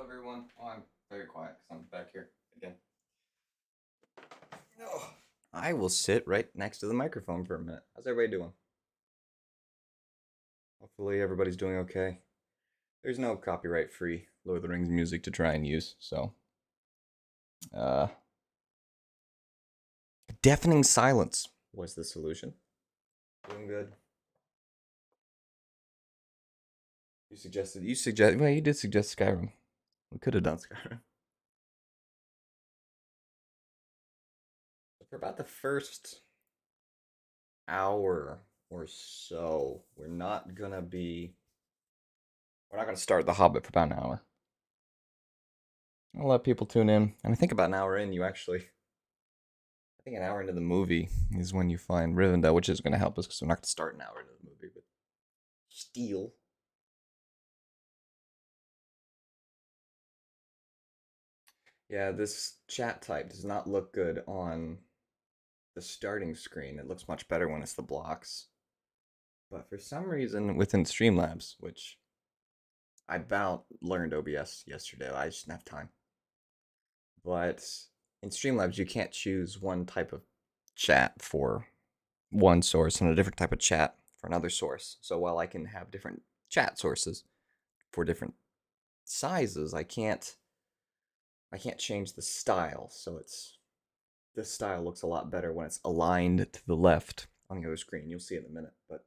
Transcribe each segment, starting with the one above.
everyone. Oh, I'm very quiet because I'm back here again. Oh, I will sit right next to the microphone for a minute. How's everybody doing? Hopefully everybody's doing okay. There's no copyright-free Lord of the Rings music to try and use, so uh deafening silence was the solution. Doing good. You did suggest Skyrim. We could have done Skyrim. For about the first hour or so, we're not gonna start The Hobbit for about an hour. I'll let people tune in, and I think about an hour in, I think an hour into the movie is when you find Rivendell, which is gonna help us because we're not gonna start an hour into the movie, but still. Yeah, this chat type does not look good on the starting screen. It looks much better when it's the blocks. But for some reason, within Streamlabs, which I about learned OBS yesterday, I just didn't have time. But in Streamlabs, you can't choose one type of chat for one source and a different type of chat for another source. So while I can have different chat sources for different sizes, I can't change the style. So this style looks a lot better when it's aligned to the left on the other screen. You'll see in a minute, but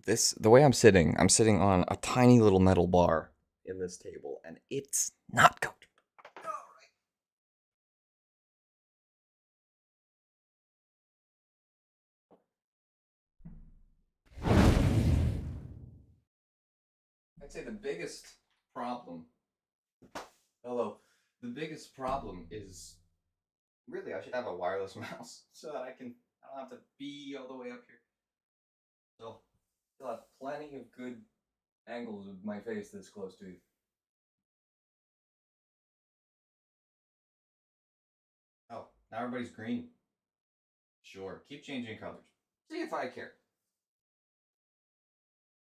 the way I'm sitting on a tiny little metal bar in this table, and it's not comfortable. I'd say the biggest problem. Hello. The biggest problem is really I should have a wireless mouse so that I don't have to be all the way up here. So I'll have plenty of good angles of my face this close to you. Oh, now everybody's green. Sure, keep changing colors. See if I care.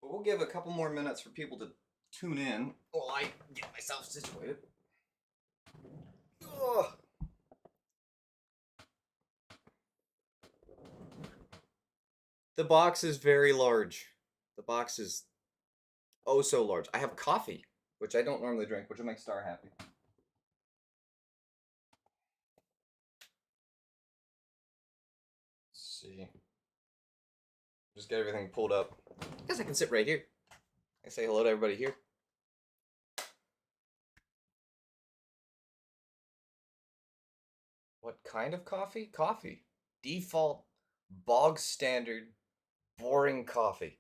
But we'll give a couple more minutes for people to tune in while I get myself situated. Ugh. The box is very large. The box is oh so large. I have coffee, which I don't normally drink, which will make Star happy. Let's see. Just get everything pulled up. I guess I can sit right here. I say hello to everybody here. What kind of coffee? Coffee. Default, bog standard, boring coffee.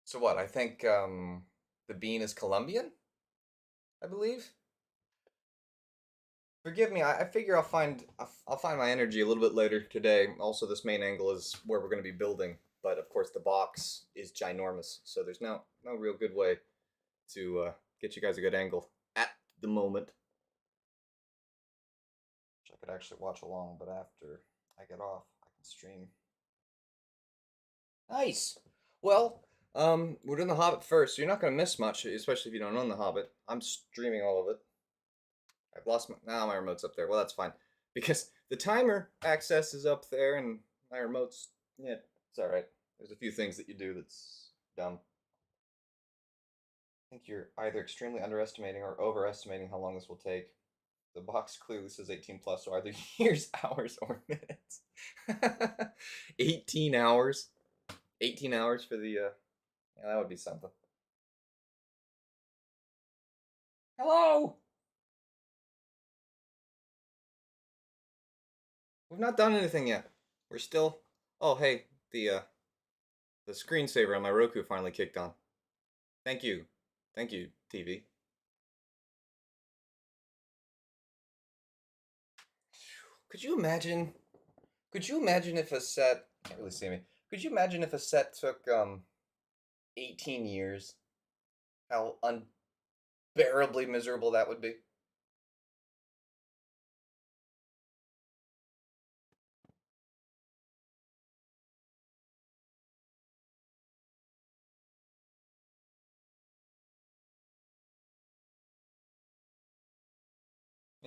So what? I think the bean is Colombian, I believe. Forgive me. I figure I'll find my energy a little bit later today. Also, this main angle is where we're going to be building, but of course the box is ginormous, so there's no real good way to get you guys a good angle at the moment. Which I could actually watch along, but after I get off, I can stream. Nice. Well, we're doing the Hobbit first, so you're not going to miss much, especially if you don't own the Hobbit. I'm streaming all of it. I've lost my remote's up there. Well, that's fine because the timer access is up there and my remote's it's all right. There's a few things that you do that's dumb. I think you're either extremely underestimating or overestimating how long this will take. The box clearly says 18 plus, so either years, hours, or minutes. 18 hours. 18 hours for the yeah, that would be something. Hello. We've not done anything yet. We're still. Oh, hey, the screensaver on my Roku finally kicked on. Thank you, TV. Could you imagine? Could you imagine if a set? Can't really see me. Could you imagine if a set took 18 years? How unbearably miserable that would be.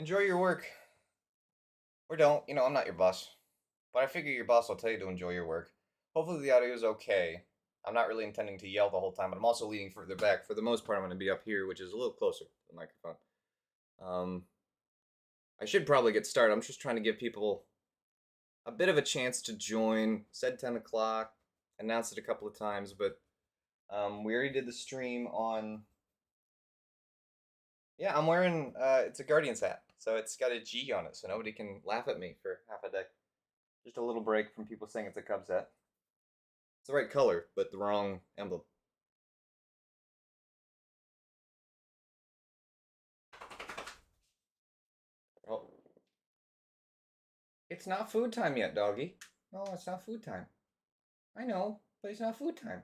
Enjoy your work. Or don't. You know, I'm not your boss. But I figure your boss will tell you to enjoy your work. Hopefully the audio is okay. I'm not really intending to yell the whole time, but I'm also leaning further back. For the most part, I'm going to be up here, which is a little closer to the microphone. I should probably get started. I'm just trying to give people a bit of a chance to join. Said 10 o'clock. Announced it a couple of times, but we already did the stream on. Yeah, I'm wearing. It's a Guardians hat, so it's got a G on it, so nobody can laugh at me for half a day. Just a little break from people saying it's a Cubs hat. It's the right color, but the wrong emblem. Oh. It's not food time yet, doggy. No, it's not food time. I know, but it's not food time.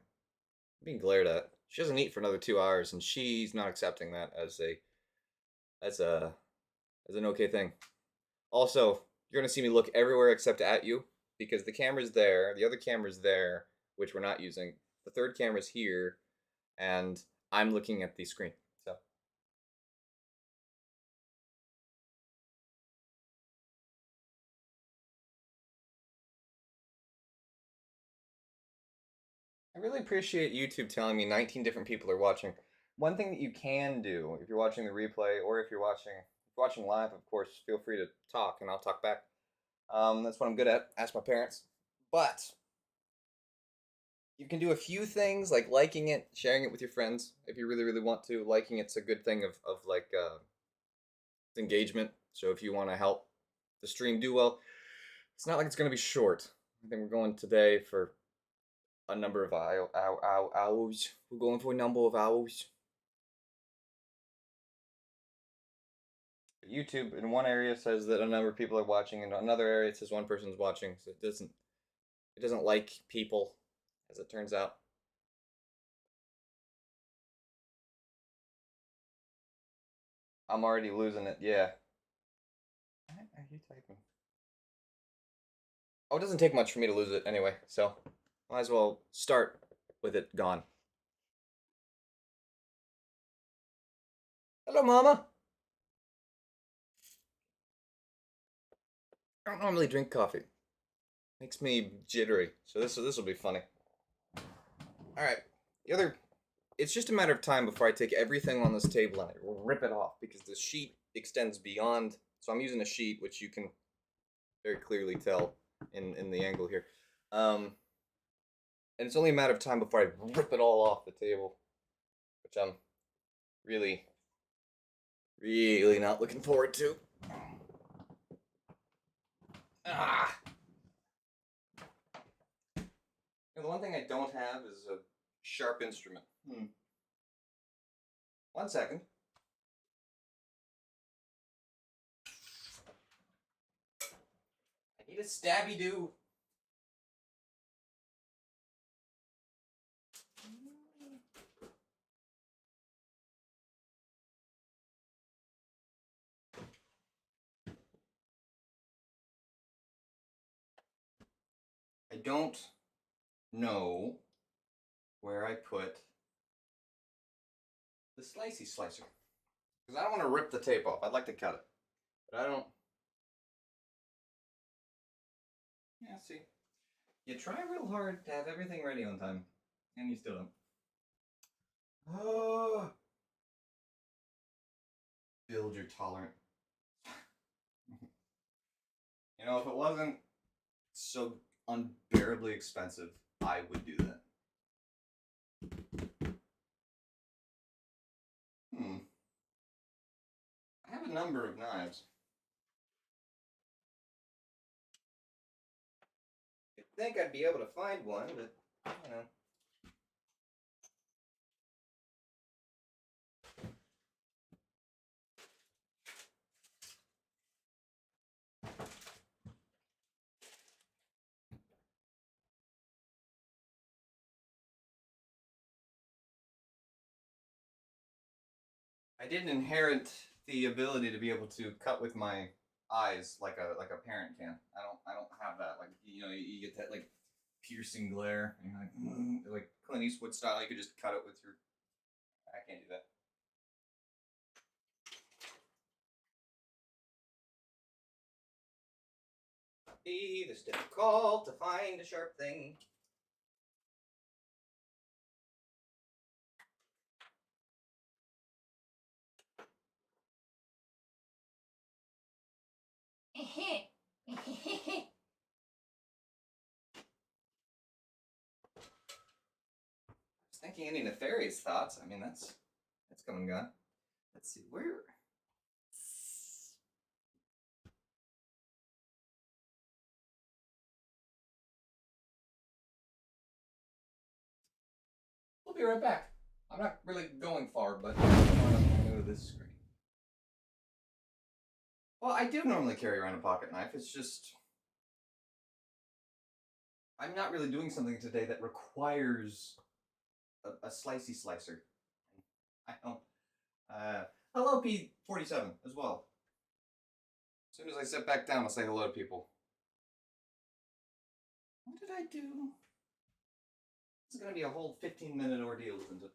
I'm being glared at. She doesn't eat for another 2 hours, and she's not accepting that as an okay thing. Also, you're gonna see me look everywhere except at you because the camera's there, the other camera's there, which we're not using. The third camera's here, and I'm looking at the screen. So I really appreciate YouTube telling me 19 different people are watching. One thing that you can do if you're watching the replay or if you're watching live, of course, feel free to talk and I'll talk back. That's what I'm good at. Ask my parents. But you can do a few things like liking it, sharing it with your friends if you really, really want to. Liking it's a good thing of like engagement. So if you want to help the stream do well, it's not like it's going to be short. I think we're going today for a number of hours. We're going for a number of hours. YouTube in one area says that a number of people are watching, and another area it says one person's watching. So it doesn't like people, as it turns out. I'm already losing it. Yeah. What are you typing? Oh, it doesn't take much for me to lose it anyway, so might as well start with it gone. Hello, Mama. I don't normally drink coffee. Makes me jittery, so this will be funny. All right, it's just a matter of time before I take everything on this table and I rip it off because the sheet extends beyond. So I'm using a sheet which you can very clearly tell in the angle here, and it's only a matter of time before I rip it all off the table, which I'm really, really not looking forward to. Ah. And the one thing I don't have is a sharp instrument. 1 second. I need a stabby do. I don't know where I put the slicey slicer. Because I don't want to rip the tape off. I'd like to cut it. But I don't. Yeah, see. You try real hard to have everything ready on time. And you still don't. Oh. Build your tolerance. You know, if it wasn't so unbearably expensive, I would do that. I have a number of knives. You'd think I'd be able to find one, but, you know. I didn't inherit the ability to be able to cut with my eyes like a parent can. I don't have that. Like you get that like piercing glare and you're like Clint Eastwood style. You could just cut it with your. I can't do that. be this difficult to find a sharp thing. I was thinking any nefarious thoughts. I mean, that's come and gone. Let's see, where... We'll be right back. I'm not really going far, but I want to go to this screen. Well, I do normally carry around a pocket knife. It's just... I'm not really doing something today that requires a slicey slicer. I don't... hello, P47 as well. As soon as I sit back down, I'll say hello to people. What did I do? It's going to be a whole 15-minute ordeal, isn't it?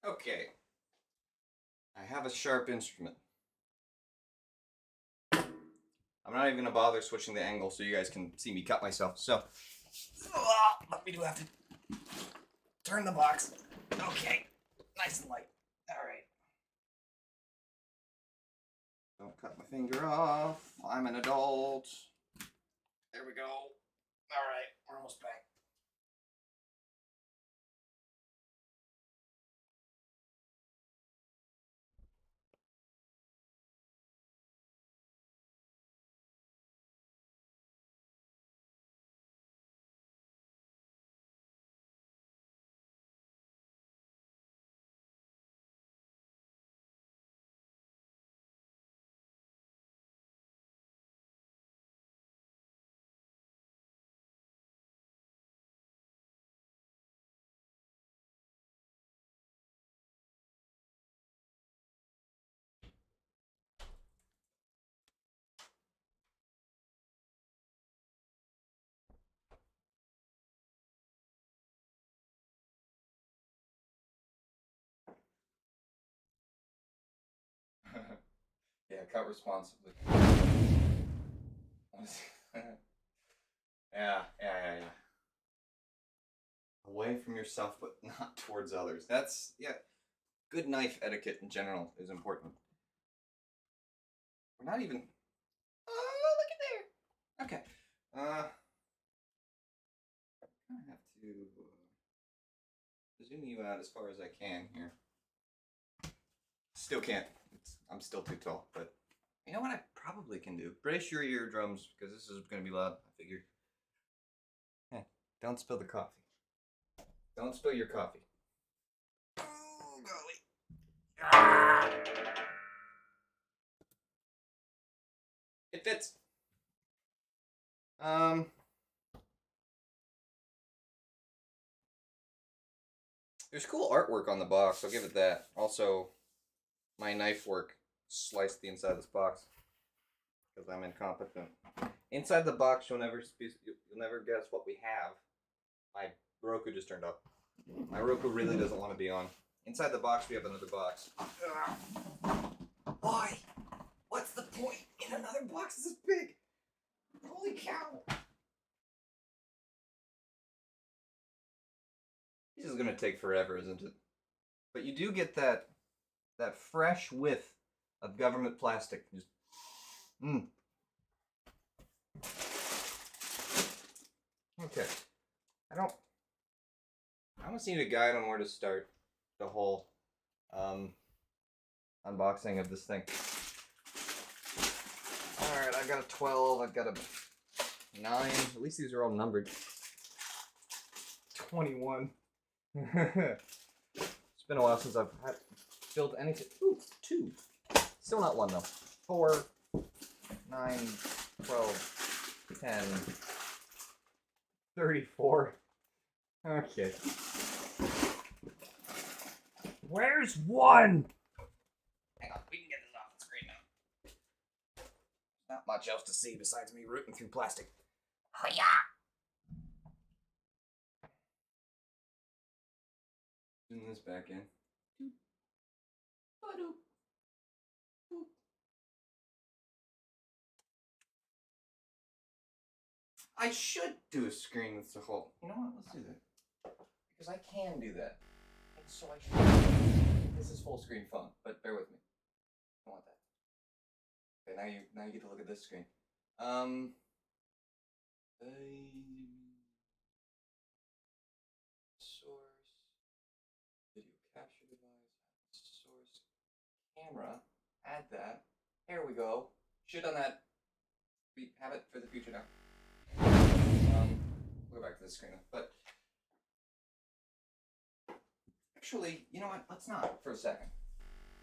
Okay. I have a sharp instrument. I'm not even going to bother switching the angle so you guys can see me cut myself. So, let me do have to turn the box. Okay. Nice and light. Alright. Don't cut my finger off. I'm an adult. There we go. Alright, we're almost back. Yeah, cut responsibly. Yeah. Away from yourself, but not towards others. That's, yeah. Good knife etiquette in general is important. We're not even... Oh, look at there! Okay. I have to zoom you out as far as I can here. Still can't. I'm still too tall, but you know what I probably can do? Brace your eardrums, because this is going to be loud, I figured. Hey, don't spill the coffee. Don't spill your coffee. Oh, golly. Ah! It fits. There's cool artwork on the box, I'll give it that. Also, my knife work sliced the inside of this box because I'm incompetent. Inside the box, you'll never guess what we have. My Roku just turned off. My Roku really doesn't want to be on. Inside the box, we have another box. Why? What's the point in another box this big? Holy cow! This is gonna take forever, isn't it? But you do get that fresh whiff of government plastic. Just, Okay. I almost need a guide on where to start the whole unboxing of this thing. Alright, I've got a 12, I've got a 9. At least these are all numbered. 21. It's been a while since I've built anything. Ooh, 2. Still not 1 though. 4, 9, 12, 10, 34. Okay. Where's 1? Hang on, we can get this off the screen now. Not much else to see besides me rooting through plastic. Oh yeah! Putting this back in. I should do a screen with the whole. You know what? Let's do that. Because I can do that. And so I should. This is full screen phone, but bear with me. I want that. Okay, now you get to look at this screen. Source, video capture device, source, camera, add that. Here we go. Should on that. We have it for the future now. We'll go back to the screen, but actually, you know what? Let's not for a second.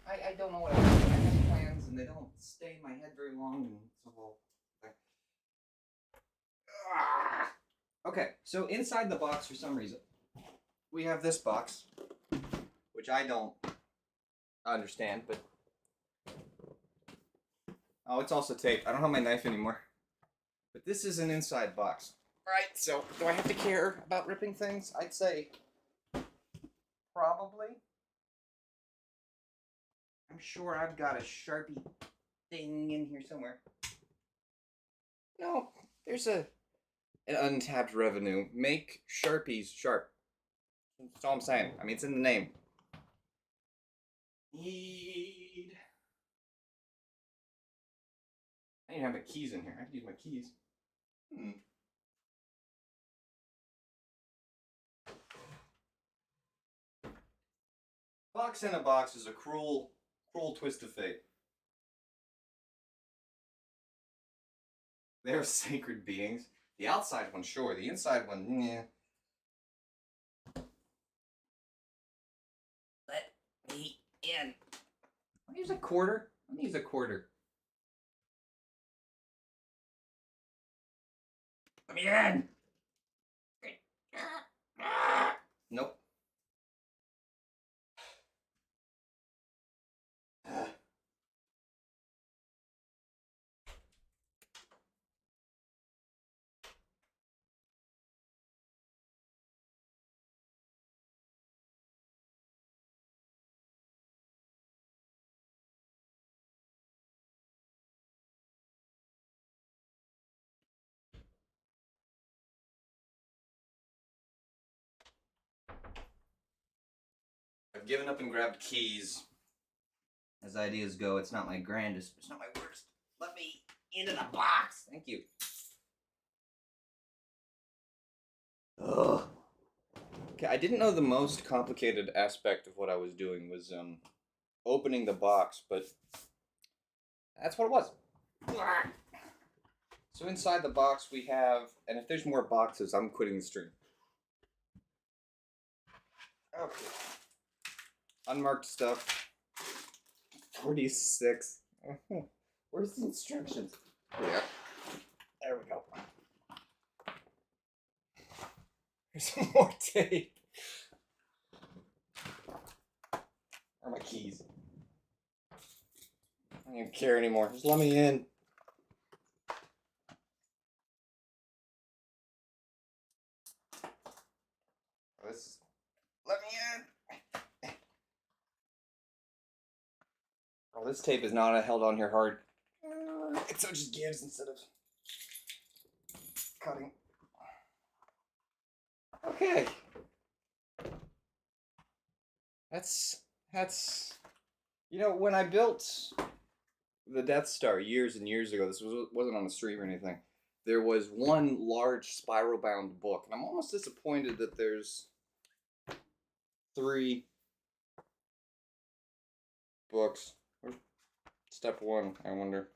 I don't know what I have plans, and they don't stay in my head very long, and it's a whole thing. Okay, so inside the box, for some reason, we have this box, which I don't understand, but oh, it's also taped. I don't have my knife anymore, but this is an inside box. Right, so do I have to care about ripping things? I'd say probably. I'm sure I've got a Sharpie thing in here somewhere. No, there's an untapped revenue. Make Sharpies sharp. That's all I'm saying. I mean, it's in the name. Need. I didn't have my keys in here. I have to use my keys. Box in a box is a cruel twist of fate. They're sacred beings. The outside one, sure. The inside one, yeah. Let me in. I'll use a quarter. Let me use a quarter. Let me in. Nope. I've given up and grabbed keys. As ideas go, it's not my grandest, it's not my worst. Let me into the box. Thank you. Ugh. Okay, I didn't know the most complicated aspect of what I was doing was opening the box, but that's what it was. So inside the box we have, and if there's more boxes, I'm quitting the stream. Okay. Unmarked stuff. 46. Where's the instructions? Yeah. There we go. There's some more tape. Where are my keys? I don't even care anymore. Just let me in. Let me in. Oh, this tape is not held on here hard. It so just gives instead of cutting. Okay. That's you know, when I built the Death Star years and years ago, this wasn't on a stream or anything. There was one large spiral bound book, and I'm almost disappointed that there's 3 books. Where's step 1, I wonder.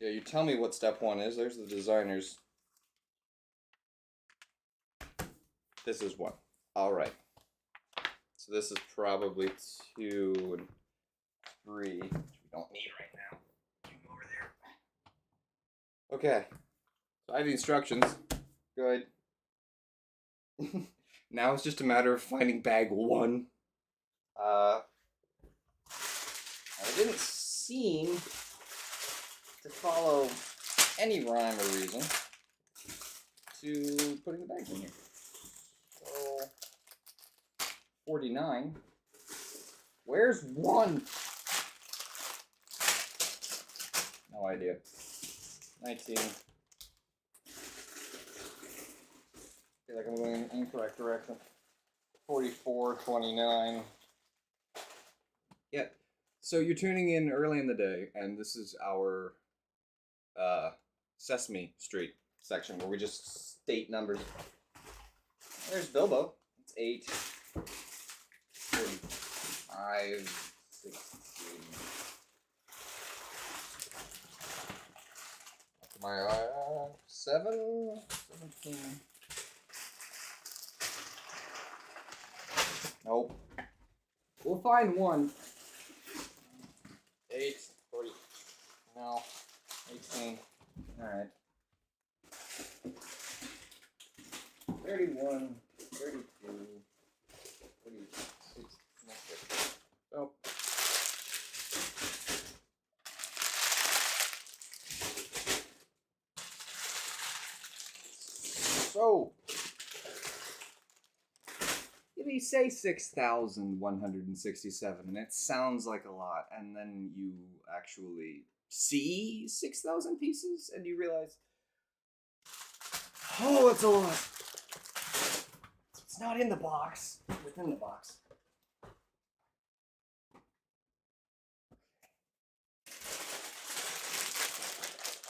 Yeah, you tell me what step 1 is. There's the designers. This is 1. All right. So this is probably 2 and 3, which we don't need right now. You can go over there. Okay. So I have the instructions. Good. Now it's just a matter of finding bag 1. I didn't seem to follow any rhyme or reason to putting the bags in here. So 49. Where's 1? No idea. 19. I feel like I'm going in the incorrect direction. 44, 29. Yep. So you're tuning in early in the day, and this is our Sesame Street section where we just state numbers. There's Bilbo. It's 8, 45, 16. My 7, 17. Nope. We'll find 1. 8, 40. No. 18. Alright. 31, 32, 46. Oh. So, if you say 6,167, and it sounds like a lot, and then you actually see 6,000 pieces, and you realize, oh, that's a lot. It's not in the box, it's within the box.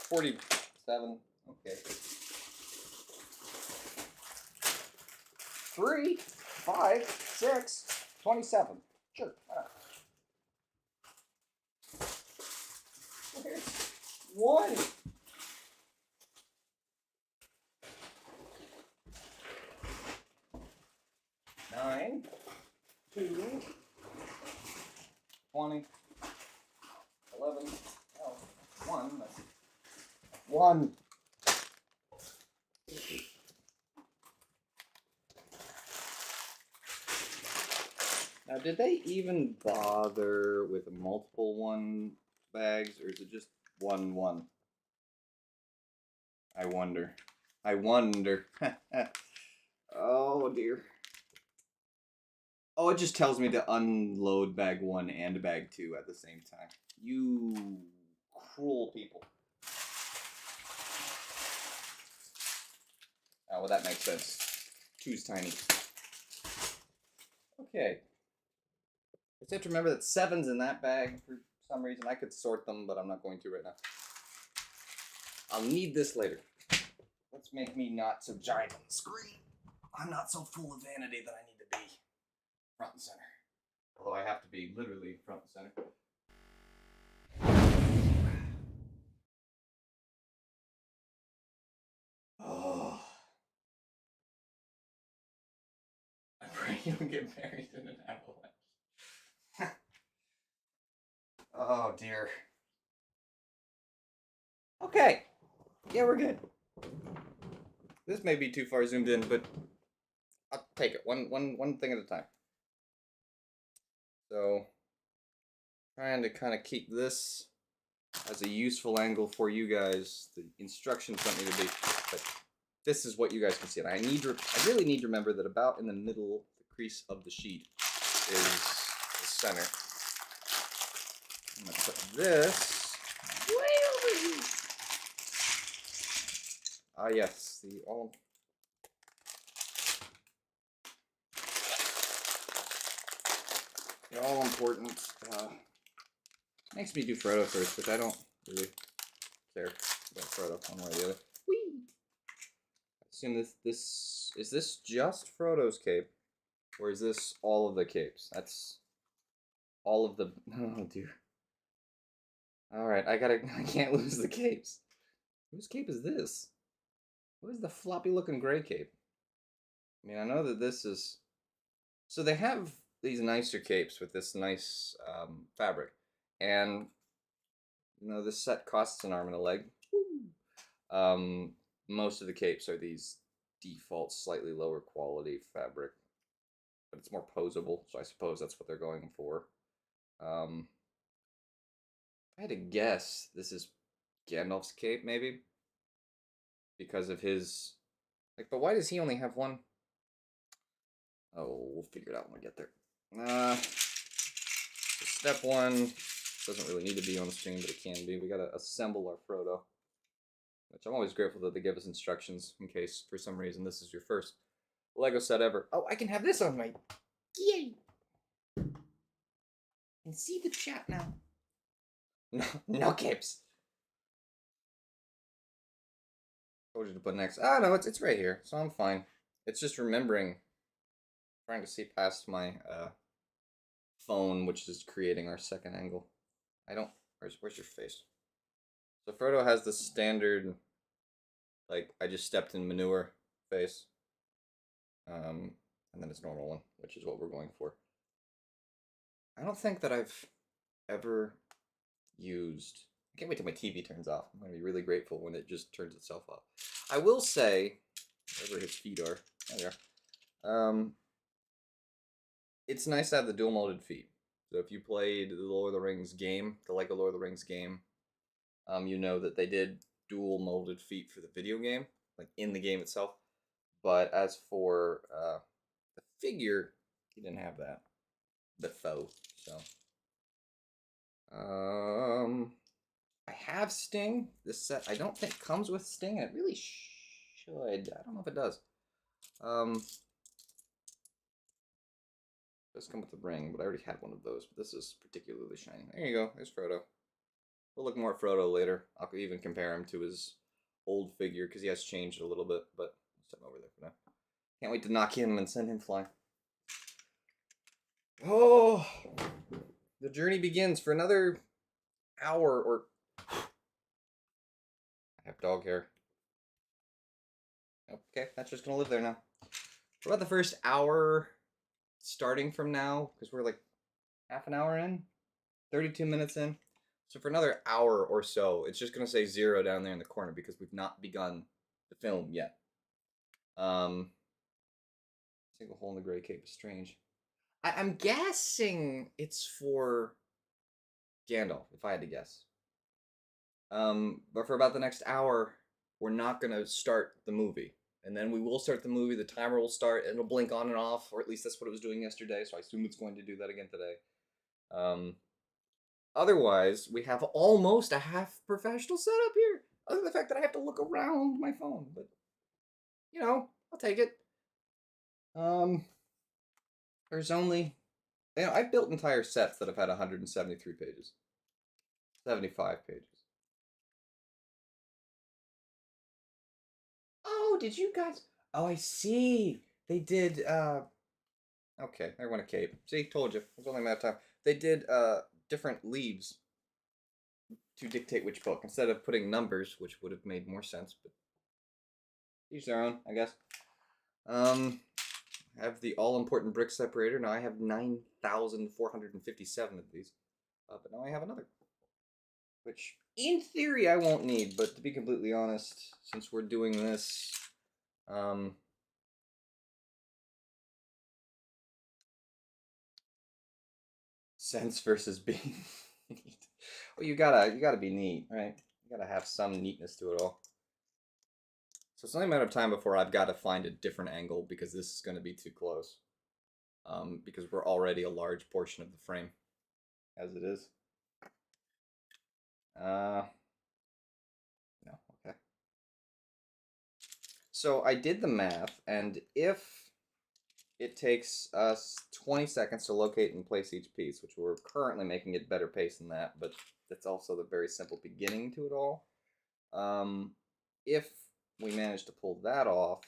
47, okay. 3, 5, 6, 27. Sure. There's 1. Nine, 2, 20, 11, oh, 1. That's 1. Now, did they even bother with multiple 1 bags, or is it just 1, 1? I wonder. I wonder. Oh, dear. Oh, it just tells me to unload bag 1 and bag 2 at the same time. You cruel people. Oh, well, that makes sense. 2's tiny. Okay. I just have to remember that 7's in that bag for some reason. I could sort them, but I'm not going to right now. I'll need this later. Let's make me not so giant on the screen. I'm not so full of vanity that I need to be front and center. Although I have to be literally front and center. Oh. I pray you don't get buried in an avalanche. Oh dear. Okay. Yeah, we're good. This may be too far zoomed in, but I'll take it one thing at a time. So, trying to kind of keep this as a useful angle for you guys. The instructions want me to be, but this is what you guys can see. And I really need to remember that about in the middle, the crease of the sheet is the center. I'm gonna put this way over here. Ah, yes, the all. The all important. Makes me do Frodo first, which I don't really care about Frodo one way or the other. Whee! I assume this is this just Frodo's cape, or is this all of the capes? That's all of the. Oh dear. Alright, I can't lose the capes. Whose cape is this? What is the floppy looking gray cape? I mean, I know that this is... So they have these nicer capes with this nice fabric. And, this set costs an arm and a leg. Um, most of the capes are these default, slightly lower quality fabric. But it's more posable, so I suppose that's what they're going for. I had to guess this is Gandalf's cape, maybe? Because of his... but why does he only have one? Oh, we'll figure it out when we get there. Step one doesn't really need to be on the screen, but it can be. We gotta assemble our Frodo. Which I'm always grateful that they give us instructions in case, for some reason, this is your first Lego set ever. Oh, I can have this on my... Yay! And see the chat now. No, no capes. Told you to put next. Ah, no, it's right here, so I'm fine. It's just remembering, trying to see past my phone, which is creating our second angle. I don't. Where's your face? So Frodo has the standard, I just stepped in manure face, and then his normal one, which is what we're going for. I don't think that I've ever used... I can't wait till my TV turns off. I'm going to be really grateful when it just turns itself off. I will say, wherever his feet are, there they are. It's nice to have the dual molded feet. So if you played the Lord of the Rings game, the Lego Lord of the Rings game, you know that they did dual molded feet for the video game, in the game itself. But as for the figure, he didn't have that. The foe, so. I have Sting. This set I don't think comes with Sting, and it really should. I don't know if it does. It does come with the ring, but I already had one of those. But this is particularly shiny. There you go. There's Frodo. We'll look more at Frodo later. I'll even compare him to his old figure because he has changed a little bit. But I'll set him over there for now. Can't wait to knock him and send him flying. Oh, the journey begins for another hour or... I have dog hair. Okay, that's just gonna live there now. For about the first hour, starting from now, because we're half an hour in, 32 minutes in. So for another hour or so, it's just gonna say 0 down there in the corner because we've not begun the film yet. Single hole in the gray cape is strange. I'm guessing it's for Gandalf, if I had to guess. But for about the next hour, we're not gonna start the movie. And then we will start the movie, the timer will start, and it'll blink on and off, or at least that's what it was doing yesterday, so I assume it's going to do that again today. Otherwise, we have almost a half professional setup here, other than the fact that I have to look around my phone, but, I'll take it. There's only... I've built entire sets that have had 173 pages. 75 pages. Oh, did you guys... Oh, I see. They did, Okay, I want a cape. See, told you. It was only a matter of time. They did, different leaves to dictate which book, instead of putting numbers, which would have made more sense, but... each their own, I guess. I have the all-important brick separator. Now I have 9,457 of these. But now I have another. Which, in theory, I won't need, but to be completely honest, since we're doing this... sense versus being neat. Well, you gotta be neat, right? You gotta have some neatness to it all. So it's only a matter of time before I've got to find a different angle because this is going to be too close. Because we're already a large portion of the frame as it is. No, okay. So I did the math, and if it takes us 20 seconds to locate and place each piece, which we're currently making at better pace than that, but that's also the very simple beginning to it all. If we manage to pull that off,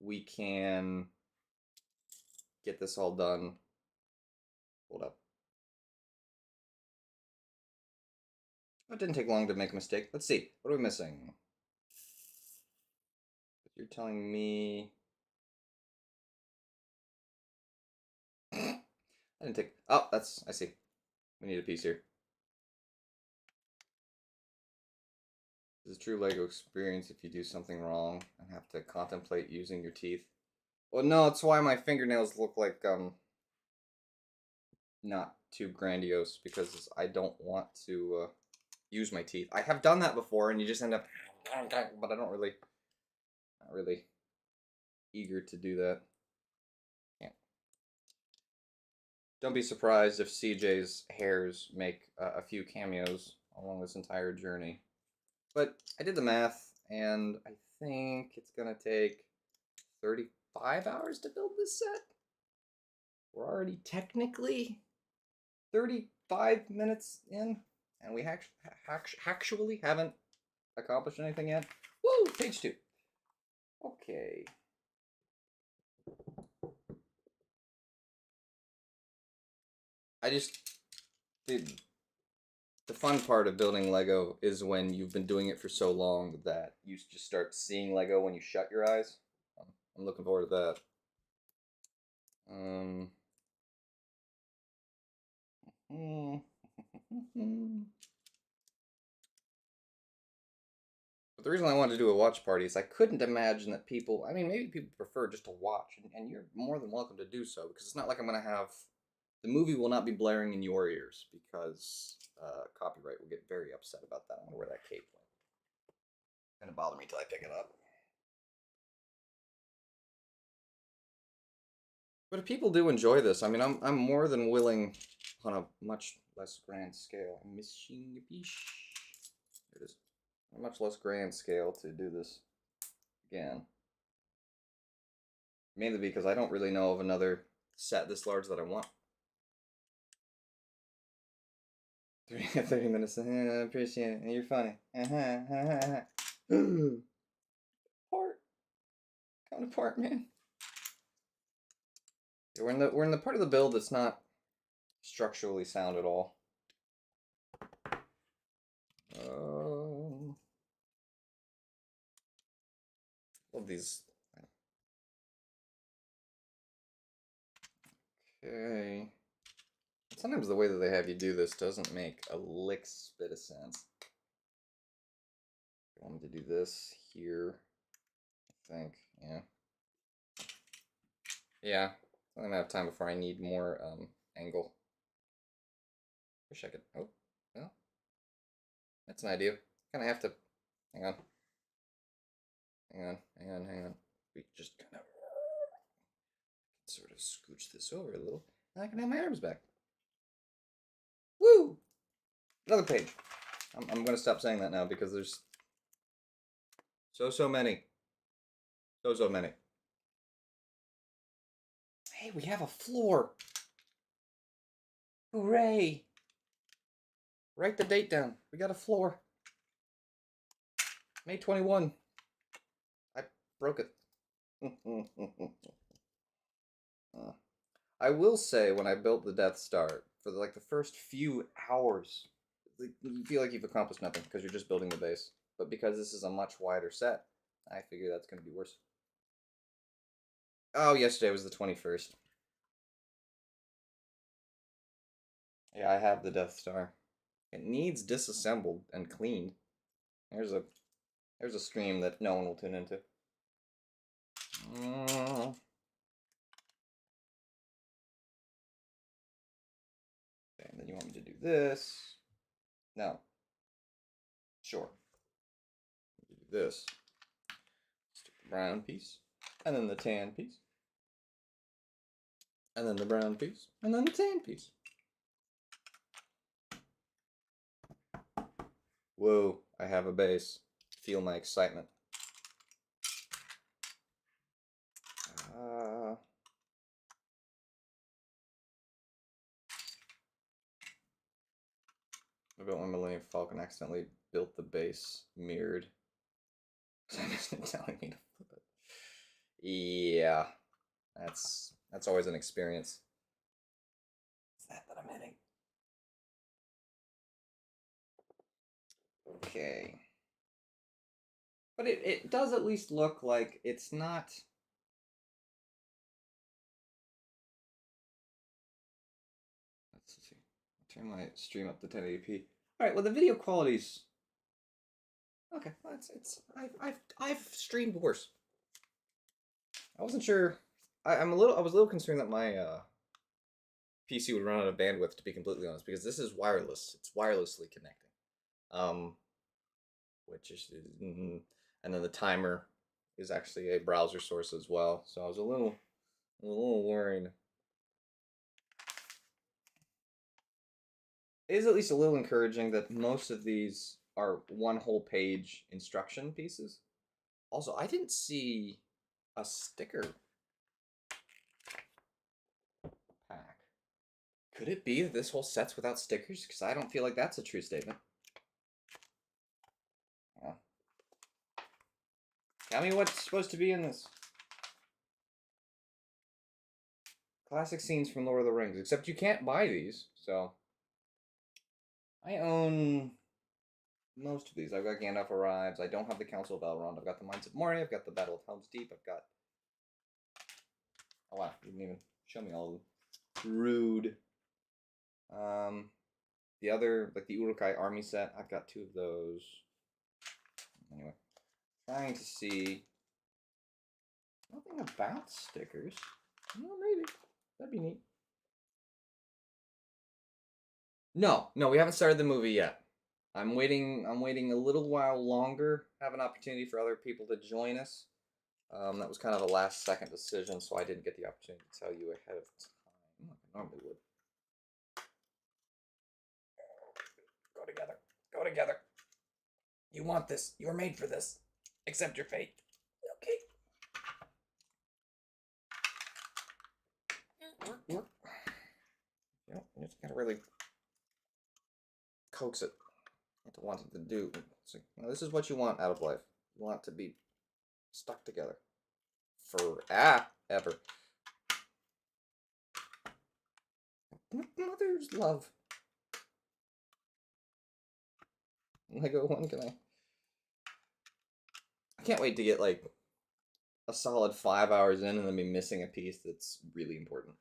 we can get this all done. Hold up. It didn't take long to make a mistake. Let's see. What are we missing? You're telling me... I didn't take... Oh, that's... I see. We need a piece here. This is a true Lego experience if you do something wrong and have to contemplate using your teeth. Well, no, that's why my fingernails look like, not too grandiose, because I don't want to, use my teeth. I have done that before, and you just end up... But I don't really... Not really eager to do that. Yeah. Don't be surprised if CJ's hairs make a few cameos along this entire journey. But I did the math, and I think it's gonna take 35 hours to build this set. We're already technically 35 minutes in, and we actually haven't accomplished anything yet. Woo! Page 2. Okay. I just... The fun part of building Lego is when you've been doing it for so long that you just start seeing Lego when you shut your eyes. I'm looking forward to that. But the reason I wanted to do a watch party is I couldn't imagine that people, I mean, maybe people prefer just to watch, and you're more than welcome to do so, because it's not like I'm going to have, the movie will not be blaring in your ears, because copyright will get very upset about that. I wonder where that cape went. It's going to bother me till I pick it up. But if people do enjoy this, I mean, I'm more than willing on a much less grand scale. I'm missing a piece. There it is. On a much less grand scale to do this again. Mainly because I don't really know of another set this large that I want. 30 minutes. I appreciate it. You're funny. Part. Coming apart, man. Yeah, we're in the part of the build that's not structurally sound at all. Love these. Okay. Sometimes the way that they have you do this doesn't make a lick bit of sense. I want me to do this here, I think, yeah. Yeah, I'm gonna have time before I need more angle. Wish I could, oh, well, that's an idea. Kind of have to, hang on. We just kind of sort of scooch this over a little, and I can have my arms back. Woo! Another page. I'm gonna stop saying that now because there's so many. So many. Hey, we have a floor. Hooray! Write the date down. We got a floor. May 21. I broke it. I will say, when I built the Death Star, for the first few hours, you feel like you've accomplished nothing because you're just building the base. But because this is a much wider set, I figure that's going to be worse. Oh, yesterday was the 21st. Yeah, I have the Death Star. It needs disassembled and cleaned. There's a stream that no one will tune into. Okay, and then you want me to do this. No. Sure. Do this. Stick the brown piece. And then the tan piece. And then the brown piece. And then the tan piece. Whoa, I have a base. Feel my excitement. I built when Millennium Falcon accidentally built the base mirrored. I'm just telling me to flip it. Yeah, that's always an experience. It's that I'm hitting. Okay. But it does at least look like it's not... Let's see. I'll turn my stream up to 1080p. Alright, well the video quality's... Okay, well, I've streamed worse. I wasn't sure... I was a little concerned that my PC would run out of bandwidth, to be completely honest, because this is wireless. It's wirelessly connecting. Which is... And then the timer is actually a browser source as well. So I was a little worried. It is at least a little encouraging that most of these are one whole page instruction pieces. Also, I didn't see a sticker pack. Could it be that this whole set's without stickers? Because I don't feel like that's a true statement. Yeah. Tell me what's supposed to be in this. Classic scenes from Lord of the Rings. Except you can't buy these, so... I own most of these. I've got Gandalf Arrives. I don't have the Council of Elrond. I've got the Mines of Moria. I've got the Battle of Helm's Deep. I've got... Oh wow, you didn't even show me all of them. Rude. The other, like the Urukai Army set, I've got 2 of those. Anyway, trying to see... Nothing about stickers. Well, maybe. That'd be neat. No, we haven't started the movie yet. I'm waiting a little while longer, have an opportunity for other people to join us. That was kind of a last-second decision, so I didn't get the opportunity to tell you ahead of time, like I normally would. Go together. Go together. You want this. You're made for this. Accept your fate. Okay. Yep. You just gotta really coax it into wanting to do. It's like, well, this is what you want out of life. You want to be stuck together forever. Mother's love. Lego one, can I can't wait to get like a solid 5 hours in and then be missing a piece that's really important.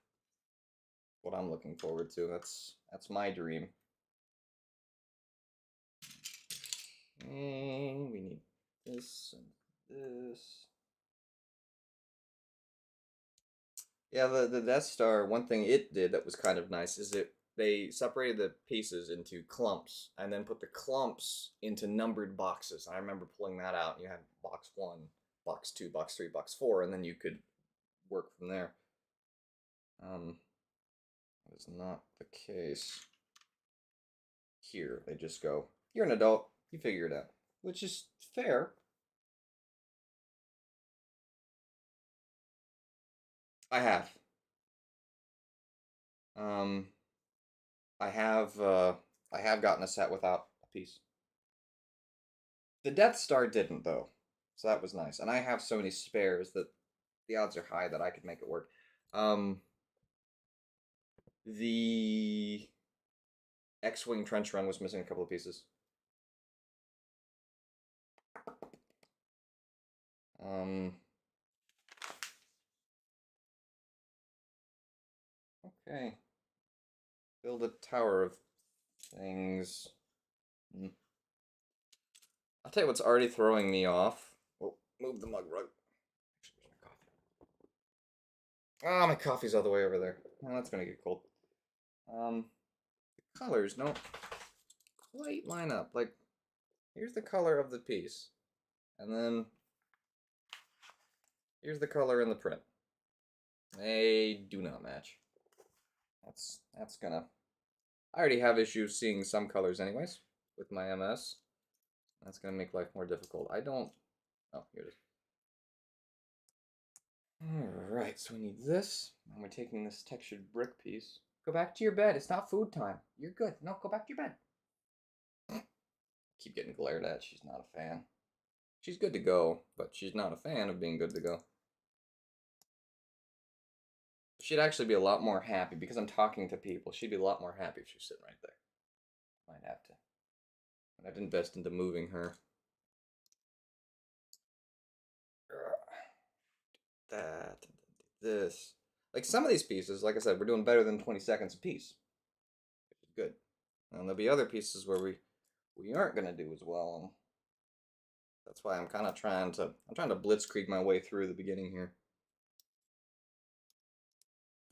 What I'm looking forward to. That's my dream. And we need this and this. Yeah, the Death Star, one thing it did that was kind of nice is they separated the pieces into clumps and then put the clumps into numbered boxes. I remember pulling that out. You had box 1, box 2, box 3, box 4, and then you could work from there. That is not the case here. They just go, you're an adult, you figure it out, which is fair. I have. I have gotten a set without a piece. The Death Star didn't, though, so that was nice. And I have so many spares that the odds are high that I could make it work. The X-Wing Trench Run was missing a couple of pieces. Okay. Build a tower of things. I'll tell you what's already throwing me off. Oh, move the mug rug. Actually, where's my coffee? Ah, my coffee's all the way over there. Oh, that's gonna get cold. The colors don't quite line up. Like, here's the color of the piece. And then here's the color in the print. They do not match. That's gonna... I already have issues seeing some colors anyways with my MS. That's gonna make life more difficult. I don't... Oh, here it is. Alright, so we need this. And we're taking this textured brick piece. Go back to your bed. It's not food time. You're good. No, go back to your bed. Keep getting glared at. She's not a fan. She's good to go, but she's not a fan of being good to go. She'd actually be a lot more happy because I'm talking to people. She'd be a lot more happy if she was sitting right there. Might have to I'd invest into moving her. That, this. Like some of these pieces, like I said, we're doing better than 20 seconds a piece. Which is good. And there'll be other pieces where we aren't gonna do as well. And that's why I'm kind of trying to blitzkrieg my way through the beginning here,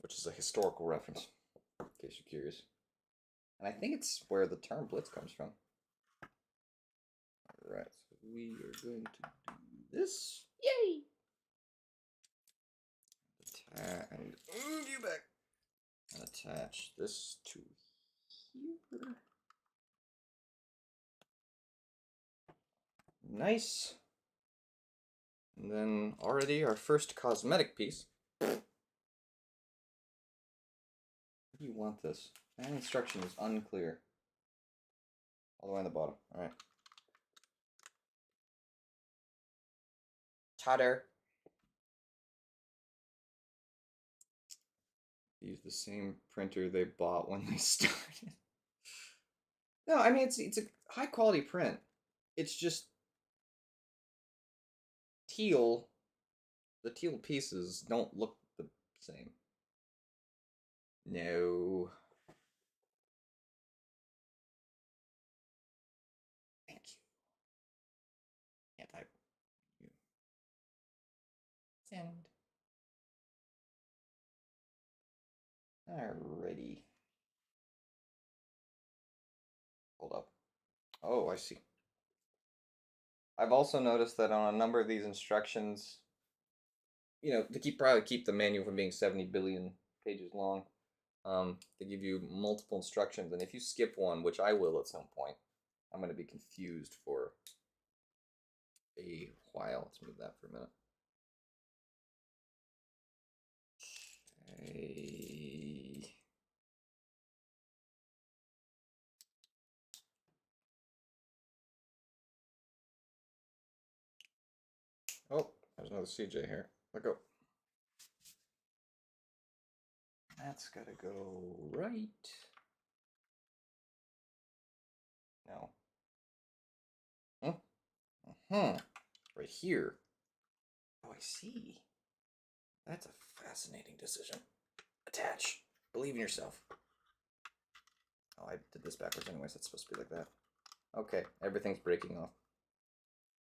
which is a historical reference, in case you're curious. And I think it's where the term blitz comes from. All right, so we are going to do this. Yay! And move you back. And attach this to here. Nice. And then already our first cosmetic piece. Where do you want this? That instruction is unclear. All the way on the bottom. Alright. Totter. Use the same printer they bought when they started. No, I mean it's a high quality print. It's just teal. The teal pieces don't look the same. No. Thank you. Can't type. You. Send. Alrighty. Hold up. Oh, I see. I've also noticed that on a number of these instructions, you know, to probably keep the manual from being 70 billion pages long, they give you multiple instructions, and if you skip one, which I will at some point, I'm going to be confused for a while. Let's move that for a minute. Okay. Oh, there's another CJ here. Let go. That's gotta go right. No. Right here. Oh, I see. That's a fascinating decision. Attach. Believe in yourself. Oh, I did this backwards anyways. That's supposed to be like that. Okay, everything's breaking off.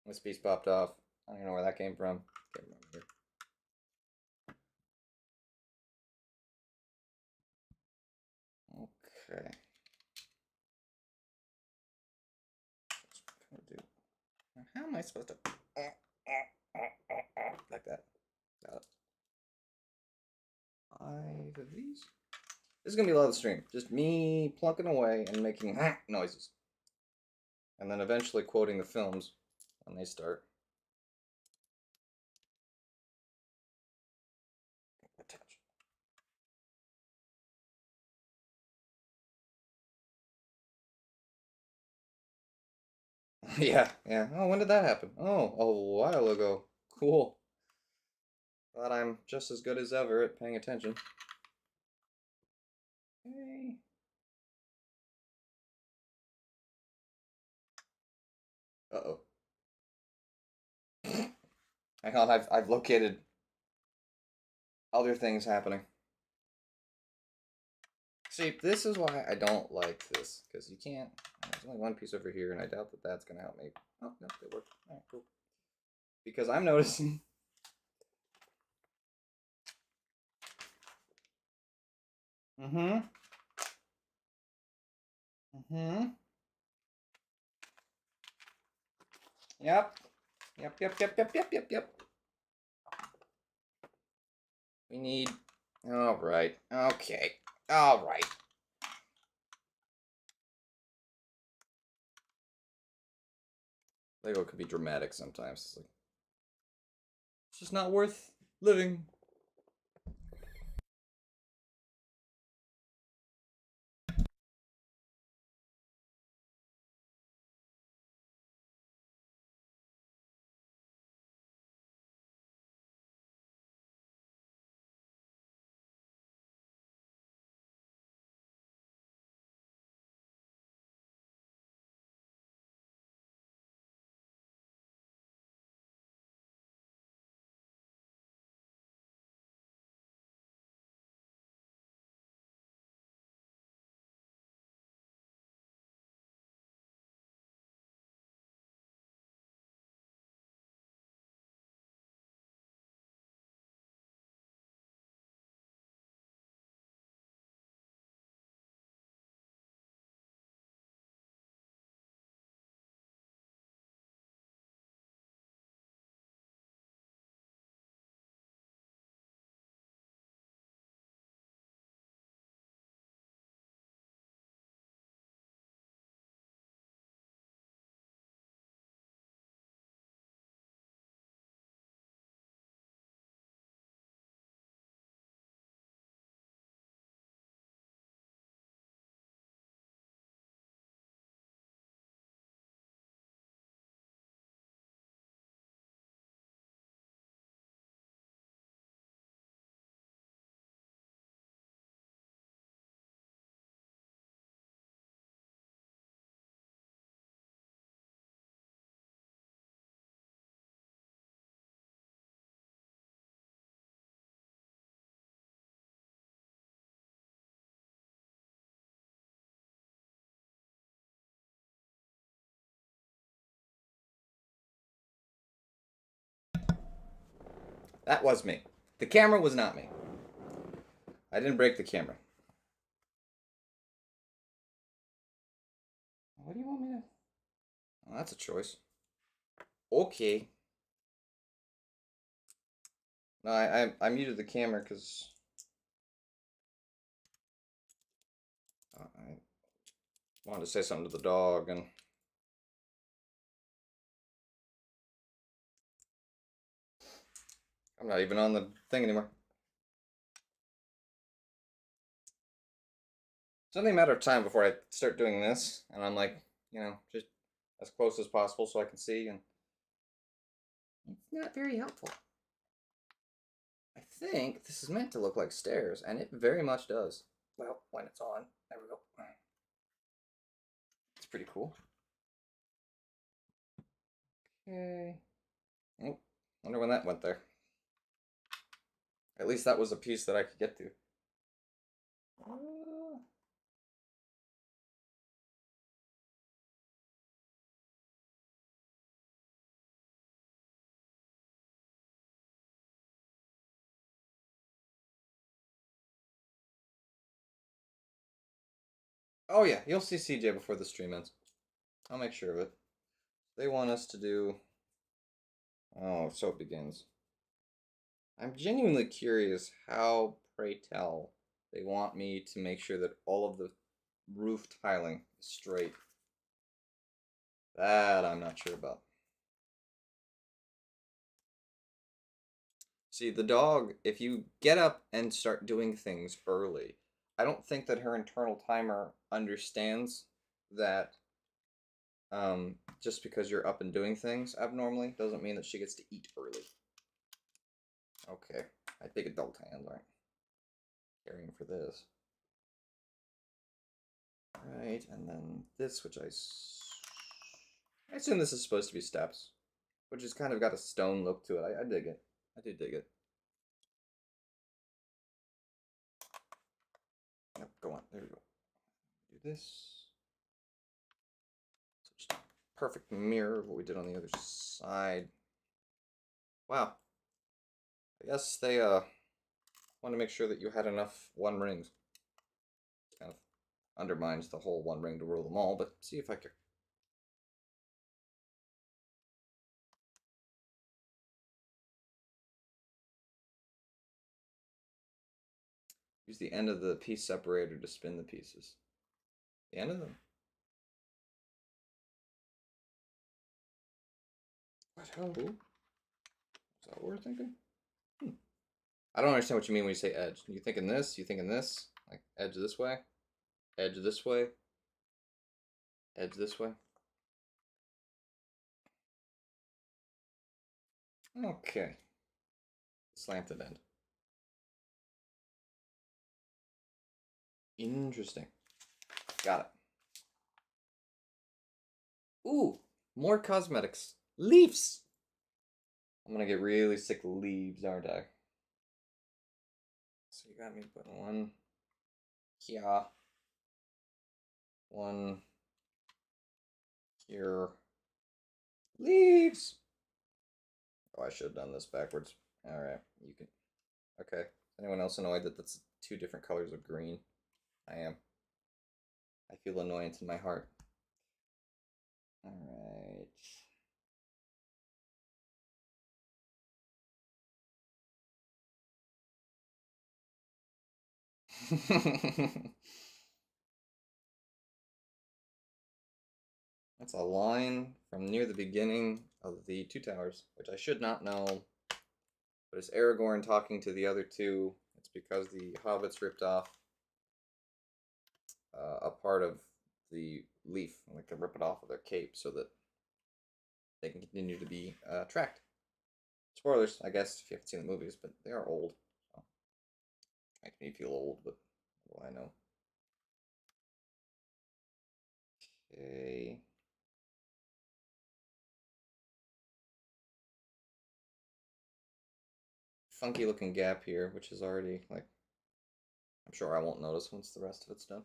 This piece popped off. I don't even know where that came from. Can't remember. Okay. What do? Now, how am I supposed to like that? Got it. 5 of these. This is gonna be a lot of the stream. Just me plunking away and making noises, and then eventually quoting the films when they start. Attach. Yeah, yeah. Oh, when did that happen? Oh, a while ago. Cool. Glad I'm just as good as ever at paying attention. Okay. Uh-oh. Hang on, I've located other things happening. See, this is why I don't like this, because you can't. There's only one piece over here, and I doubt that that's gonna help me. Oh no, it worked. All right, cool. Because I'm noticing. Mm-hmm. Mm-hmm. Yep. Yep. We need. All right. Okay. All right. Lego could be dramatic sometimes. It's just not worth living. That was me. The camera was not me. I didn't break the camera. What do you want me to... Oh, that's a choice. Okay. No, I muted the camera because I wanted to say something to the dog, and I'm not even on the thing anymore. It's only a matter of time before I start doing this, and I'm like, you know, just as close as possible so I can see, and it's not very helpful. I think this is meant to look like stairs, and it very much does. Well, when it's on. There we go. It's pretty cool. Okay. Oh, wonder when that went there. At least that was a piece that I could get to. Oh yeah, you'll see CJ before the stream ends. I'll make sure of it. They want us to do... Oh, so it begins. I'm genuinely curious how, pray tell, they want me to make sure that all of the roof tiling is straight. That I'm not sure about. See, the dog, if you get up and start doing things early, I don't think that her internal timer understands that just because you're up and doing things abnormally doesn't mean that she gets to eat early. Okay, I big adult hand, right? Caring for this. Right, and then this, which I assume this is supposed to be steps, which has kind of got a stone look to it. I dig it. I do dig it. Yep, go on. There we go. Do this. So just a perfect mirror of what we did on the other side. Wow. I guess they want to make sure that you had enough one rings. Kind of undermines the whole one ring to rule them all, but see if I can. Use the end of the piece separator to spin the pieces. The end of them. What? Is that what we're thinking? I don't understand what you mean when you say edge. You thinking this? You thinking this? Like edge this way? Edge this way? Edge this way? Okay. Slanted end. Interesting. Got it. Ooh, more cosmetics. Leaves! I'm gonna get really sick of leaves, aren't I? So you got me putting one here. One here. Leaves! Oh, I should have done this backwards. Alright, you can... Okay. Anyone else annoyed that that's two different colors of green? I am. I feel annoyance in my heart. Alright. That's a line from near the beginning of the Two Towers, which I should not know. But it's Aragorn talking to the other two. It's because the hobbits ripped off a part of the leaf, like they rip it off of their cape so that they can continue to be tracked. Spoilers, I guess, if you haven't seen the movies, but they are old. So. Makes me feel old, but what do I know? Okay. Funky looking gap here, which is already like, I'm sure I won't notice once the rest of it's done.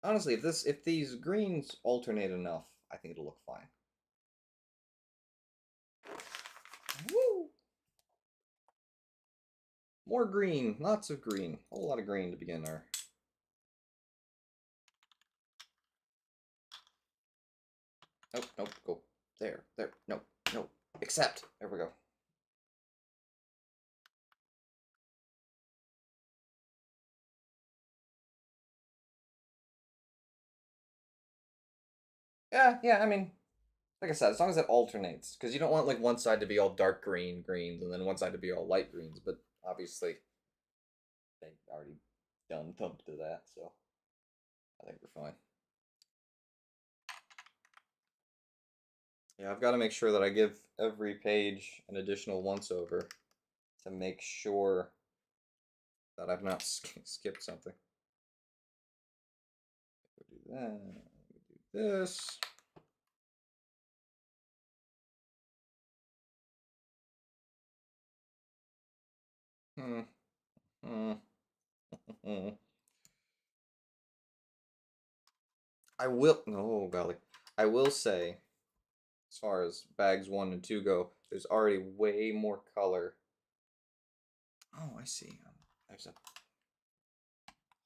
Honestly, if these greens alternate enough, I think it'll look fine. Woo! More green. Lots of green. A whole lot of green to begin our... Nope, nope, go. There, there. Nope, nope. Accept. There we go. Yeah, I mean, like I said, as long as it alternates. Because you don't want, like, one side to be all dark green greens and then one side to be all light greens. But obviously, they already done thumped to that, so I think we're fine. Yeah, I've got to make sure that I give every page an additional once-over to make sure that I've not skipped something. We'll do that. We'll do this. I will. Oh golly, I will say, as far as bags 1 and 2 go, there's already way more color. Oh, I see. There's a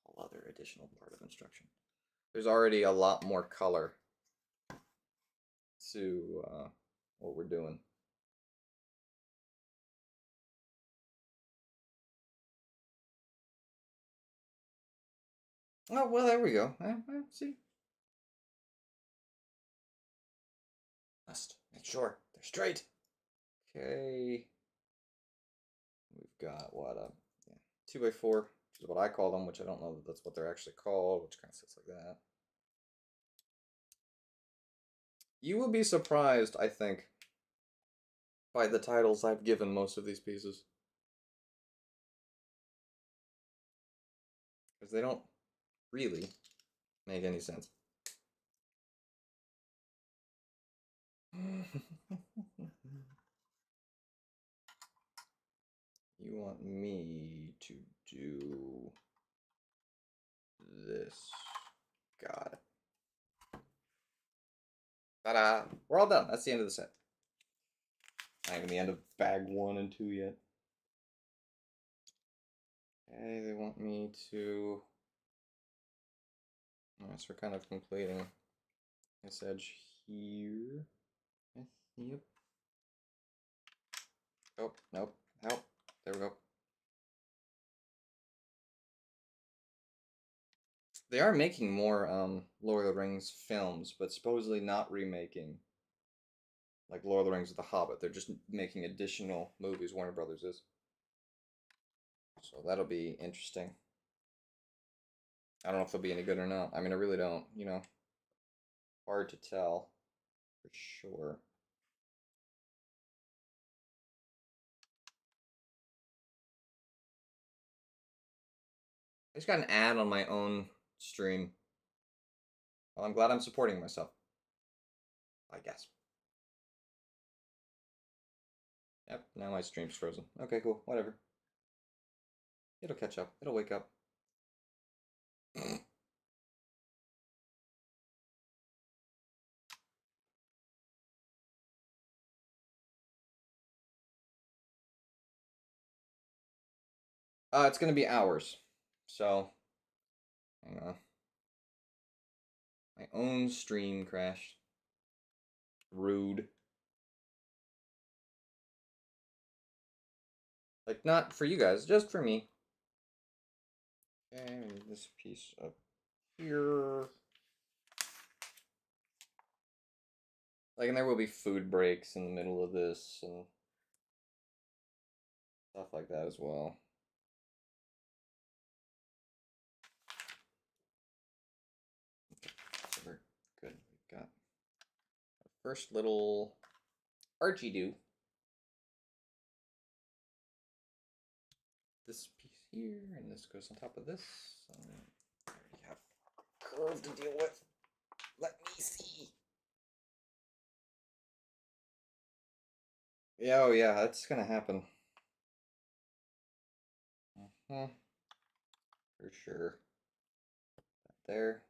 whole other additional part of instruction. There's already a lot more color to what we're doing. Oh, well, there we go. See? Must make sure they're straight. Okay. We've got what? 2x4, which is what I call them, which I don't know that that's what they're actually called, which kind of sits like that. You will be surprised, I think, by the titles I've given most of these pieces. Because they don't really make any sense. You want me to do this. Got it. Ta-da! We're all done. That's the end of the set. Not even the end of bag 1 and 2 yet. Okay, they want me to... Alright, so we're kind of completing this edge here. Yep. Oh, nope. Help. There we go. They are making more Lord of the Rings films, but supposedly not remaking like Lord of the Rings with the Hobbit. They're just making additional movies, Warner Brothers is. So that'll be interesting. I don't know if they'll be any good or not. I mean, I really don't, you know. Hard to tell for sure. I just got an ad on my own stream. Well, I'm glad I'm supporting myself. I guess. Yep, now my stream's frozen. Okay, cool. Whatever. It'll catch up. It'll wake up. It's gonna be hours. So, hang on. My own stream crashed. Rude. Like, not for you guys, just for me. Okay, this piece up here. Like, and there will be food breaks in the middle of this and stuff like that as well. So we're good. We've got our first little Archie-do. This piece here, and this goes on top of this. I already have curve to deal with. Let me see. Yeah, oh yeah, that's gonna happen. For sure. There.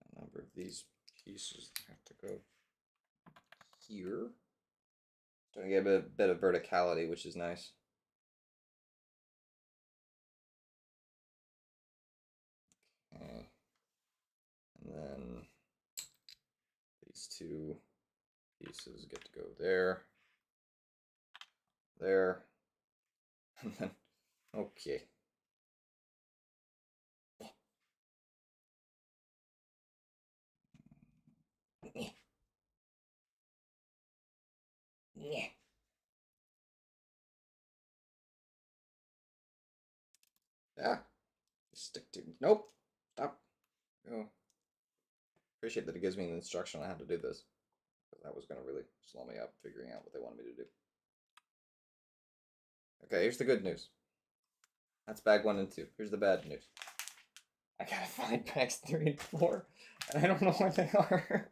A number of these pieces have to go here. Starting to get a bit of verticality, which is nice. Okay. And then these two pieces get to go there, there, and then, okay. Yeah. Ah, stick to. Nope. Stop. Go. Appreciate that it gives me an instruction on how to do this. That was going to really slow me up figuring out what they wanted me to do. Okay, here's the good news. That's bag 1 and 2. Here's the bad news. I gotta find bags 3 and 4, and I don't know where they are.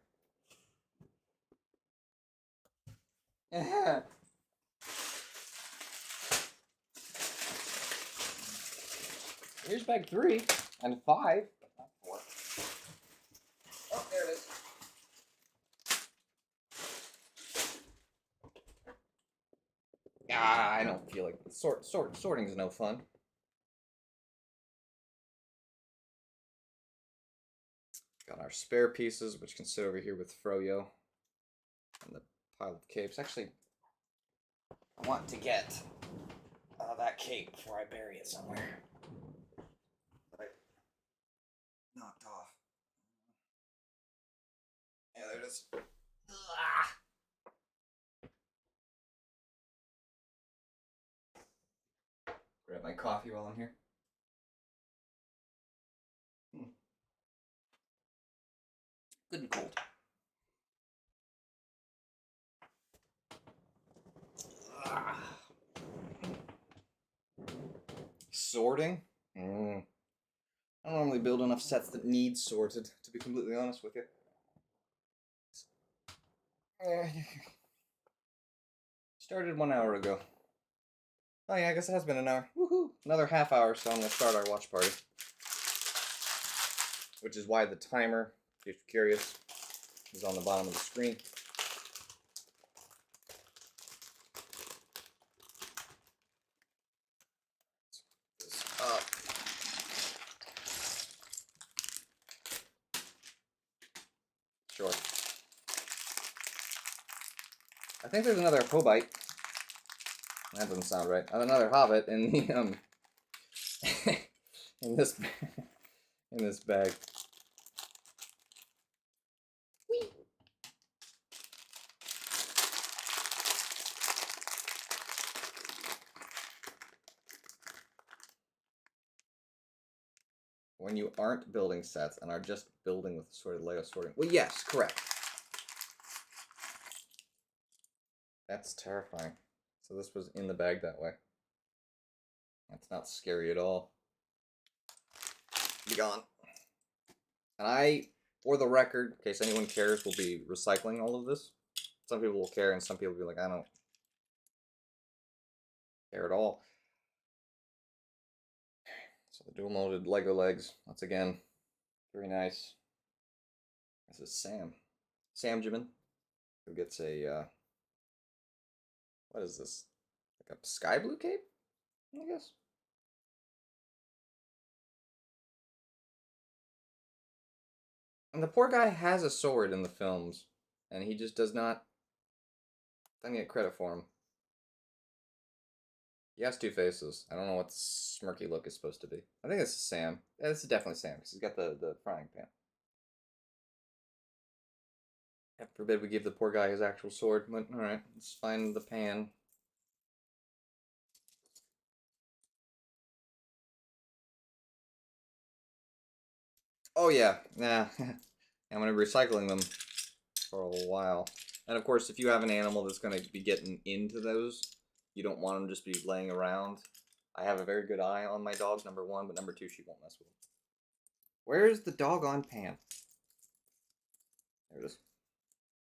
Here's bag 3 and 5, but not 4. Oh, there it is. Ah, I don't feel like sorting is no fun. Got our spare pieces, which can sit over here with Froyo, and the pile of capes. Actually, I want to get that cape before I bury it somewhere. But I knocked off. Yeah, there it is. Ah. Grab my coffee while I'm here. Good and cold. Sorting? I don't normally build enough sets that need sorted, to be completely honest with you. Started 1 hour ago. Oh yeah, I guess it has been an hour. Woohoo! Another half hour, so I'm going to start our watch party. Which is why the timer, if you're curious, is on the bottom of the screen. This up. Sure. I think there's another Hobbit. That doesn't sound right. Another Hobbit in the in this in this bag. Whee! When you aren't building sets and are just building with sorted Lego sorting. Well, yes, correct. That's terrifying. So this was in the bag that way. That's not scary at all. Be gone. And I, for the record, in case anyone cares, will be recycling all of this. Some people will care, and some people will be like, I don't care at all. So the dual molded Lego legs, once again, very nice. This is Sam. Sam Jimin, who gets a, what is this? Like a sky blue cape, I guess? And the poor guy has a sword in the films, and he just doesn't get credit for him. He has 2 faces. I don't know what the smirky look is supposed to be. I think this is Sam. Yeah, this is definitely Sam, because he's got the frying pan. God forbid we give the poor guy his actual sword, but alright, let's find the pan. Oh yeah, nah. I'm going to be recycling them for a while. And of course, if you have an animal that's going to be getting into those, you don't want them to just be laying around. I have a very good eye on my dog, number 1, but number 2, she won't mess with them. Where's the doggone pan? There it is.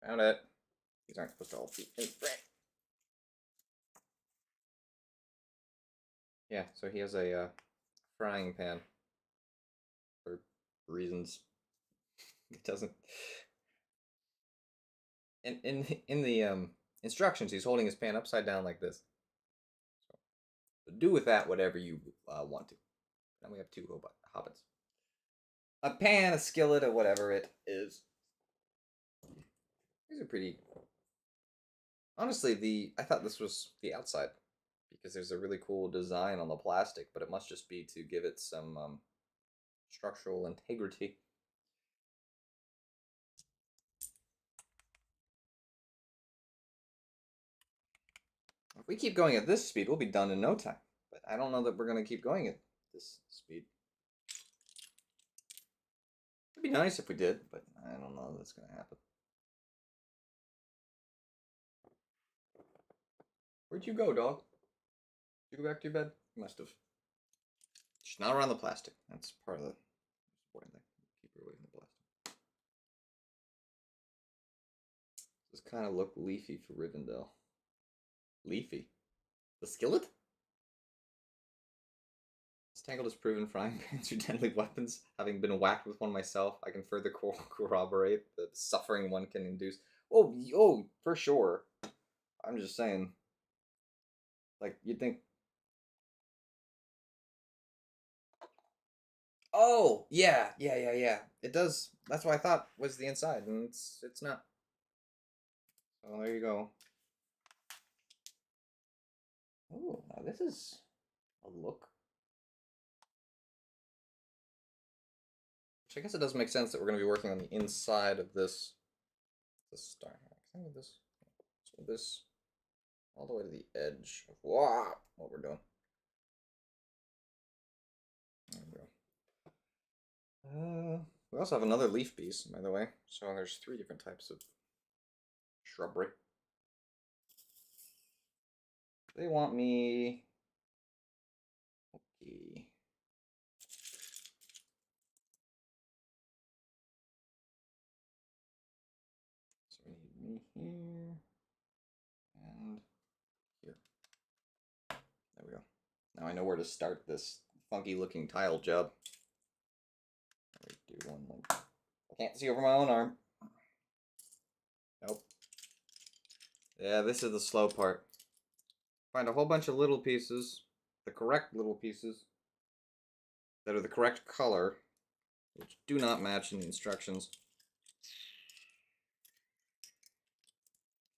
Found it. These aren't supposed to all be in frame. Yeah, so he has a frying pan for reasons. It doesn't. In instructions. He's holding his pan upside down like this. So do with that whatever you want to. Now we have two hobbits. A pan, a skillet, or whatever it is. These are pretty. Honestly, I thought this was the outside because there's a really cool design on the plastic, but it must just be to give it some structural integrity. If we keep going at this speed, we'll be done in no time. But I don't know that we're going to keep going at this speed. It'd be nice if we did, but I don't know that's going to happen. Where'd you go, dog? Did you go back to your bed? You must have. Just not around the plastic. That's part of the important thing. Keep her away from the plastic. This kind of look leafy for Rivendell. Leafy? The skillet? This tangled is proven frying pans are deadly weapons. Having been whacked with one myself, I can further corroborate the suffering one can induce. Oh, for sure. I'm just saying. Like, you'd think. Oh, yeah. It does. That's what I thought was the inside, and it's not. So there you go. Oh, now this is a look. Which I guess it does make sense that we're going to be working on the inside of this star. This all the way to the edge of what we're doing. There we go. We also have another leaf piece, by the way. So there's 3 different types of shrubbery. They want me. Okay. So we need me here and here. There we go. Now I know where to start this funky looking tile job. Do one like I can't see over my own arm. Nope. Yeah, this is the slow part. Find a whole bunch of little pieces, the correct little pieces, that are the correct color, which do not match in the instructions.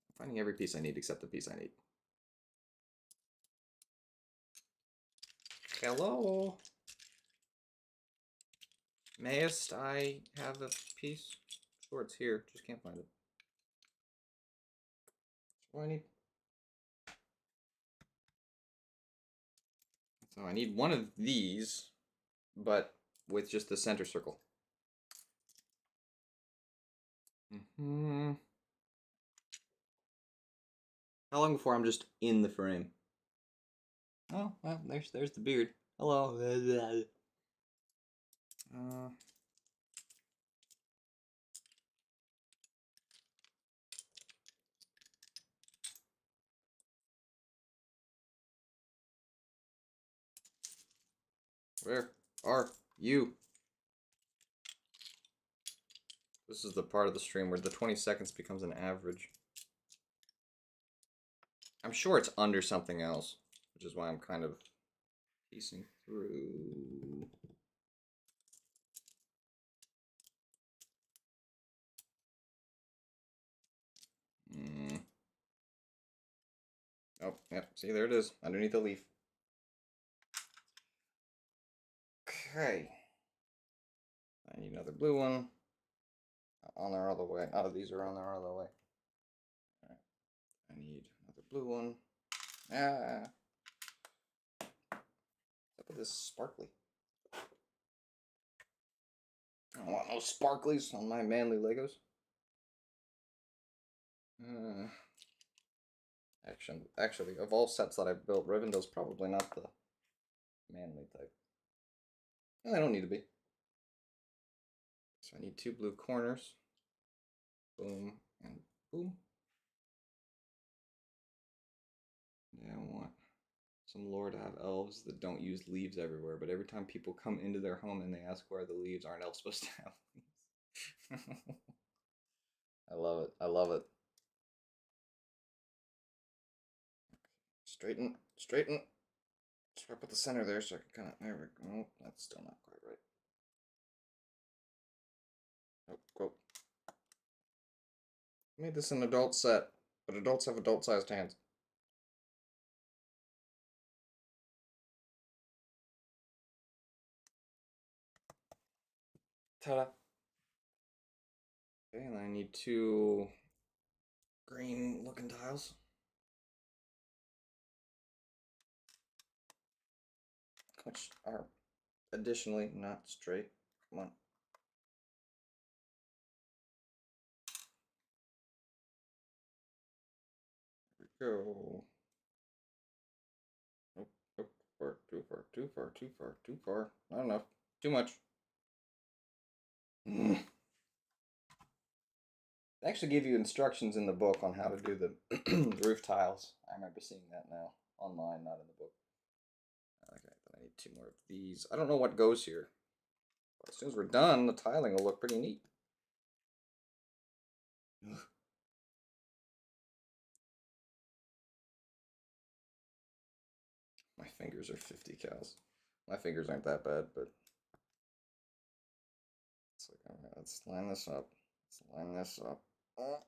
I'm finding every piece I need except the piece I need. Hello? Mayest I have a piece? Sure, it's here. Just can't find it. What do I need? So I need one of these, but with just the center circle. How long before I'm just in the frame? Oh, well, there's the beard. Hello. Where are you? This is the part of the stream where the 20 seconds becomes an average. I'm sure it's under something else, which is why I'm kind of piecing through. Oh, yep. See, there it is, underneath the leaf. Okay. I need another blue one. On their other way. Oh, these are on their other way. All right. I need another blue one. Ah. What's up with this sparkly? I don't want no sparklies on my manly Legos. Actually, of all sets that I've built, Rivendell's probably not the manly type. And they don't need to be. So I need 2 blue corners. Boom and boom. Yeah, I want some lore to have elves that don't use leaves everywhere, but every time people come into their home and they ask where the leaves, aren't elves supposed to have leaves? I love it. Straighten, straighten. So I put the center there so I can kind of, there we go. Oh, that's still not quite right. Oh, go. I made this an adult set, but adults have adult-sized hands. Ta-da. Okay, and I need 2 green-looking tiles. Which are additionally not straight. Come on. There we go. Nope, nope. Far, too far, too far, too far, too far. Not enough. Too much. They actually give you instructions in the book on how to do the roof tiles. I remember seeing that now online, not in the book. Okay, then I need 2 more of these. I don't know what goes here. But as soon as we're done, the tiling will look pretty neat. My fingers are 50 cows. My fingers aren't that bad, but it's like, alright, let's line this up. Let's line this up. Oh.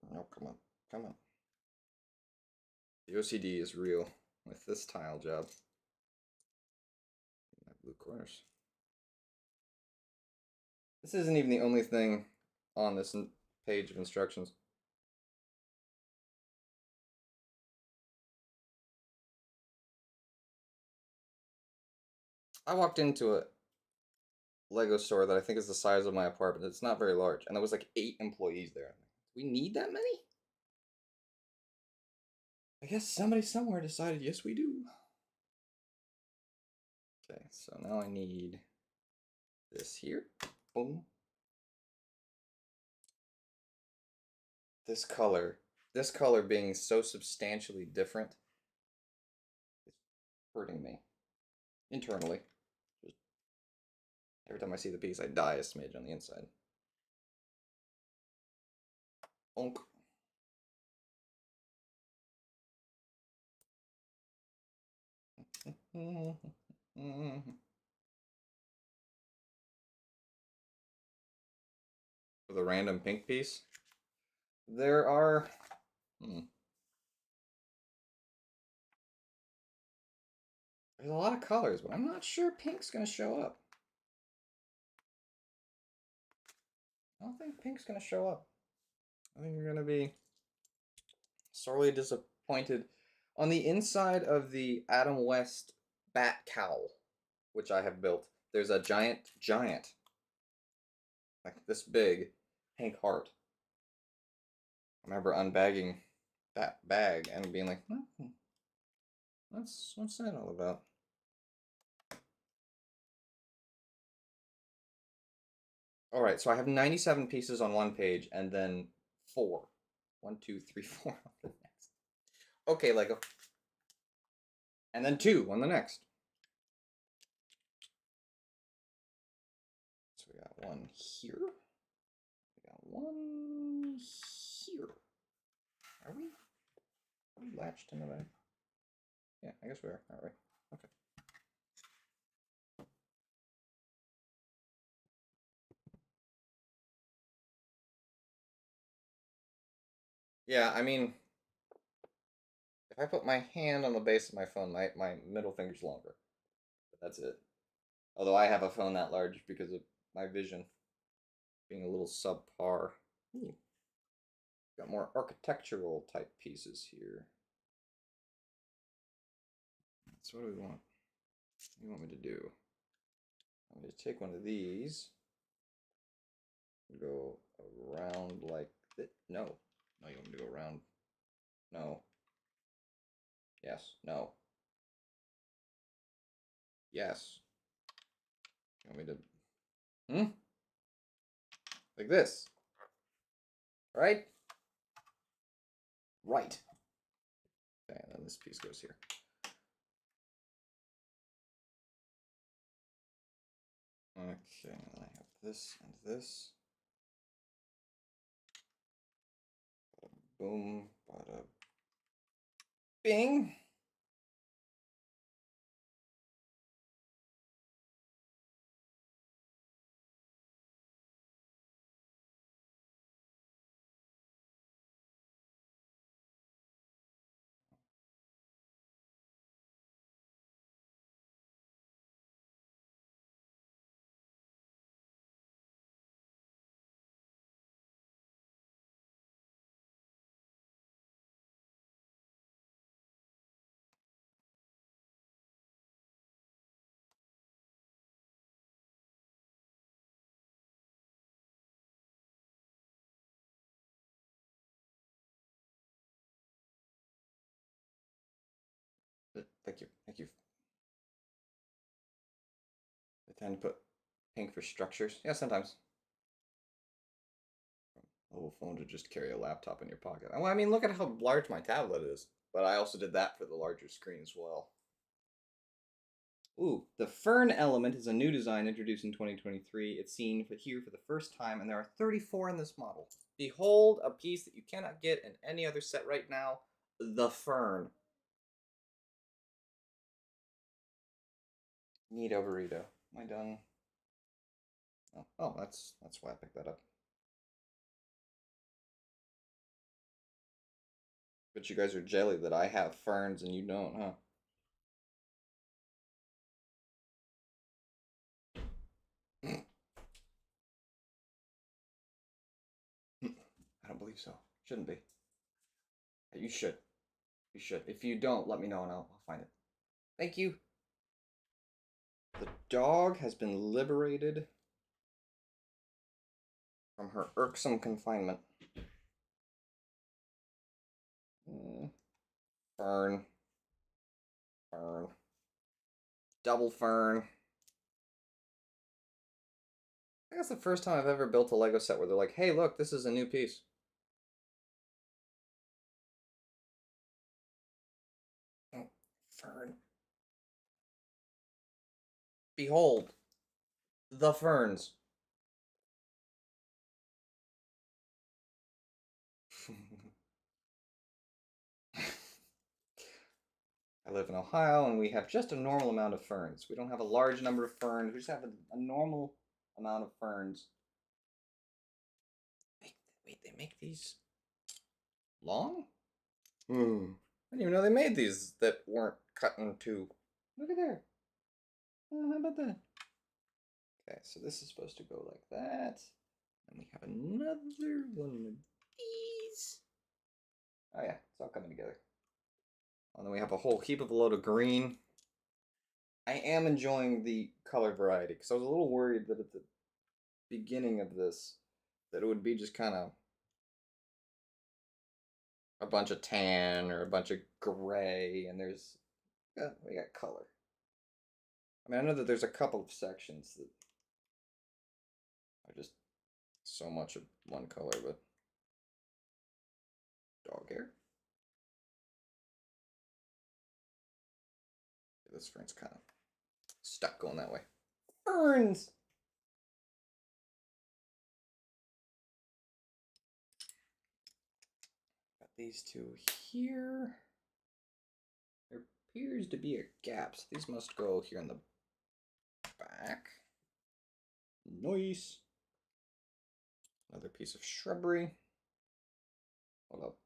No, come on. Come on. The OCD is real with this tile job. My blue corners. This isn't even the only thing on this page of instructions. I walked into a Lego store that I think is the size of my apartment. It's not very large, and there was like 8 employees there. Do we need that many? I guess somebody somewhere decided, yes, we do. Okay, so now I need this here. Boom. This color being so substantially different, it's hurting me internally. Just every time I see the piece, I die a smidge on the inside. Bonk. For the random pink piece, there are there's a lot of colors, but I'm not sure pink's gonna show up. I don't think pink's gonna show up. I think you're gonna be sorely disappointed. On the inside of the Adam West bat cowl, which I have built, there's a giant, like this big, pink heart. I remember unbagging that bag and being like, what's that all about? All right, so I have 97 pieces on one page and then 4. 1, 2, 3, 4 on the next. Okay, Lego. And then 2 on the next. So we got 1 here. We got 1 here. Are we latched in the back? Yeah, I guess we are, aren't we? Okay. Yeah, I mean, if I put my hand on the base of my phone, my middle finger's longer. But that's it. Although I have a phone that large because of my vision being a little subpar. Ooh. Got more architectural type pieces here. So what do we want? What do you want me to do? I'm going to take one of these and go around like this. No. No, you want me to go around? No. Yes. No. Yes. You want me to... Like this. Right? Right. Okay, and then this piece goes here. Okay, and then I have this and this. boom, bada bing. Thank you, thank you. I tend to put pink for structures. Yeah, sometimes. Mobile phone to just carry a laptop in your pocket. Well, I mean, look at how large my tablet is. But I also did that for the larger screen as well. Ooh, the fern element is a new design introduced in 2023. It's seen here for the first time, and there are 34 in this model. Behold, a piece that you cannot get in any other set right now, the fern. Neato burrito. Am I done? Oh, that's why I picked that up. But you guys are jelly that I have ferns and you don't, huh? I don't believe so. Shouldn't be. You should. You should. If you don't, let me know and I'll find it. Thank you. The dog has been liberated from her irksome confinement. Fern. Fern. Double fern. I think that's the first time I've ever built a Lego set where they're like, hey, look, this is a new piece. Oh, fern. Behold, the ferns. I live in Ohio and we have just a normal amount of ferns. We don't have a large number of ferns. We just have a normal amount of ferns. Wait, they make these long? I didn't even know they made these that weren't cut in two. Look at there. Oh, how about that? Okay, so this is supposed to go like that. And we have another one of these. Oh yeah, it's all coming together. And then we have a whole heap of a load of green. I am enjoying the color variety because I was a little worried that at the beginning of this that it would be just kind of a bunch of tan or a bunch of gray, and we got color. I mean, I know that there's a couple of sections that are just so much of one color, but dog hair. This fern's kind of stuck going that way. Ferns! Got these two here. There appears to be a gap, so these must go here in the back. Nice. Another piece of shrubbery. Hold up.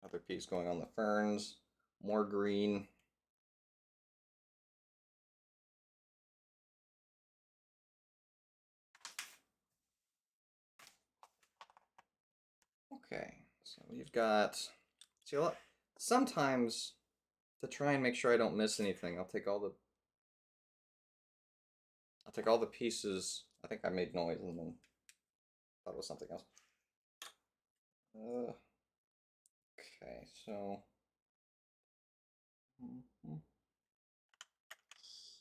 Another piece going on the ferns. More green. Okay, so we've got, see, sometimes to try and make sure I don't miss anything, I'll take all the pieces. I think I made noise and then thought it was something else. Okay, so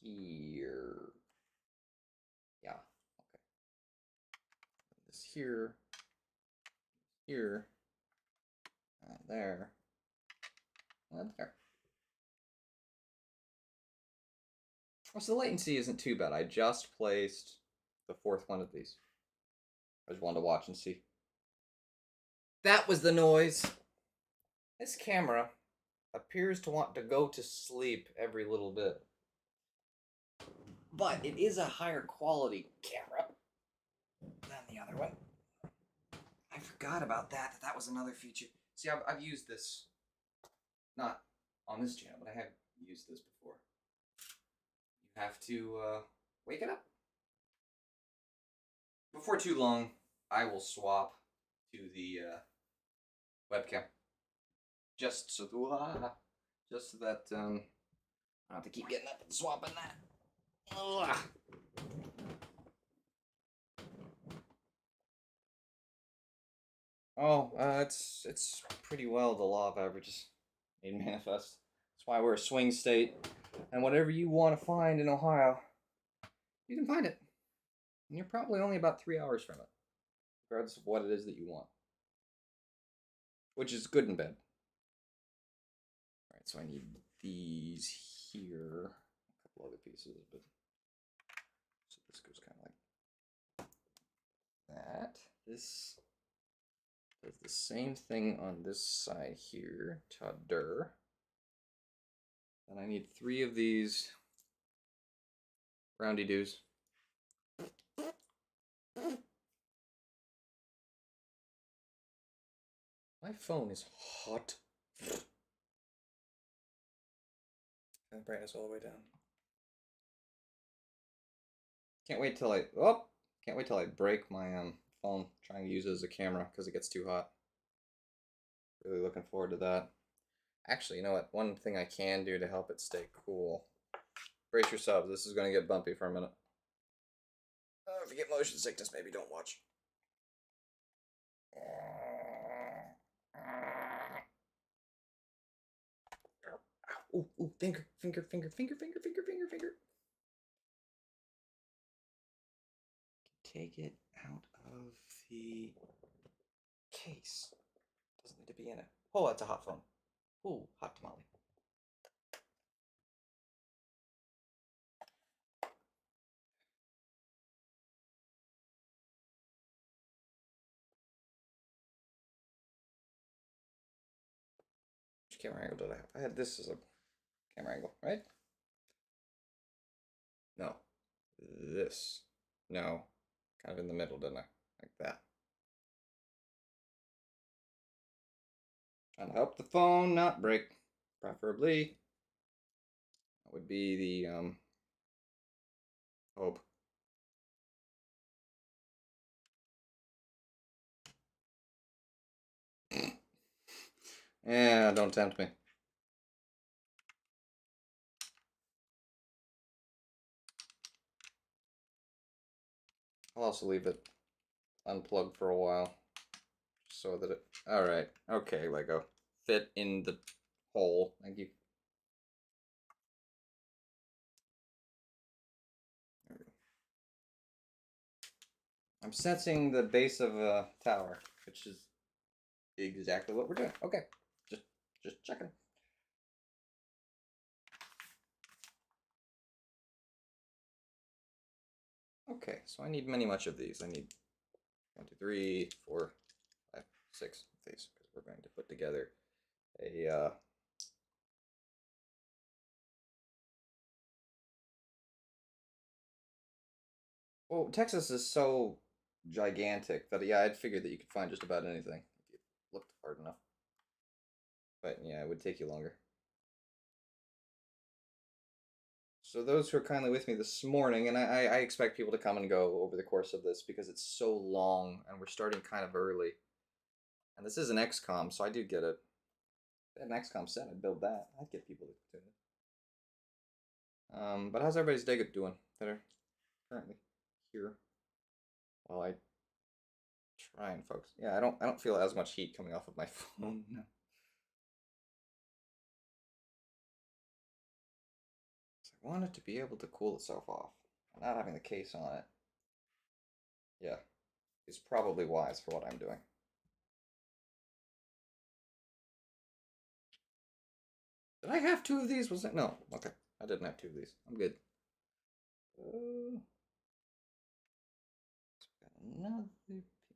here, yeah, okay. This here, there, and there. So the latency isn't too bad. I just placed the fourth one of these. I just wanted to watch and see. That was the noise. This camera appears to want to go to sleep every little bit. But it is a higher quality camera than the other one. I forgot about that. That was another feature. See, I've used this. Not on this channel, but I have used this before. You have to wake it up. Before too long, I will swap to the webcam. Just so that I don't have to keep getting up and swapping that. Oh, it's pretty well the law of averages made manifest. That's why we're a swing state, and whatever you want to find in Ohio, you can find it. And you're probably only about 3 hours from it, regardless of what it is that you want, which is good and bad. All right, so I need these here, a couple other pieces, but so this goes kind of like that. This does the same thing on this side here, Todder. And I need 3 of these roundy doos. My phone is hot. And the brightness all the way down. Can't wait till I break my phone trying to use it as a camera because it gets too hot. Really looking forward to that. Actually, you know what? One thing I can do to help it stay cool. Brace yourselves. This is going to get bumpy for a minute. If you get motion sickness, maybe don't watch. Ooh, finger. Take it out of the case. Doesn't need to be in it. Oh, that's a hot phone. Ooh, hot tamale. Which camera angle did I have? I had this as a camera angle, right? No. This. No. Kind of in the middle, didn't I? Like that. Trying to help the phone not break. Preferably. That would be the hope. Yeah, don't tempt me. I'll also leave it unplugged for a while. So that it... Alright. Okay, Lego. Fit in the hole. Thank you. There we go. I'm sensing the base of a tower, which is exactly what we're doing. Okay. Just checking. Okay, so I need much of these. I need 1, 2, 3, 4, 5, 6 of these because we're going to put together a well, Texas is so gigantic that yeah, I'd figured that you could find just about anything if you looked hard enough. But yeah, it would take you longer. So those who are kindly with me this morning, and I expect people to come and go over the course of this because it's so long and we're starting kind of early. And this is an XCOM, so I do get it. If I had an XCOM set, I'd build that. I'd get people to tune it. But how's everybody's day doing that are currently here while I try and focus? Yeah, I don't feel as much heat coming off of my phone now. I want it to be able to cool itself off. Not having the case on it, yeah, is probably wise for what I'm doing. Did I have 2 of these? Was it? No. Okay. I didn't have 2 of these. I'm good. Got another.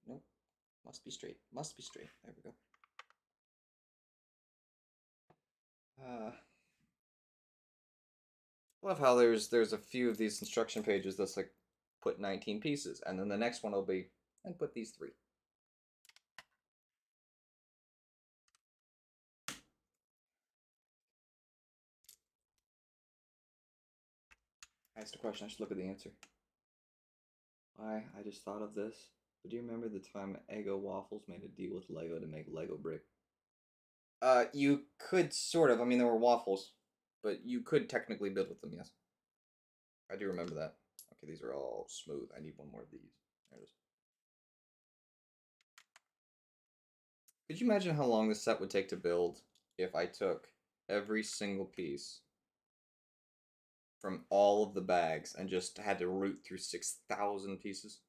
Nope. Must be straight. Must be straight. There we go. I love how there's a few of these instruction pages that's like put 19 pieces, and then the next one will be and put these 3. I asked a question. I should look at the answer. Why? I just thought of this. But do you remember the time Eggo Waffles made a deal with Lego to make Lego brick? You could sort of. I mean, there were waffles, but you could technically build with them. Yes, I do remember that. Okay, these are all smooth. I need one more of these. There it is. Could you imagine how long this set would take to build if I took every single piece from all of the bags and just had to root through 6,000 pieces?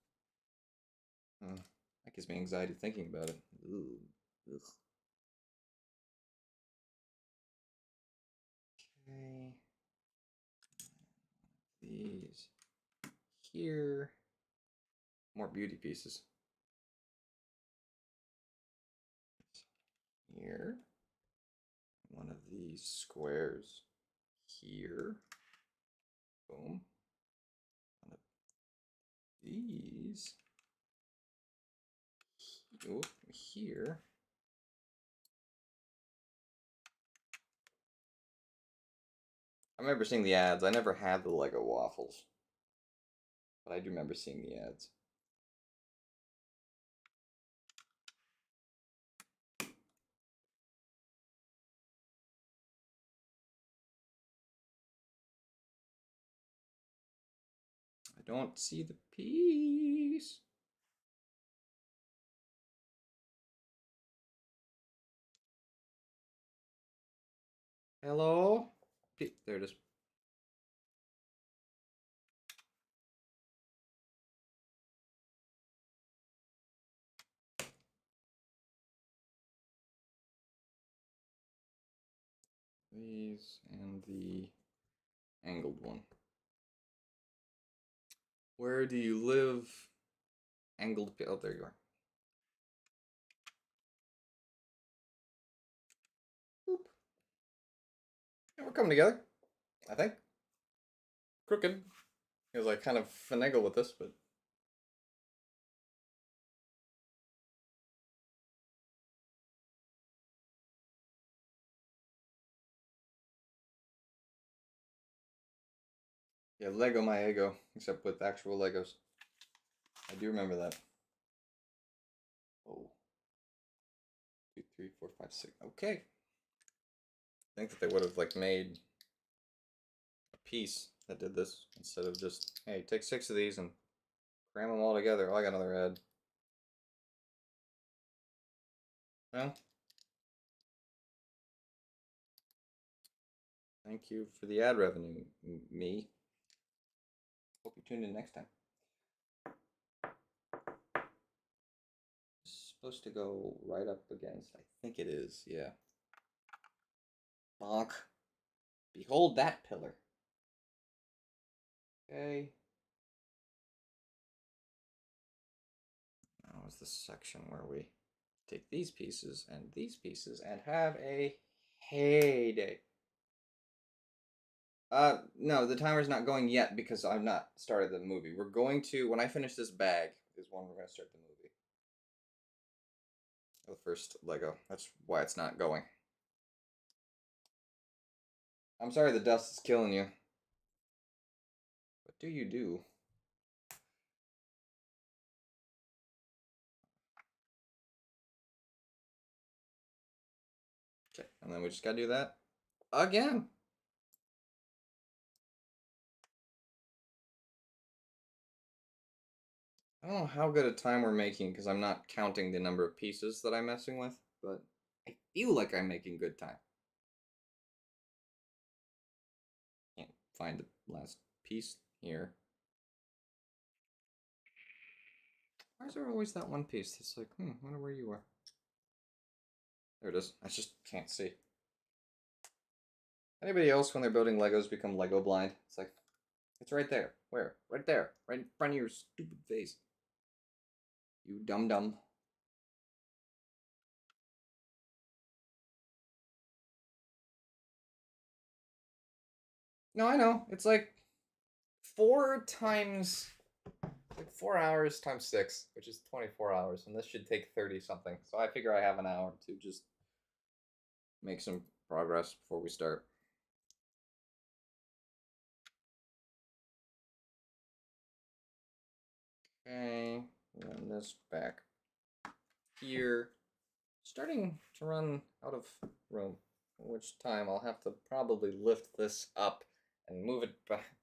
That gives me anxiety thinking about it. Ooh. Ugh. Okay. These here. More beauty pieces. Here. One of these squares here. Boom. One of these here. I remember seeing the ads. I never had the Lego waffles, but I do remember seeing the ads. I don't see the piece. Hello? There it is. These and the angled one. Where do you live? Angled. Oh, there you are. Boop. Yeah, we're coming together, I think. Crooked, because I kind of finagle with this, but. Yeah, Lego my ego, except with actual Legos. I do remember that. Oh. 2, 3, 4, 5, 6. Okay. I think that they would have like made a piece that did this instead of just, hey, take 6 of these and cram them all together. Oh, I got another ad. Well, thank you for the ad revenue, me. Hope you tune in next time. It's supposed to go right up against, I think it is, yeah. Bonk. Behold that pillar. Okay. Now is the section where we take these pieces and have a heyday. No, the timer's not going yet because I've not started the movie. We're going to, when I finish this bag, is when we're going to start the movie. The first Lego. That's why it's not going. I'm sorry the dust is killing you. What do you do? Okay, and then we just gotta do that again. I don't know how good a time we're making because I'm not counting the number of pieces that I'm messing with, but I feel like I'm making good time. Can't find the last piece here. Why is there always that one piece that's like, wonder where you are? There it is. I just can't see. Anybody else when they're building Legos become Lego blind? It's like, It's right there. Where? Right there. Right in front of your stupid face. You dum-dum. No, I know. It's like 4 hours times 6, which is 24 hours, and this should take 30 something. So I figure I have an hour to just make some progress before we start. Okay, run this back here. Starting to run out of room, which time I'll have to probably lift this up and move it back.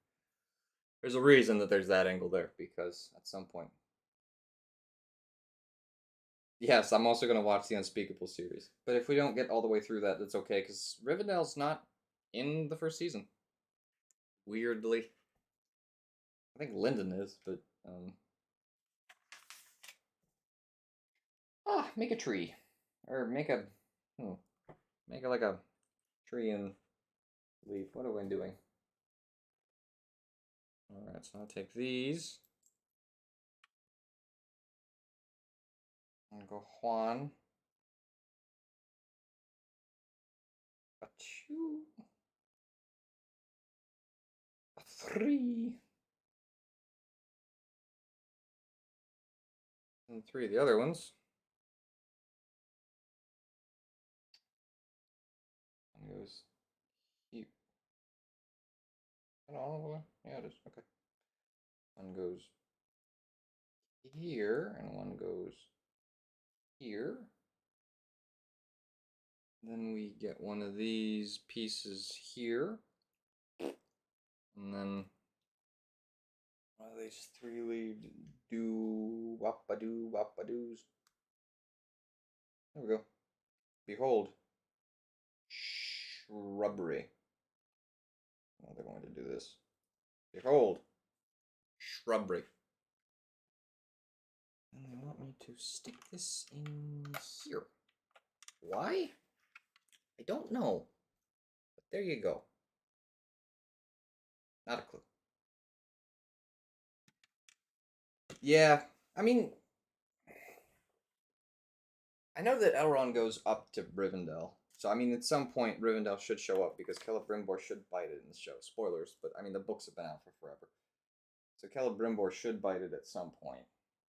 There's a reason that there's that angle there, because at some point. Yes, I'm also going to watch the Unspeakable series. But if we don't get all the way through that, that's okay, because Rivendell's not in the first season. Weirdly. I think Linden is, but make a tree. Or make a make it like a tree and leaf. What am I doing? Alright, so I'll take these. I'm gonna go Juan. A 2. A 3. And 3 of the other ones. One goes here. Is that all of them? Yeah, it is. Okay. One goes here, and one goes here. Then we get one of these pieces here. And then one of these 3-leaved wapadoos. There we go. Behold, shrubbery. Now they're going to do this. Behold, shrubbery. And they want me to stick this in here. Why? I don't know. But there you go. Not a clue. Yeah, I mean, I know that Elrond goes up to Rivendell. So, I mean, at some point, Rivendell should show up because Celebrimbor should bite it in the show. Spoilers, but I mean, the books have been out for forever. So, Celebrimbor should bite it at some point.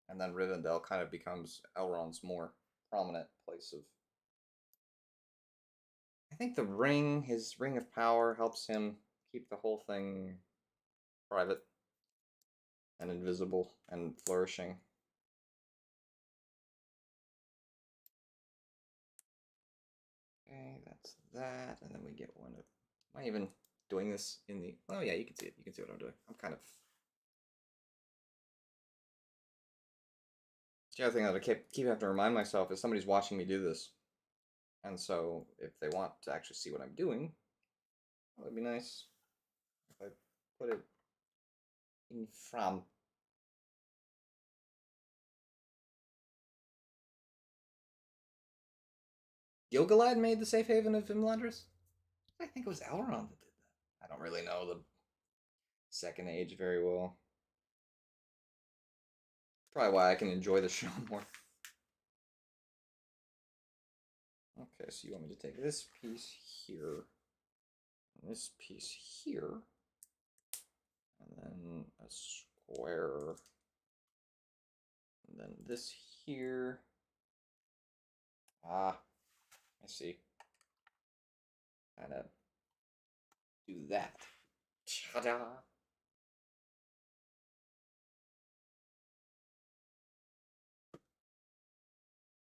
And then Rivendell kind of becomes Elrond's more prominent place of. I think the ring, his ring of power, helps him keep the whole thing private and invisible and flourishing. Okay, that's that, and then we get one of. Am I even doing this in the? Oh yeah, you can see it. You can see what I'm doing. I'm kind of. The other thing that I keep having to remind myself is somebody's watching me do this, and so if they want to actually see what I'm doing, well, it'd be nice if I put it in front. Gilgalad made the safe haven of Imladris? I think it was Elrond that did that. I don't really know the Second Age very well. Probably why I can enjoy the show more. Okay, so you want me to take this piece here, and this piece here, and then a square, and then this here. Ah, I see. Kind of do that. Ta-da!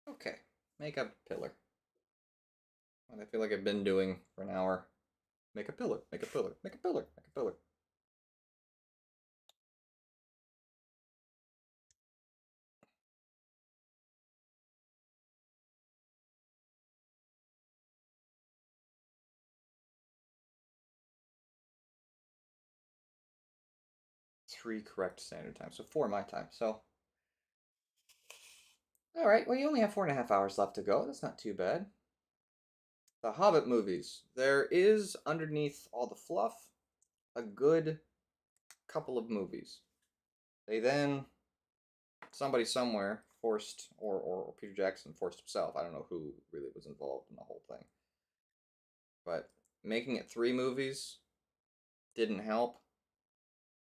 Okay, make a pillar. What I feel like I've been doing for an hour. Make a pillar, make a pillar, make a pillar, make a pillar. Three correct standard time, so 4 my time. So, all right. Well, you only have 4.5 hours left to go. That's not too bad. The Hobbit movies. There is underneath all the fluff a good couple of movies. They then, somebody somewhere forced, or Peter Jackson forced himself. I don't know who really was involved in the whole thing. But making it 3 movies didn't help.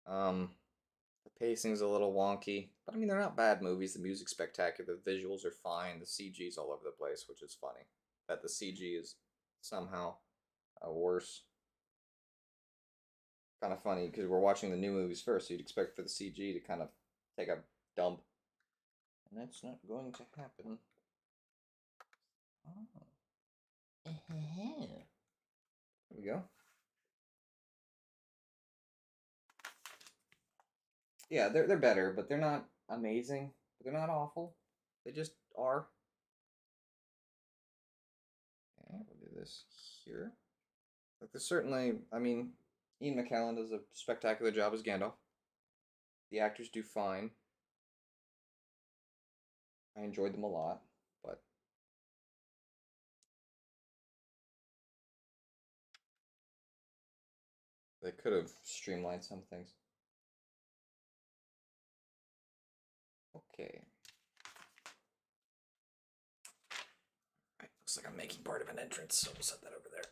The pacing's a little wonky, but I mean, they're not bad movies. The music's spectacular, the visuals are fine, the CG's all over the place, which is funny. That the CG is somehow worse. Kind of funny because we're watching the new movies first, so you'd expect for the CG to kind of take a dump. And that's not going to happen. Oh. There we go. Yeah, they're better, but they're not amazing. They're not awful. They just are. Okay, we'll do this here. Like, there's certainly, I mean, Ian McKellen does a spectacular job as Gandalf. The actors do fine. I enjoyed them a lot, but they could have streamlined some things. Okay. Right, looks like I'm making part of an entrance, so we'll set that over there.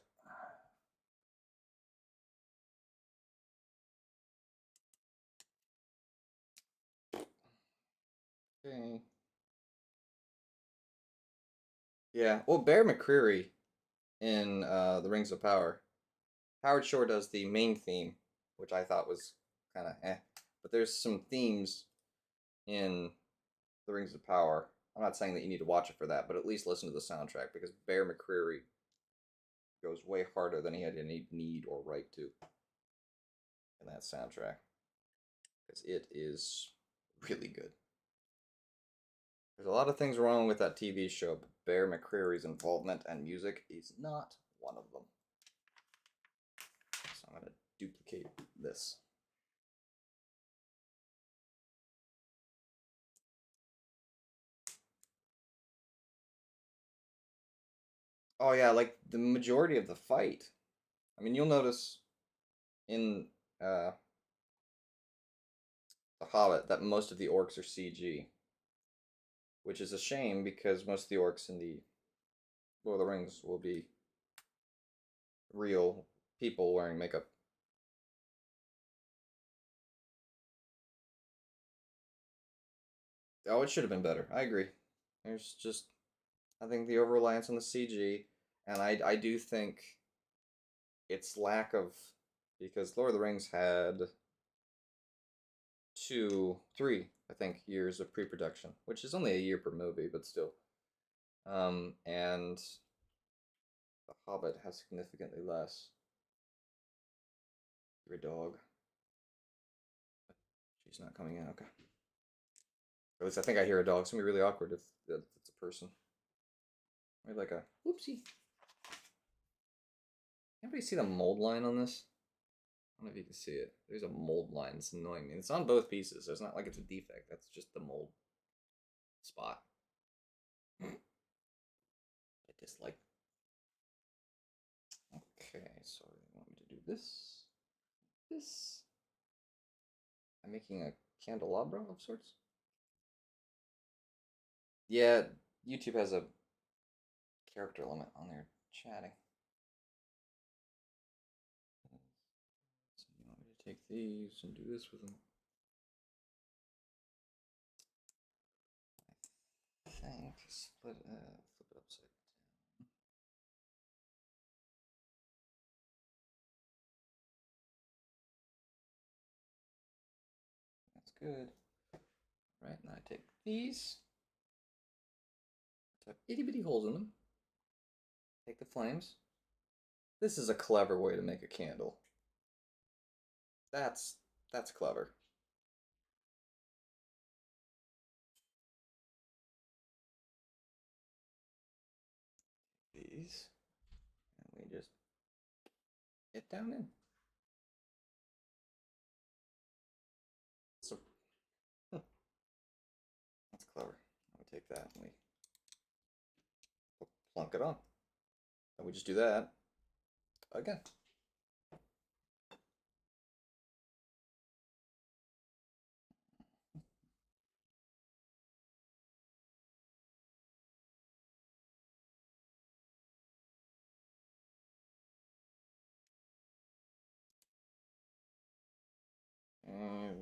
Okay. Yeah, well, Bear McCreary in The Rings of Power. Howard Shore does the main theme, which I thought was kind of eh. But there's some themes in The Rings of Power. I'm not saying that you need to watch it for that, but at least listen to the soundtrack because Bear McCreary goes way harder than he had any need or right to in that soundtrack. Because it is really good. There's a lot of things wrong with that TV show, but Bear McCreary's involvement and music is not one of them. So I'm going to duplicate this. Oh yeah, like the majority of the fight. I mean, you'll notice in The Hobbit that most of the orcs are CG, which is a shame because most of the orcs in the Lord of the Rings will be real people wearing makeup. Oh, it should have been better. I agree. There's just, I think the over reliance on the CG, and I do think its lack of, because Lord of the Rings had 3 years of pre-production, which is only a year per movie, but still. And The Hobbit has significantly less. Your dog. She's not coming in. Okay. Or at least I think I hear a dog. It's gonna be really awkward if it's a person. Maybe like a whoopsie. Anybody see the mold line on this? I don't know if you can see it. There's a mold line. It's annoying me. It's on both pieces, so it's not like it's a defect. That's just the mold spot. I dislike. Okay, so they want me to do this. This. I'm making a candelabra of sorts. Yeah, YouTube has a character limit on their chatting. So you want me to take these and do this with them? I think flip it upside down. That's good. Right, now I take these. Have itty bitty holes in them. Take the flames. This is a clever way to make a candle. That's clever. These, and we just get down in. So that's clever. We take that and we plunk it on, and we just do that again.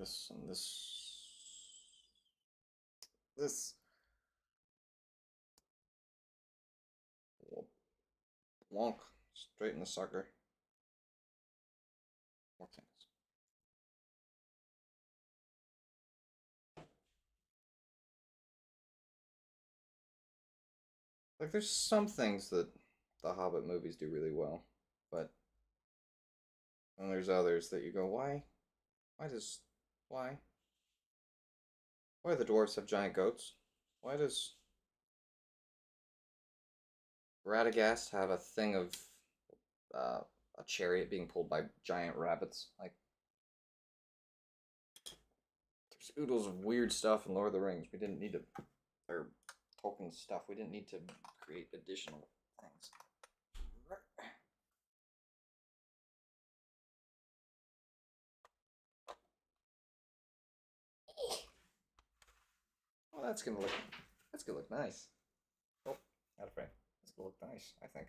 this and this. Wonk. Straight in the sucker. More things. Like, there's some things that the Hobbit movies do really well, but then there's others that you go, why? Why does. Why? Why do the dwarves have giant goats? Why does Radagast have a thing of a chariot being pulled by giant rabbits? Like, there's oodles of weird stuff in Lord of the Rings. We didn't need to, or Tolkien stuff. We didn't need to create additional things. Oh, that's gonna look nice. Oh, out of frame. That's gonna look nice, I think.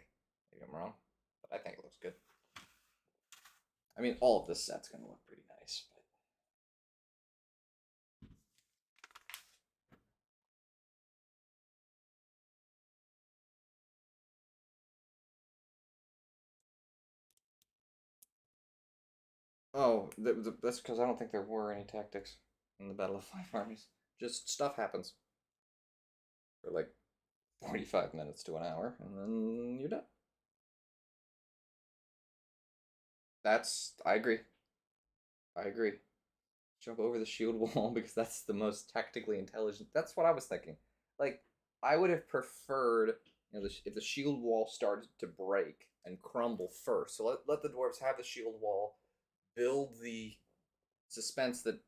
Maybe I'm wrong, but I think it looks good. I mean, all of this set's gonna look pretty nice, but oh, that's because I don't think there were any tactics in the Battle of Five Armies. Just stuff happens for like 45 minutes to an hour, and then you're done. I agree. I agree. Jump over the shield wall because that's the most tactically intelligent. That's what I was thinking. Like, I would have preferred, if the shield wall started to break and crumble first. So let the dwarves have the shield wall, build the suspense that,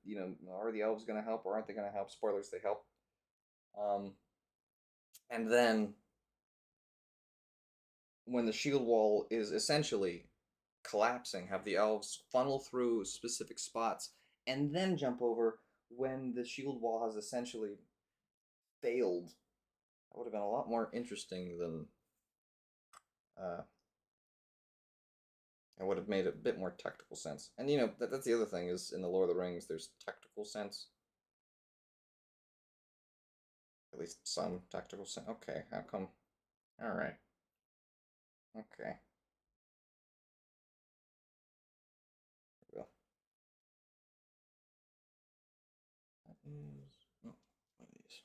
are the elves going to help or aren't they going to help? Spoilers, they help. Um, and then when the shield wall is essentially collapsing, have the elves funnel through specific spots and then jump over when the shield wall has essentially failed. That would have been a lot more interesting than it would have made a bit more tactical sense. And that's the other thing is in the Lord of the Rings, there's tactical sense. At least some tactical sense. Okay, how come? All right. Okay. Well, that is. Oh, one of these.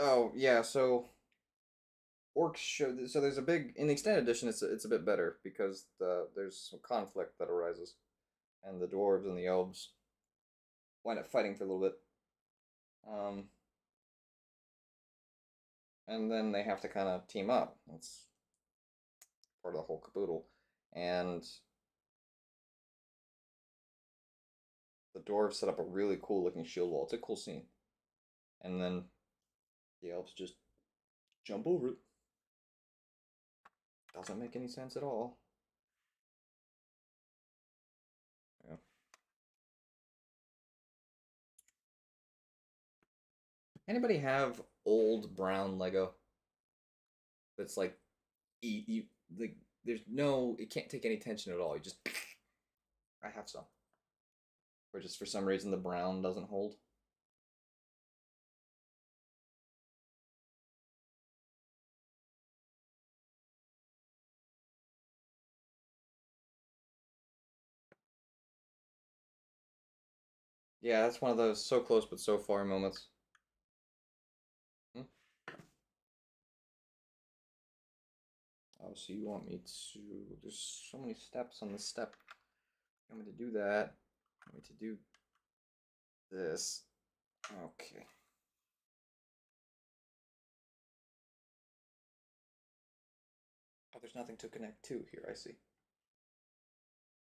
Oh yeah, so orcs show. So there's a big in the extended edition. It's a bit better because there's some conflict that arises, and the dwarves and the elves wind up fighting for a little bit. Um, and then they have to kind of team up. That's part of the whole caboodle. And the dwarves set up a really cool looking shield wall. It's a cool scene. And then the elves just jump over it. Doesn't make any sense at all. Yeah. Anybody have old brown Lego that's like like there's no it can't take any tension at all. You just I have some. Or just for some reason the brown doesn't hold. Yeah, that's one of those so close but so far moments. Hmm? Oh, so you want me to there's so many steps on the step. You want me to do that? You want me to do this? Okay. Oh, there's nothing to connect to here, I see.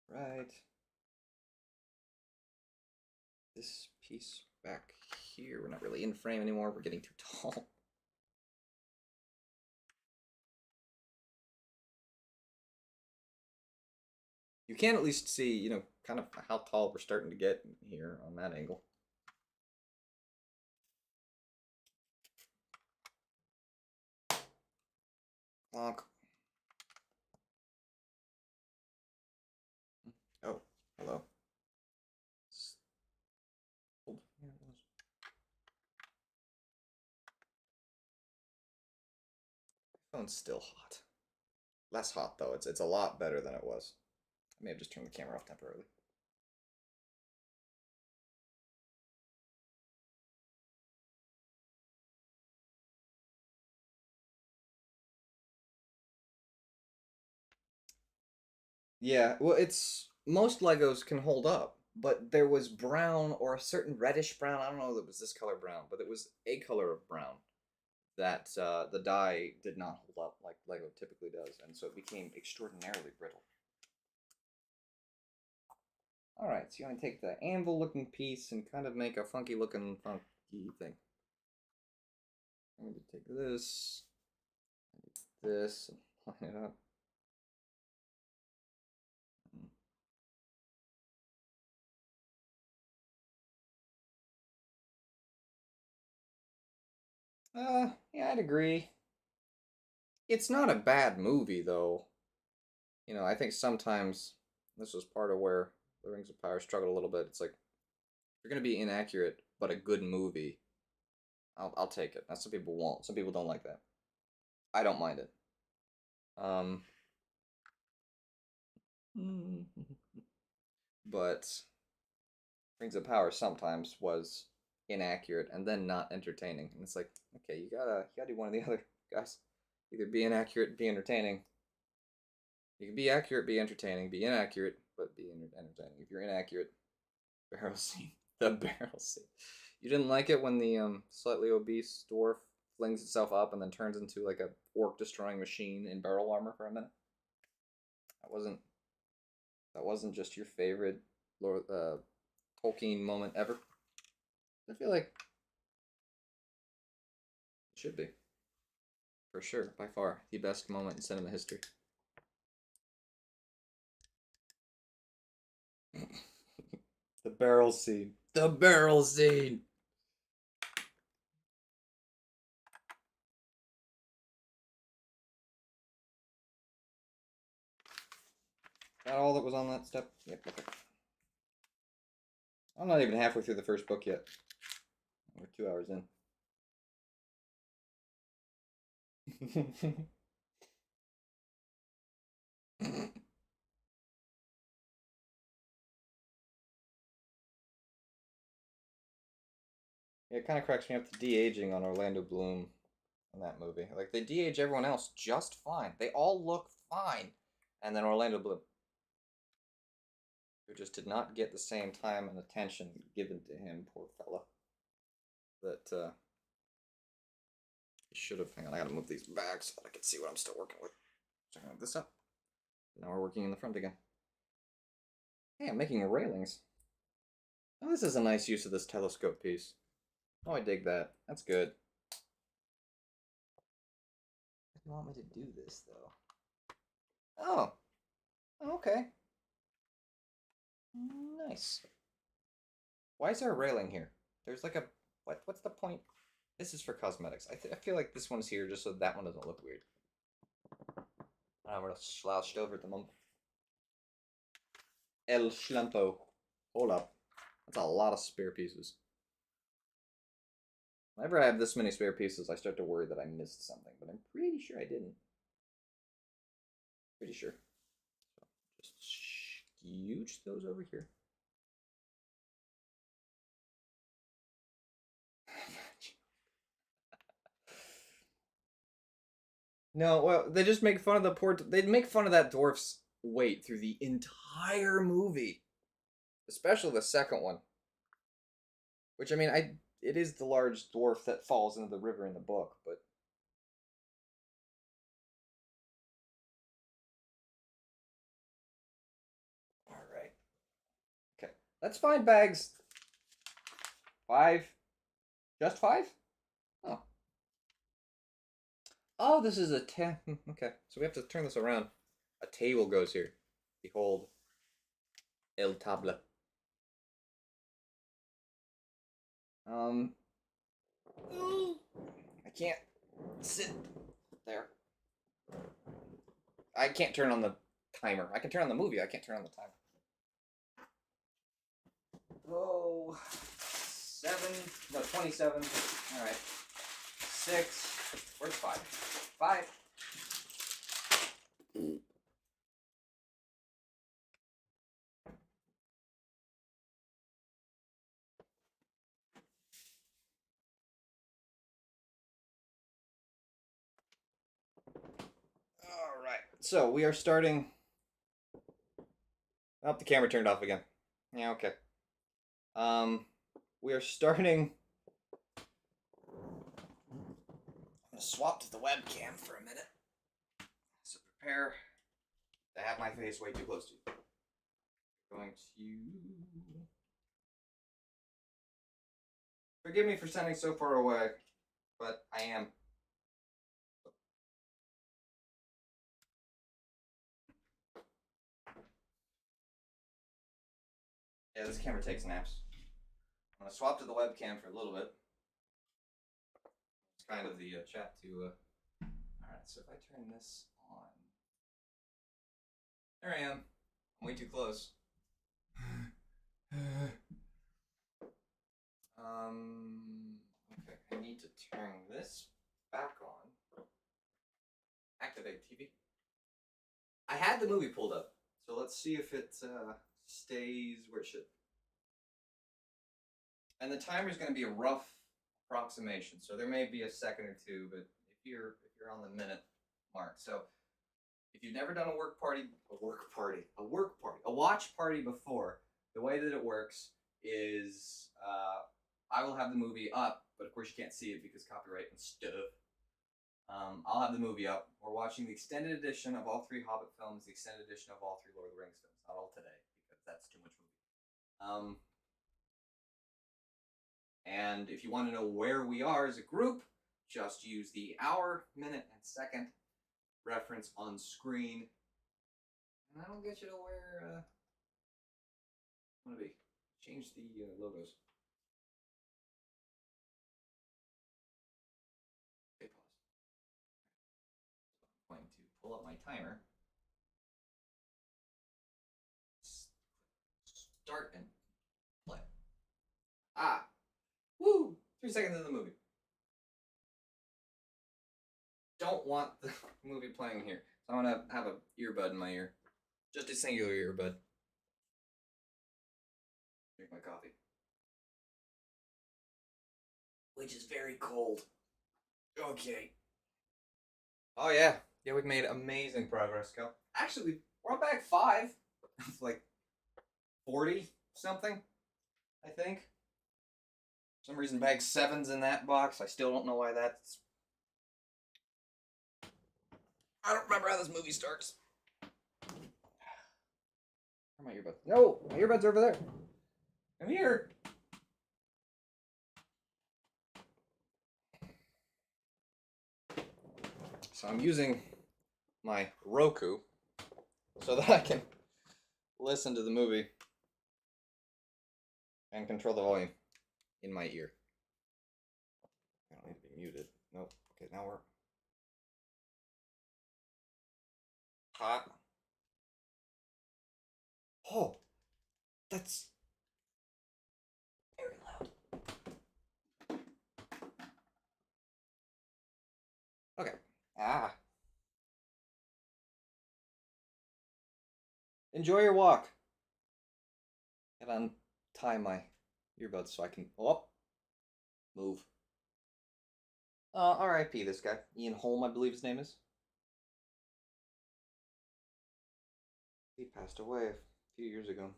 Right. This piece back here, we're not really in frame anymore, we're getting too tall. You can at least see, kind of how tall we're starting to get here on that angle. Bonk. Oh, hello. Yeah, it was. Phone's still hot. Less hot though. It's a lot better than it was. I may have just turned the camera off temporarily. Yeah, well, it's most Legos can hold up, but there was brown or a certain reddish brown. I don't know if it was this color brown, but it was a color of brown that the die did not hold up like Lego typically does, and so it became extraordinarily brittle. All right, so you want to take the anvil-looking piece and kind of make a funky-looking funky thing. I'm going to take this, and line it up. Yeah, I'd agree. It's not a bad movie though. You know, I think sometimes this was part of where the Rings of Power struggled a little bit. It's like if you're gonna be inaccurate but a good movie, I'll take it. Now some people won't. Some people don't like that. I don't mind it. Um, but Rings of Power sometimes was inaccurate and then not entertaining. And it's like, okay, you gotta do one or the other, guys. Either be inaccurate, be entertaining. You can be accurate, be entertaining. Be inaccurate, but be entertaining. If you're inaccurate, barrel scene. The barrel scene. You didn't like it when the slightly obese dwarf flings itself up and then turns into like a orc destroying machine in barrel armor for a minute. That wasn't just your favorite Lord Tolkien moment ever. I feel like it should be. For sure, by far, the best moment in cinema history. The barrel scene. The barrel scene! That all that was on that step? Yep, okay. I'm not even halfway through the first book yet. We're 2 hours in. Yeah, it kind of cracks me up the de-aging on Orlando Bloom in that movie. Like, they de-age everyone else just fine. They all look fine. And then Orlando Bloom, who just did not get the same time and attention given to him, poor fella. That, he should have. Hang on, I gotta move these back so that I can see what I'm still working with. So I'm gonna move this up. Now we're working in the front again. Hey, I'm making railings. Oh, this is a nice use of this telescope piece. Oh, I dig that. That's good. You want me to do this, though? Oh. Okay. Nice. Why is there a railing here? There's like a... What's the point? This is for cosmetics. I feel like this one's here just so that one doesn't look weird. We're slouched over at the moment. El Schlempo. Hold up. That's a lot of spare pieces. Whenever I have this many spare pieces, I start to worry that I missed something, but I'm pretty sure I didn't. Pretty sure. So just scooch those over here. No, well, they just make fun of the poor. They make fun of that dwarf's weight through the entire movie, especially the second one. Which I mean, it is the large dwarf that falls into the river in the book, but all right, okay, let's find bags. 5, just 5? Oh, oh, this is a 10. Okay, so we have to turn this around. A table goes here. Behold, el table. I can't sit there. I can't turn on the timer. I can turn on the movie. I can't turn on the timer. Oh, 7. No, 27. All right. 6. Where's 5? 5. All right. So we are starting. Oh, the camera turned off again. Yeah, okay. We are starting. I'm gonna swap to the webcam for a minute. So prepare to have my face way too close to you. Going to. Forgive me for sounding so far away, but I am. Yeah, this camera takes naps. I'm gonna swap to the webcam for a little bit. It's kind of the chat to. Alright, so if I turn this on. There I am. I'm way too close. Okay, I need to turn this back on. Activate TV. I had the movie pulled up, so let's see if it stays where it should. And the timer is going to be a rough approximation, so there may be a second or two, but if you're on the minute mark, so if you've never done a watch party before, the way that it works is I will have the movie up, but of course you can't see it because copyright and stuff. I'll have the movie up. We're watching the extended edition of all 3 Hobbit films, the extended edition of all 3 Lord of the Rings films. Not all today, because that's too much movie. And if you want to know where we are as a group, just use the hour, minute, and second reference on screen. And that'll get you to where I want to be. Change the logos. Okay, pause. I'm going to pull up my timer. Start and play. Ah! Woo! 3 seconds into the movie. Don't want the movie playing here. So I'm gonna have an earbud in my ear. Just a singular earbud. Drink my coffee. Which is very cold. Okay. Oh yeah. Yeah, we've made amazing progress, Cal. Actually, we're on bag 5. It's like 40 something, I think. For some reason bag 7's in that box. I still don't know why that's. I don't remember how this movie starts. Where are my earbuds? No! My earbuds are over there. Come here! So I'm using my Roku so that I can listen to the movie and control the volume in my ear. I don't need to be muted. Nope. Okay, now we're hot. Oh, that's very loud. Okay. Ah. Enjoy your walk. And untie my earbuds so I can move. R.I.P. this guy. Ian Holm, I believe his name is. He passed away a few years ago.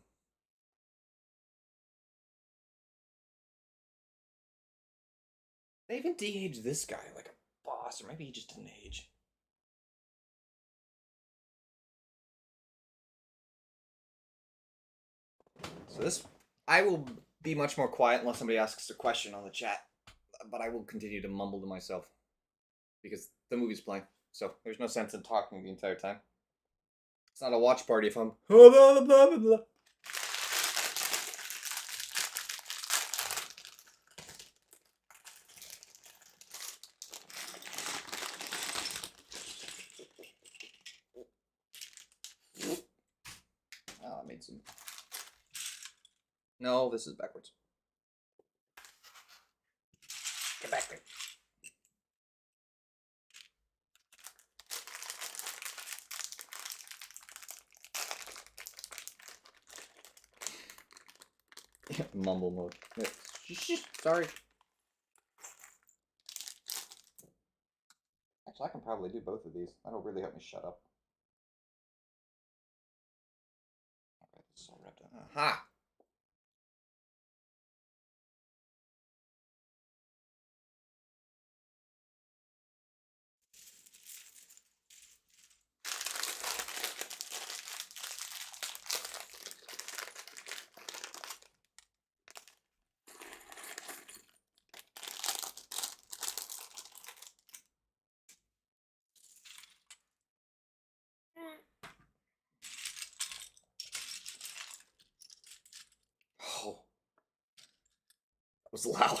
They even de-aged this guy like a boss, or maybe he just didn't age. So this, I will be much more quiet unless somebody asks a question on the chat, but I will continue to mumble to myself because the movie's playing, so there's no sense in talking the entire time. It's not a watch party if I'm blah, blah, blah, blah. fancy. No, this is backwards. Get back there. Mumble mode. Sorry. Actually, I can probably do both of these. That'll really help me shut up. Alright, this is all wrapped up. Aha! Oh, that was loud.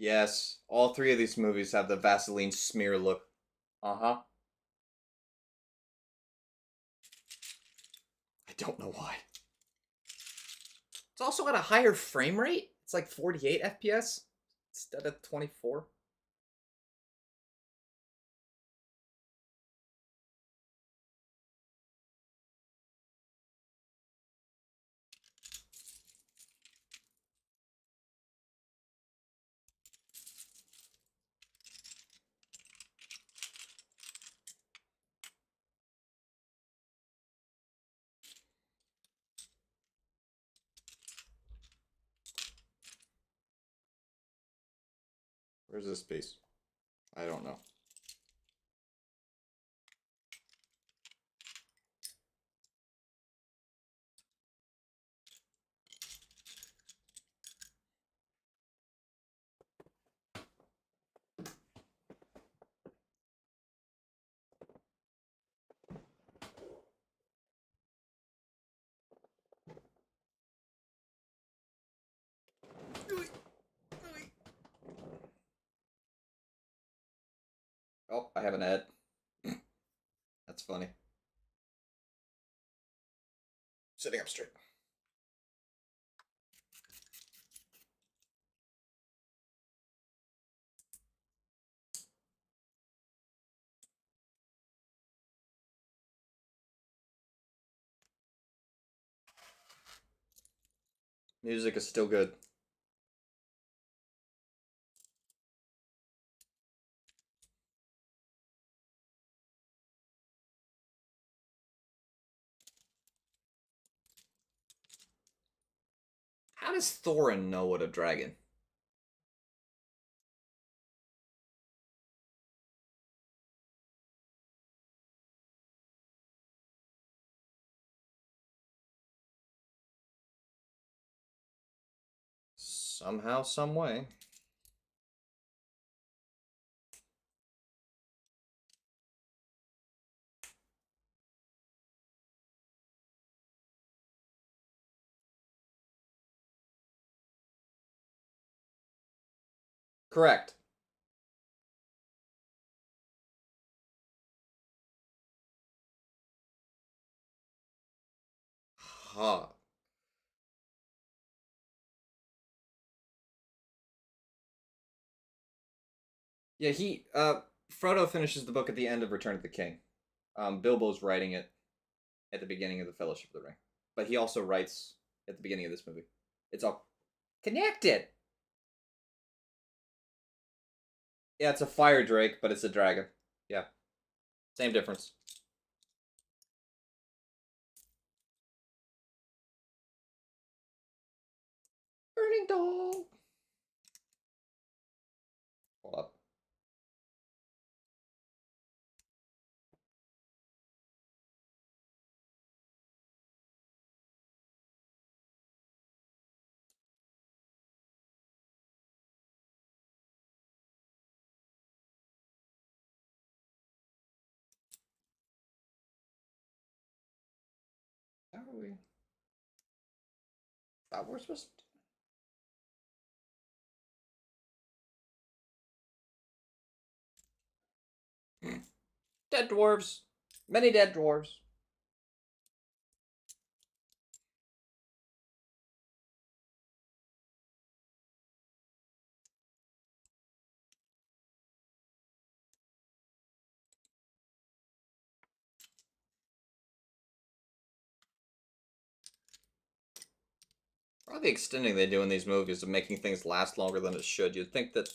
Yes, all three of these movies have the Vaseline smear look. Uh-huh. I don't know why. It's also at a higher frame rate. It's like 48 FPS instead of 24. Where's this piece? I don't know. Oh, I have an ad. That's funny. Sitting up straight. Music is still good. How does Thorin know what a dragon? Somehow, some way. Correct. Huh. Yeah, Frodo finishes the book at the end of Return of the King. Bilbo's writing it at the beginning of the Fellowship of the Ring, but he also writes at the beginning of this movie. It's all connected. Yeah, it's a fire drake, but it's a dragon. Yeah, same difference. Burning doll. Hold up. Thought we're supposed to. Dead dwarves. Many dead dwarves. Probably the extending they do in these movies of making things last longer than it should. You'd think that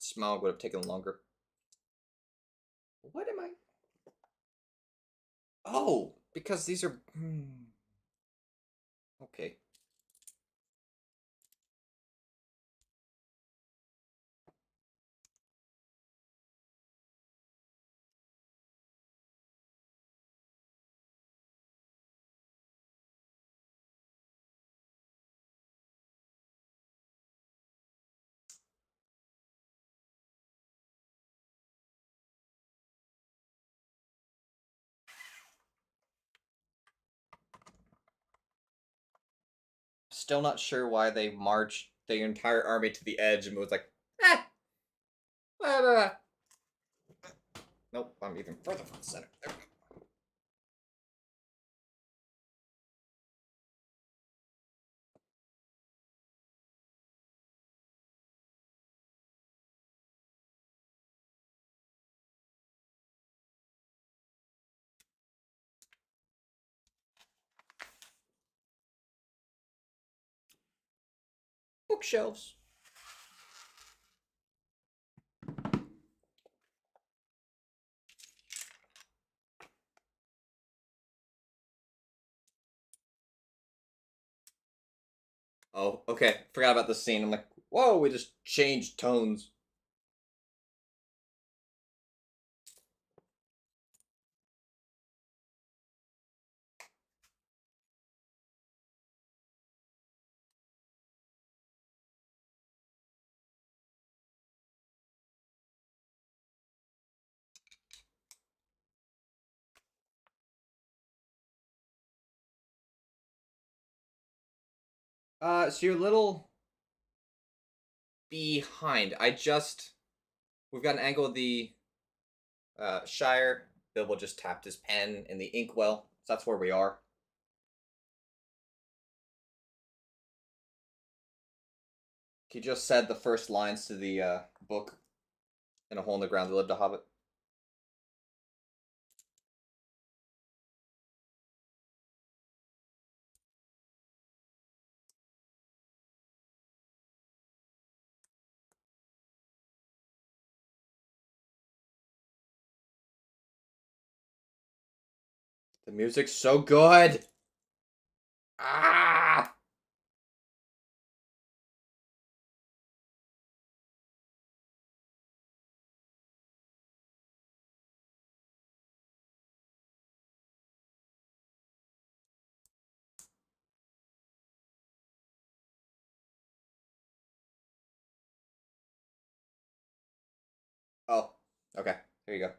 Smaug would have taken longer. What am I? Oh, because these are. Okay. Still not sure why they marched the entire army to the edge and was like, eh, blah, blah, blah. Nope, I'm even further from the center. There we go. Bookshelves. Oh, okay. Forgot about the scene. I'm like, whoa, we just changed tones. So you're a little behind. We've got an angle of the Shire. Bilbo just tapped his pen in the inkwell. So that's where we are. He just said the first lines to the book. In a hole in the ground, there lived a hobbit. The music's so good. Ah. Oh, okay. Here you go.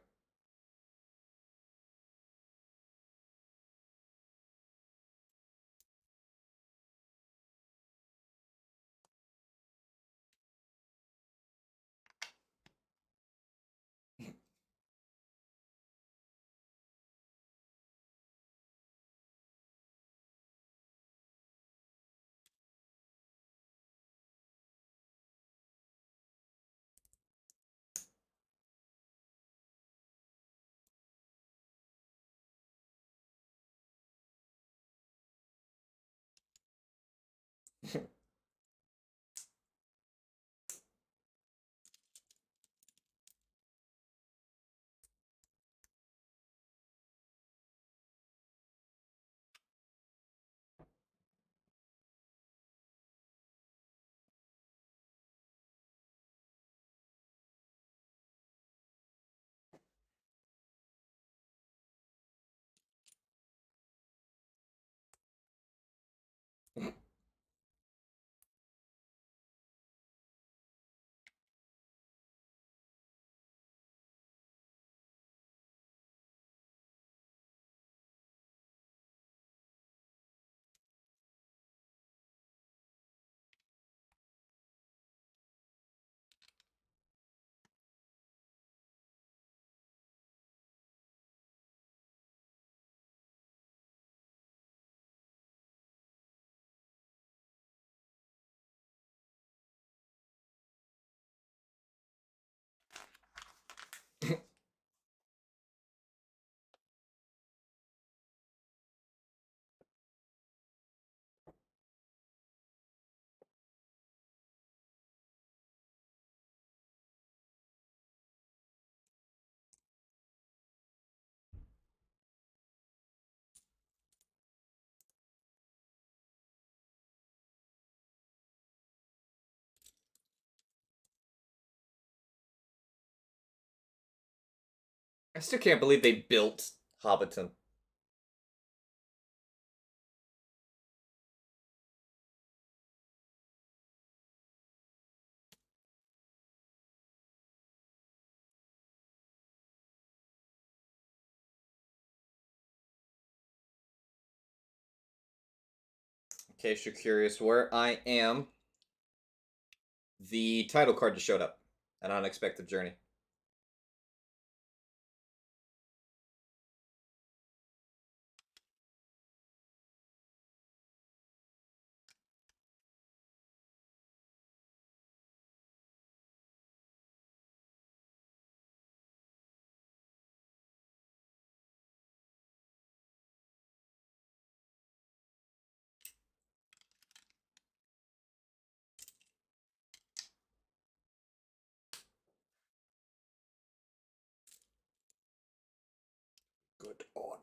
I still can't believe they built Hobbiton. In case you're curious where I am, the title card just showed up. An unexpected journey. Good on.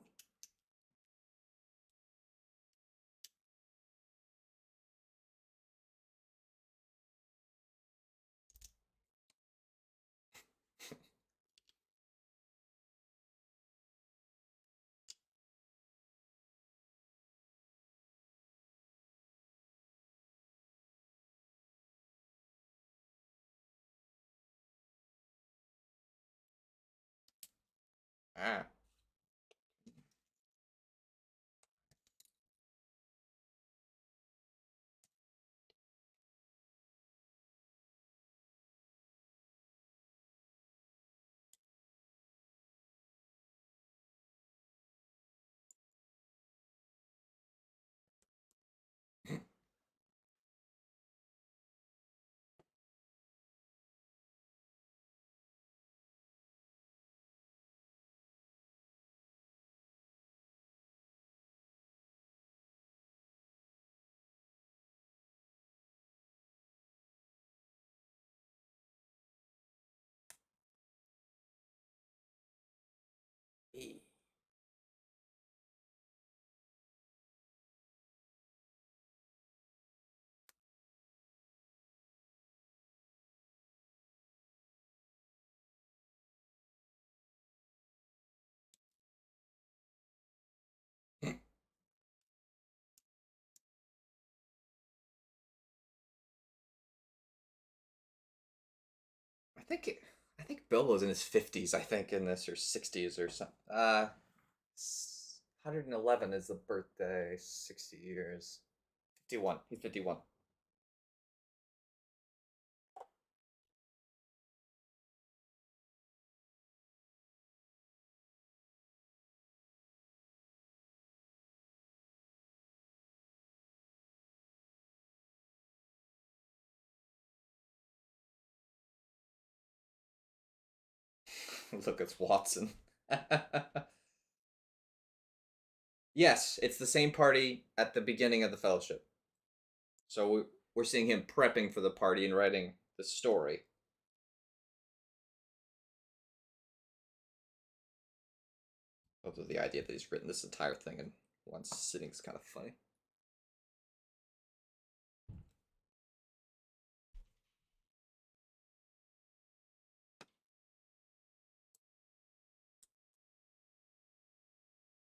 Ah. I think I think Bill was in his 50s, I think, in this, or 60s or something. 111 is the birthday, 60 years. 51. He's 51. Look, it's Watson. Yes, it's the same party at the beginning of the Fellowship. So we're seeing him prepping for the party and writing the story. Although the idea that he's written this entire thing in one sitting is kind of funny.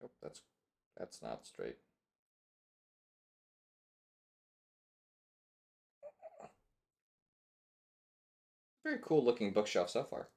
Oh, that's not straight. Very cool looking bookshelf so far.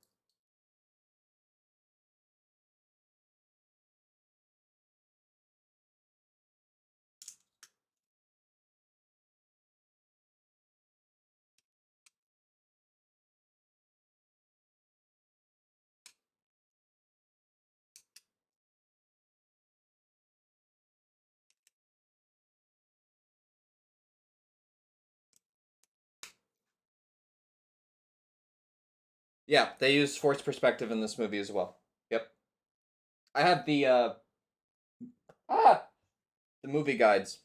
Yeah, they use forced perspective in this movie as well. Yep. I have ah the movie guides.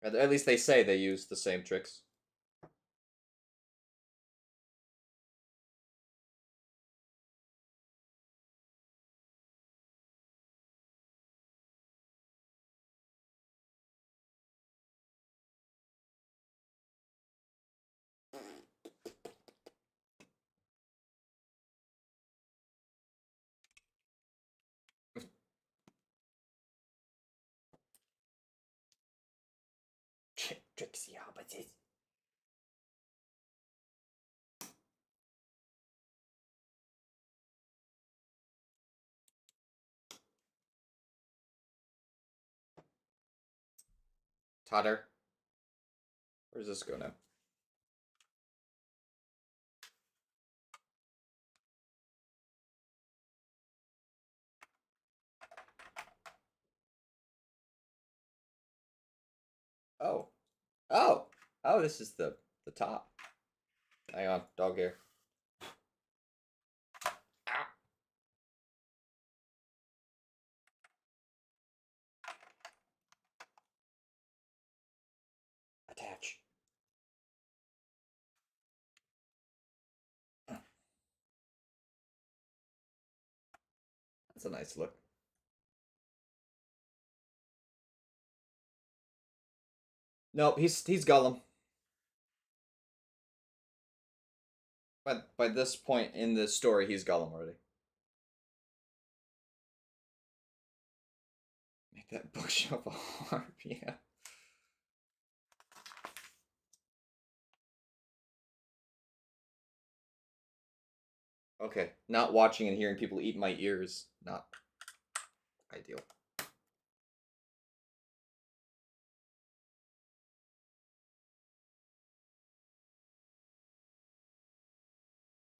At least they say they use the same tricks. Tricksy hobbitses. Totter. Where does this go now? Oh. Oh! Oh, this is the top. Hang on, dog hair. Ah. Attach. That's a nice look. Nope, he's Gollum. But by this point in the story, he's Gollum already. Make that bookshelf a harp, yeah. Okay, not watching and hearing people eat my ears. Not ideal.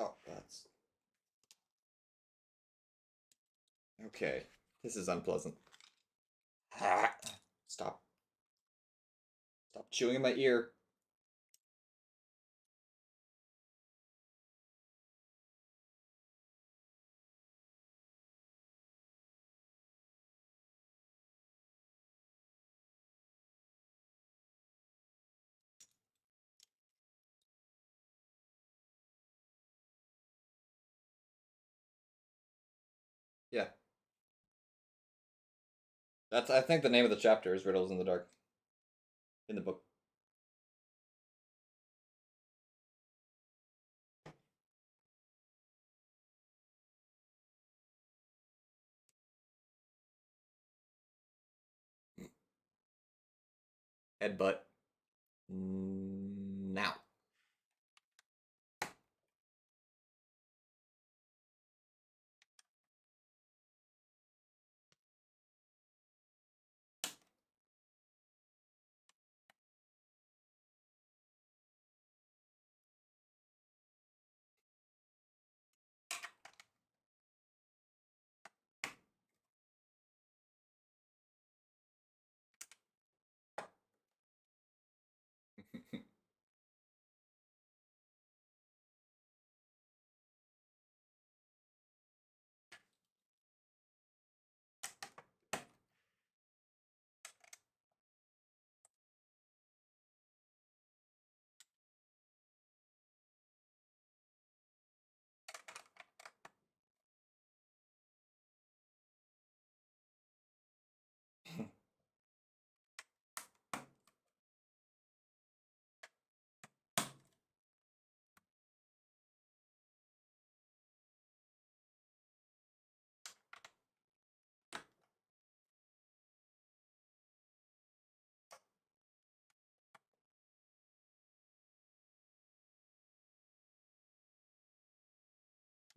Oh, that's... Okay, this is unpleasant. Stop. Stop chewing in my ear. Yeah. That's, I think, the name of the chapter is Riddles in the Dark. In the book. Headbutt. Now.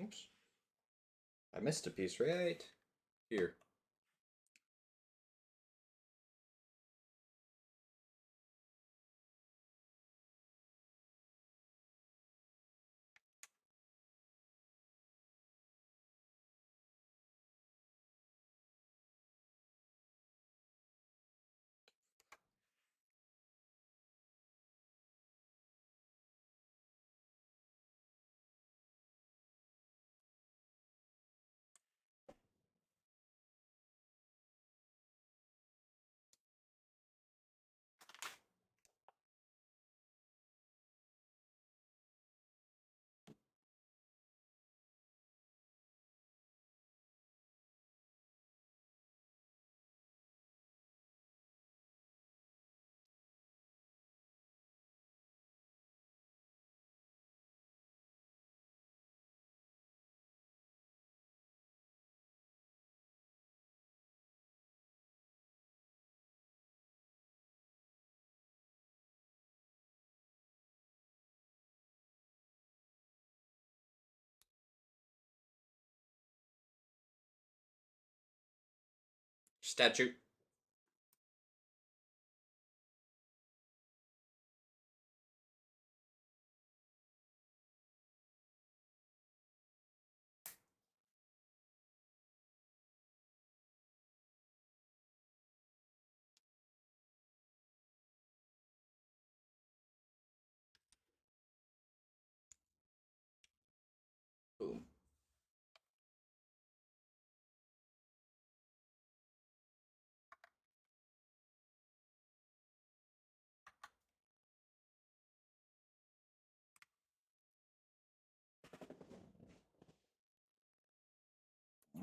Oops. I missed a piece right here. Statue. Boom.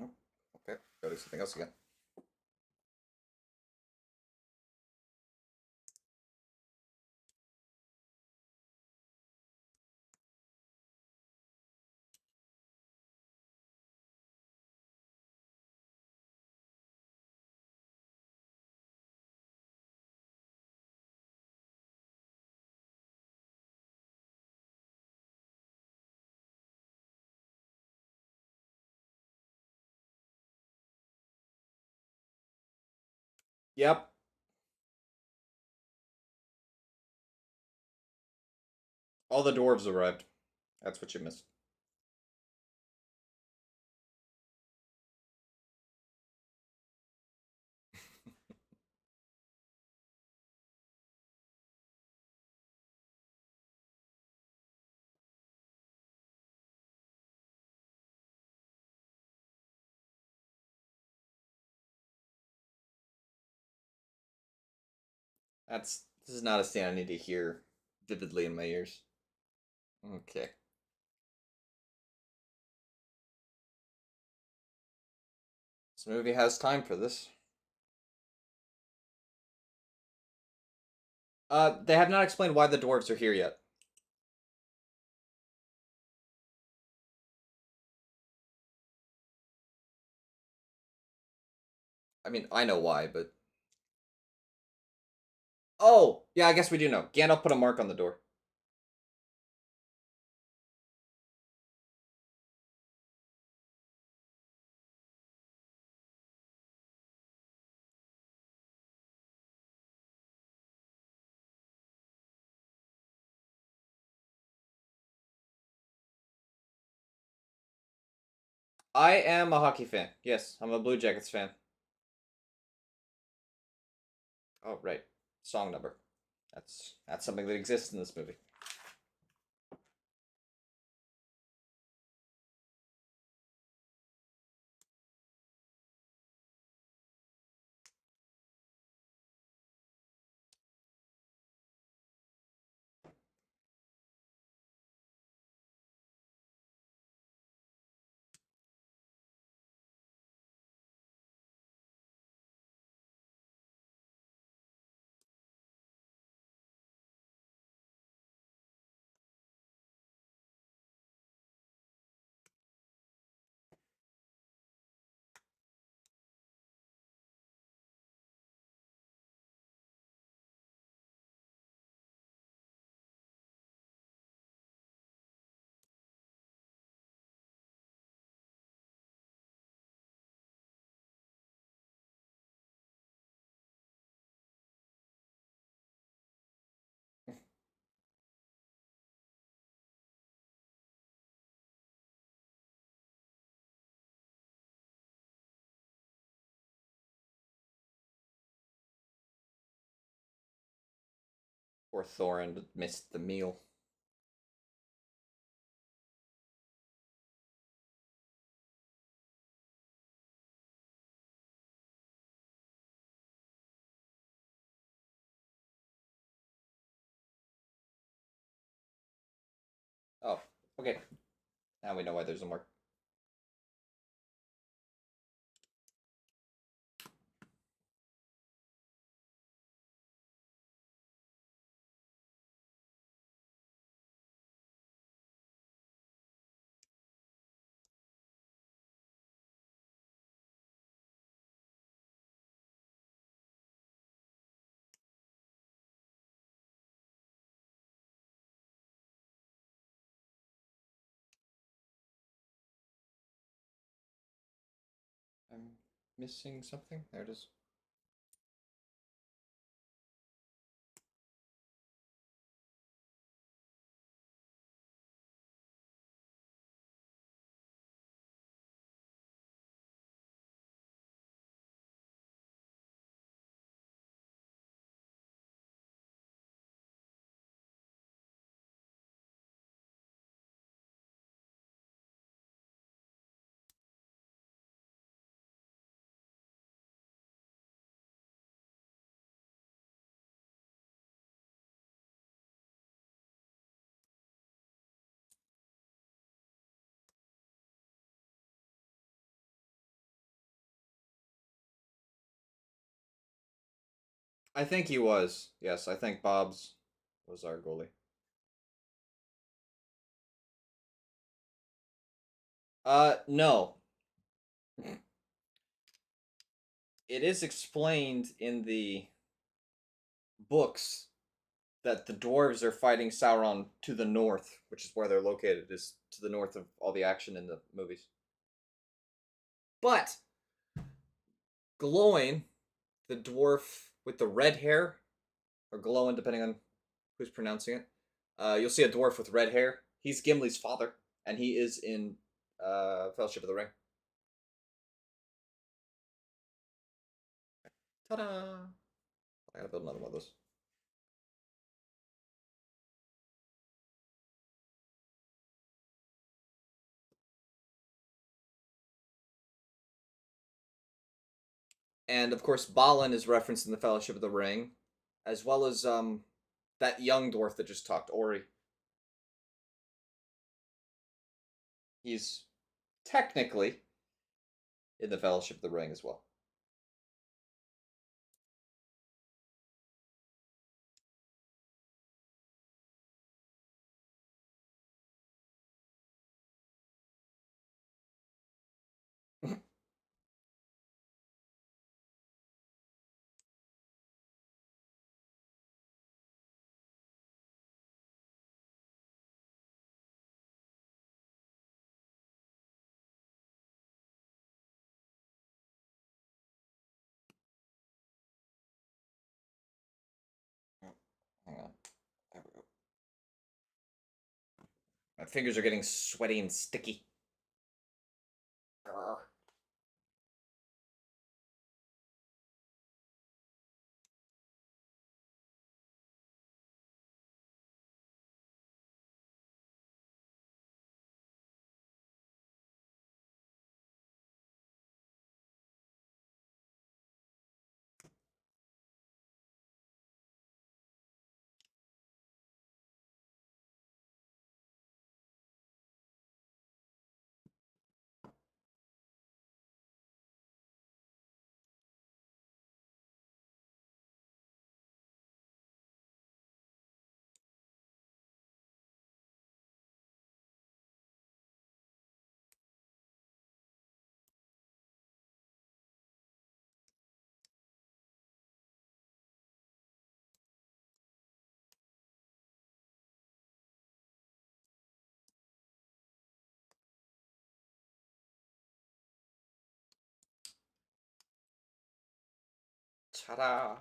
Oh, okay, go do something else again. Yep. All the dwarves arrived. That's what you missed. This is not a scene I need to hear vividly in my ears. Okay. This movie has time for this. They have not explained why the dwarves are here yet. I mean, I know why, but... Oh! Yeah, I guess we do know. Gandalf put a mark on the door. I am a hockey fan. Yes, I'm a Blue Jackets fan. Oh, right. Song number. That's something that exists in this movie. Poor Thorin missed the meal. Oh, okay. Now we know why there's a mark. missing something? There it is. I think he was. Yes, I think Bob's was our goalie. No. It is explained in the books that the dwarves are fighting Sauron to the north, which is where they're located, is to the north of all the action in the movies. But Glowing, the dwarf with the red hair, or Glowing, depending on who's pronouncing it, you'll see a dwarf with red hair. He's Gimli's father, and he is in Fellowship of the Ring. Ta-da! I gotta build another one of those. And of course, Balin is referenced in the Fellowship of the Ring, as well as that young dwarf that just talked, Ori. He's technically in the Fellowship of the Ring as well. Hang on. There we go. My fingers are getting sweaty and sticky. Grr. Ta-da!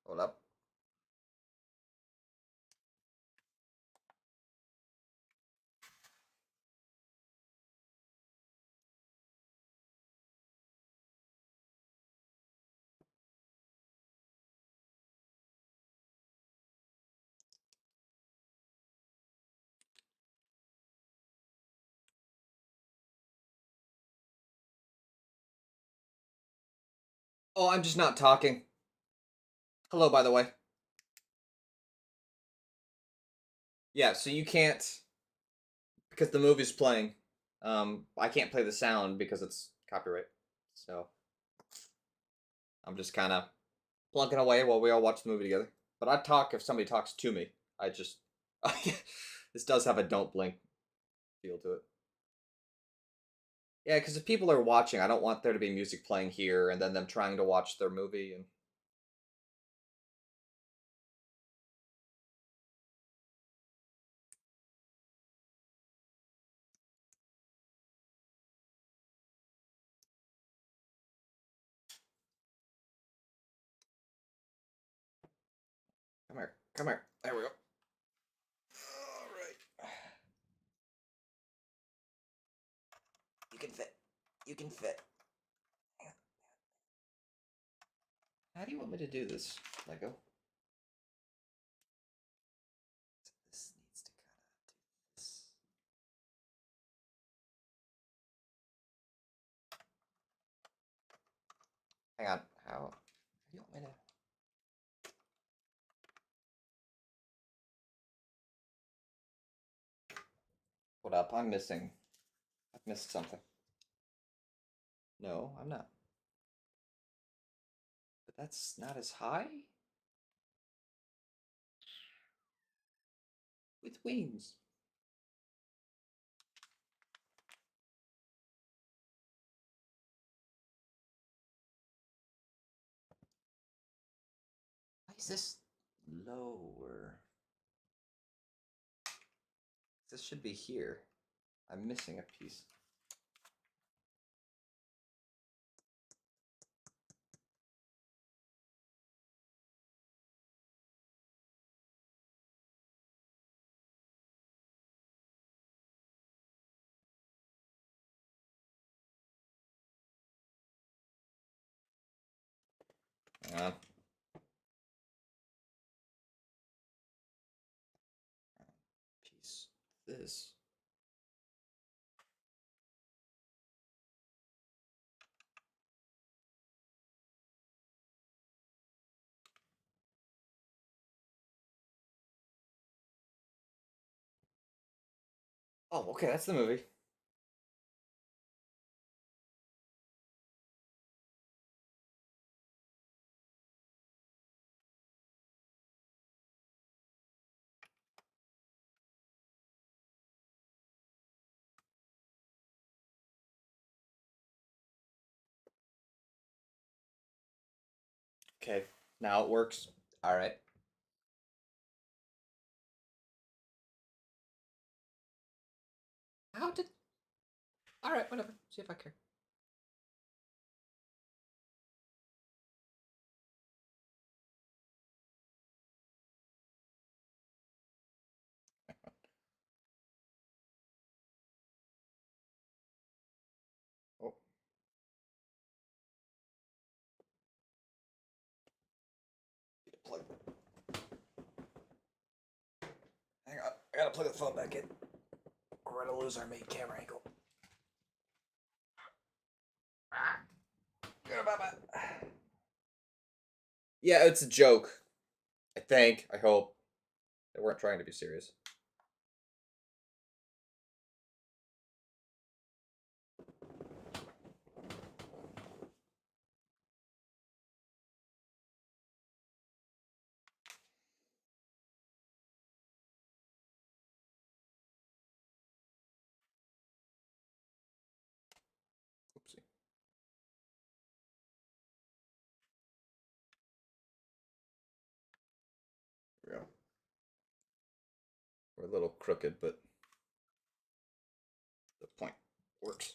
Hold up. Oh, I'm just not talking. Hello, by the way. Yeah, so you can't because the movie's playing. I can't play the sound because it's copyright. So I'm just kind of plunking away while we all watch the movie together. But I talk if somebody talks to me. I just this does have a don't blink feel to it. Yeah, because if people are watching, I don't want there to be music playing here and then them trying to watch their movie and come here, come here. There we go. All right, you can fit. You can fit. How do you want me to do this, Lego? This needs to kind of do this. Hang on. How do you want me to? Hold up. I'm missing. I've missed something. No, I'm not. But that's not as high? With wings. Why is this lower? This should be here. I'm missing a piece. Hang on. Piece. This. Oh, okay, that's the movie. Okay, now it works. All right. How did? All right, whatever. See if I care. Oh, plug. Hang on, I gotta plug the phone back in. We're gonna lose our main camera angle. Yeah, it's a joke. I think. I hope. They weren't trying to be serious. Oopsie. There we go. We're a little crooked, but the point works.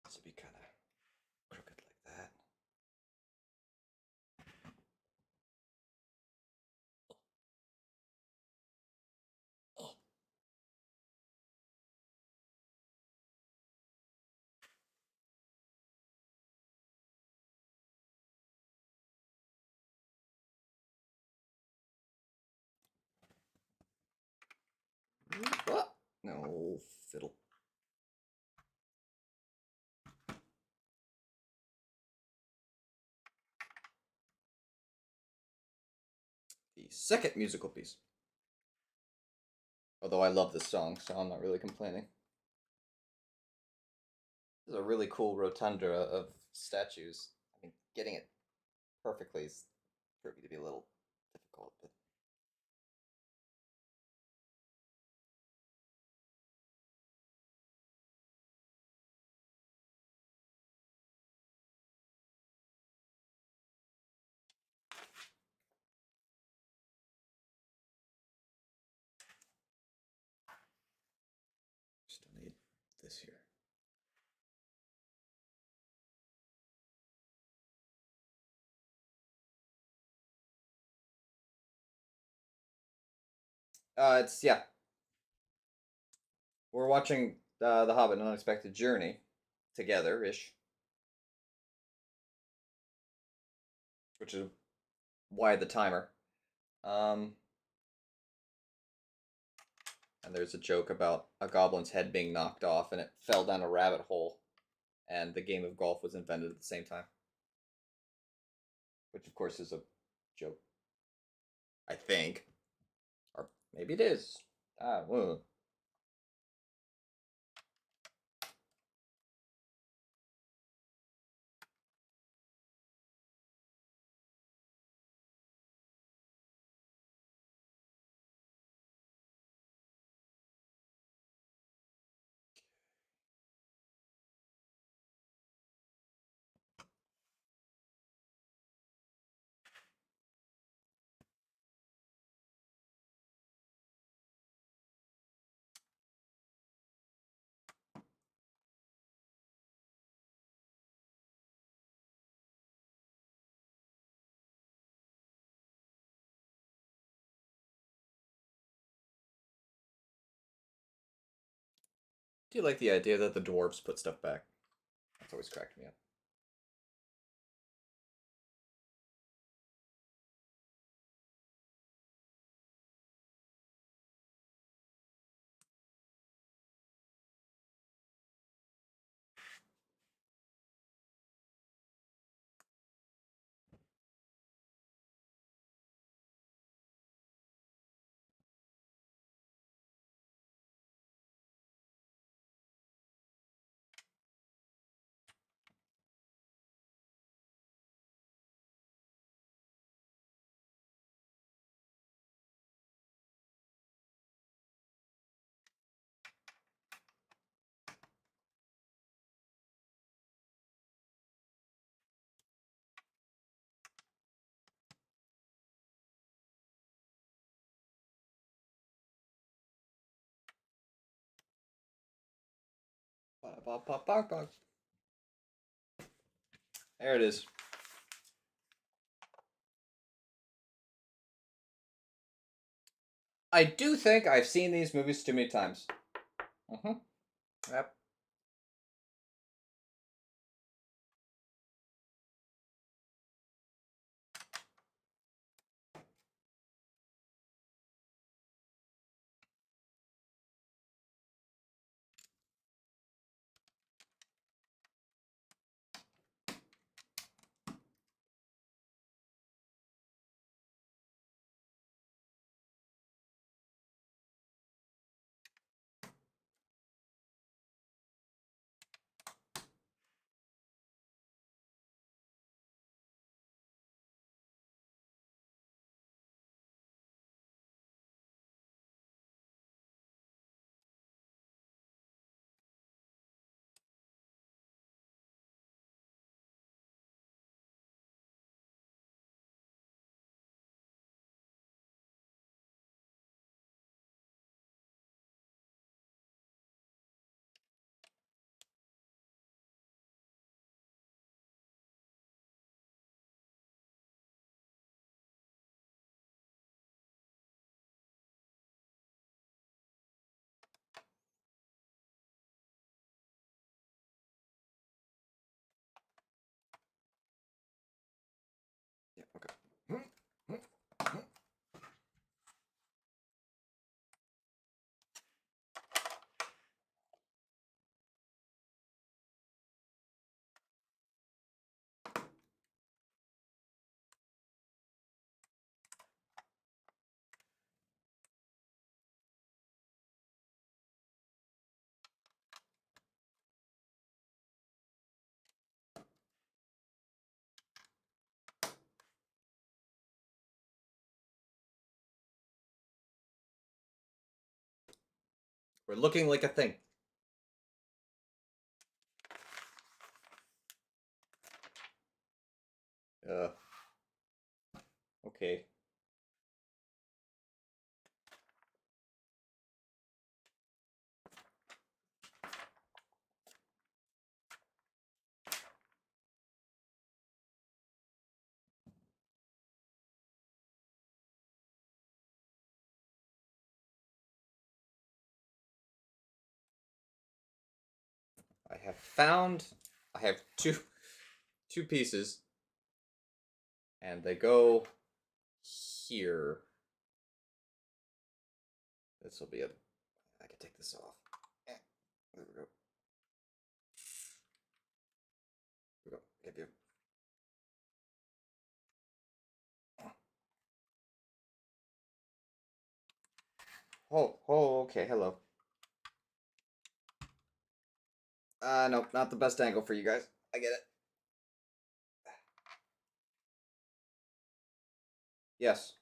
This would be kind of crooked like that. No fiddle. The second musical piece. Although I love this song, so I'm not really complaining. This is a really cool rotunda of statues. I mean, getting it perfectly is proving to be a little difficult, but still need this here. It's yeah. We're watching The Hobbit: An Unexpected Journey together ish, which is why the timer. Um, and there's a joke about a goblin's head being knocked off, and it fell down a rabbit hole, and the game of golf was invented at the same time, which of course is a joke, I think, or maybe it is. Well. Do you like the idea that the dwarves put stuff back? That's always cracked me up. There it is. I do think I've seen these movies too many times. Mm-hmm. Yep. We're looking like a thing. Okay. I have two pieces, and they go here. This will be I can take this off. There we go. Here we go. Give you. Oh, okay, hello. No, not the best angle for you guys. I get it. Yes.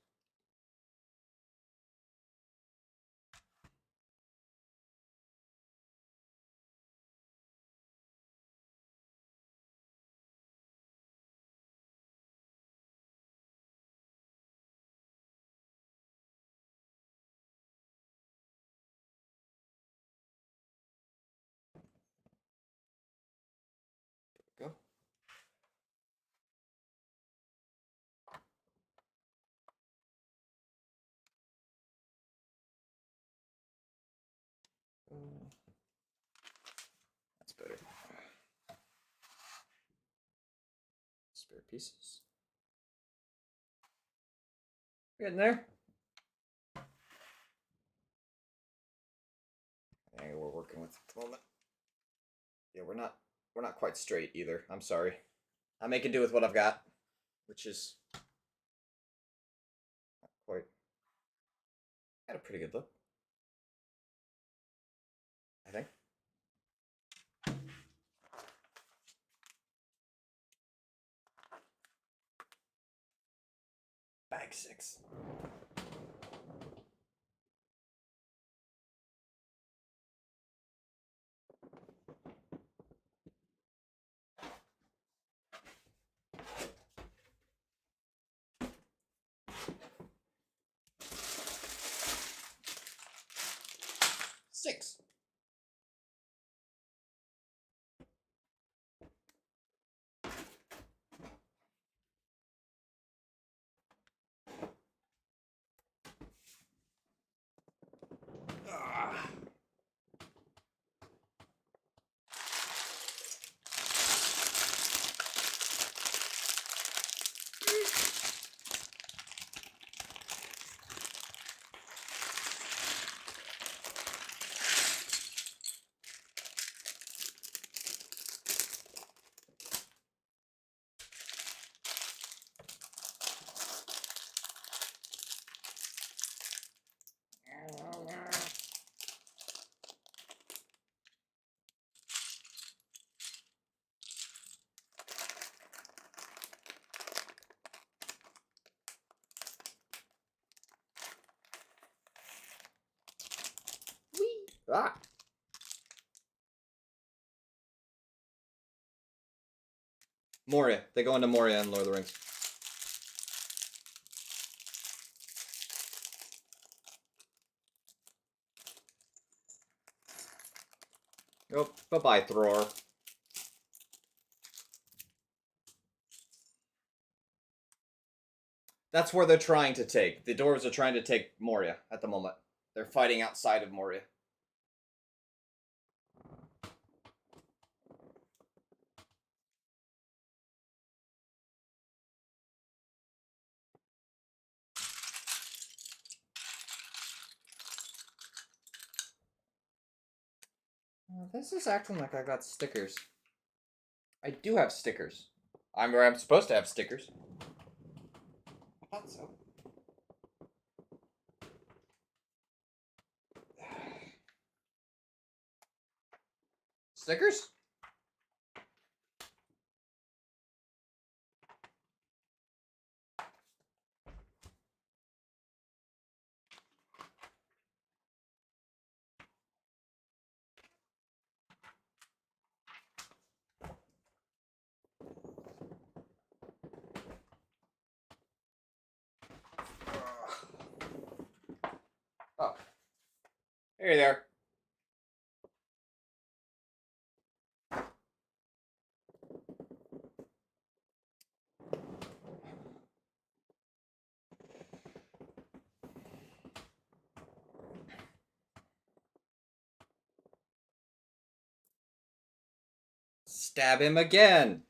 Go. That's better. Spare pieces. Getting there. Angle we're working with at the moment. Yeah, we're not quite straight either. I'm sorry. I'm making do with what I've got, which is not quite. Had a pretty good look, I think. Bag 6. Six. Ah. Ah. Moria. They go into Moria in Lord of the Rings. Oh, bye-bye, Thror. That's where they're trying to take. The dwarves are trying to take Moria at the moment. They're fighting outside of Moria. This is acting like I got stickers. I do have stickers. I'm where I'm supposed to have stickers. I thought so. Stickers? Hey there. Stab him again.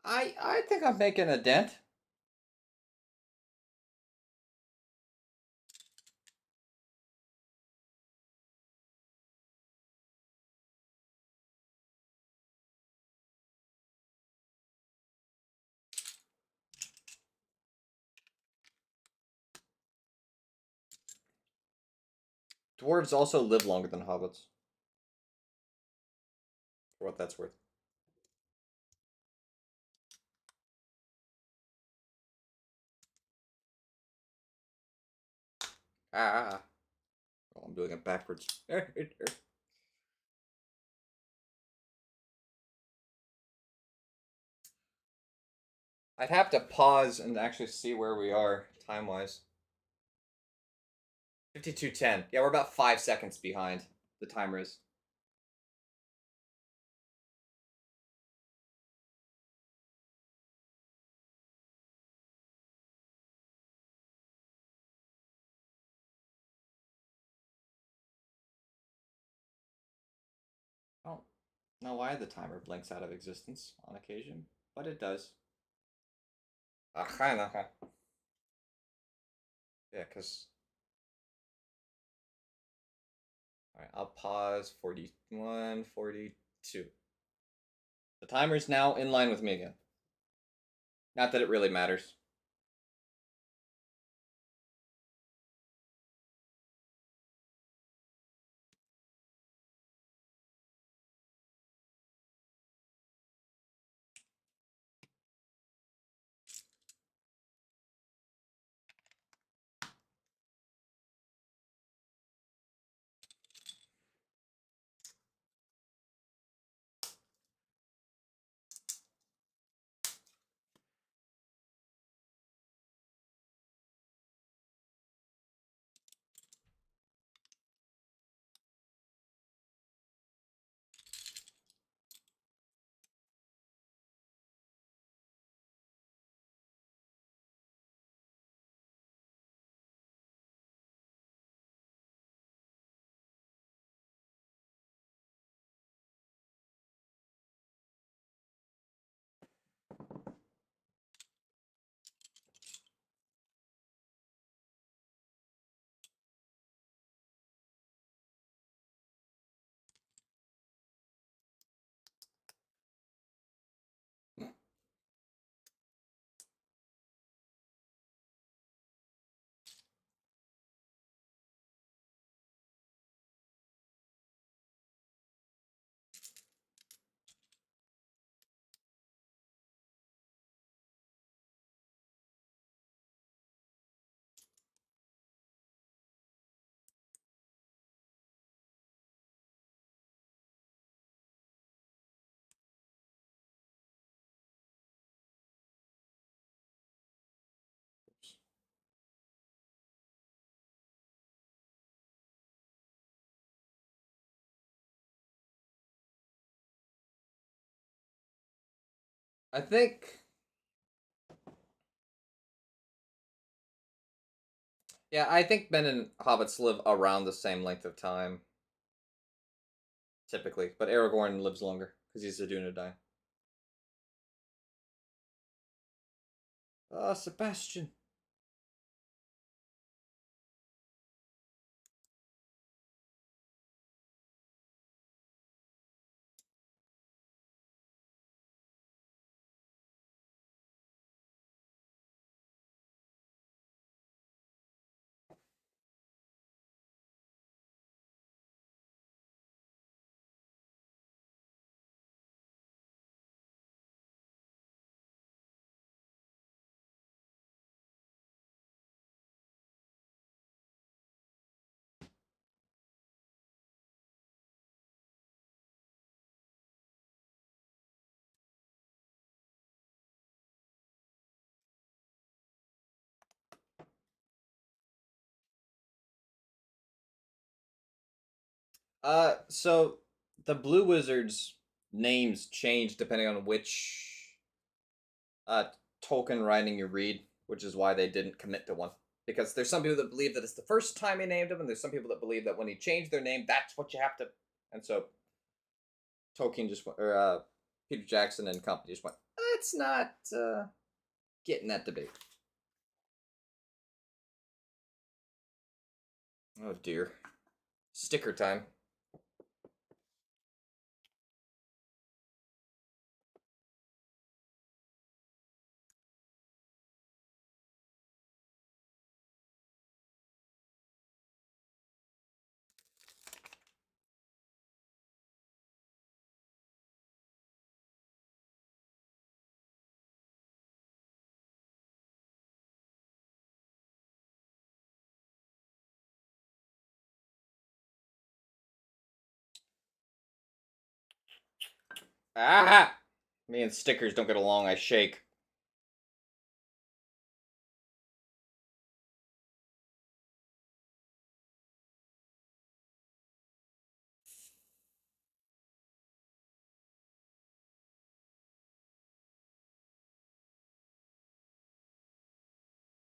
I think I'm making a dent. Dwarves also live longer than hobbits. For what that's worth. Ah. Oh, I'm doing it backwards. I'd have to pause and actually see where we are time-wise. 52:10. Yeah, we're about 5 seconds behind the timer is. I don't know why the timer blinks out of existence on occasion, but it does. Yeah, because... Alright, I'll pause 41, 42. The timer's now in line with me again. Not that it really matters. I think... Yeah, I think men and hobbits live around the same length of time. Typically. But Aragorn lives longer, because he's a Dunedain. Oh, Sebastian. So the Blue Wizards names change depending on which uh Tolkien writing you read, which is why they didn't commit to one. Because there's some people that believe that it's the first time he named them, and there's some people that believe that when he changed their name, that's what you have to. And so Tolkien just went, or Peter Jackson and company just went, let's not get in that debate. Oh dear. Sticker time. Ah! Me and stickers don't get along, I shake.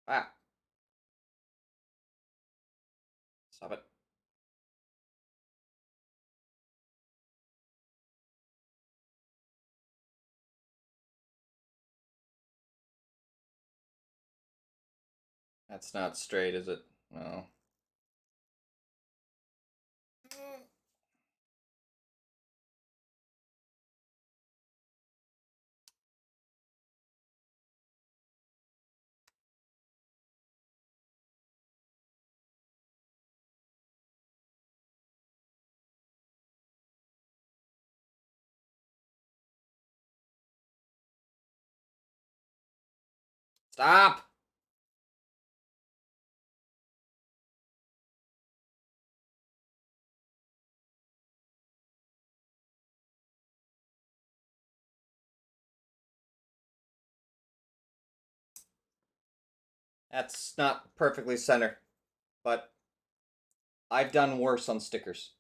Ah, stop it. That's not straight, is it? No. Stop! That's not perfectly center, but I've done worse on stickers.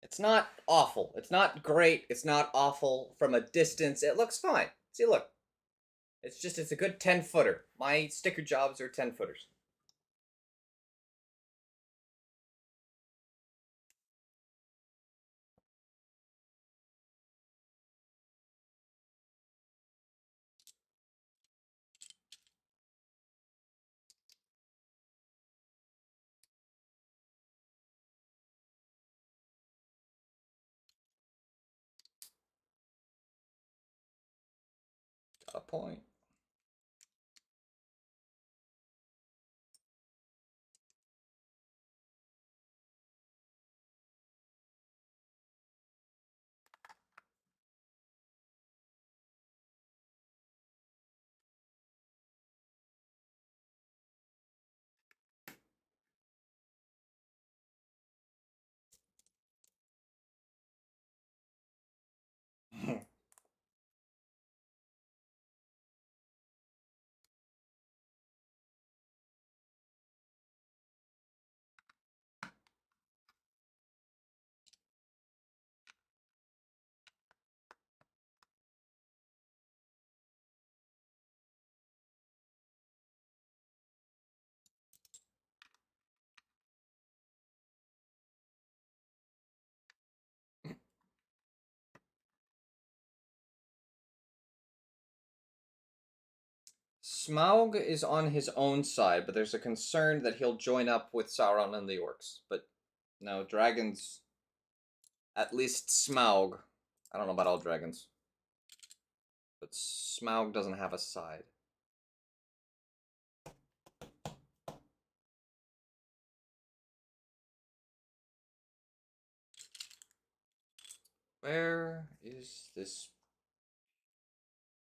It's not awful. It's not great. It's not awful from a distance. It looks fine. See, look. It's a good 10-footer. My sticker jobs are 10-footers. Got a point. Smaug is on his own side, but there's a concern that he'll join up with Sauron and the orcs. But no, dragons. At least Smaug. I don't know about all dragons. But Smaug doesn't have a side. Where is this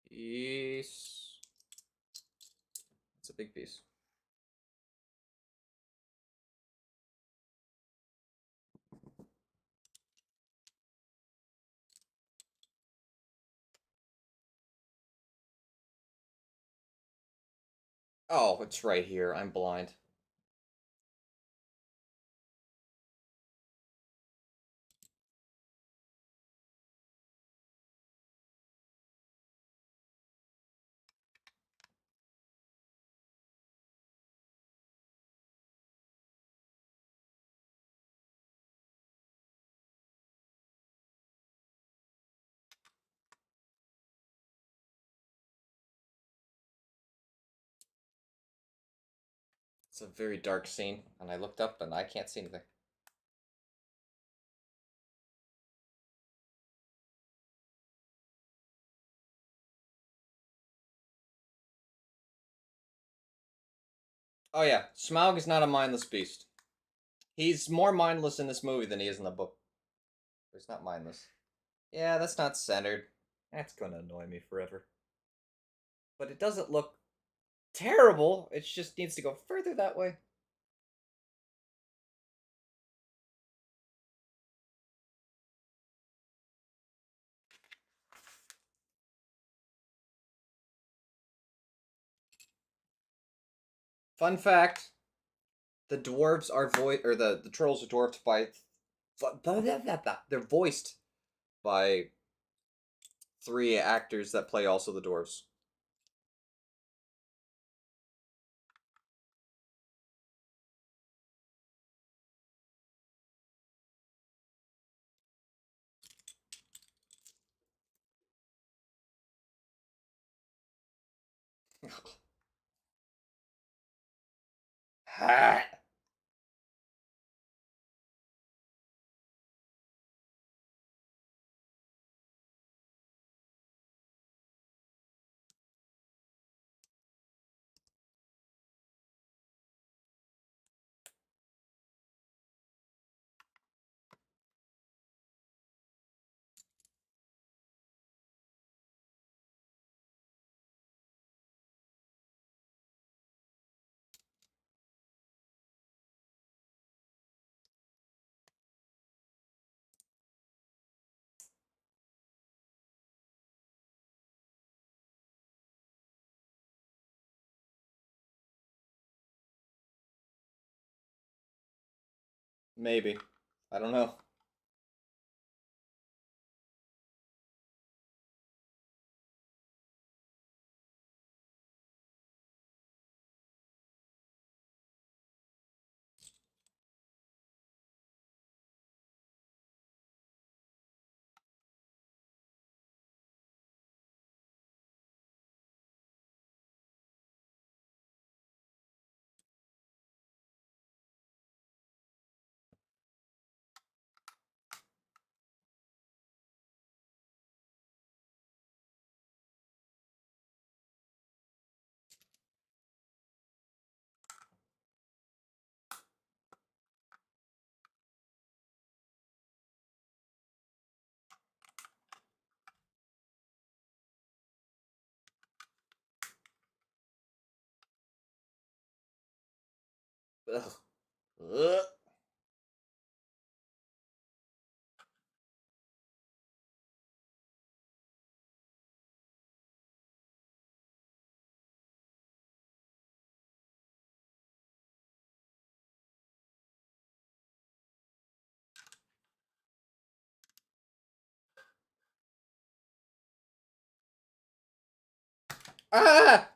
piece? It's a big piece. Oh, it's right here. I'm blind. It's a very dark scene, and I looked up and I can't see anything. Oh yeah, Smaug is not a mindless beast. He's more mindless in this movie than he is in the book. He's not mindless. Yeah, that's not centered. That's gonna annoy me forever. But it doesn't look terrible. It just needs to go further that way. Fun fact: the dwarves are the trolls are dwarfed by. They're voiced by three actors that play also the dwarves. Maybe. I don't know. Ugh. Ugh. Ah!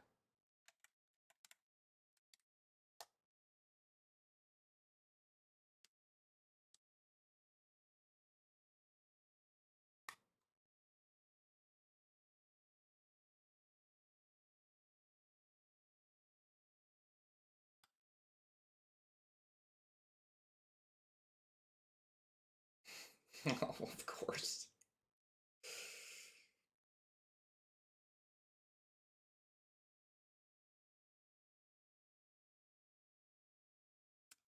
Of course.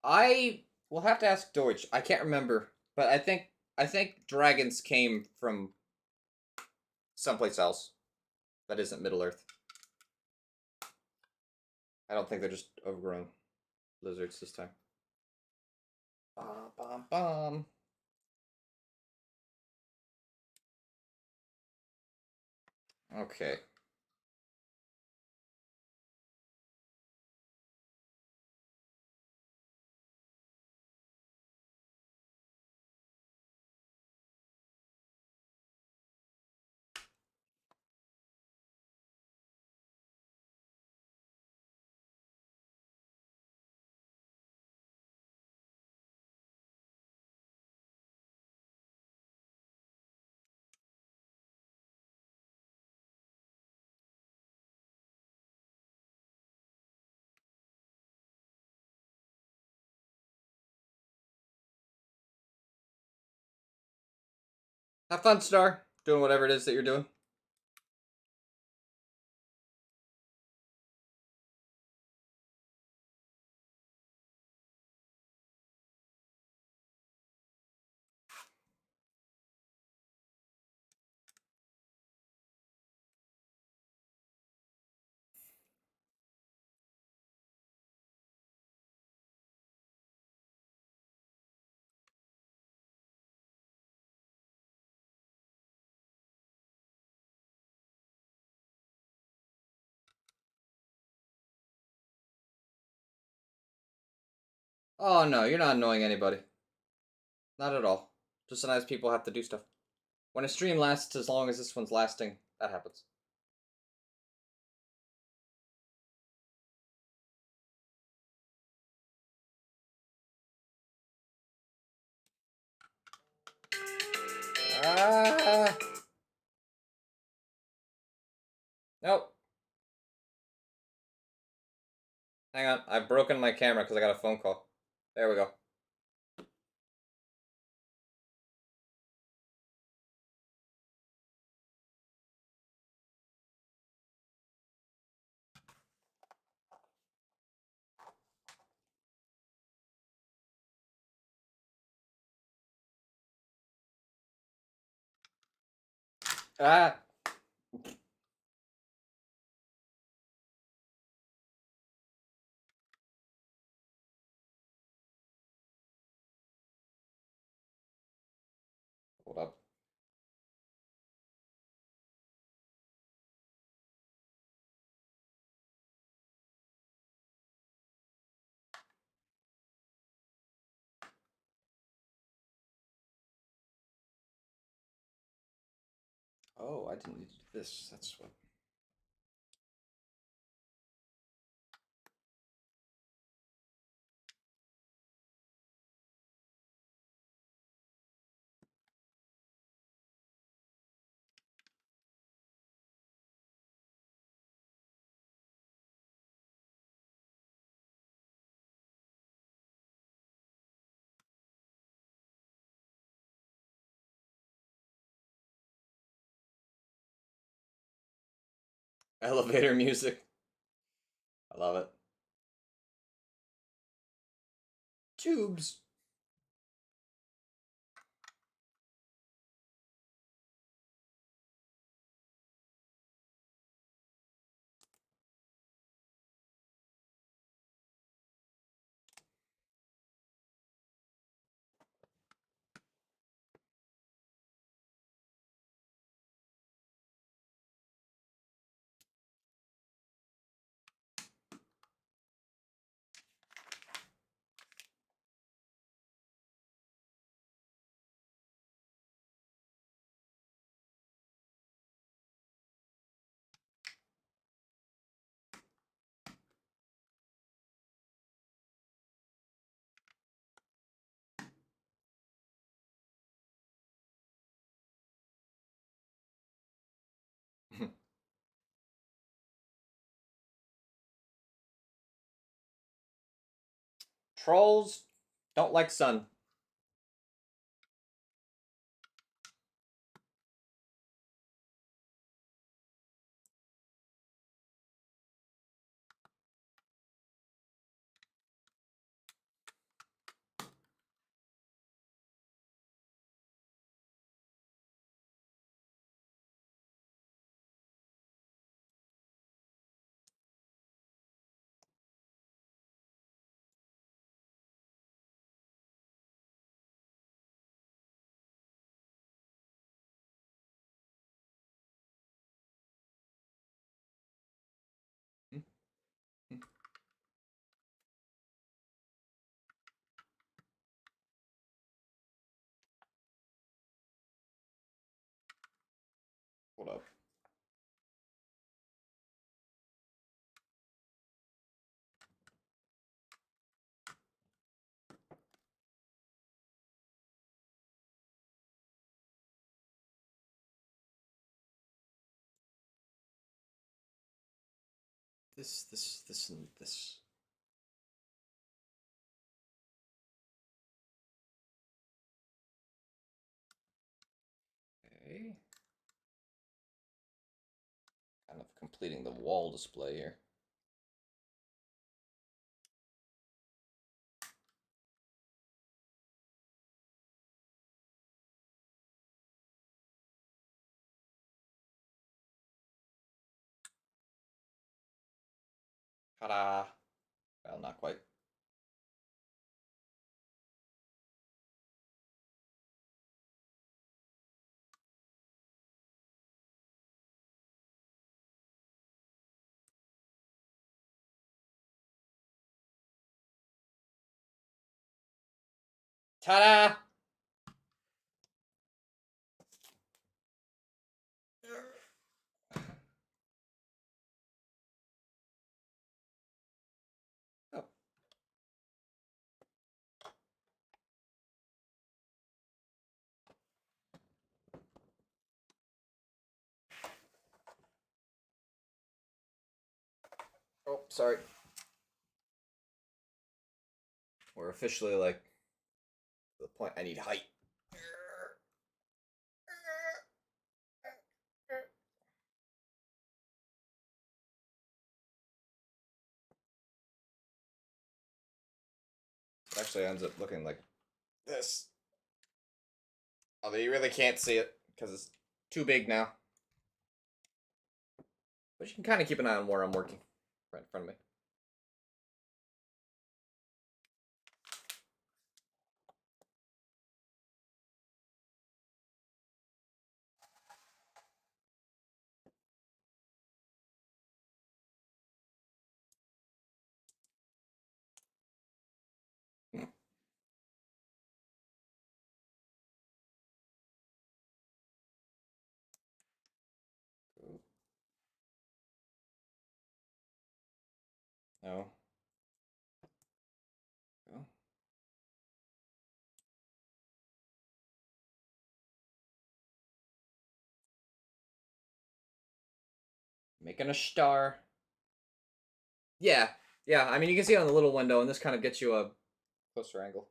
I will have to ask Deutsch. I can't remember, but I think dragons came from someplace else that isn't Middle Earth. I don't think they're just overgrown lizards this time. Bum, bum, bum. Okay. Have fun, Star. Doing whatever it is that you're doing. Oh no, you're not annoying anybody. Not at all. Just sometimes people have to do stuff. When a stream lasts as long as this one's lasting, that happens. Ah! Nope. Hang on, I've broken my camera because I got a phone call. There we go. Ah! Hold up. Oh, I didn't need to do this. That's what. Elevator music. I love it. Tubes. Trolls don't like sun. Hold up. This, and this. Okay. Kind of completing the wall display here. Ta-da! Well, not quite. Ta-da! Oh. Oh, sorry. We're officially like to the point I need height. It actually ends up looking like this. Although you really can't see it because it's too big now. But you can kind of keep an eye on where I'm working right in front of me. No. No. Making a star. Yeah, yeah. I mean, you can see it on the little window, and this kind of gets you a closer angle.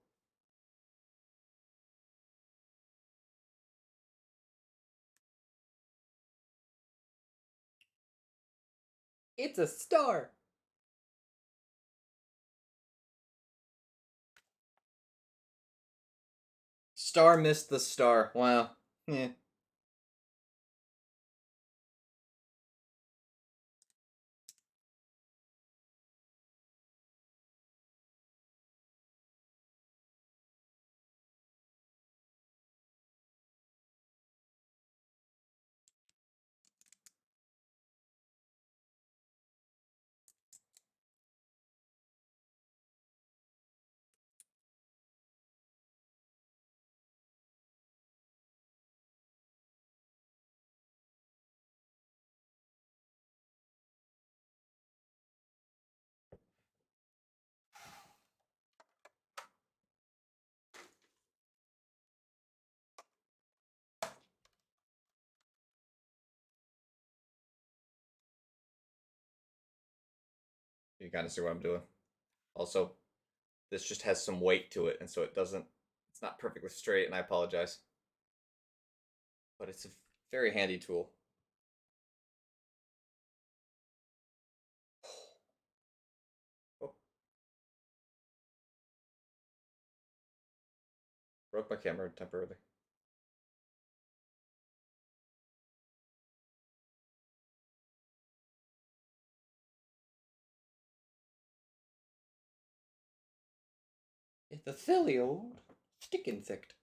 It's a star. Star missed the star. Wow. Yeah. You kind of see what I'm doing. Also, this just has some weight to it, and so it doesn't. It's not perfectly straight, and I apologize. But it's a very handy tool. Oh, broke my camera temporarily. It's a silly old stick insect.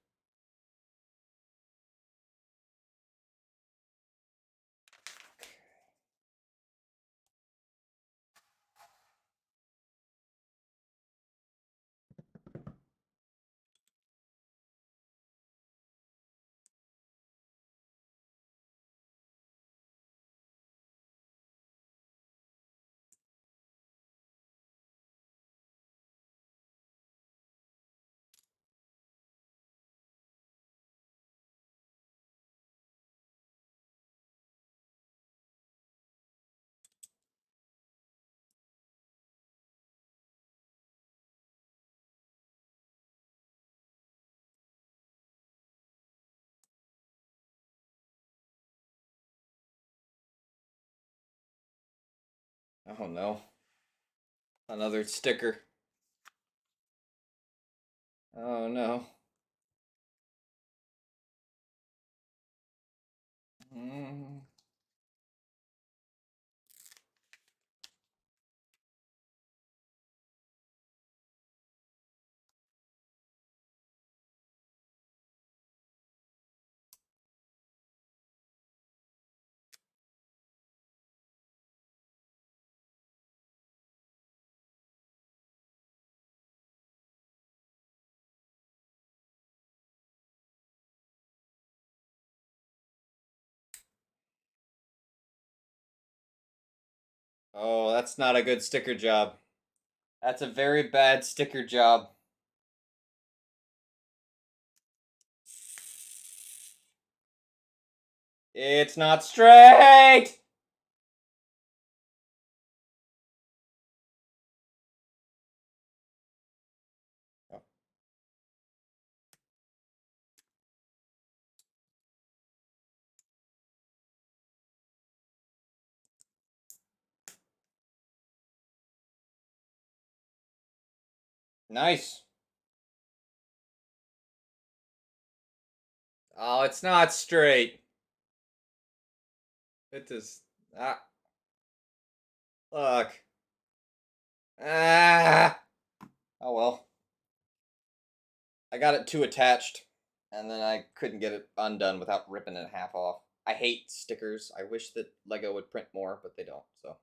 Oh no. Another sticker. Oh no. Mm. Oh, that's not a good sticker job. That's a very bad sticker job. It's not straight! Oh. Nice. Oh, it's not straight. It is. Ah, look. Ah. Oh well. I got it too attached, and then I couldn't get it undone without ripping it half off. I hate stickers. I wish that Lego would print more, but they don't, so.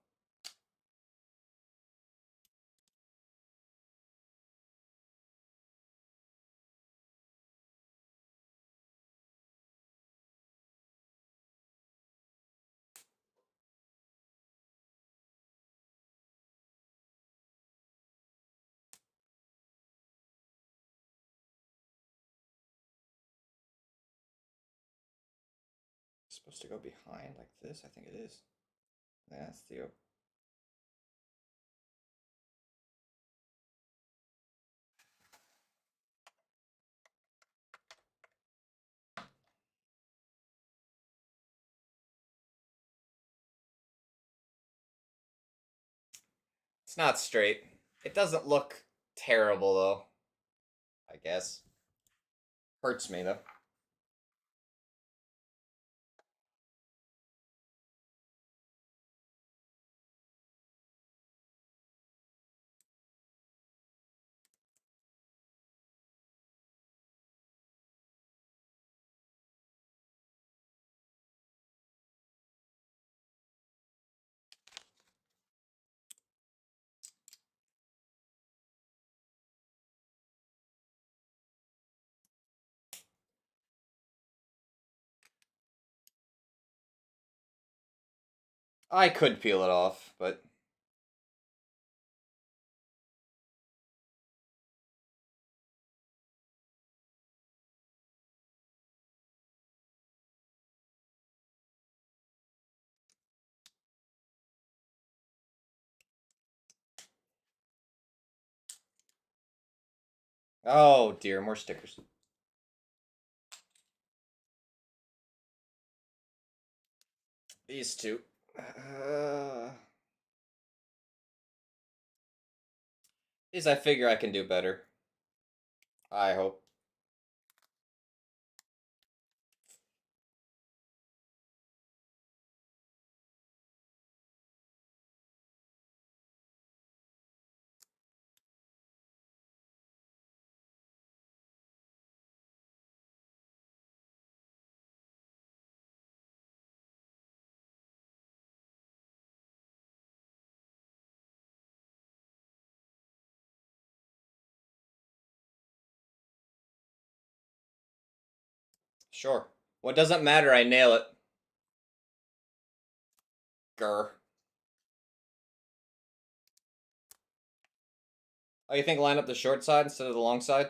It's supposed to go behind like this? I think it is. That's the. It's not straight. It doesn't look terrible, though. I guess. Hurts me, though. I could peel it off, but. Oh dear, more stickers. These two. These I figure I can do better. I hope. Sure. What doesn't matter, I nail it. Grr. Oh, you think line up the short side instead of the long side?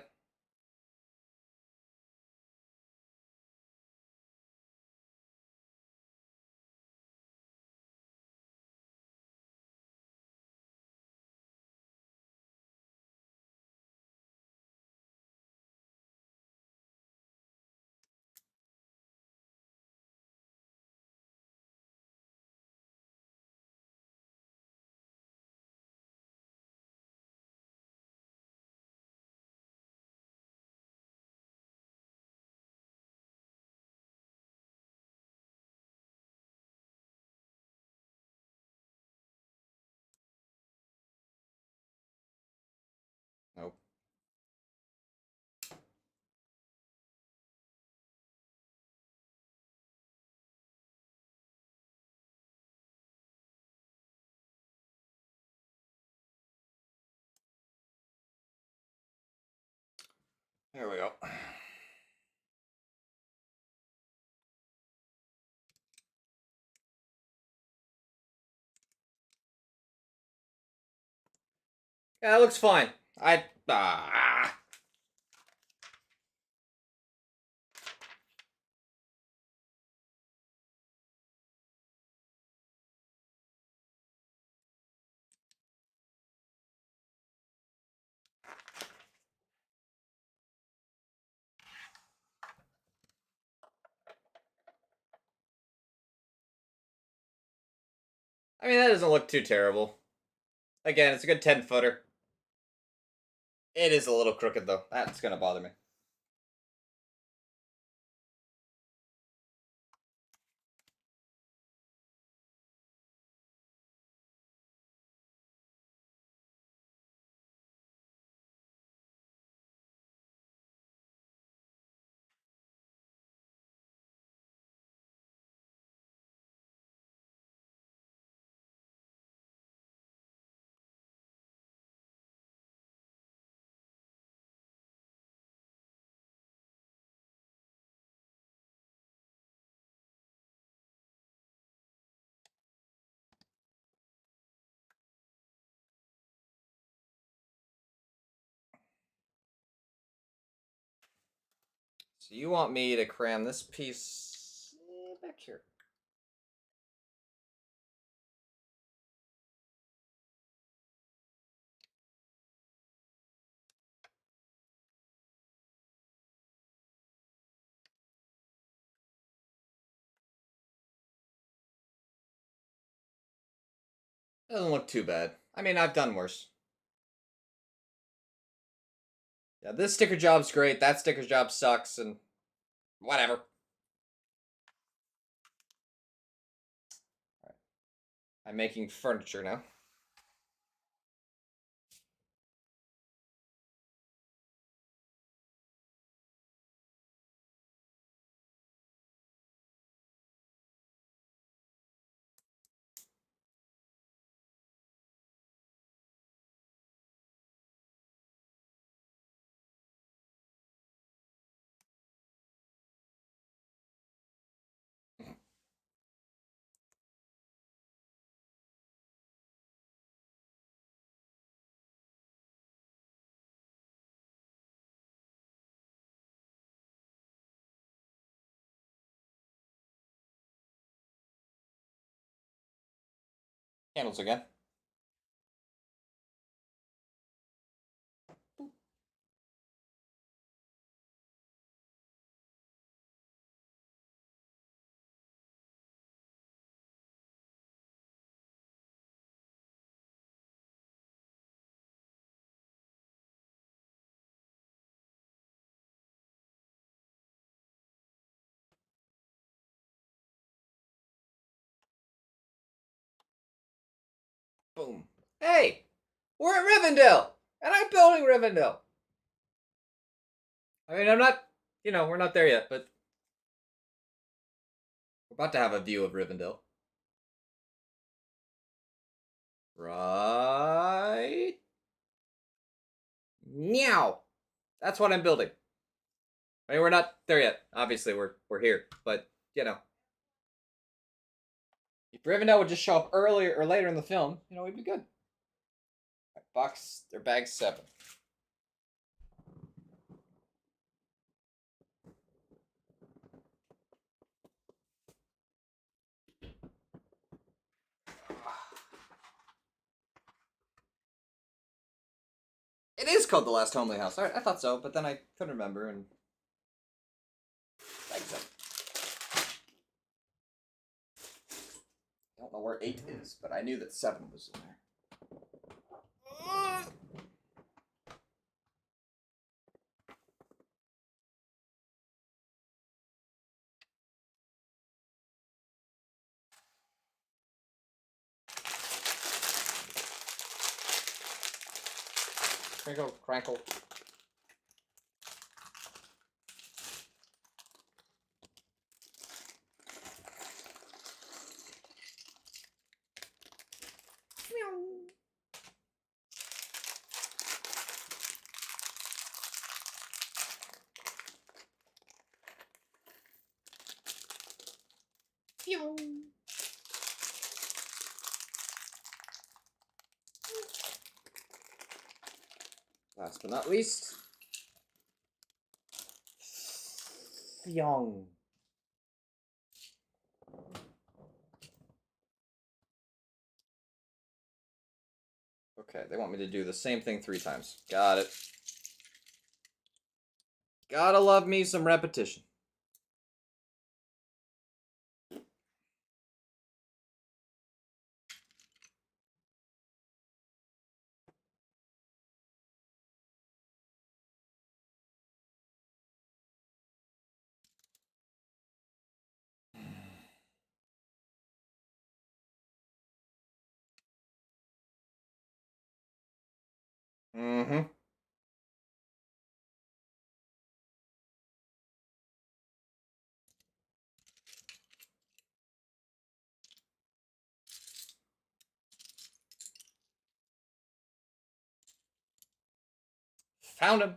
There we go. Yeah, that looks fine. I mean, that doesn't look too terrible. Again, it's a good 10-footer. It is a little crooked, though. That's gonna bother me. So you want me to cram this piece back here? Doesn't look too bad. I mean, I've done worse. Yeah, this sticker job's great. That sticker job sucks, and whatever. Right. I'm making furniture now. Candles again. Boom. Hey! We're at Rivendell! And I'm building Rivendell! I mean, I'm not, we're not there yet, but we're about to have a view of Rivendell. Right? Meow! That's what I'm building. I mean, we're not there yet. Obviously, we're here, but, if Rivendell would just show up earlier or later in the film, we'd be good. Right, box, or bag 7. It is called The Last Homely House. Alright, I thought so, but then I couldn't remember, and... bag 7. I don't know where 8 is, but I knew that 7 was in there. Crinkle, crankle. Last but not least, Fyong. Okay, they want me to do the same thing 3 times. Got it. Gotta love me some repetition. Mm-hmm. Found him.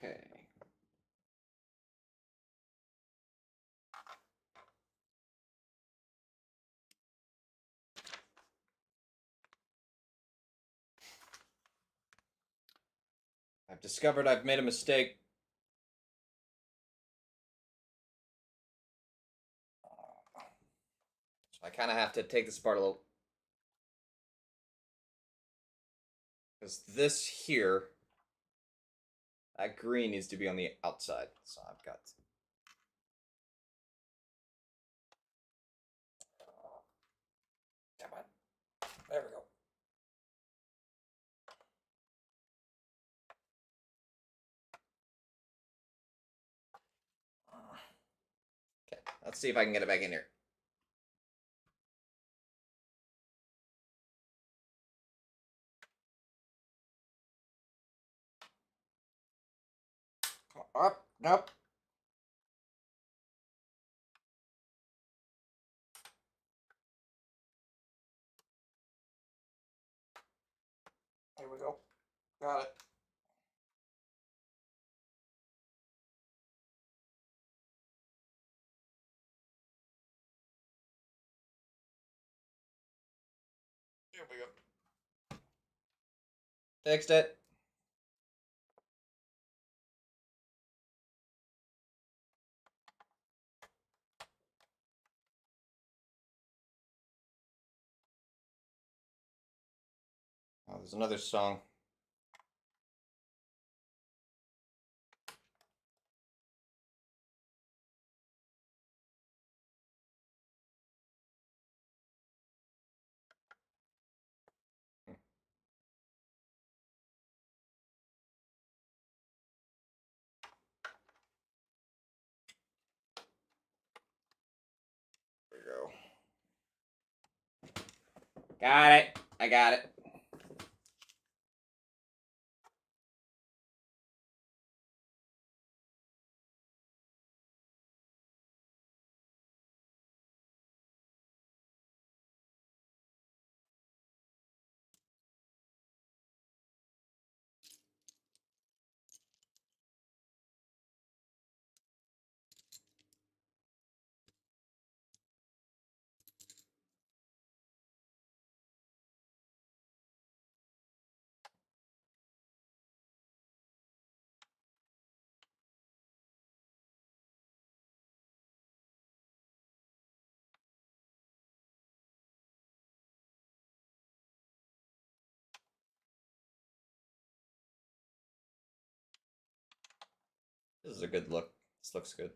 Okay. I've discovered I've made a mistake. So I kind of have to take this apart a little. Because this here, that green needs to be on the outside. So I've got. Come on. There we go. Let's see if I can get it back in here. Up, nope. There we go. Got it. There we go. Fixed it. Oh, there's another song. There we go. Got it. I got it. This is a good look. This looks good.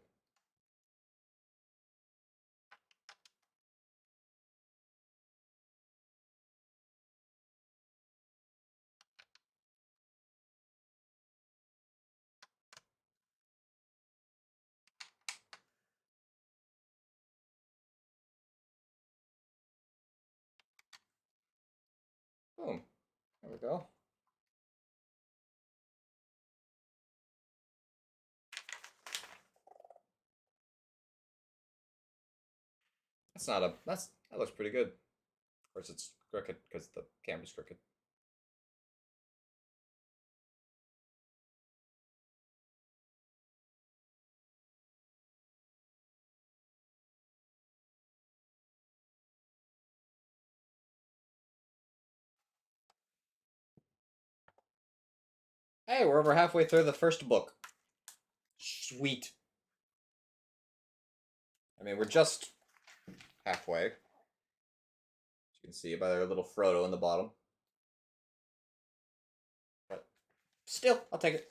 Boom. There we go. That's not a. That looks pretty good. Of course, it's crooked because the camera's crooked. Hey, we're over halfway through the first book. Sweet. I mean, we're just halfway. As you can see by their little Frodo in the bottom. But still, I'll take it.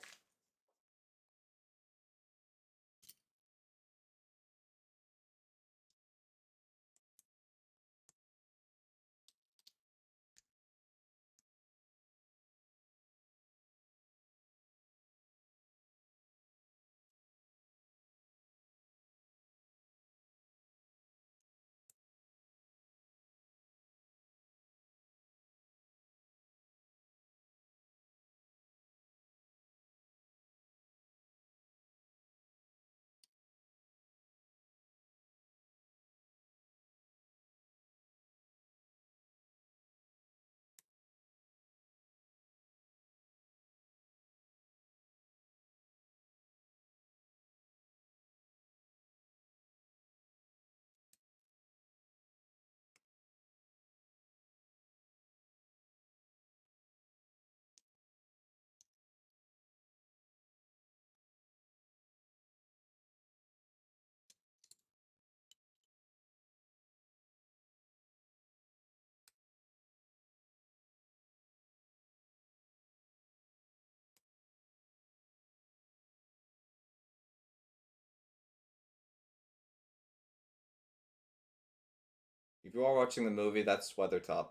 If you are watching the movie, that's Weathertop.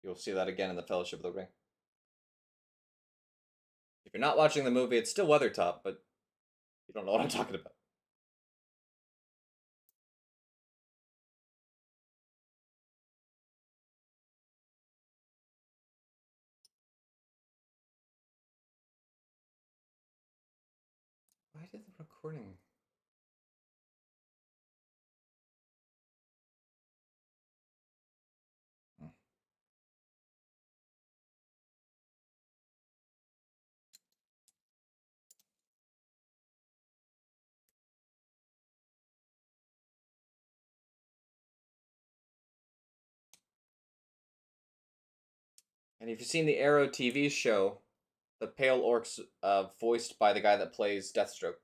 You'll see that again in the Fellowship of the Ring. If you're not watching the movie, it's still Weathertop, but you don't know what I'm talking about. did the recording? Hmm. And if you've seen the Arrow TV show, the Pale Orc's voiced by the guy that plays Deathstroke.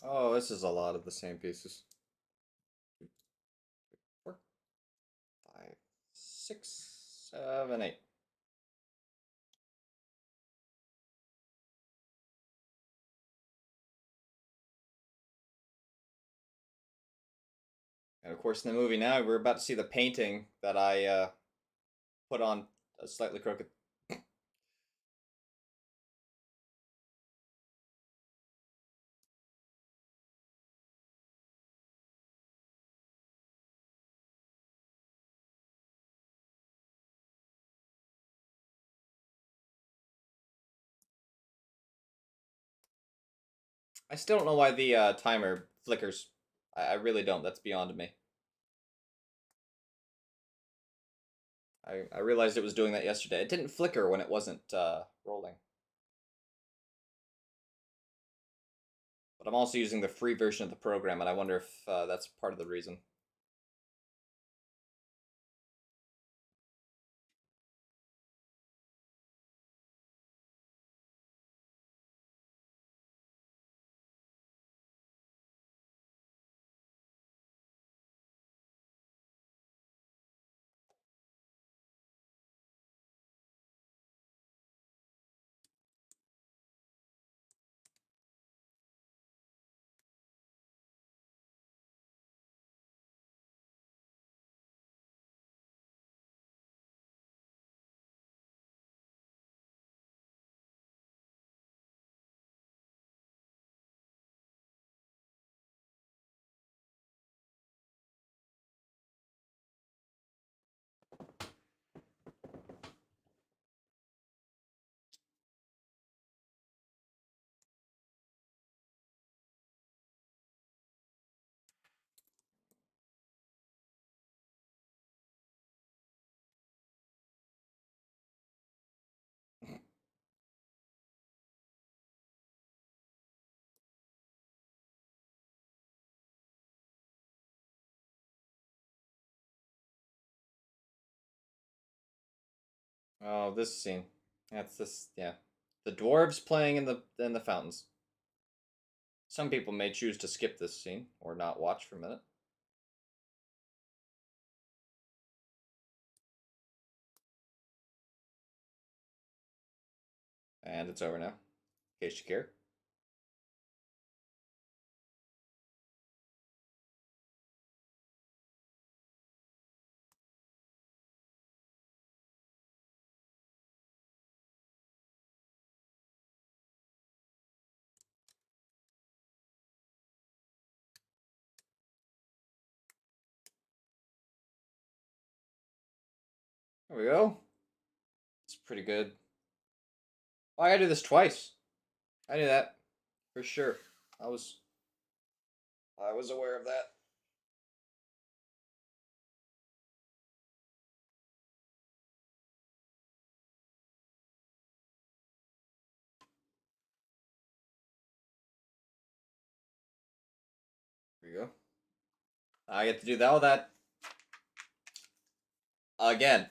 Oh, this is a lot of the same pieces. 4, 5, 6, 7, 8. And of course, in the movie now, we're about to see the painting that I put on a slightly crooked. I still don't know why the timer flickers. I really don't. That's beyond me. I realized it was doing that yesterday. It didn't flicker when it wasn't rolling. But I'm also using the free version of the program, and I wonder if that's part of the reason. Oh, this scene. That's this. Yeah, the dwarves playing in the fountains. Some people may choose to skip this scene or not watch for a minute. And it's over now, in case you care. There we go. It's pretty good. Oh, I gotta do this twice. I knew that for sure. I was aware of that. There you go. I get to do all that again.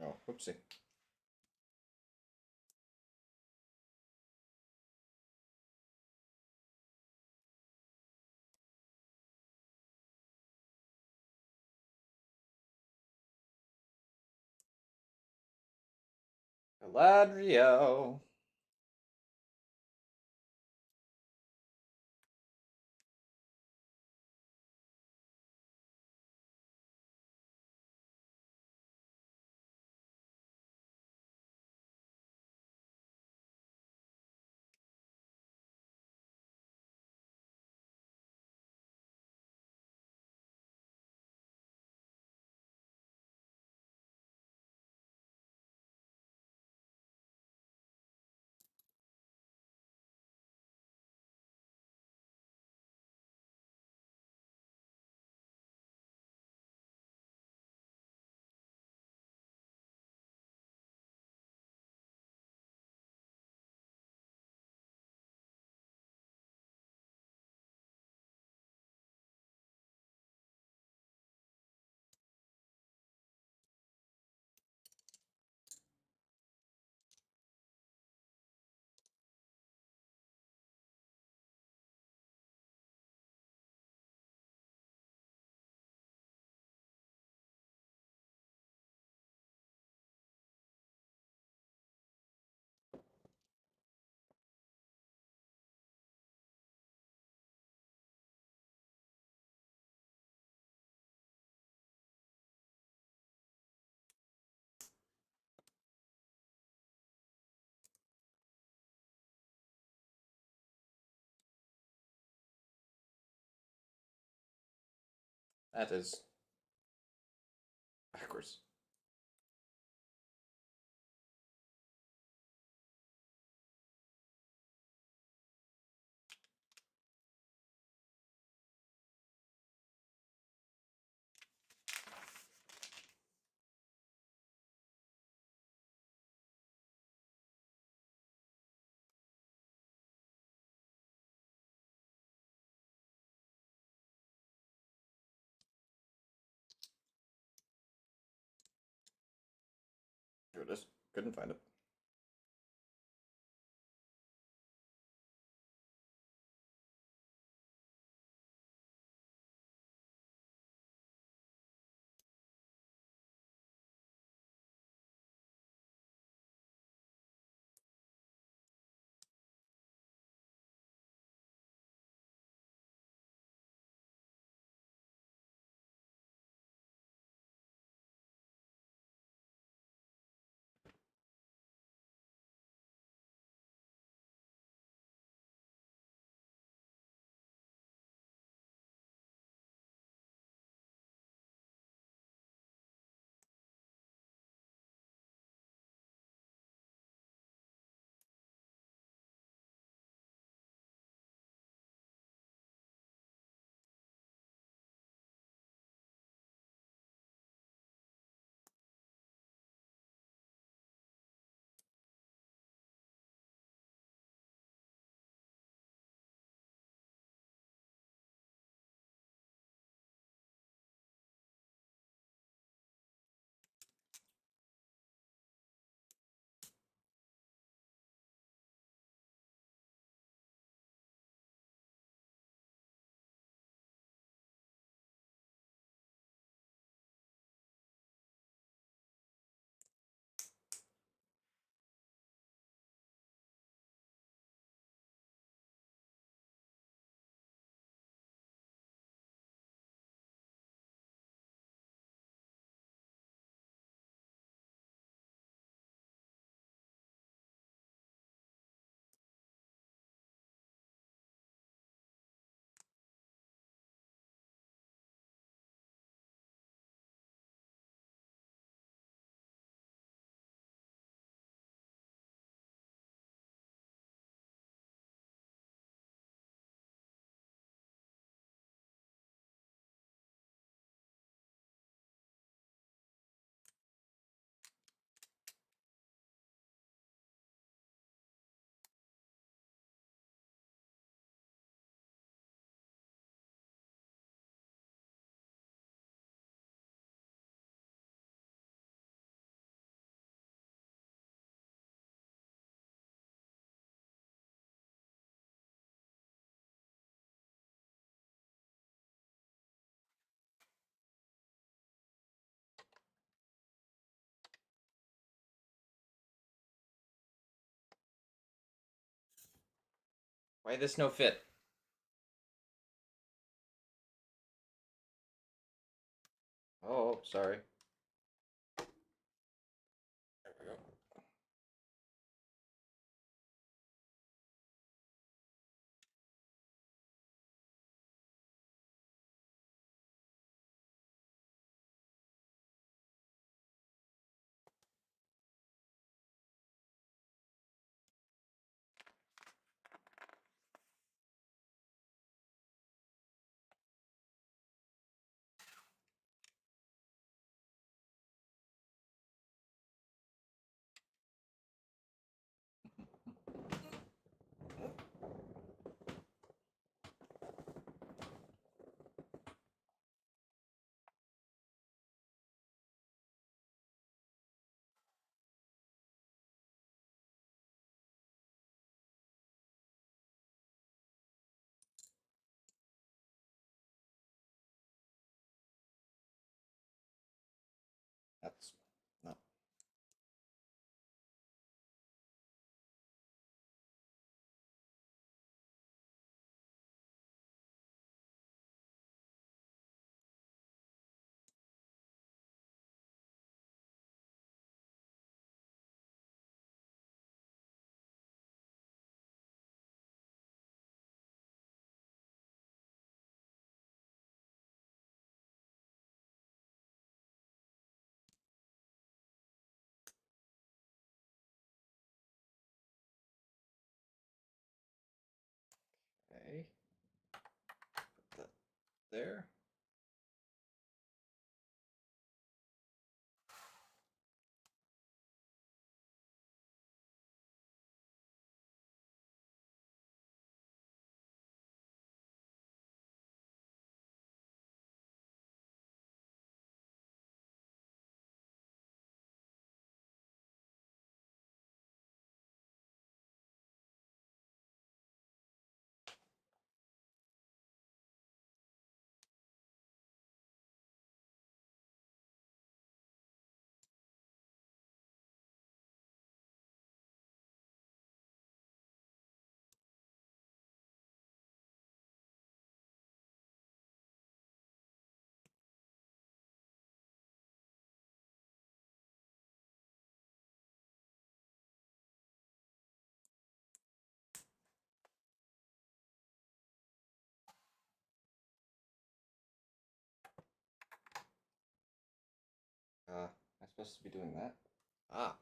Oh, whoopsie. Galadriel. That is backwards. Here it is. Couldn't find it. Why this no fit? Oh, sorry. There we go. That's not. Okay. Put that there. Am I supposed to be doing that? Ah.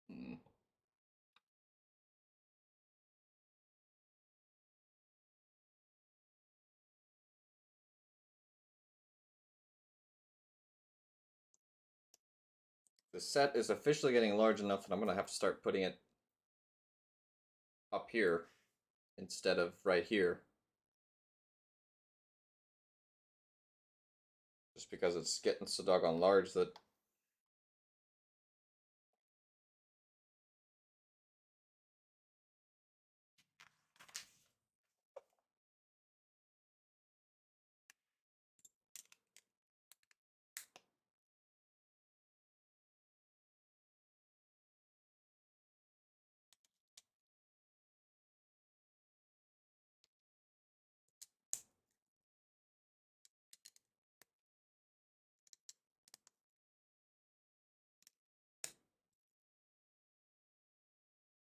Hmm. The set is officially getting large enough that I'm gonna have to start putting it up here instead of right here. Just because it's getting so doggone large that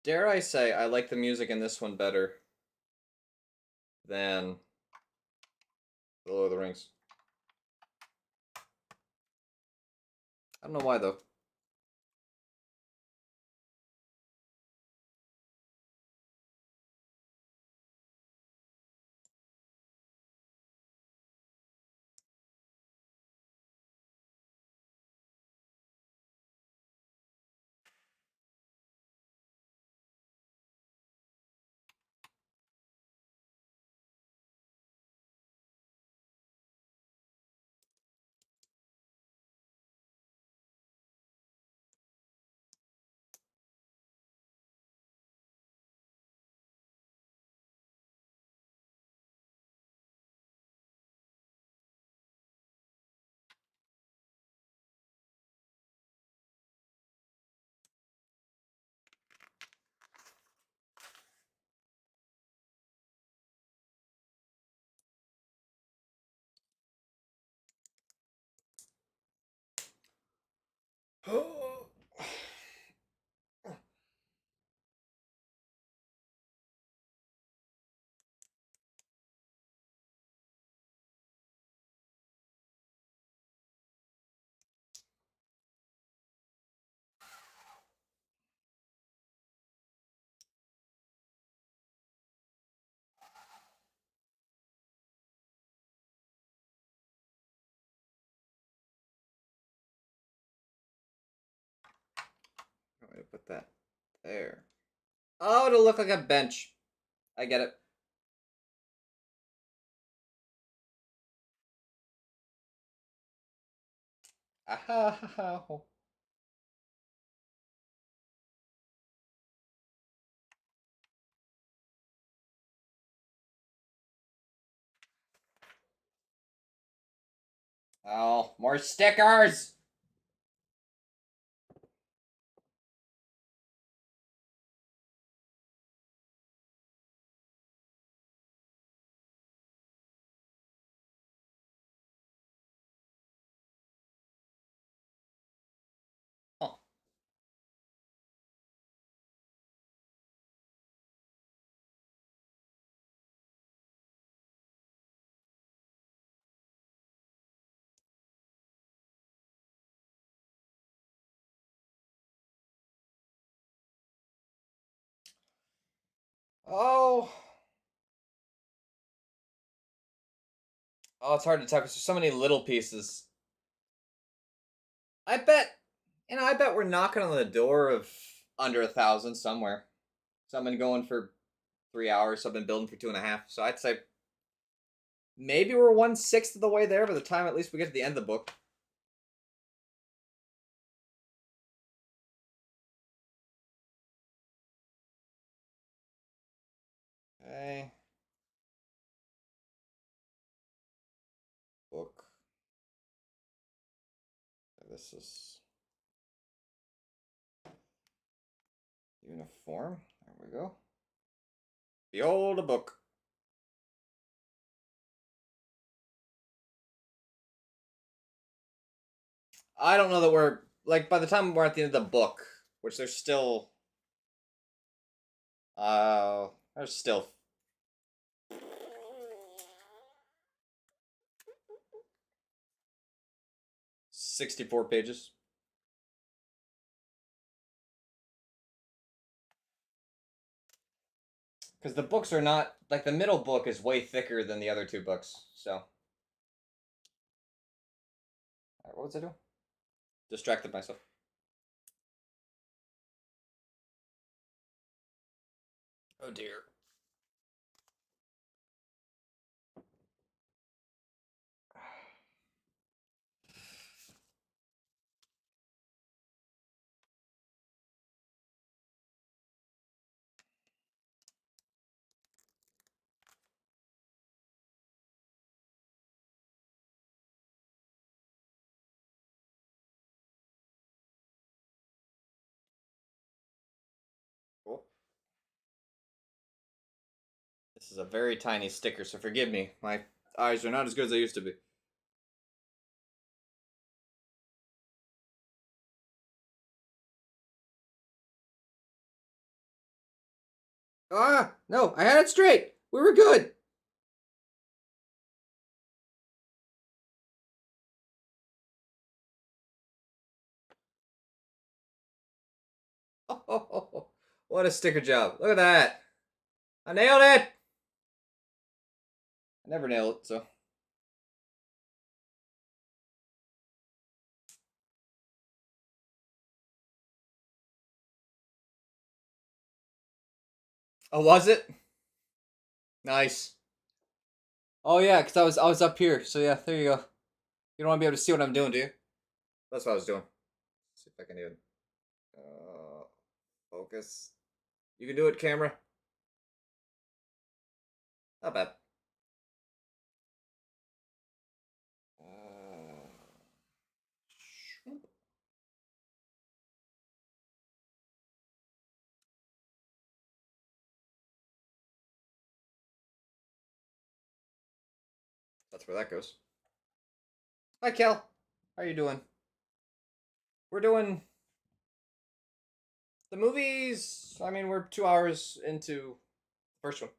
dare I say I like the music in this one better than The Lord of the Rings. I don't know why though. I'm gonna put that there. Oh, it'll look like a bench. I get it. Aha. Oh, more stickers! Oh. Oh. Oh, it's hard to tell because there's so many little pieces. I bet, I bet we're knocking on the door of under 1,000 somewhere. So I've been going for 3 hours. So I've been building for 2.5. So I'd say maybe we're 1/6 of the way there by the time at least we get to the end of the book. Okay. Book. This is uniform. There we go. Behold a book. I don't know that we're like by the time we're at the end of the book, which there's still 64 pages. Because the books are not like the middle book is way thicker than the other two books. So, what was I doing? Distracted myself. Oh dear. Cool. This is a very tiny sticker, so forgive me. My eyes are not as good as they used to be. Ah, no, I had it straight. We were good. Oh, what a sticker job. Look at that. I nailed it. I never nail it, so. Oh, was it? Nice. Oh yeah, because I was up here. So yeah, there you go. You don't want to be able to see what I'm doing, do you? That's what I was doing. Let's see if I can even focus. You can do it, camera. Not bad. That's where that goes. Hi, Kel. How are you doing? we're doing the movies. I mean, we're 2 hours into the first one.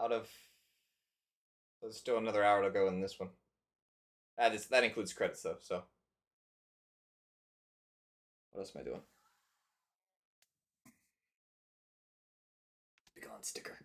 Out of there's still another hour to go in this one. That includes credits though. So what else am I doing? Be gone sticker.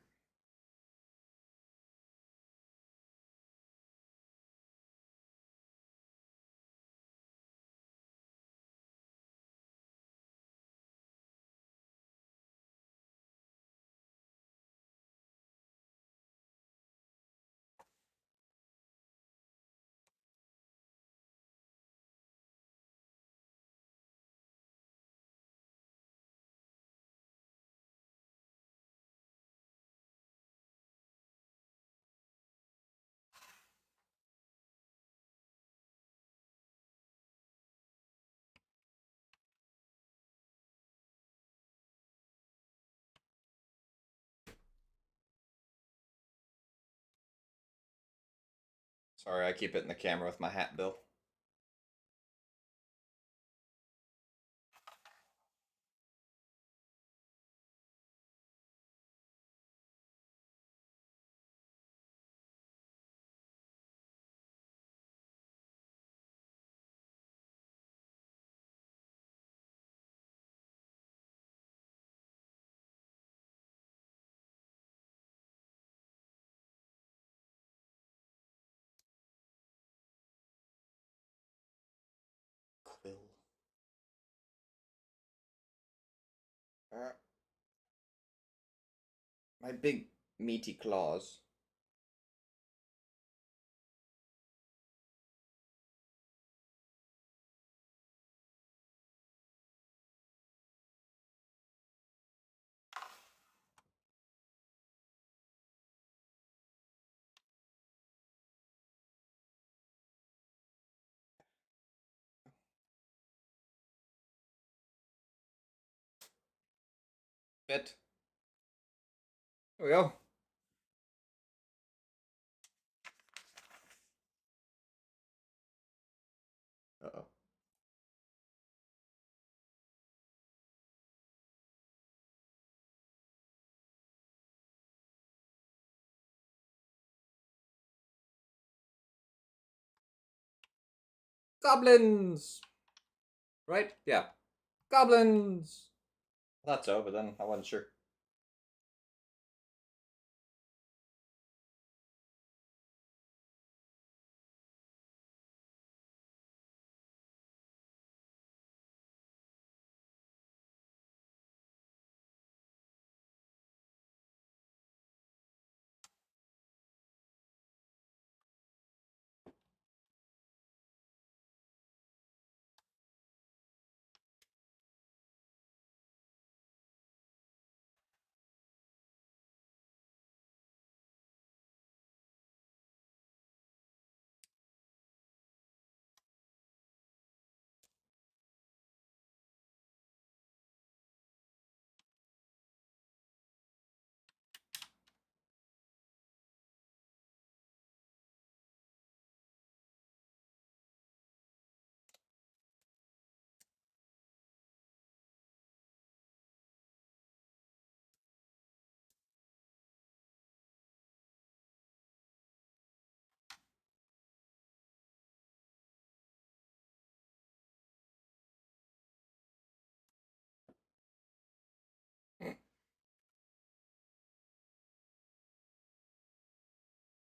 Sorry, I keep it in the camera with my hat, Bill. Quill. My big meaty claws. Bit. There we go. Uh-oh. Goblins! Right? Yeah. Goblins! I thought so, but then I wasn't sure.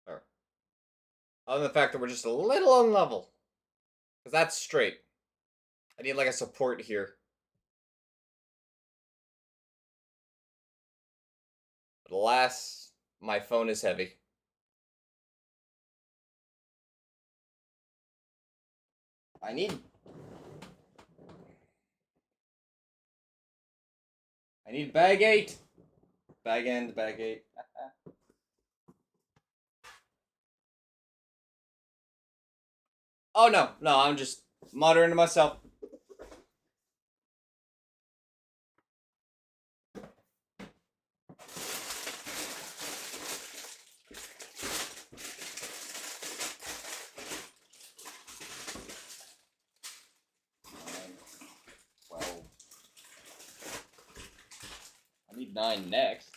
Or, other than the fact that we're just a little unlevel. Because that's straight. I need like a support here. But alas, my phone is heavy. I need bag 8. Bag end, bag 8. Oh no, I'm just muttering to myself. Need 9 next.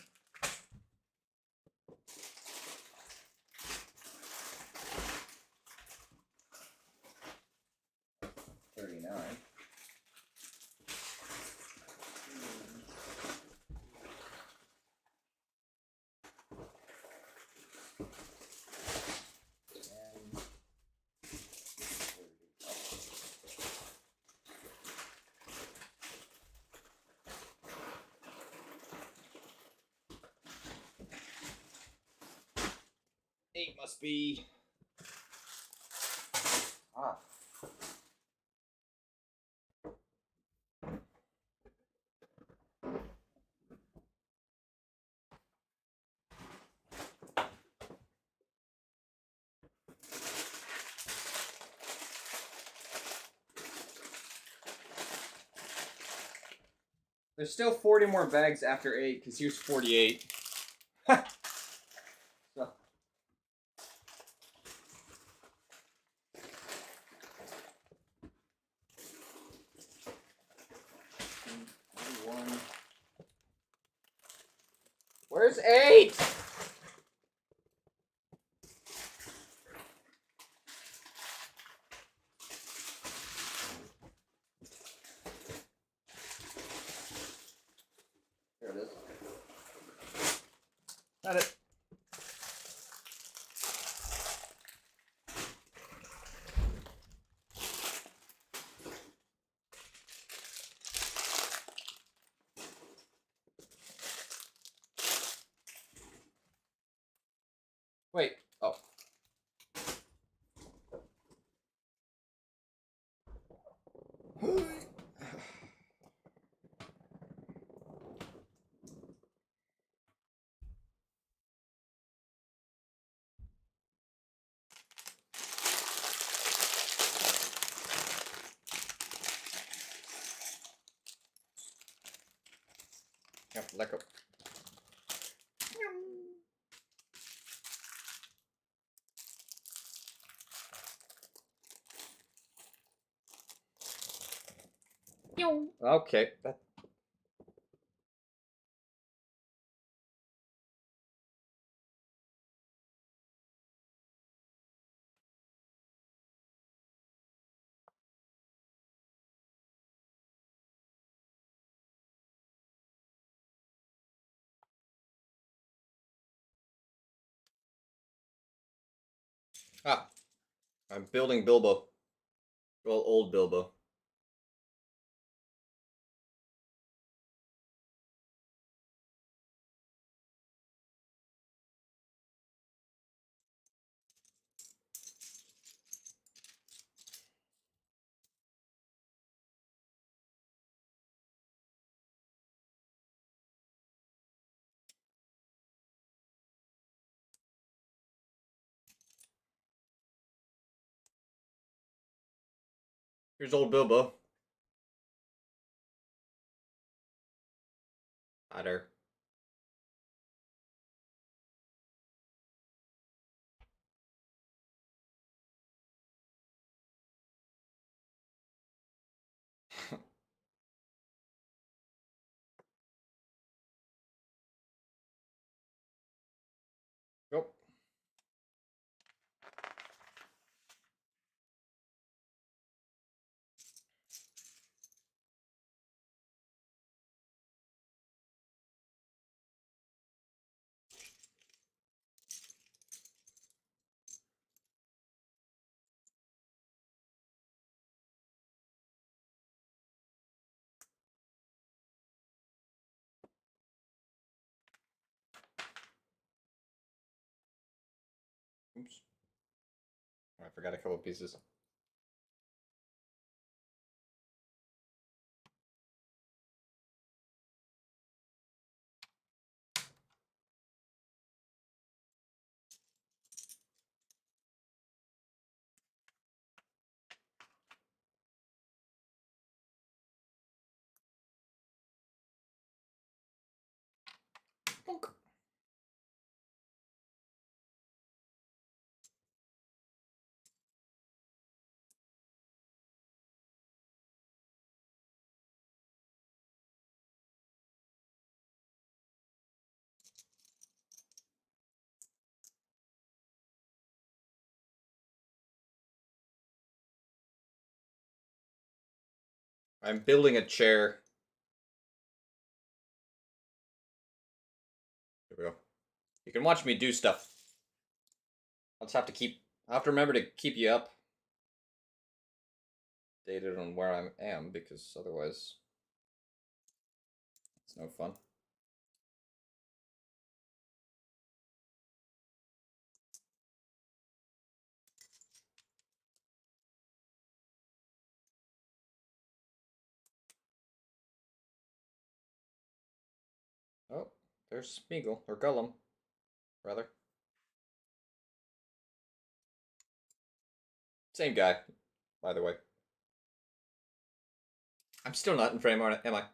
Must be. Ah. There's still 40 more bags after 8, because here's 48. So. Where's 8? There it is. Got it. Wait. Oh. Yep, let go. Okay. Ah, I'm building Bilbo. Well, old Bilbo. Here's old Bilbo. Otter. Nope. Oops. I forgot a couple pieces. Bonk. I'm building a chair. Here we go. You can watch me do stuff. I'll just have to remember to keep you updated on where I am, because otherwise it's no fun. Oh, there's Smeagol, or Gollum, rather. Same guy, by the way. I'm still not in frame, am I?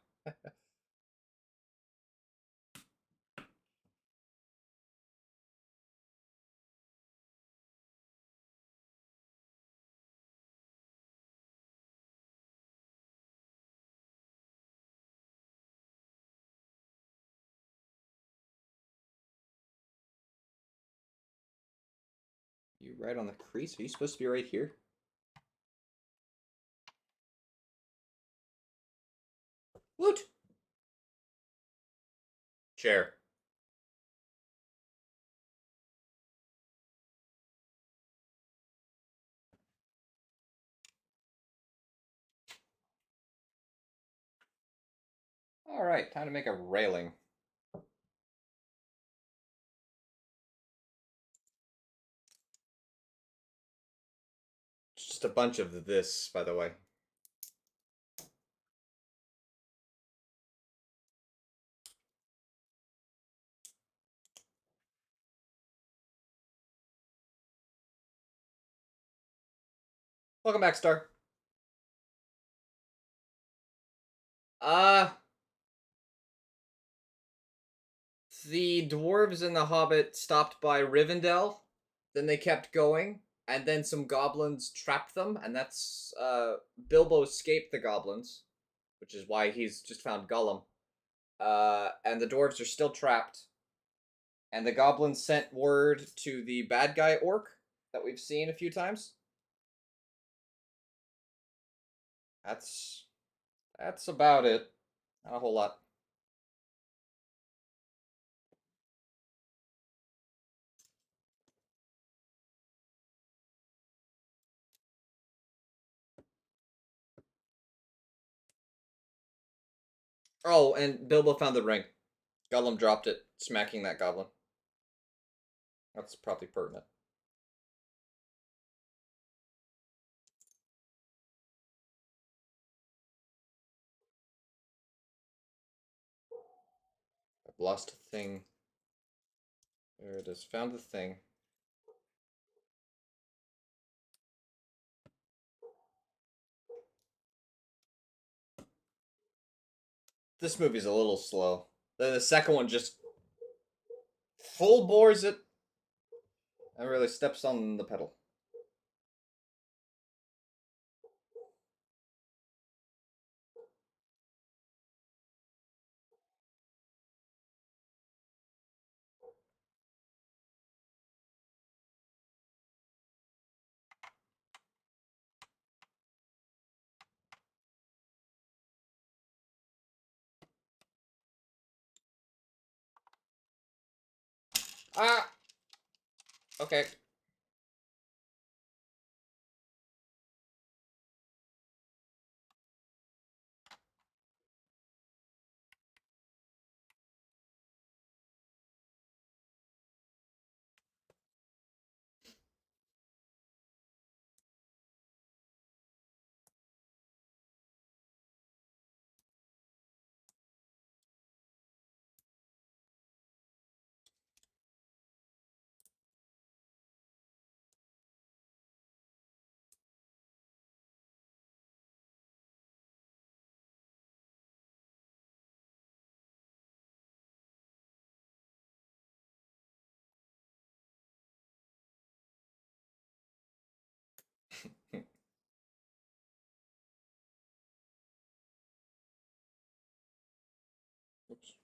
You right on the crease? Are you supposed to be right here? Woot! Chair. Alright, time to make a railing. Just a bunch of this, by the way. Welcome back, Star. The dwarves in the Hobbit stopped by Rivendell, then they kept going, and then some goblins trapped them, and that's, Bilbo escaped the goblins, which is why he's just found Gollum. And the dwarves are still trapped, and the goblins sent word to the bad guy orc that we've seen a few times. That's about it. Not a whole lot. Oh, and Bilbo found the ring. Gollum dropped it, smacking that goblin. That's probably pertinent. I've lost a thing. There it is. Found the thing. This movie's a little slow. Then the second one just full bores it and really steps on the pedal. Ah! Okay. Oops.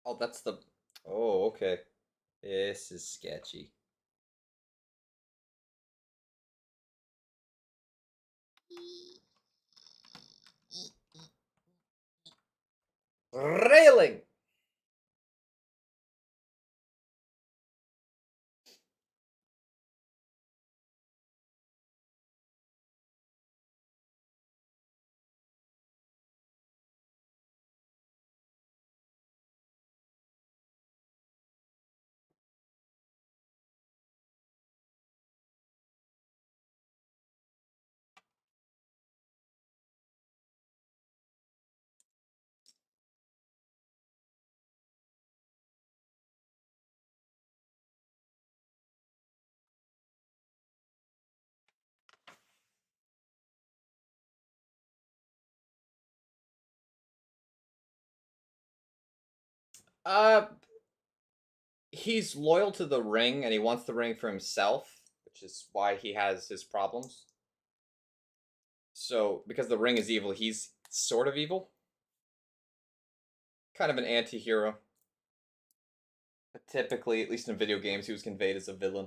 Oh, that's the... Oh, okay. This is sketchy. Railing! He's loyal to the ring and he wants the ring for himself, which is why he has his problems. So, because the ring is evil, he's sort of evil. Kind of an anti-hero. But typically, at least in video games, he was conveyed as a villain.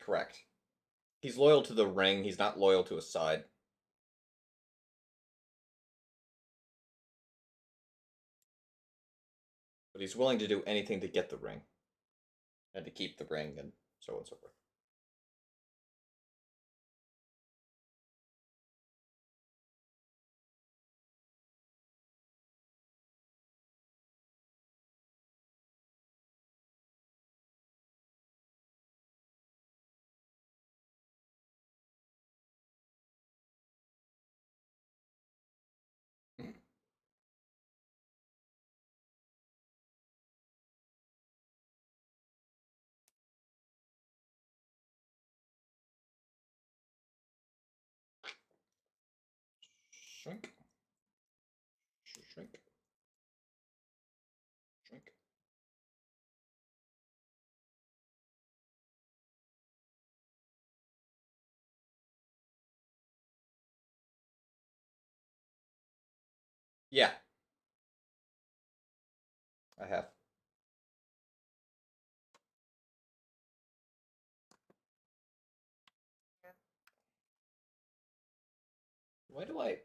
Correct. He's loyal to the ring, he's not loyal to a side. But he's willing to do anything to get the ring. And to keep the ring, and so on and so forth. Shrink. Shrink. Shrink. Yeah. I have. Why do I...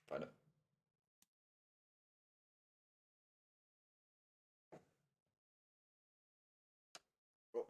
Find it. Oh.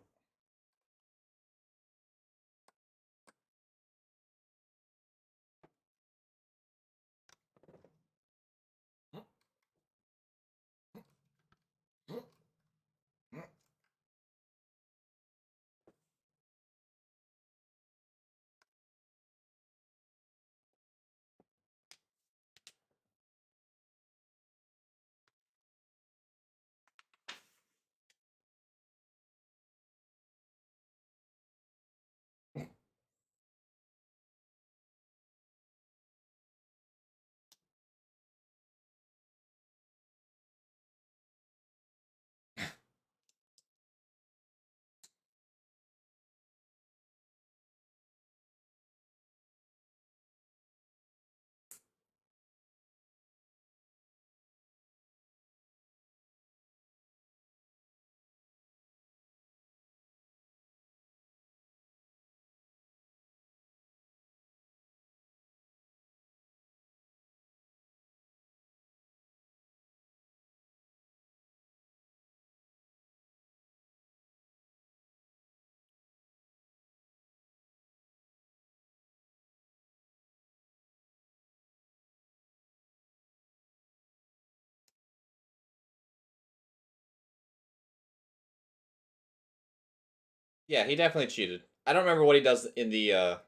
Yeah, he definitely cheated. I don't remember what he does in the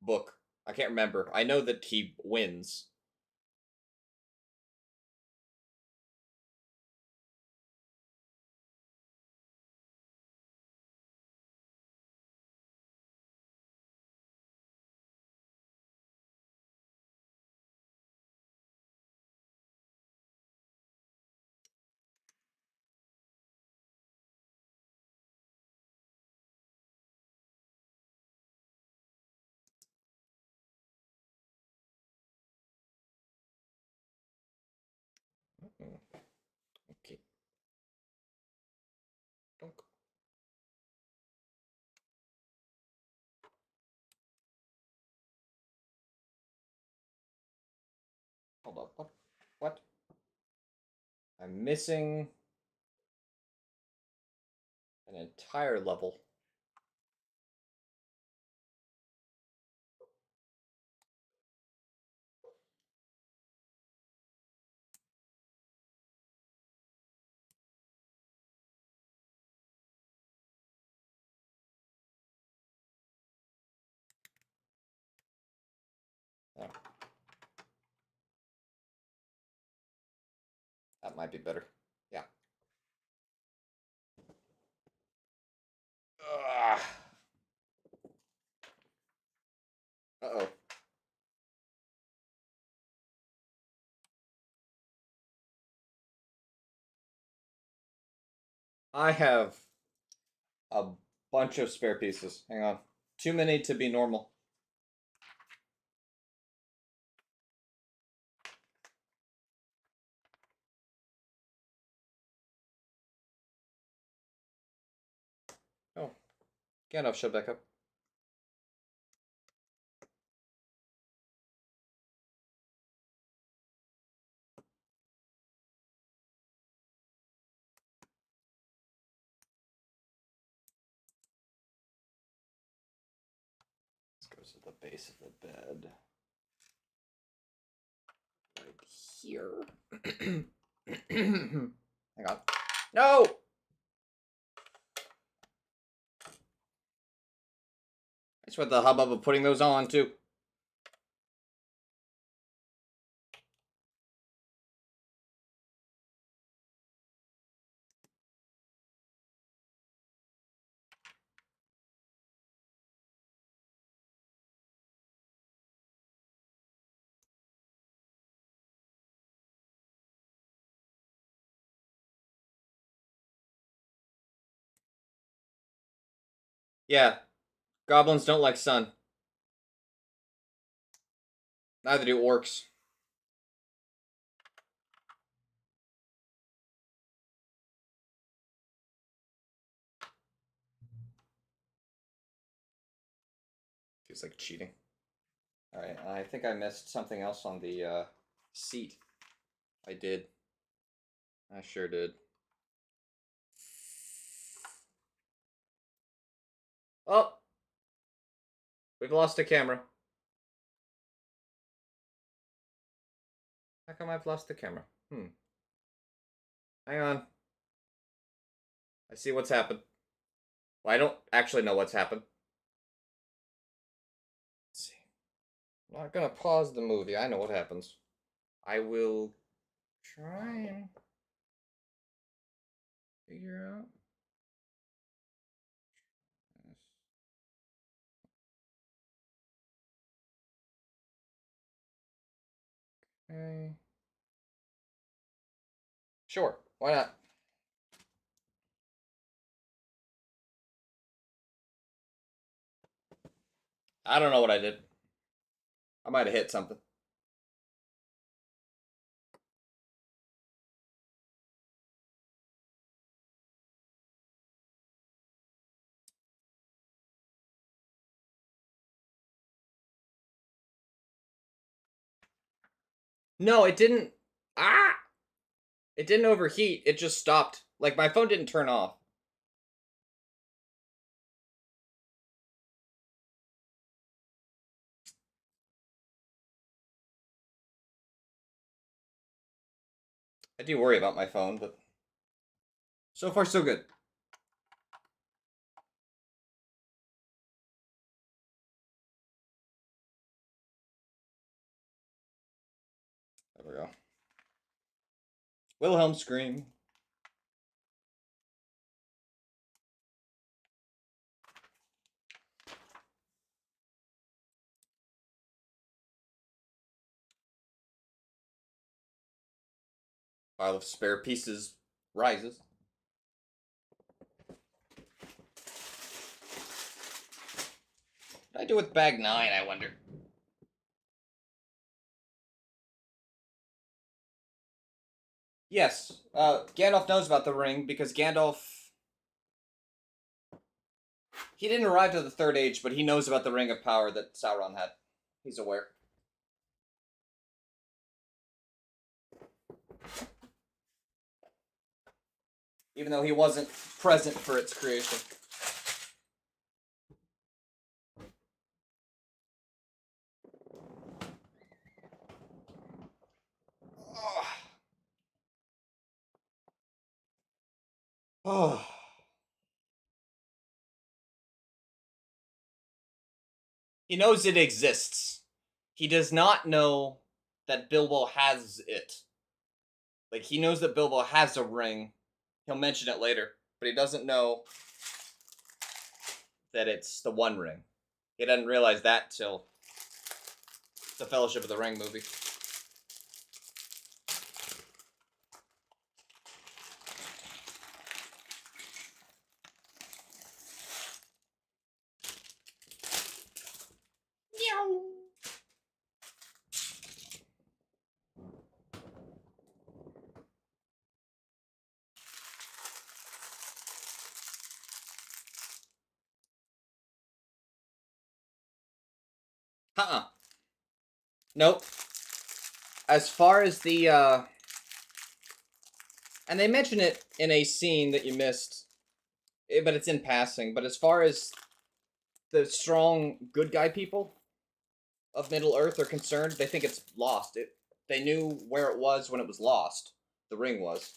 book. I can't remember. I know that he wins. Okay. Donk. Hold up. What? What? I'm missing an entire level. Oh, that might be better. Yeah. Ugh. Uh-oh. I have a bunch of spare pieces. Hang on. Too many to be normal. Oh. Gandalf showed back up. This goes to the base of the bed. Right here. Hang on. No! That's what the hubbub of putting those on, too. Yeah. Goblins don't like sun. Neither do orcs. Feels like cheating. Alright, I think I missed something else on the seat. I did. I sure did. Oh! We've lost a camera. How come I've lost the camera? Hang on. I see what's happened. Well, I don't actually know what's happened. Let's see. I'm not gonna pause the movie. I know what happens. I will try and figure out. Okay. Sure, why not? I don't know what I did. I might have hit something. No, it didn't. Ah! It didn't overheat. It just stopped. Like, my phone didn't turn off. I do worry about my phone, but so far so good. There we go. Wilhelm scream. Pile of spare pieces rises. What did I do with bag 9, I wonder? Yes, Gandalf knows about the ring because Gandalf... He didn't arrive to the Third Age, but he knows about the Ring of Power that Sauron had. He's aware. Even though he wasn't present for its creation. Oh. He knows it exists. He does not know that Bilbo has it. Like, he knows that Bilbo has a ring. He'll mention it later. But he doesn't know that it's the One Ring. He doesn't realize that till the Fellowship of the Ring movie. Nope. As far as the, and they mention it in a scene that you missed, but it's in passing. But as far as the strong good guy people of Middle Earth are concerned, they think it's lost. They knew where it was when it was lost. The ring was.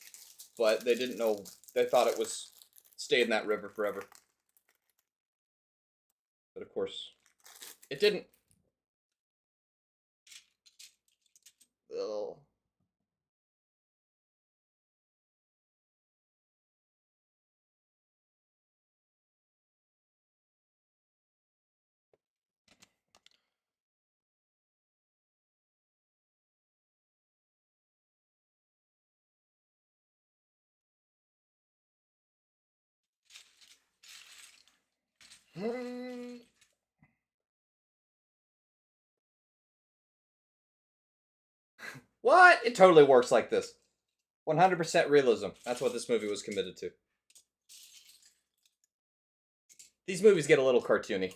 But they didn't know, they thought it was stayed in that river forever. But of course, it didn't. Ugh. What? It totally works like this. 100% realism. That's what this movie was committed to. These movies get a little cartoony.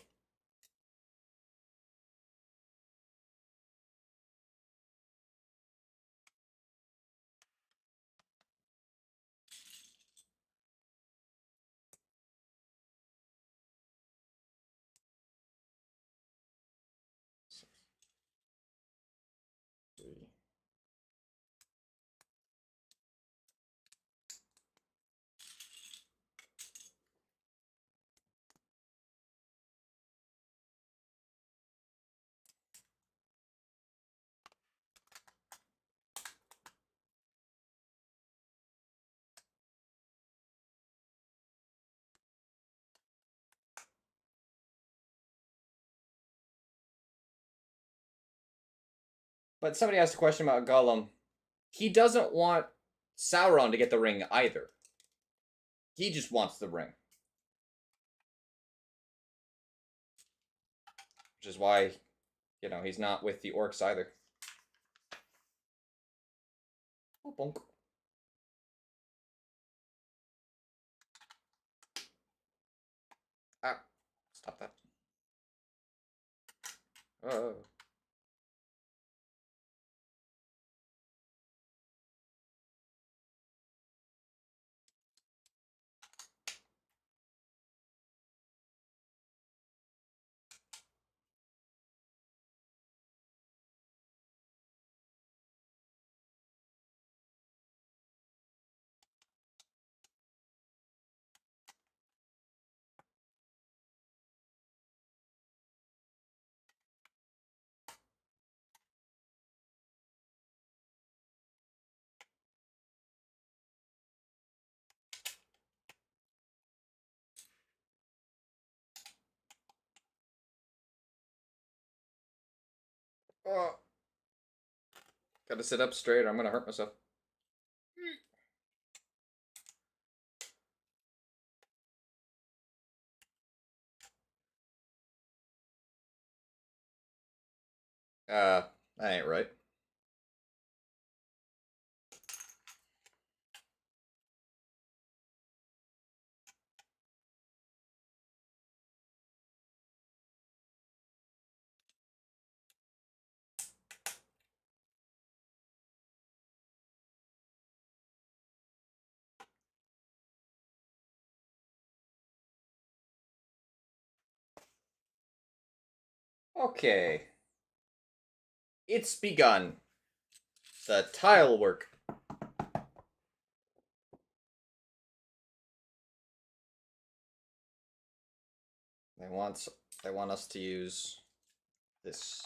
But somebody asked a question about Gollum. He doesn't want Sauron to get the ring either. He just wants the ring. Which is why, you know, he's not with the orcs either. Oh, bonk. Ah, stop that. Oh. Oh. Gotta sit up straight or I'm gonna hurt myself. That ain't right. Okay. It's begun. The tile work. They want us to use this.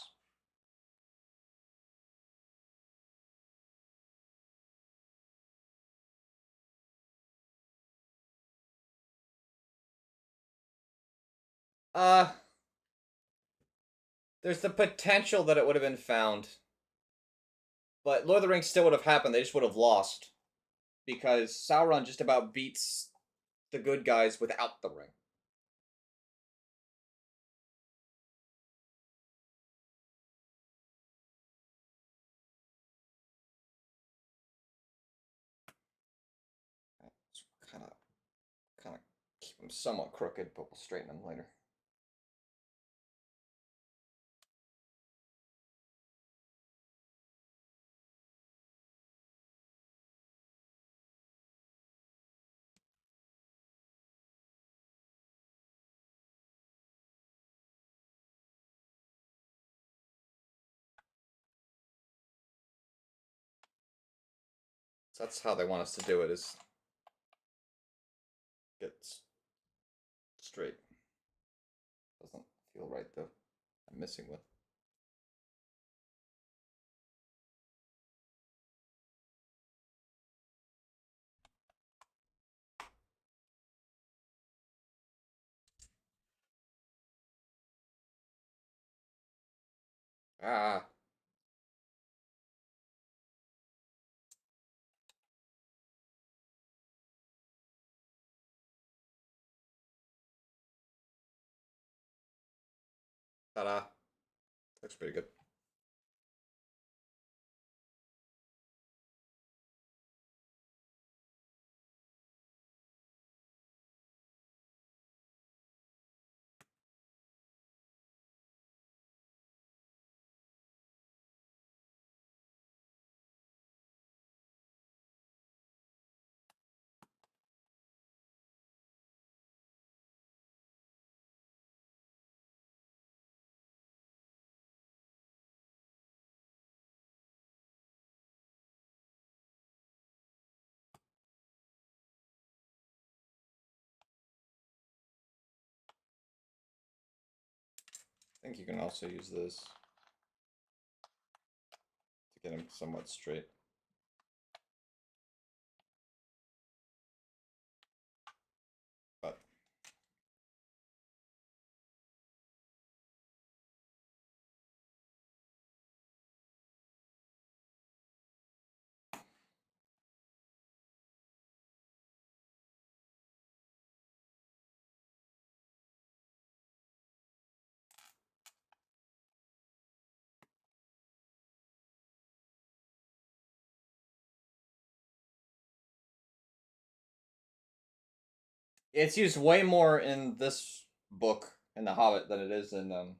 There's the potential that it would have been found. But Lord of the Rings still would have happened, they just would have lost. Because Sauron just about beats the good guys without the ring. Kind of keep them somewhat crooked, but we'll straighten them later. So that's how they want us to do it, is get straight. Doesn't feel right though. I'm missing one. Ah. Ta-da. Looks pretty good. I think you can also use this to get him somewhat straight. But It's used way more in this book in The Hobbit than it is in the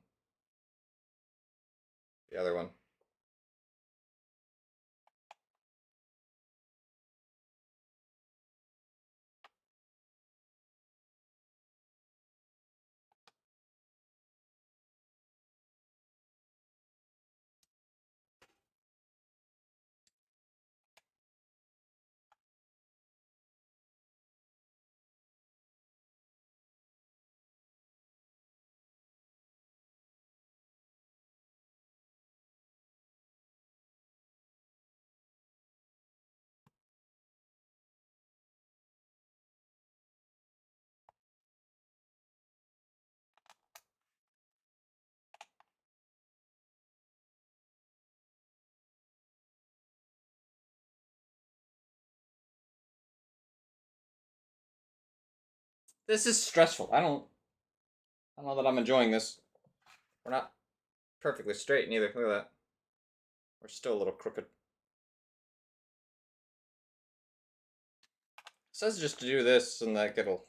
other one. This is stressful. I don't know that I'm enjoying this. We're not perfectly straight neither. Look at that. We're still a little crooked. It says just to do this and like it'll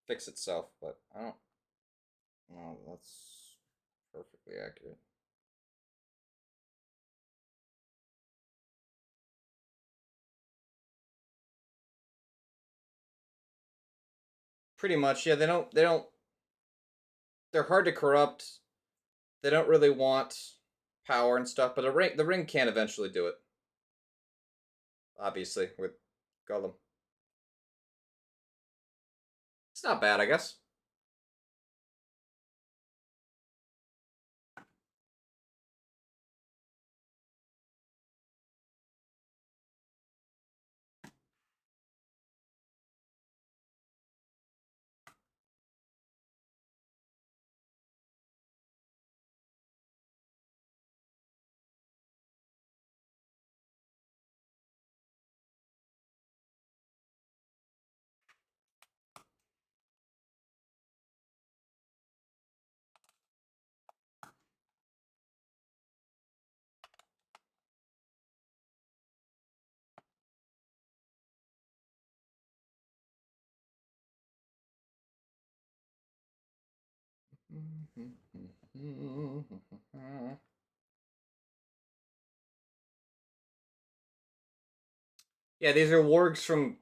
fix itself, but I don't know that's perfectly accurate. Pretty much, yeah, they're hard to corrupt. They don't really want power and stuff, but the ring can eventually do it. Obviously, with Gollum. It's not bad, I guess. Yeah, these are wargs from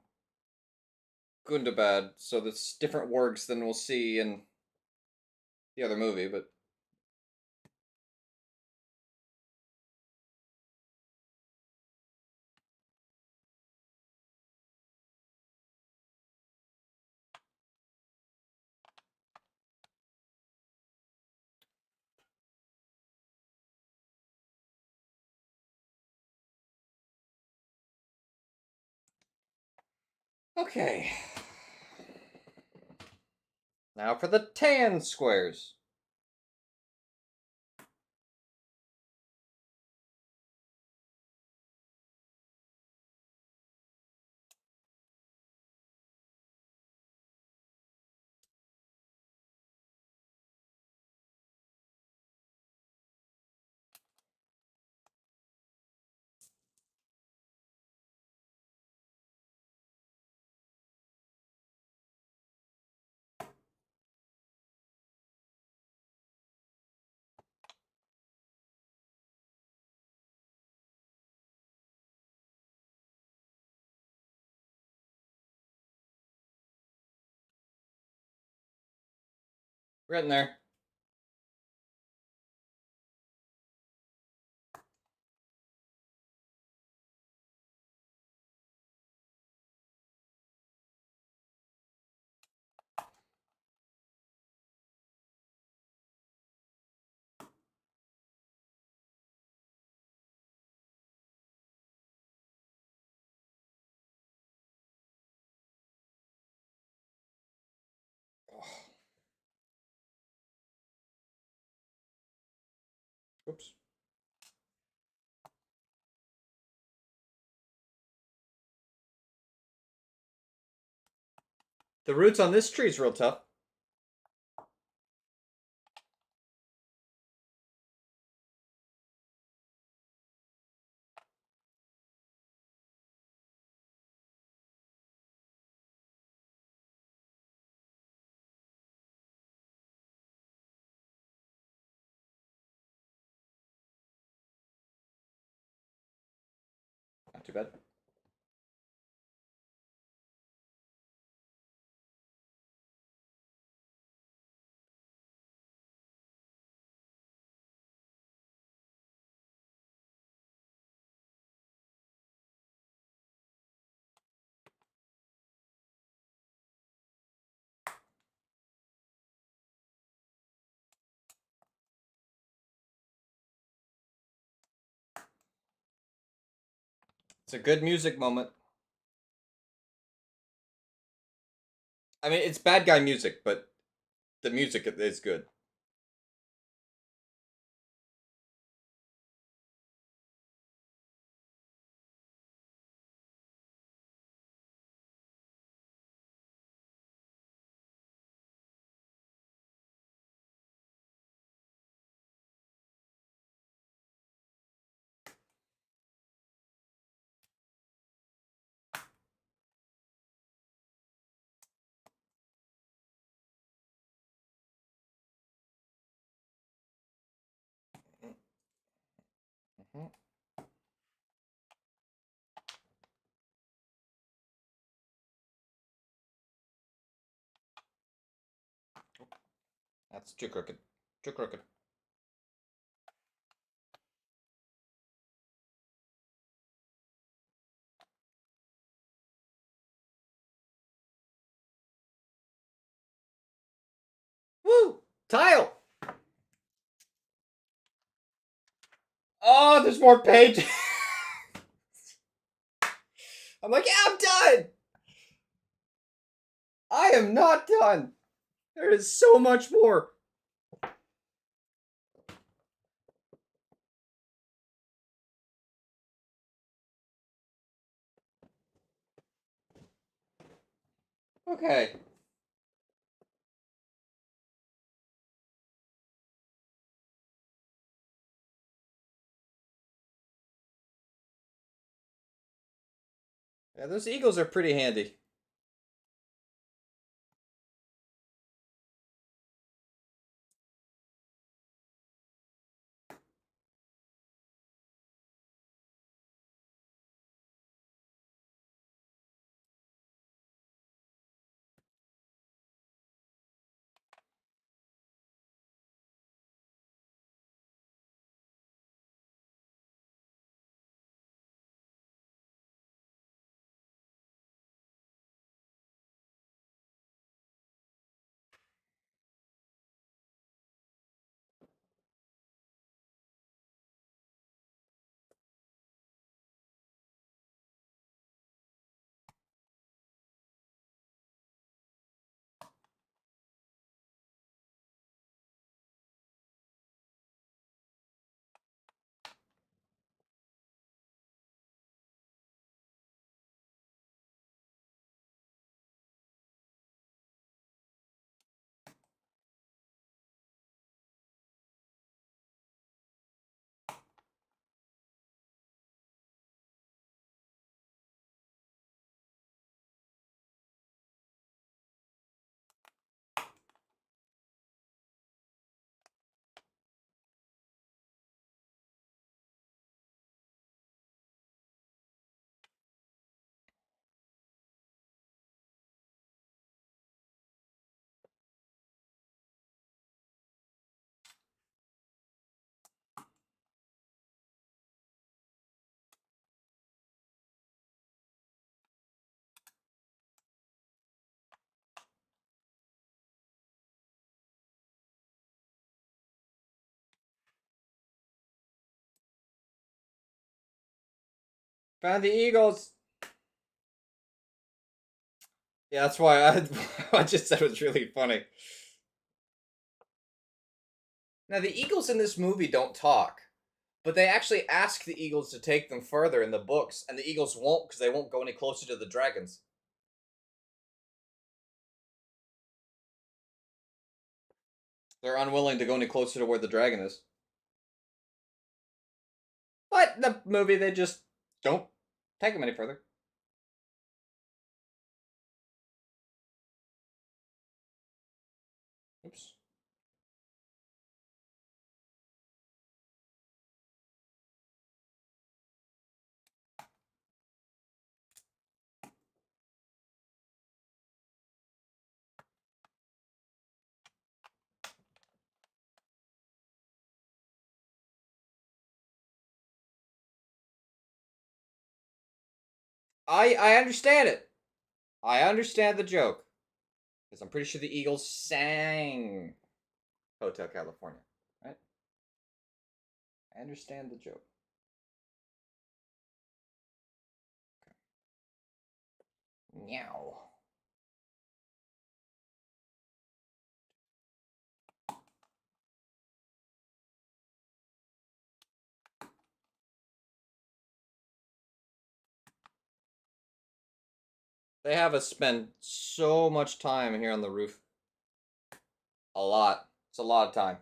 Gundabad, so that's different wargs than we'll see in the other movie, but okay. Now for the tan squares. We're getting there. Oops. The roots on this tree is real tough. too bad. It's a good music moment. I mean, it's bad guy music, but the music is good. Mhm. That's too crooked. Too crooked. Woo! Tile! Oh, there's more pages. I'm like, yeah, I'm done. I am not done. There is so much more. Okay. Yeah, those eagles are pretty handy. Found the eagles. Yeah, that's why I just said it was really funny. Now, the eagles in this movie don't talk, but they actually ask the eagles to take them further in the books, and the eagles won't because they won't go any closer to the dragons. They're unwilling to go any closer to where the dragon is. But in the movie, they just don't take them any further. Oops. I understand it. I understand the joke. Because I'm pretty sure the Eagles sang Hotel California, right? I understand the joke. Meow. They have us spend so much time here on the roof. A lot. It's a lot of time.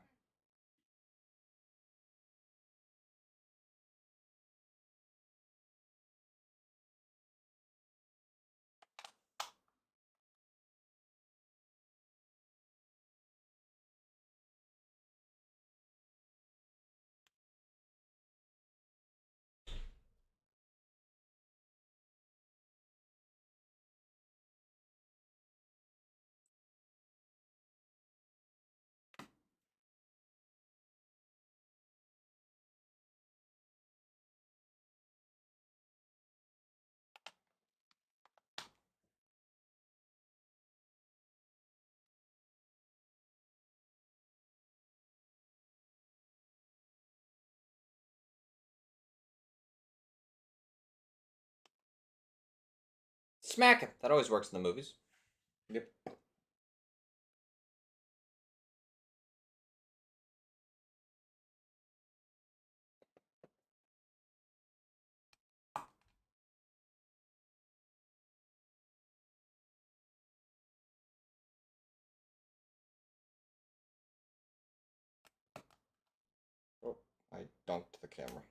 Smack him. That always works in the movies. Yep. Oh, I dunked the camera.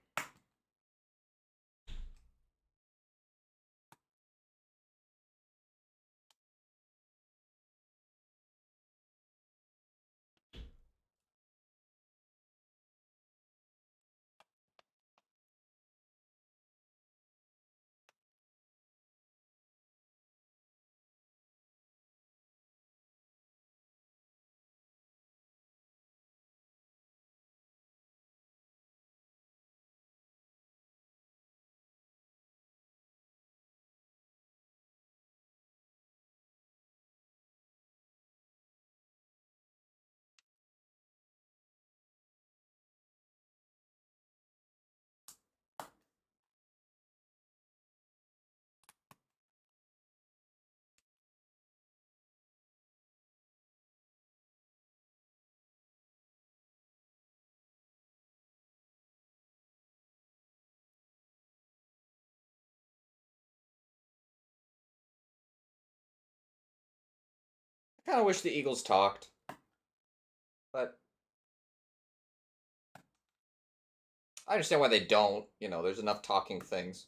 I kind of wish the Eagles talked, but I understand why they don't. You know, there's enough talking things.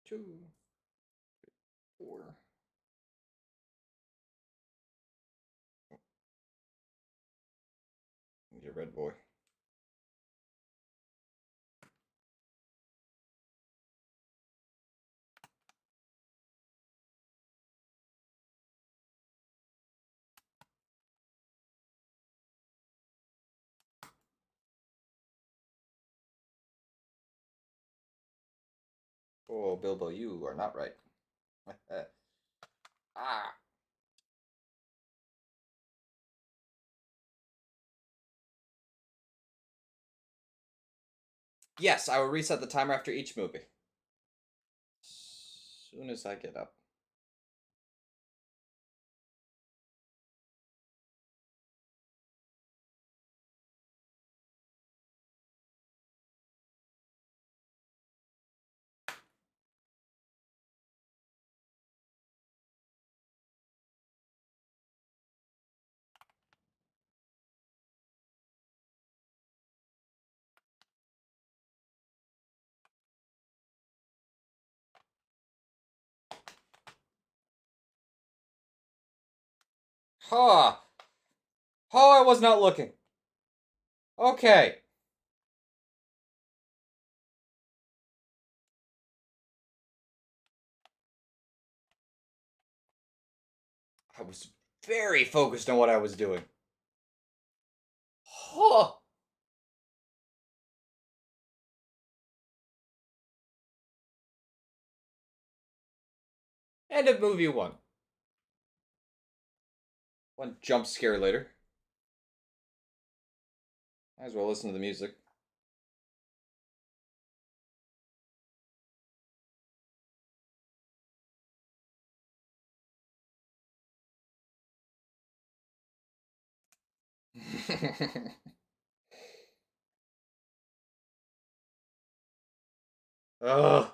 Two, four. Need a red boy. Oh, Bilbo, you are not right. Ah. Yes, I will reset the timer after each movie. As soon as I get up. Ha! Oh, I was not looking. Okay. I was very focused on what I was doing. Huh. End of movie one. One jump scare later. Might as well listen to the music. Ugh.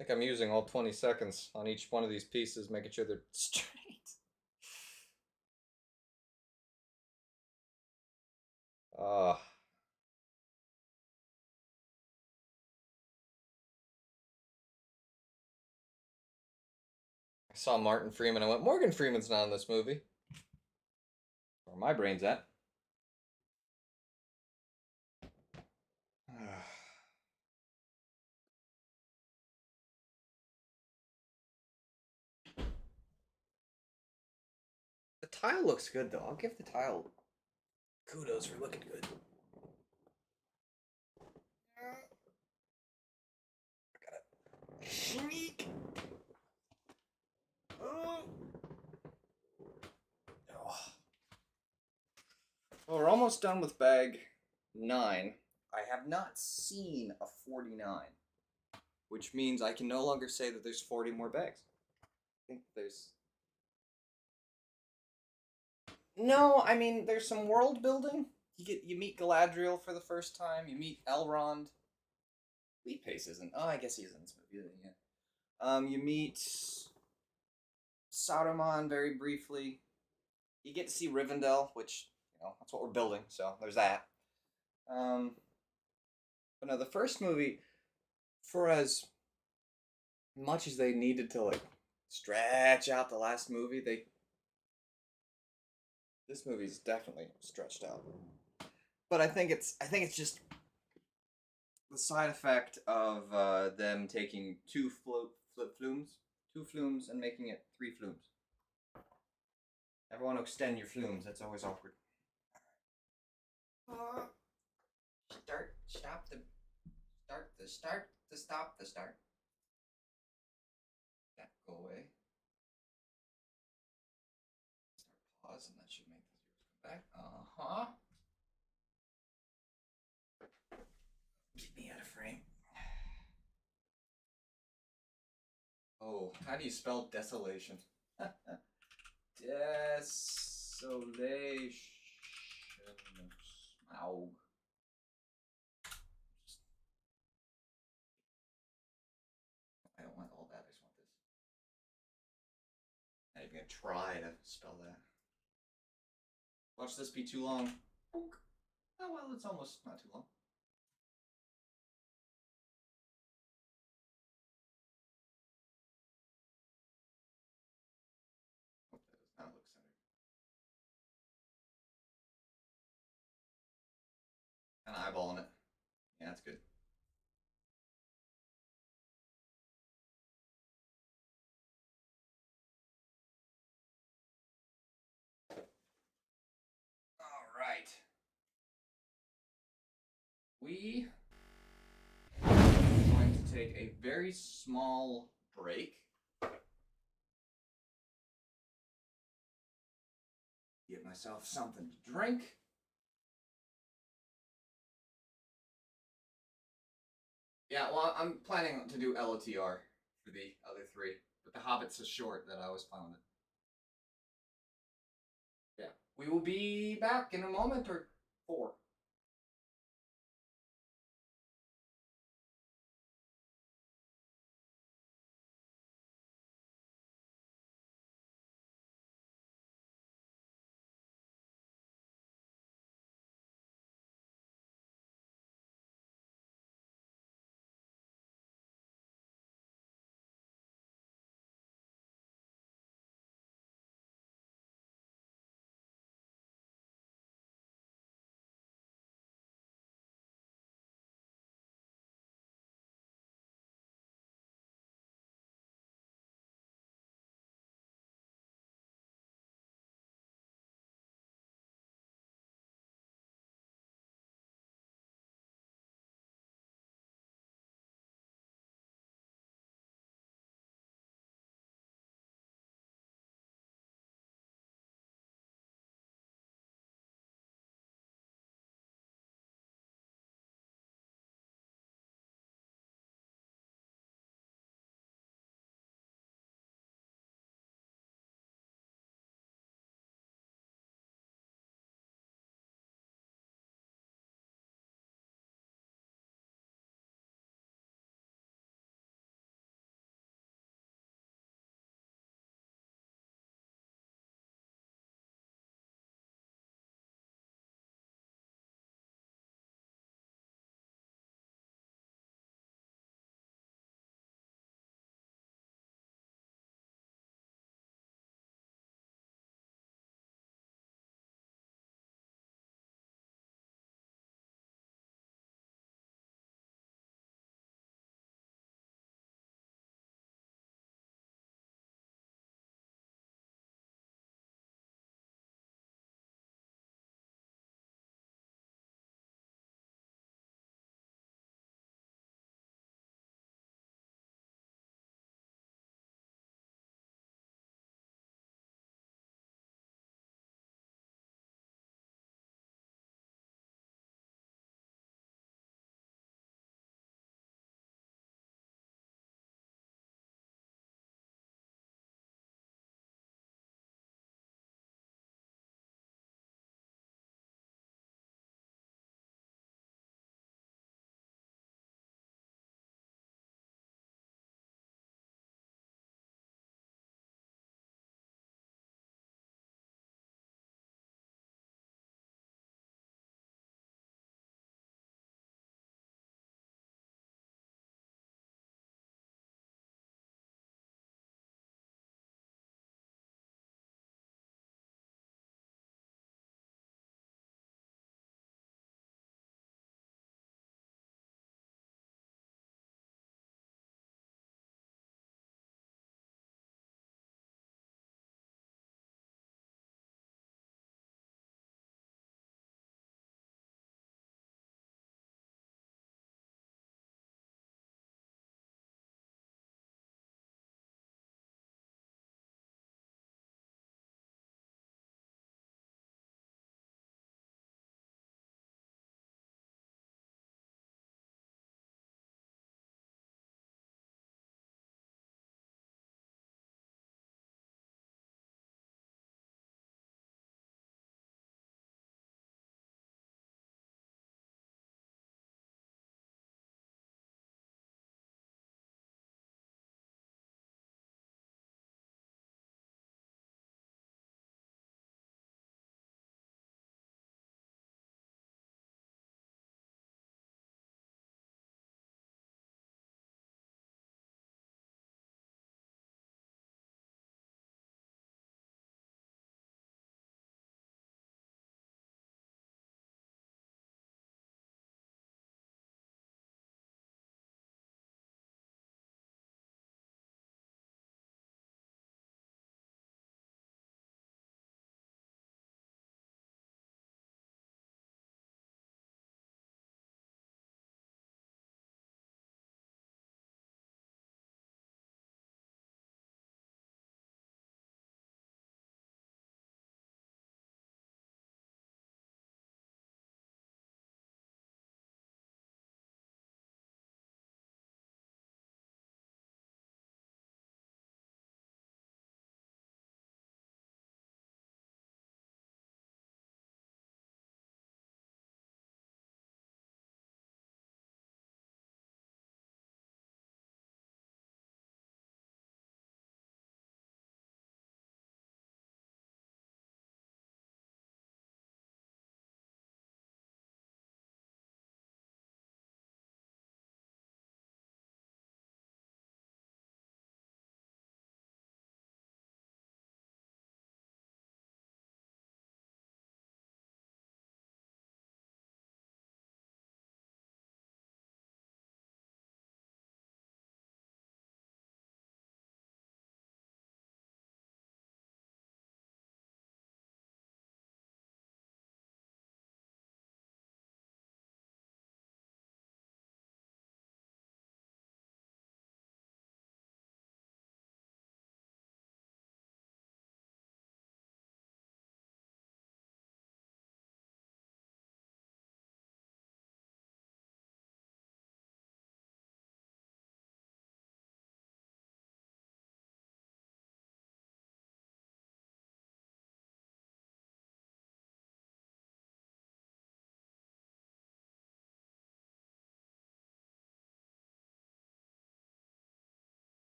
I think I'm using all 20 seconds on each one of these pieces, making sure they're straight. Ah. I saw Martin Freeman. I went, Morgan Freeman's not in this movie. Where my brain's at. The tile looks good, though. I'll give the tile kudos for looking good. I gotta sneak. Oh. Well, we're almost done with bag 9. I have not seen a 49, which means I can no longer say that there's 40 more bags. I think there's... No, I mean, there's some world building. You meet Galadriel for the first time. You meet Elrond. Lee Pace isn't. Oh, I guess he is in this movie. Yeah. You meet Saruman very briefly. You get to see Rivendell, which that's what we're building. So there's that. But no, the first movie, for as much as they needed to like stretch out the last movie, this movie's definitely stretched out. But I think it's just the side effect of them taking two flumes, and making it 3 flumes. Everyone extend your flumes. That's always awkward. Stop the start. That go away. Start pause, and that should make the zeros come back. Keep me out of frame. Oh, how do you spell desolation? Desolation. Smaug. I don't want all that. I just want this. Not even gonna try to spell that. Watch this be too long. Oh well, it's almost not too long. Oh, that does not look centered. Kind of eyeballing it. Yeah, that's good. All right. We are going to take a very small break. Get myself something to drink. Yeah, well, I'm planning to do LOTR for the other 3, but the Hobbit's so short that I was fine with it. Yeah, we will be back in a moment or 4.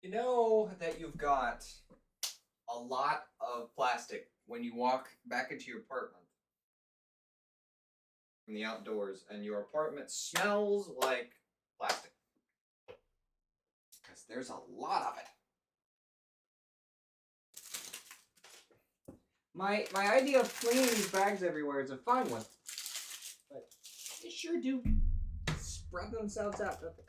You know that you've got a lot of plastic when you walk back into your apartment from the outdoors, and your apartment smells like plastic. Because there's a lot of it. My idea of flinging these bags everywhere is a fine one, but they sure do spread themselves out, don't they?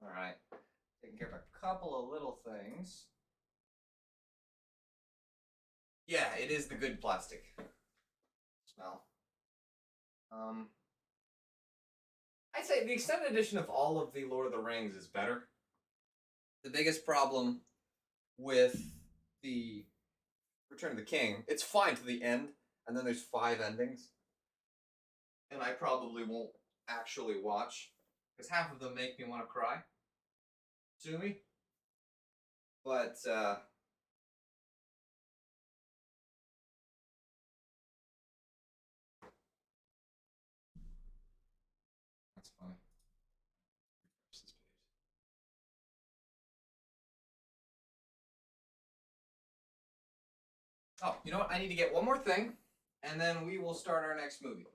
All right, taking care of a couple of little things. Yeah, it is the good plastic smell. I'd say the extended edition of all of the Lord of the Rings is better. The biggest problem with the Return of the King, it's fine to the end, and then there's 5 endings, and I probably won't actually watch, because half of them make me want to cry. Sue me. But, that's funny. Oh, you know what? I need to get one more thing, and then we will start our next movie.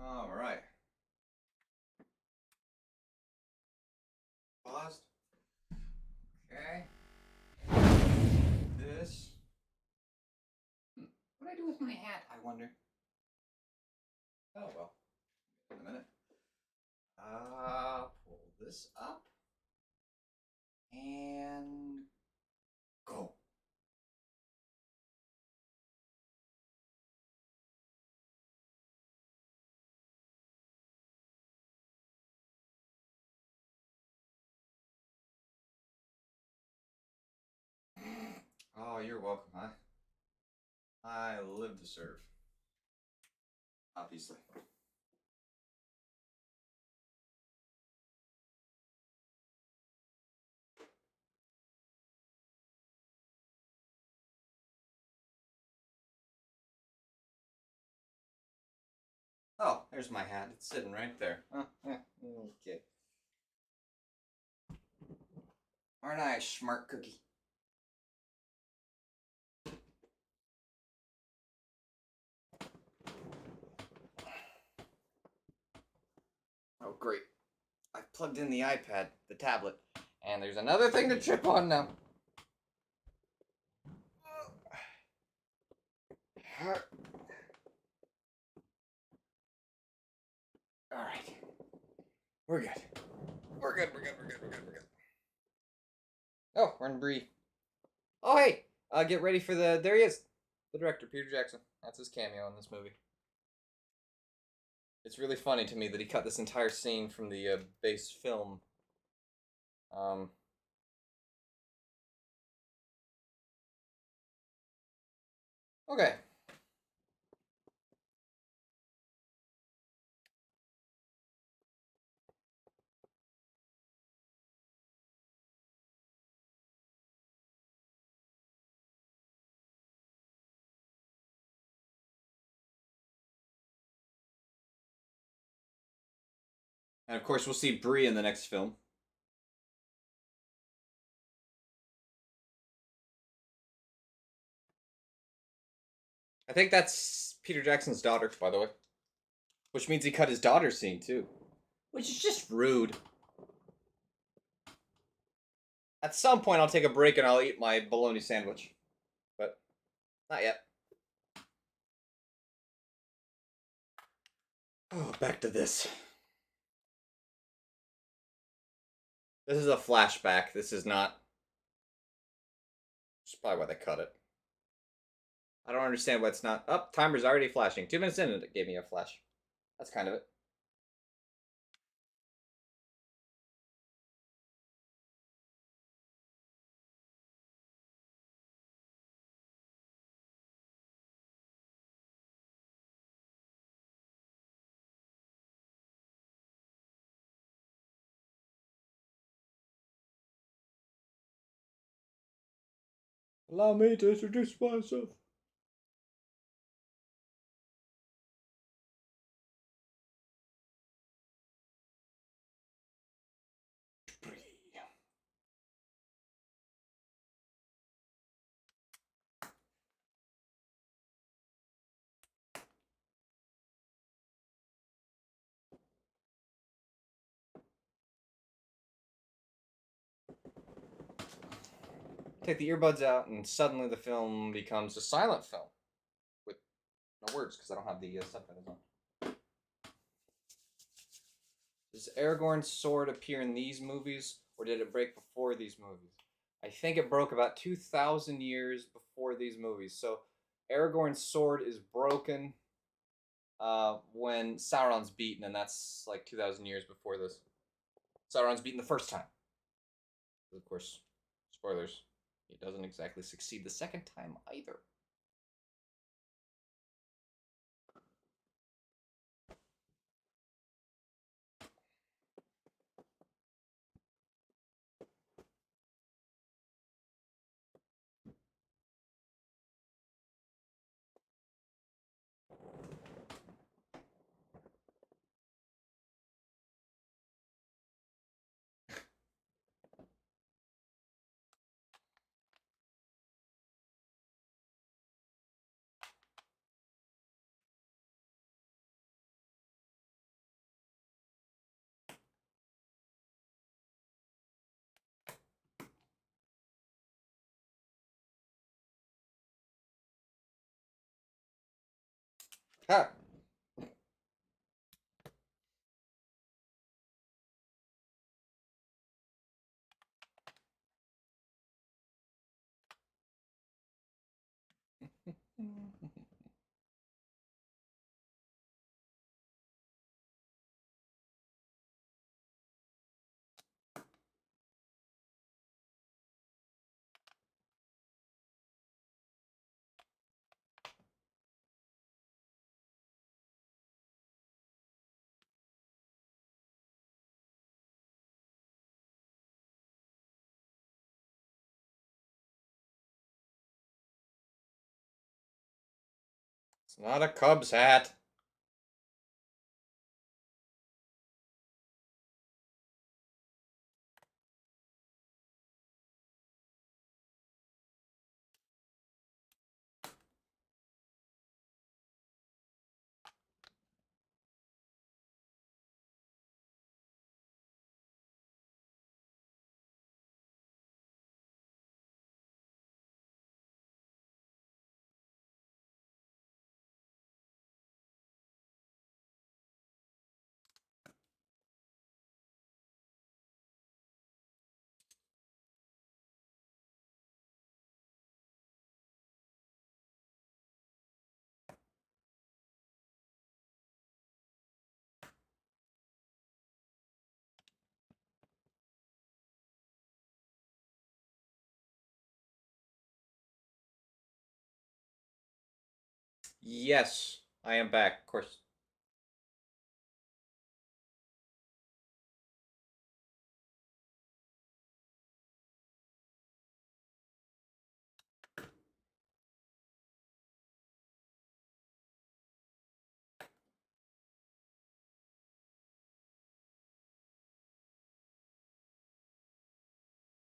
All right. Paused. Okay. This. What do I do with my hat, I wonder? Oh, well. In a minute. Pull this up. And go. Oh, you're welcome, huh? I live to serve. Obviously. Oh, there's my hat. It's sitting right there. Okay. Aren't I a smart cookie? Oh, great. I've plugged in the iPad, the tablet, and there's another thing to trip on now. All right. We're good. We're good. Oh, we're in Bree. Oh, hey. Get ready for the. There he is. The director, Peter Jackson. That's his cameo in this movie. It's really funny to me that he cut this entire scene from the base film. Okay. And of course, we'll see Bree in the next film. I think that's Peter Jackson's daughter, by the way. Which means he cut his daughter's scene, too. Which is just rude. At some point, I'll take a break and I'll eat my bologna sandwich. But not yet. Oh, back to this. This is a flashback. This is not. That's probably why they cut it. I don't understand why it's not. Oh, timer's already flashing. 2 minutes in and it gave me a flash. That's kind of it. Allow me to introduce myself. Take the earbuds out, and suddenly the film becomes a silent film with no words because I don't have the subtitles on. Does Aragorn's sword appear in these movies, or did it break before these movies? I think it broke about 2,000 years before these movies. So Aragorn's sword is broken when Sauron's beaten, and that's like 2,000 years before this. Sauron's beaten the first time. Of course, spoilers. He doesn't exactly succeed the second time either. It's not a Cubs hat. Yes, I am back, of course.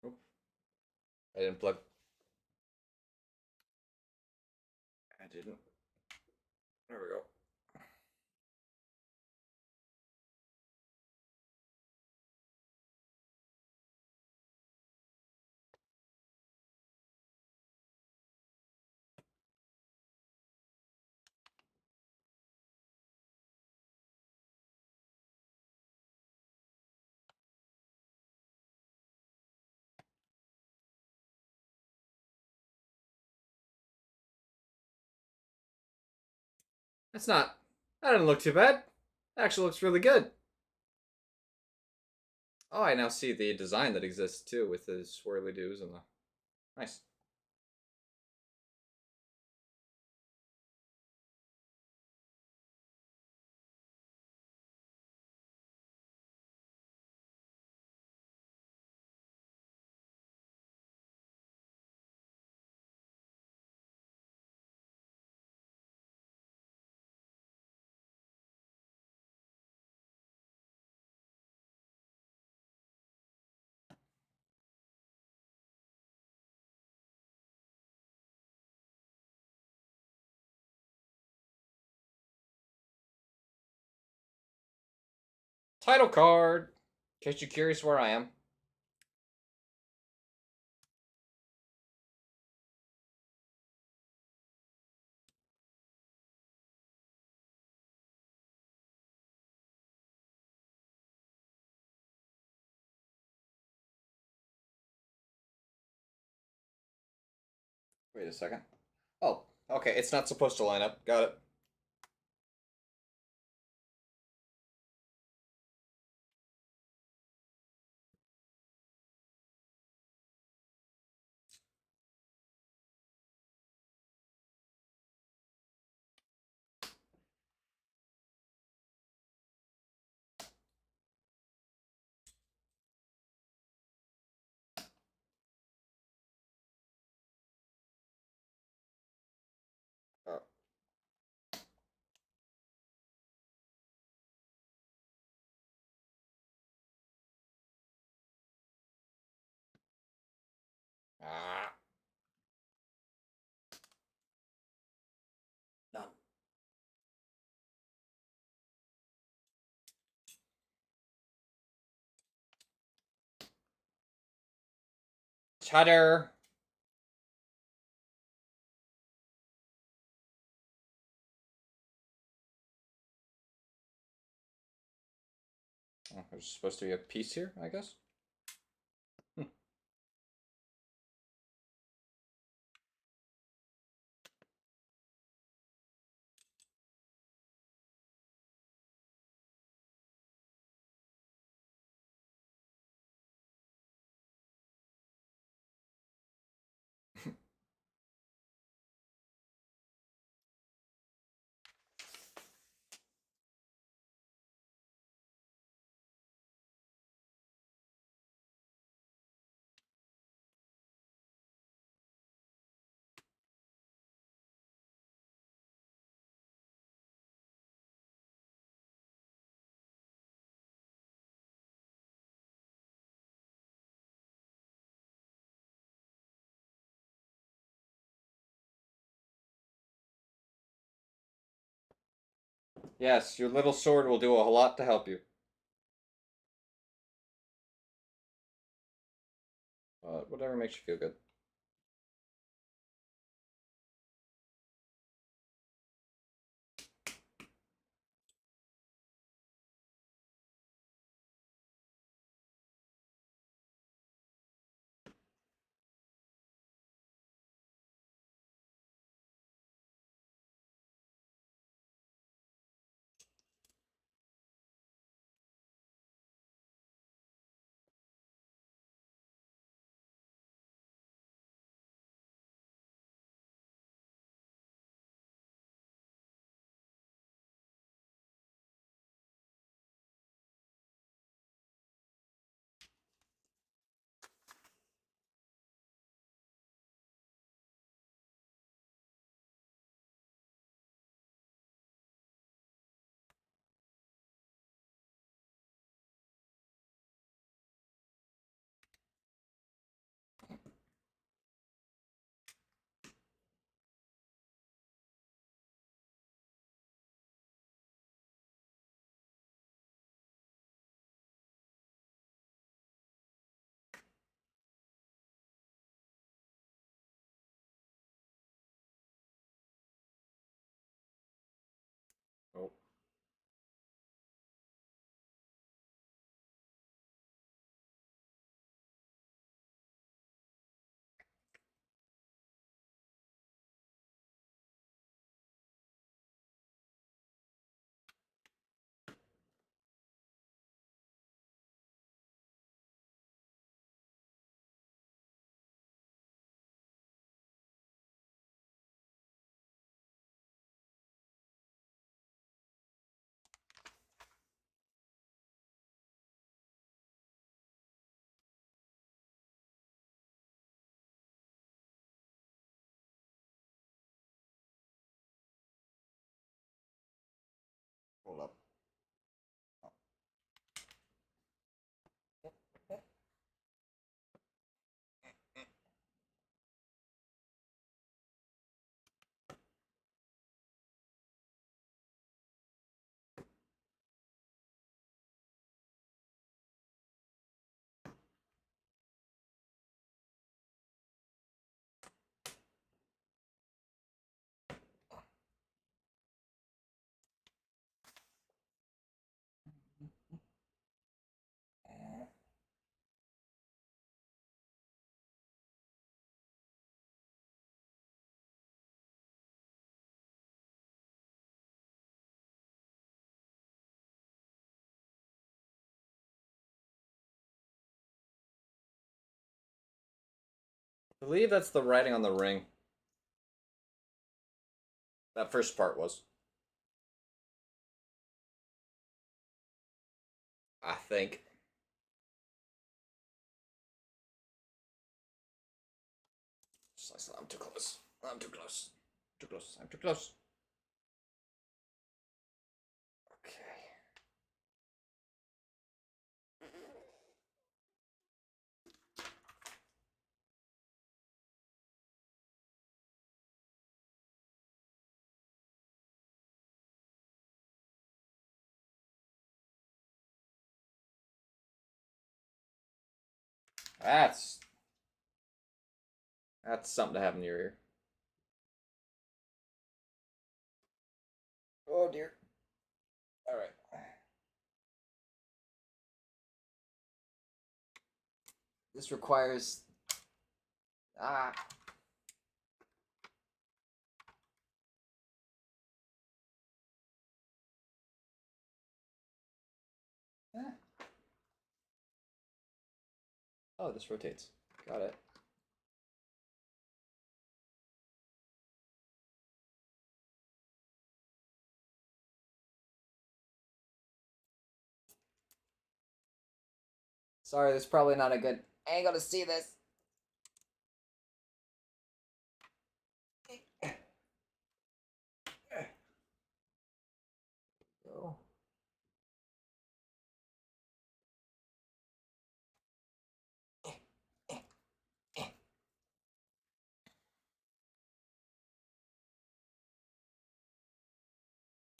Oop, I didn't plug. I didn't. There we go. That's not. That didn't look too bad. That actually looks really good. Oh, I now see the design that exists too with the swirly doos and the. Nice. Title card. In case you're curious where I am. Wait a second. Oh, okay. It's not supposed to line up. Got it. Oh. Ah. None. Chutter. There's supposed to be a piece here, I guess. Yes, your little sword will do a lot to help you. Whatever makes you feel good. Oh. Hold up. I believe that's the writing on the ring. That first part was. I think. I'm too close. I'm too close. Too close. I'm too close. Okay. That's something to have in your ear. Oh dear. All right. This requires... Ah. Eh. Oh, this rotates. Got it. Sorry, there's probably not a good angle to see this. Go.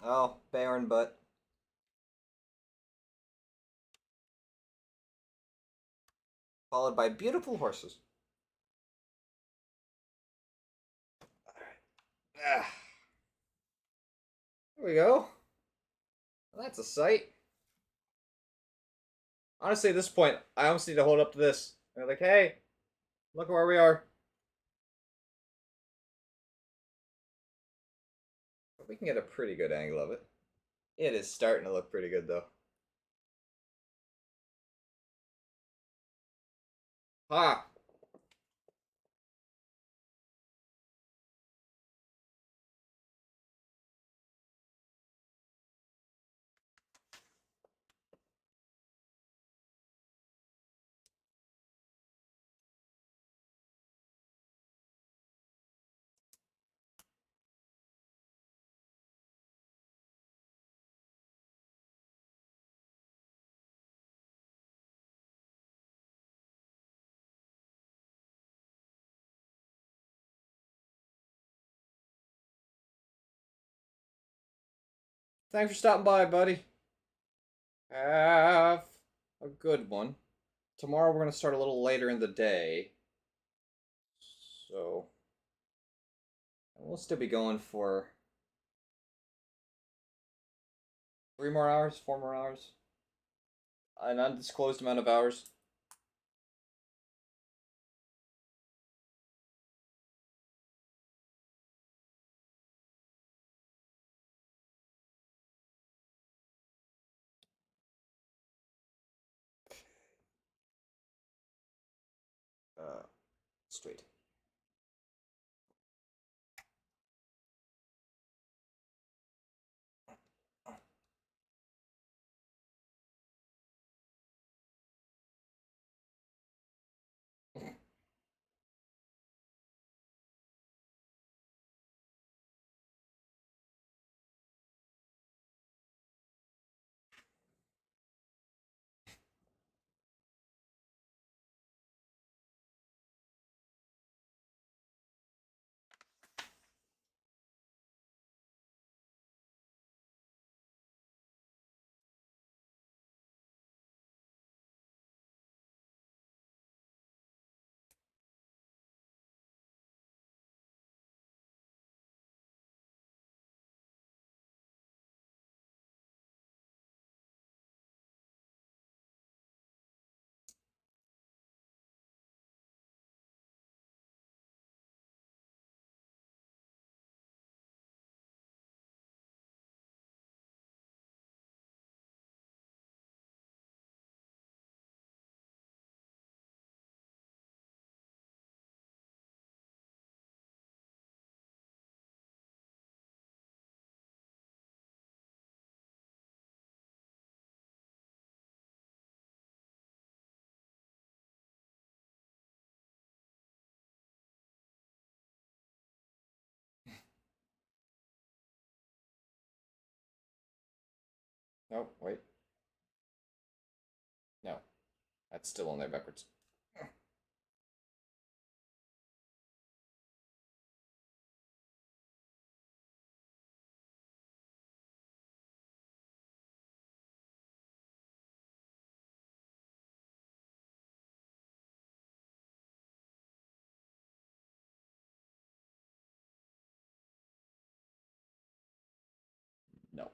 Oh, barren butt. Followed by beautiful horses. Ah. There we go. Well, that's a sight. Honestly, at this point, I almost need to hold up to this. They're like, hey, look where we are. But we can get a pretty good angle of it. It is starting to look pretty good, though. Ha! Thanks for stopping by, buddy. Have a good one. Tomorrow we're going to start a little later in the day. So, we'll still be going for 3 more hours, 4 more hours. An undisclosed amount of hours. Straight. No, wait. No, that's still on there backwards. No.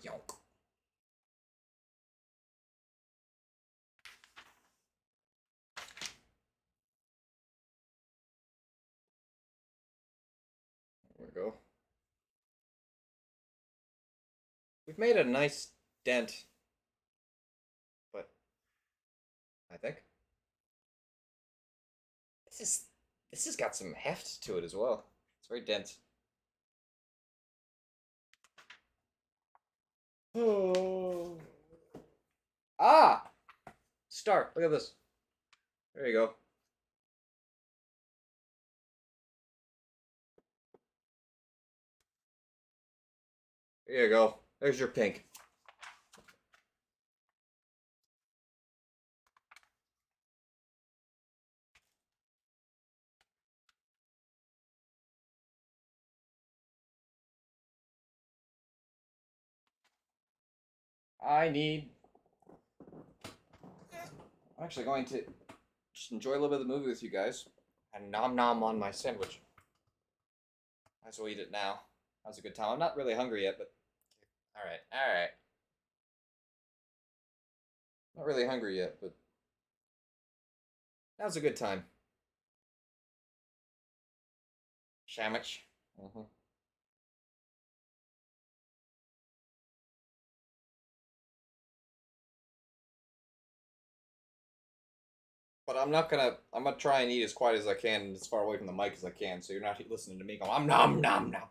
Yonk. There we go. We've made a nice dent, but I think this is this has got some heft to it as well. It's very dense. Oh. Ah! Start. Look at this. There you go. There you go. There's your pink. I'm actually going to just enjoy a little bit of the movie with you guys and nom nom on my sandwich. Might as well eat it now. That was a good time. I'm not really hungry yet, but alright, alright. Not really hungry yet, but that was a good time. Sandwich. But I'm gonna try and eat as quiet as I can, as far away from the mic as I can, so you're not listening to me go, I'm nom nom nom.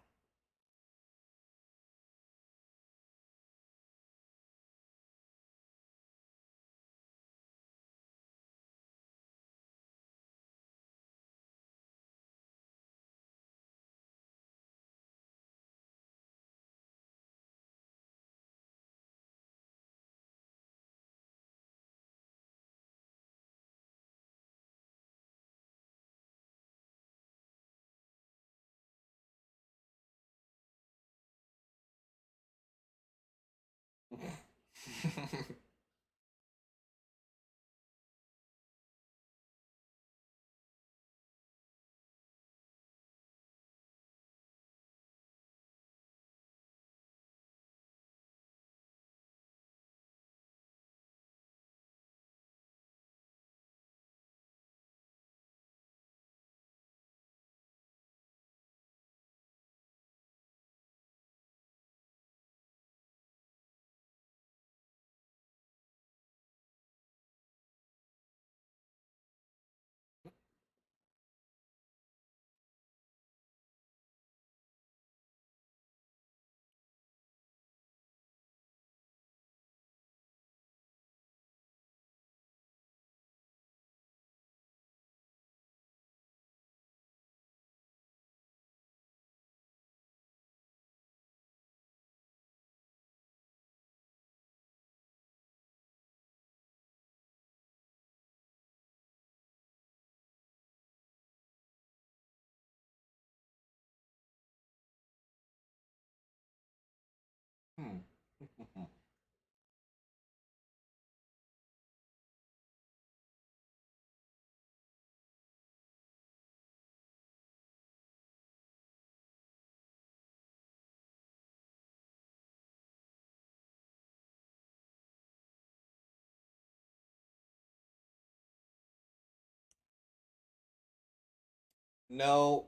No,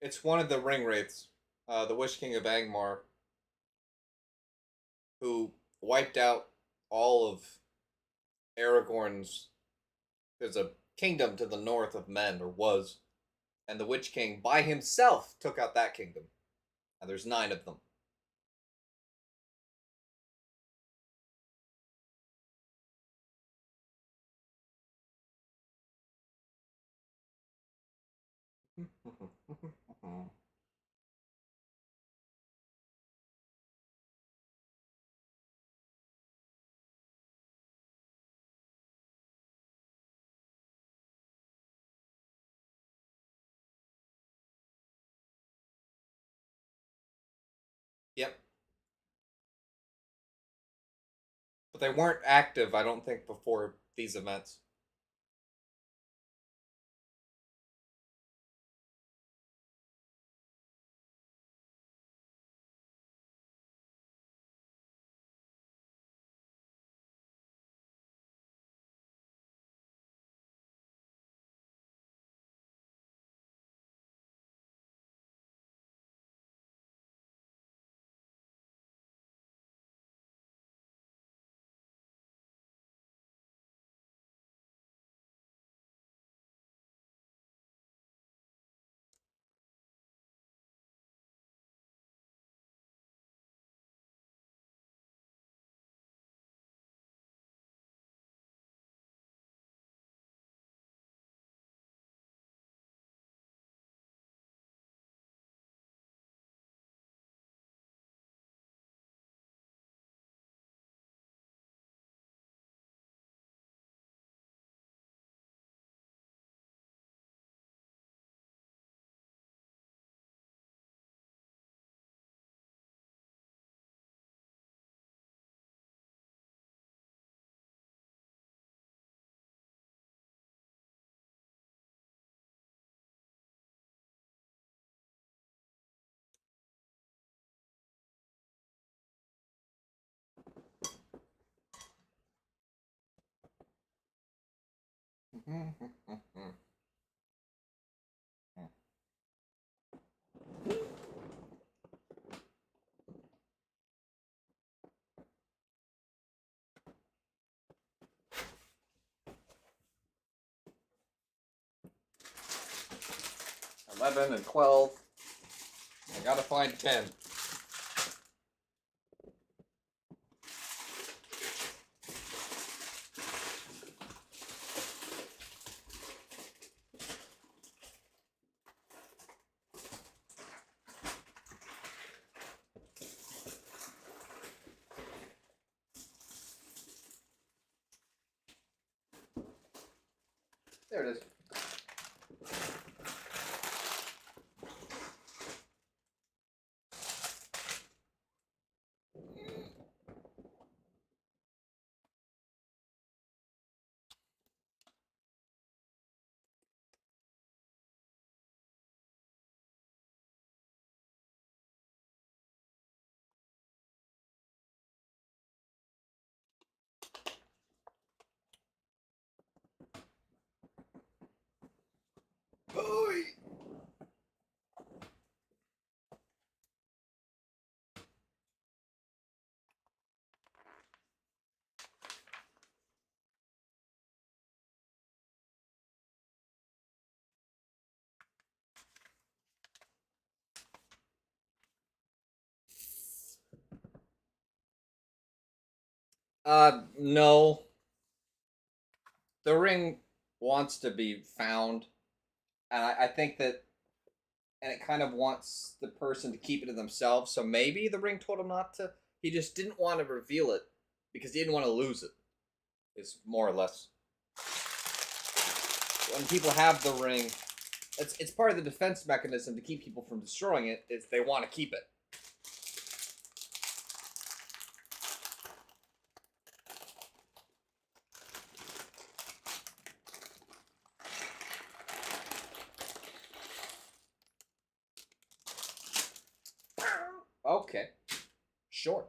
it's one of the ring wraiths, the Witch King of Angmar, who wiped out all of Aragorn's. There's a kingdom to the north of Men, or was, and the Witch King by himself took out that kingdom. And there's 9 of them. Yep. But they weren't active, I don't think, before these events. "11 and 12. I gotta find 10. There it is. No. The ring wants to be found, and I think that, and it kind of wants the person to keep it to themselves. So maybe the ring told him not to. He just didn't want to reveal it because he didn't want to lose it. Is more or less when people have the ring. It's part of the defense mechanism to keep people from destroying it. Is they want to keep it. Okay, sure.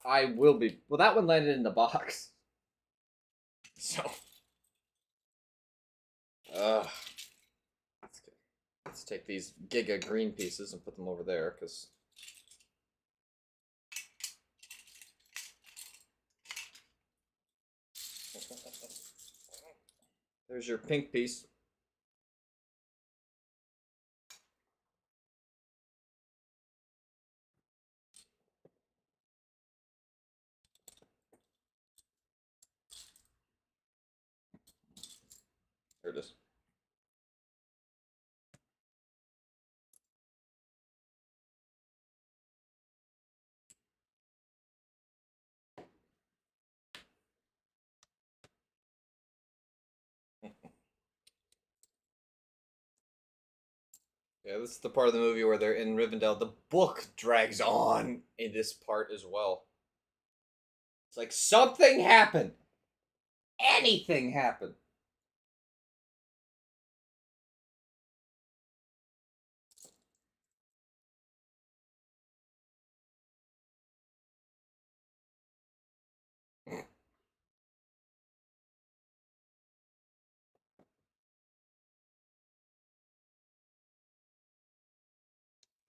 I will be. Well, that one landed in the box. So. Let's take these giga green pieces and put them over there, because... There's your pink piece. There it is. Yeah, this is the part of the movie where they're in Rivendell. The book drags on in this part as well. It's like something happened. Anything happened.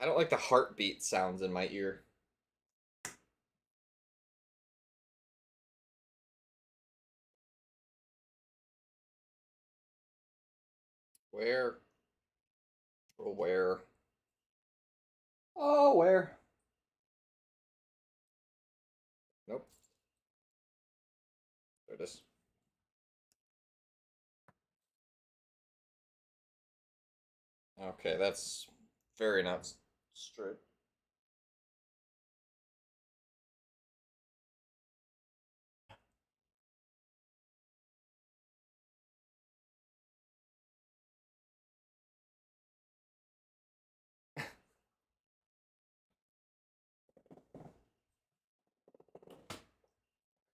I don't like the heartbeat sounds in my ear. Where? Oh, where? Oh, where? Nope. There it is. Okay, that's very not straight.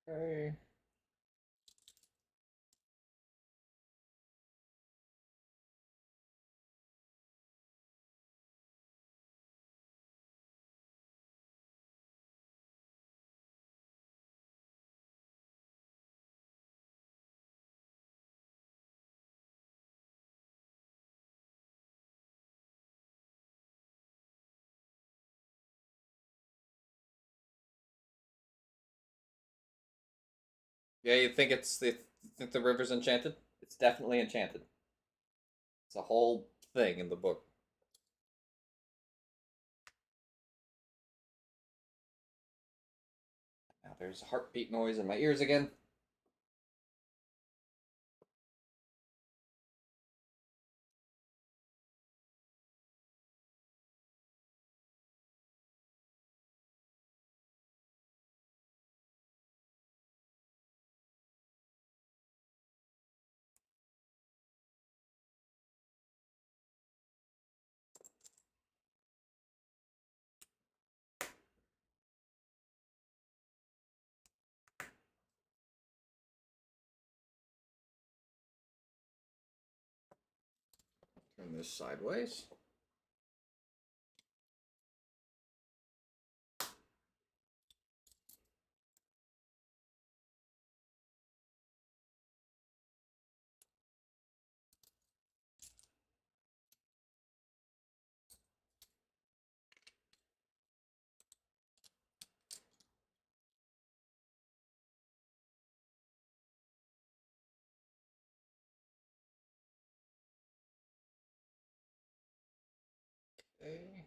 Okay. Yeah, you think think the river's enchanted? It's definitely enchanted. It's a whole thing in the book. Now there's a heartbeat noise in my ears again. Turn this sideways. Okay.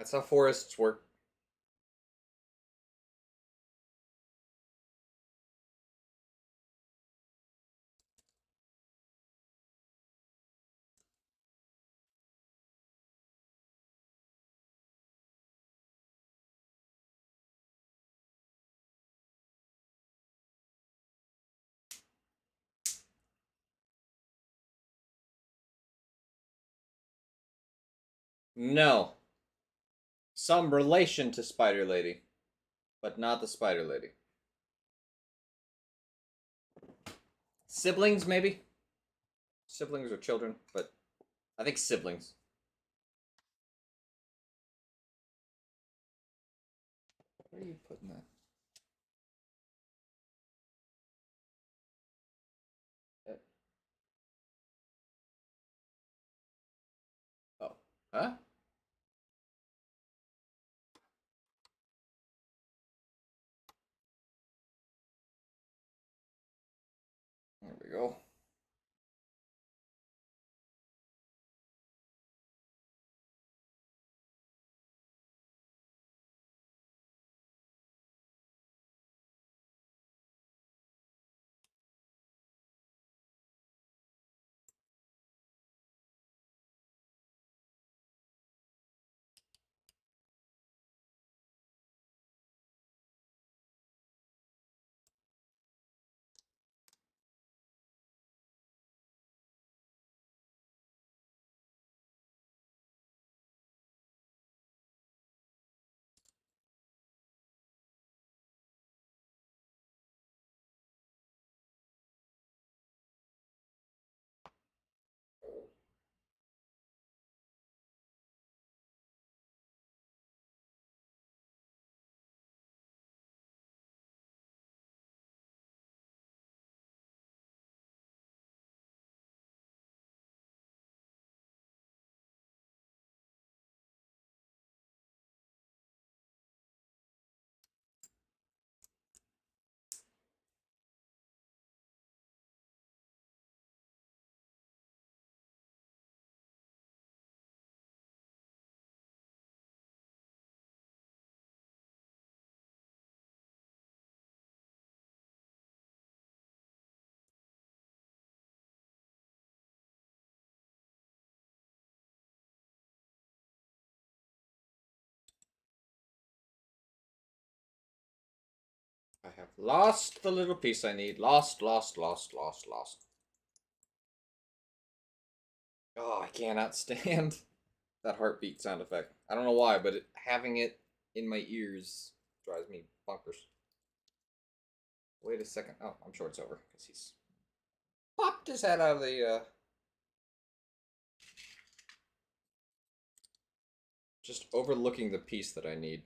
That's how forests work. No. Some relation to Spider Lady, but not the Spider Lady. Siblings, maybe? Siblings or children, but I think siblings. Where are you putting that? Oh. Huh? There we go. I have lost the little piece I need. Lost. Oh, I cannot stand that heartbeat sound effect. I don't know why, but having it in my ears drives me bonkers. Wait a second. Oh, I'm sure it's over because he's popped his head out of the. Just overlooking the piece that I need.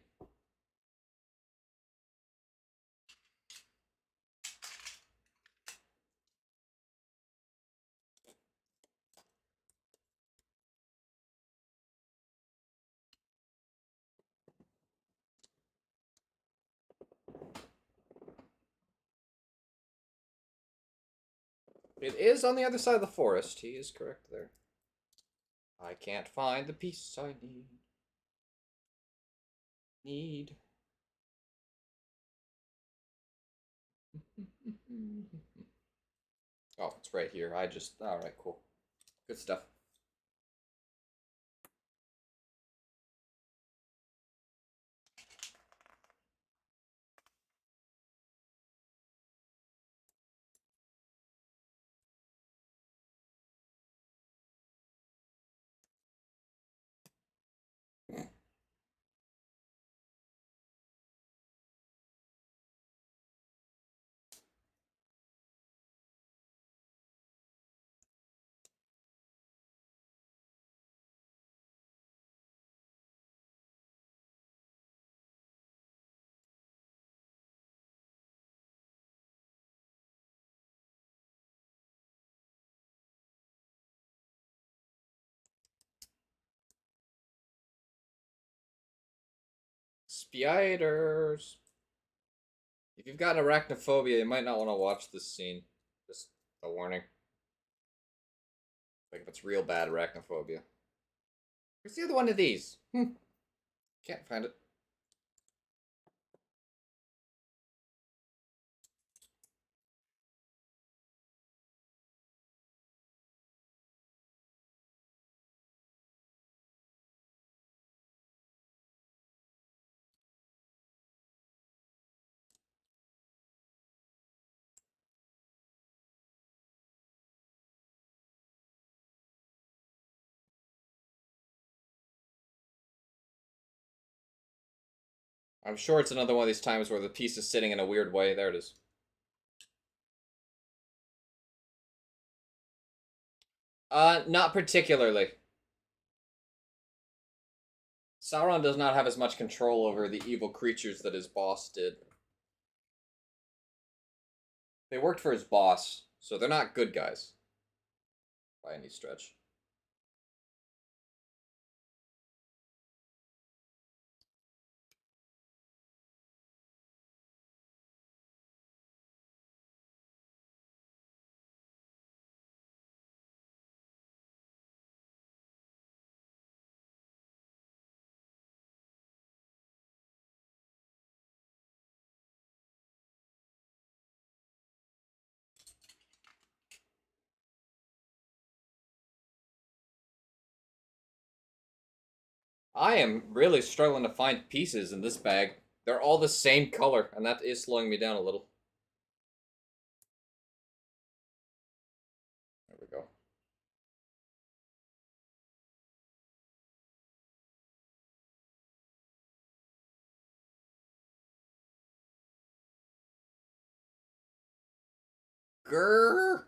It is on the other side of the forest. He is correct there. I can't find the piece I need. Oh, it's right here. Alright, cool. Good stuff. Spiders. If you've got arachnophobia, you might not want to watch this scene. Just a warning. Like if it's real bad arachnophobia. Where's the other one of these? Can't find it. I'm sure it's another one of these times where the piece is sitting in a weird way. There it is. Not particularly. Sauron does not have as much control over the evil creatures that his boss did. They worked for his boss, so they're not good guys. By any stretch. I am really struggling to find pieces in this bag. They're all the same color, and that is slowing me down a little. There we go. Grrr.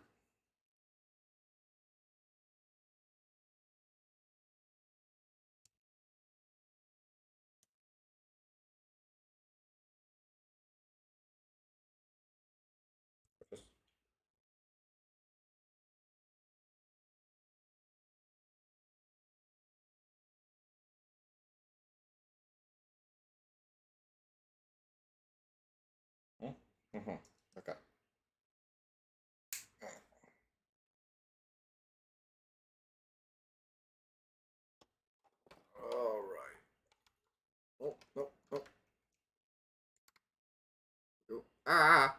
Mm-hmm. Okay. All right. Oh, no, no. Oh. Ah.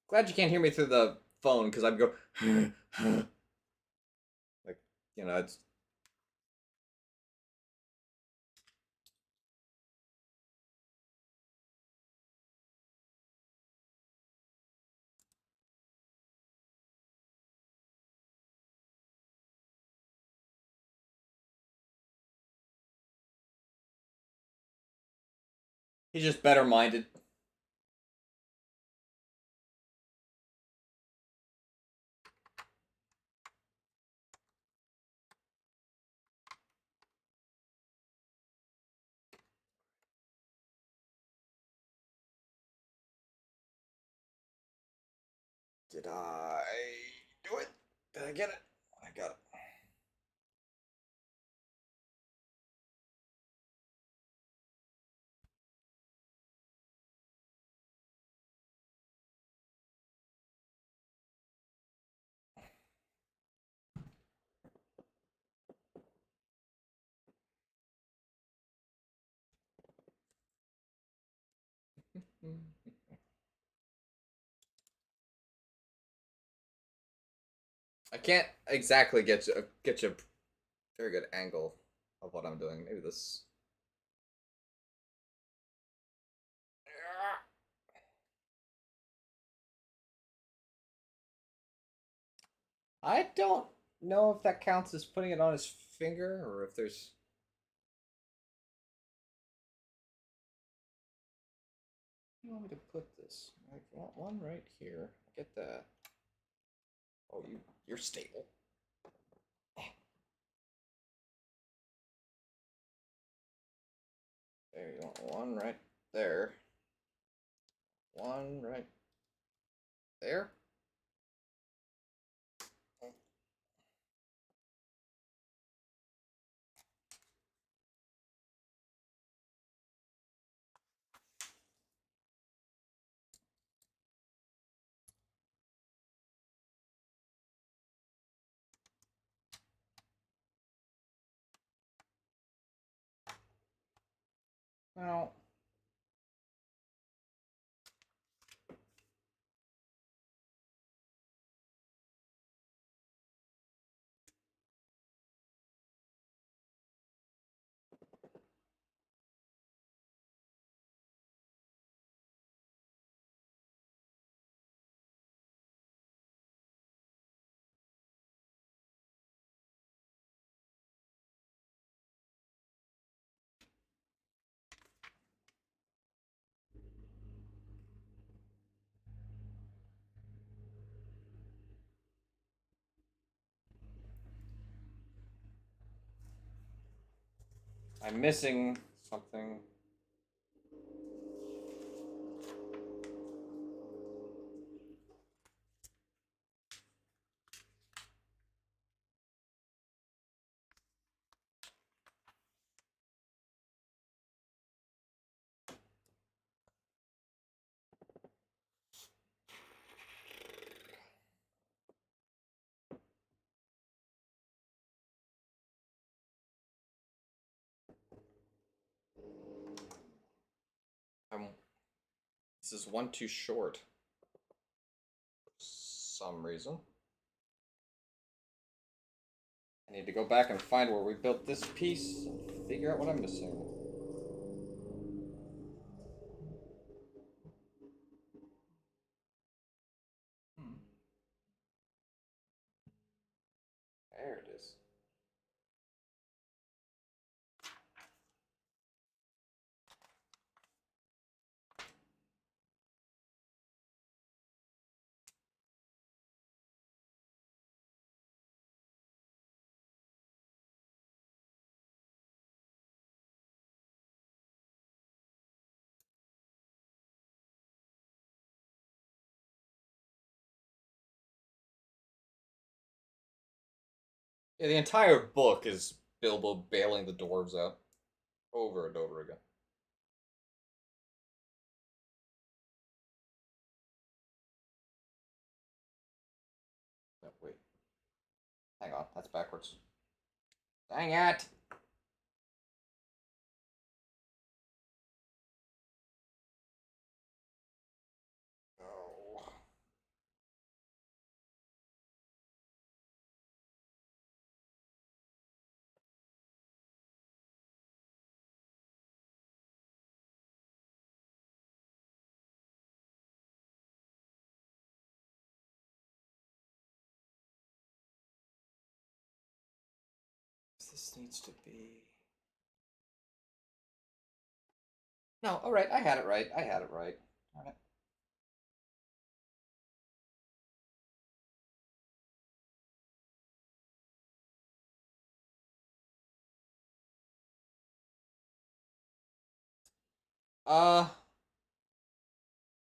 Glad you can't hear me through the phone, because I'd go like, it's he's just better minded. Did I do it? Did I get it? I got it. I can't exactly get you a very good angle of what I'm doing. Maybe this. I don't know if that counts as putting it on his finger or if there's. Where do you want me to put this? I want one right here. Get that. Oh, you're stable. There, you want one right there. One right there. Now, I'm missing something. This is one too short. For some reason. I need to go back and find where we built this piece and figure out what I'm missing. There it is. Yeah, the entire book is Bilbo bailing the dwarves out over and over again. Oh, wait. Hang on, that's backwards. Dang it! Oh. This needs to be... No, alright, I had it right. I had it right. Alright. Uh,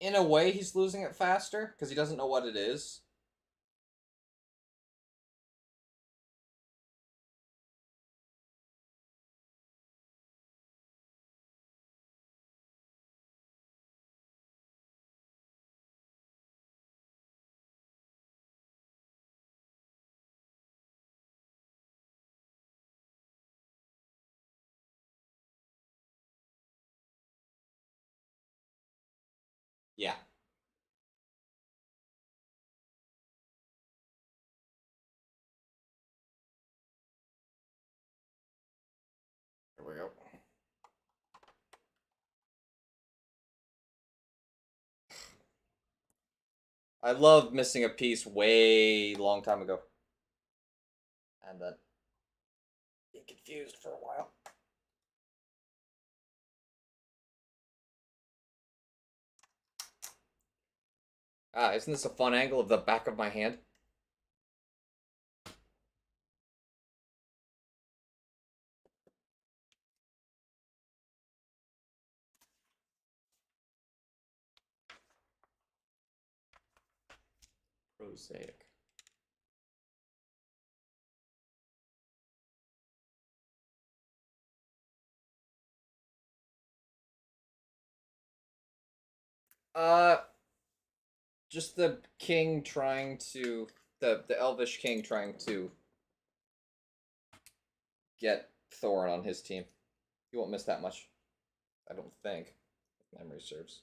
in a way, he's losing it faster because he doesn't know what it is. Yeah. Here we go. I love missing a piece way long time ago. And then being confused for a while. Ah, isn't this a fun angle of the back of my hand? Prosaic. Uh, just the king trying to the elvish king trying to get Thorin on his team. You won't miss that much. I don't think, if memory serves.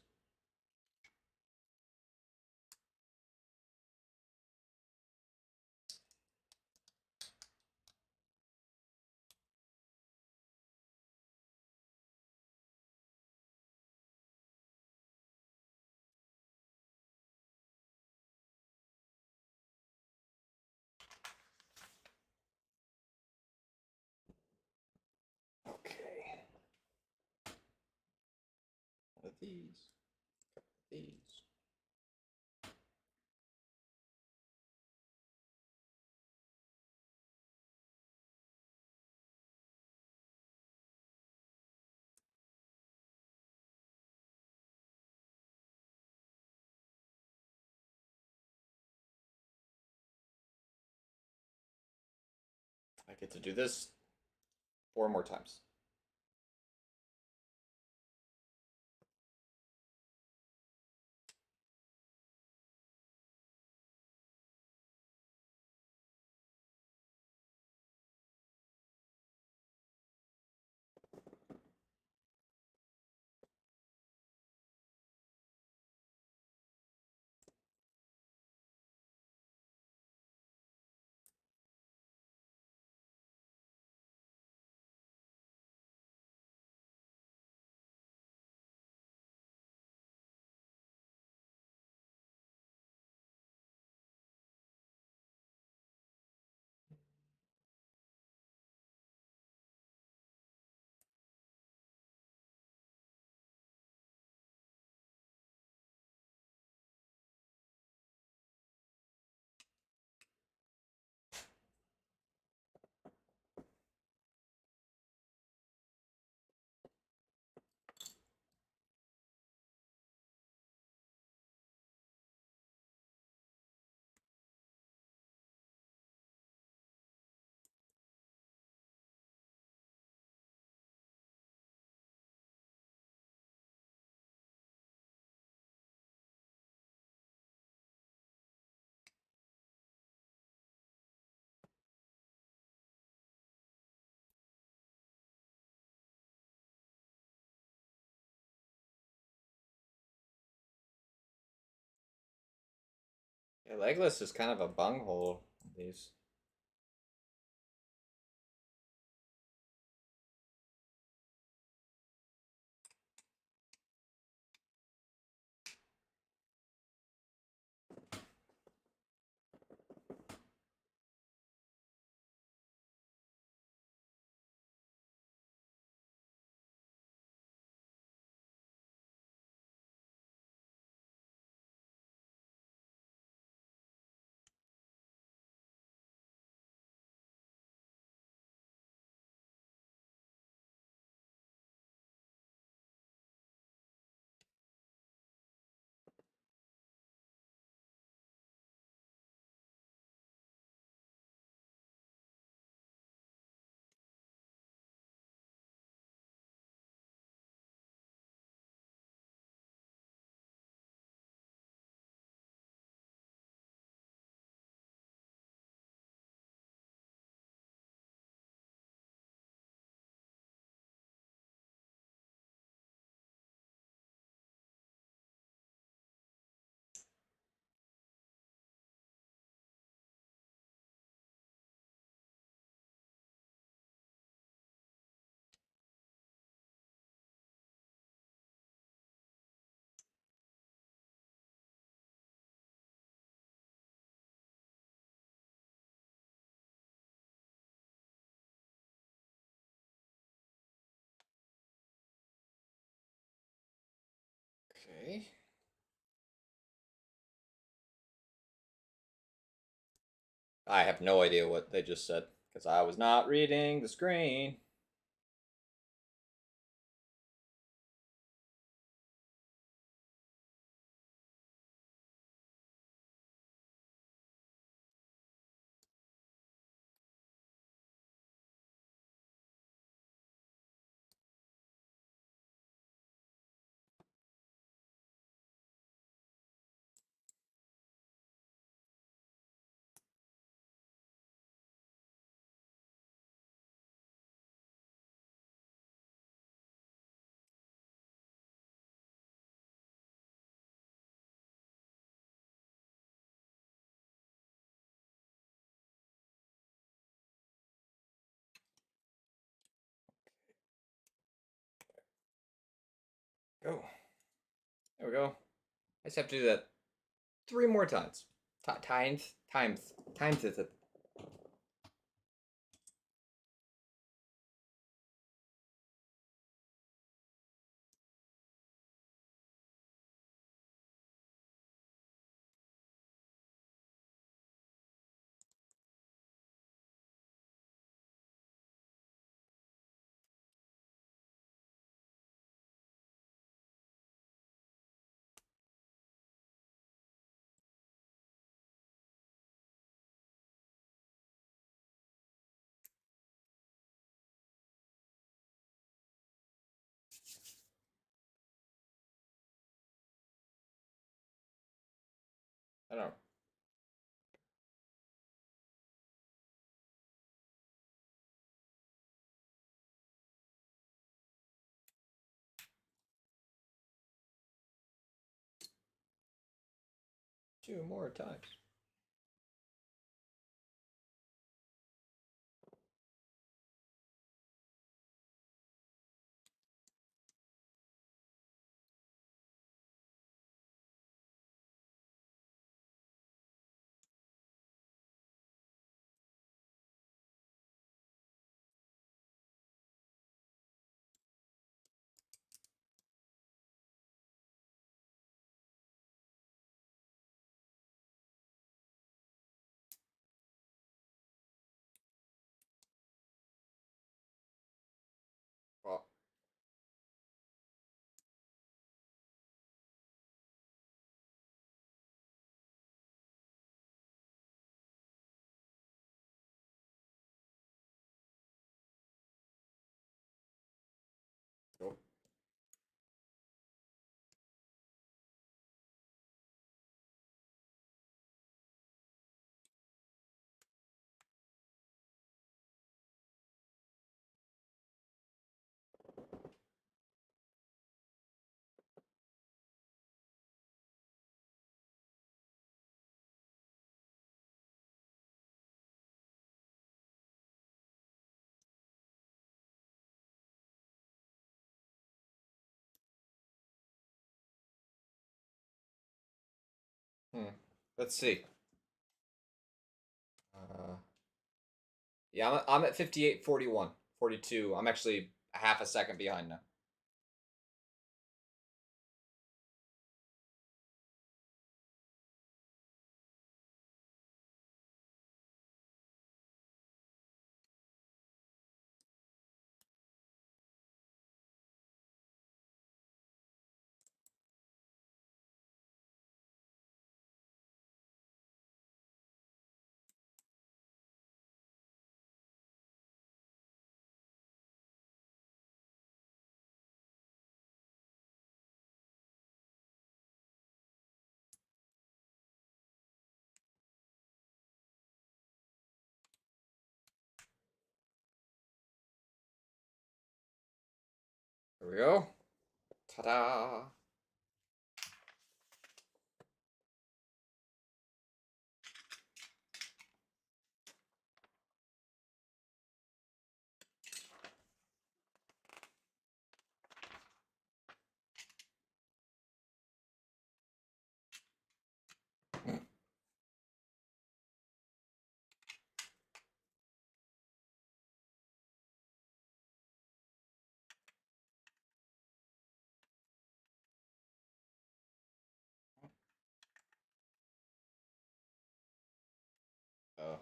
Okay. One of these. These. I get to do this 4 more times. Yeah, Legless is kind of a bunghole. These. Okay. I have no idea what they just said because I was not reading the screen. we go. I just have to do that 3 more times. Times it. I don't know. Two more times. Well, oh. Let's see. Yeah, I'm at 58, 41, 42. I'm actually a half a second behind now. There we go. Ta-da! Oh.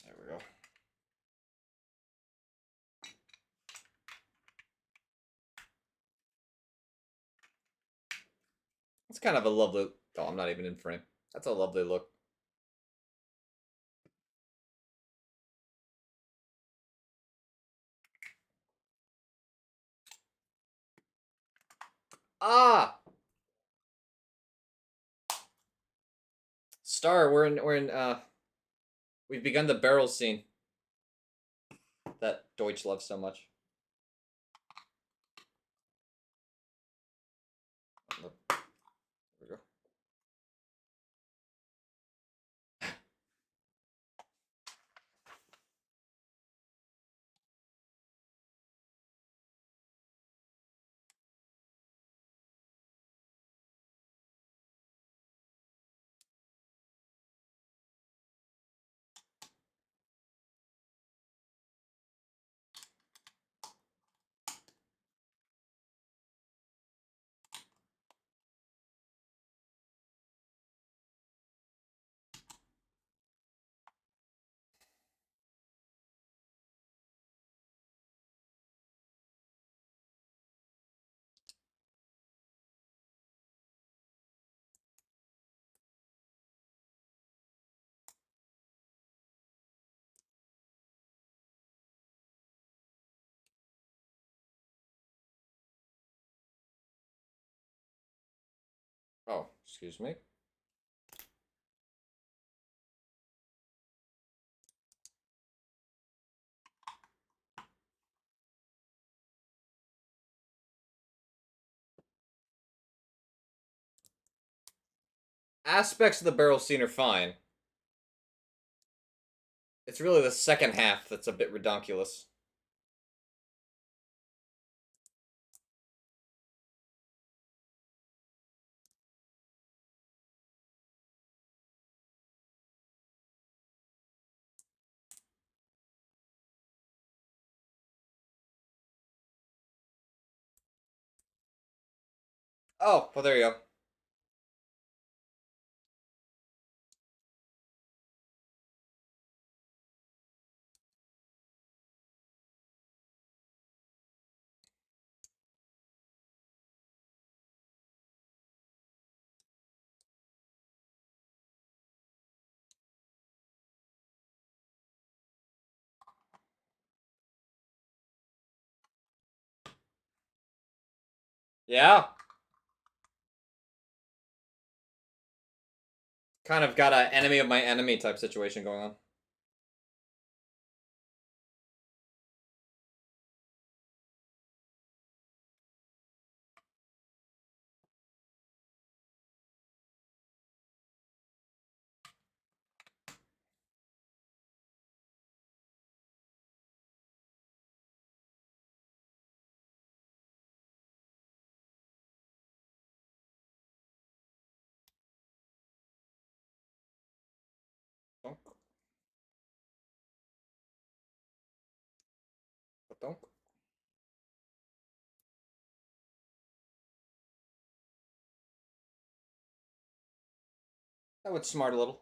There we go. It's kind of a lovely... Oh, I'm not even in frame. That's a lovely look. Ah! Star, we've begun the barrel scene that Deutsch loves so much. There we go. Excuse me. Aspects of the barrel scene are fine. It's really the second half that's a bit redonkulous. Oh, well, there you go. Yeah. Kind of got a enemy of my enemy type situation going on. Donk. Donk. That would smart a little.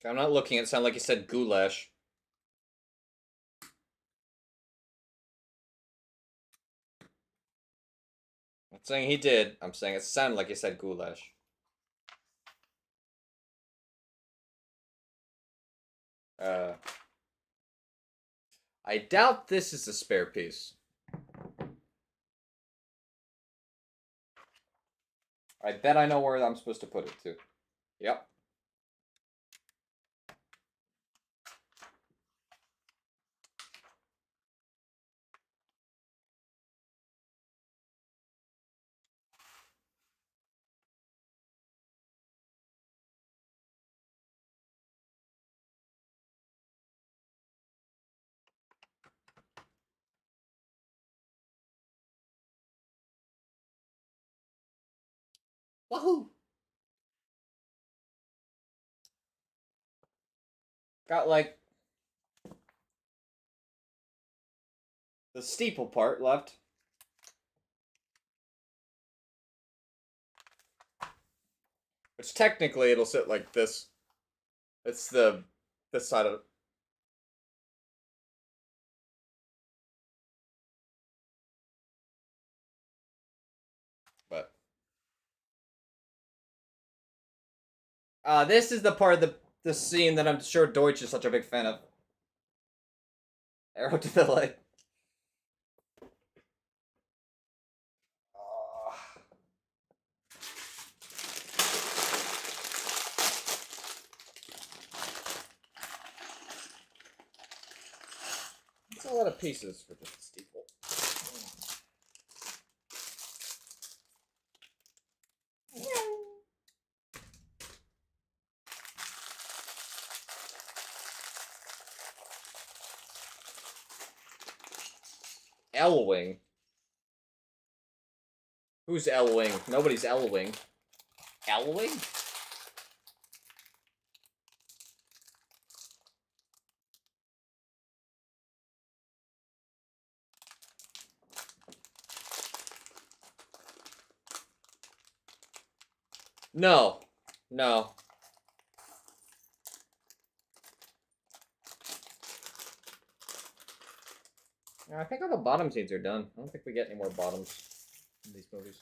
I'm not looking. It sounded like you said goulash. I'm not saying he did. I'm saying it sounded like you said goulash. I doubt this is a spare piece. I bet I know where I'm supposed to put it, too. Yep. Wahoo! Got, like, the steeple part left. Which technically it'll sit like this. It's this side of it. But this is the part of the scene that I'm sure Deutsch is such a big fan of. Arrow to the leg. That's a lot of pieces for just a steeple. Elwing? Who's Elwing? Nobody's Elwing. Elwing? No. No. I think all the bottom scenes are done. I don't think we get any more bottoms in these movies.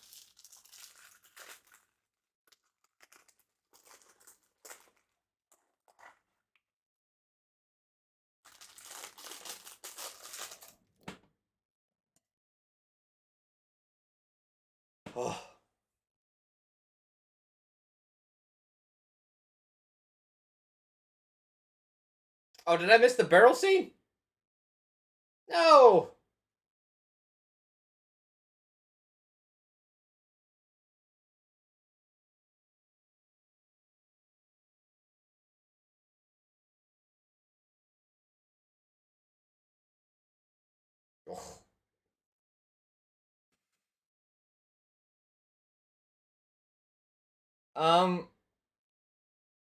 Oh. Oh, did I miss the barrel scene? No! Um,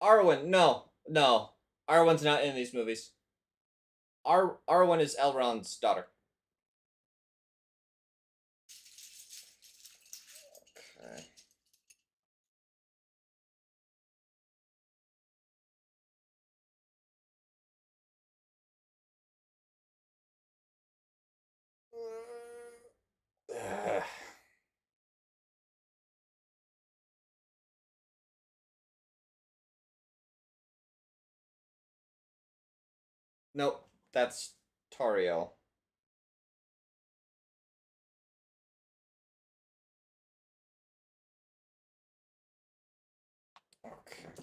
Arwen, no. Arwen's not in these movies. Arwen is Elrond's daughter. Okay. Nope, that's Tauriel. Okay.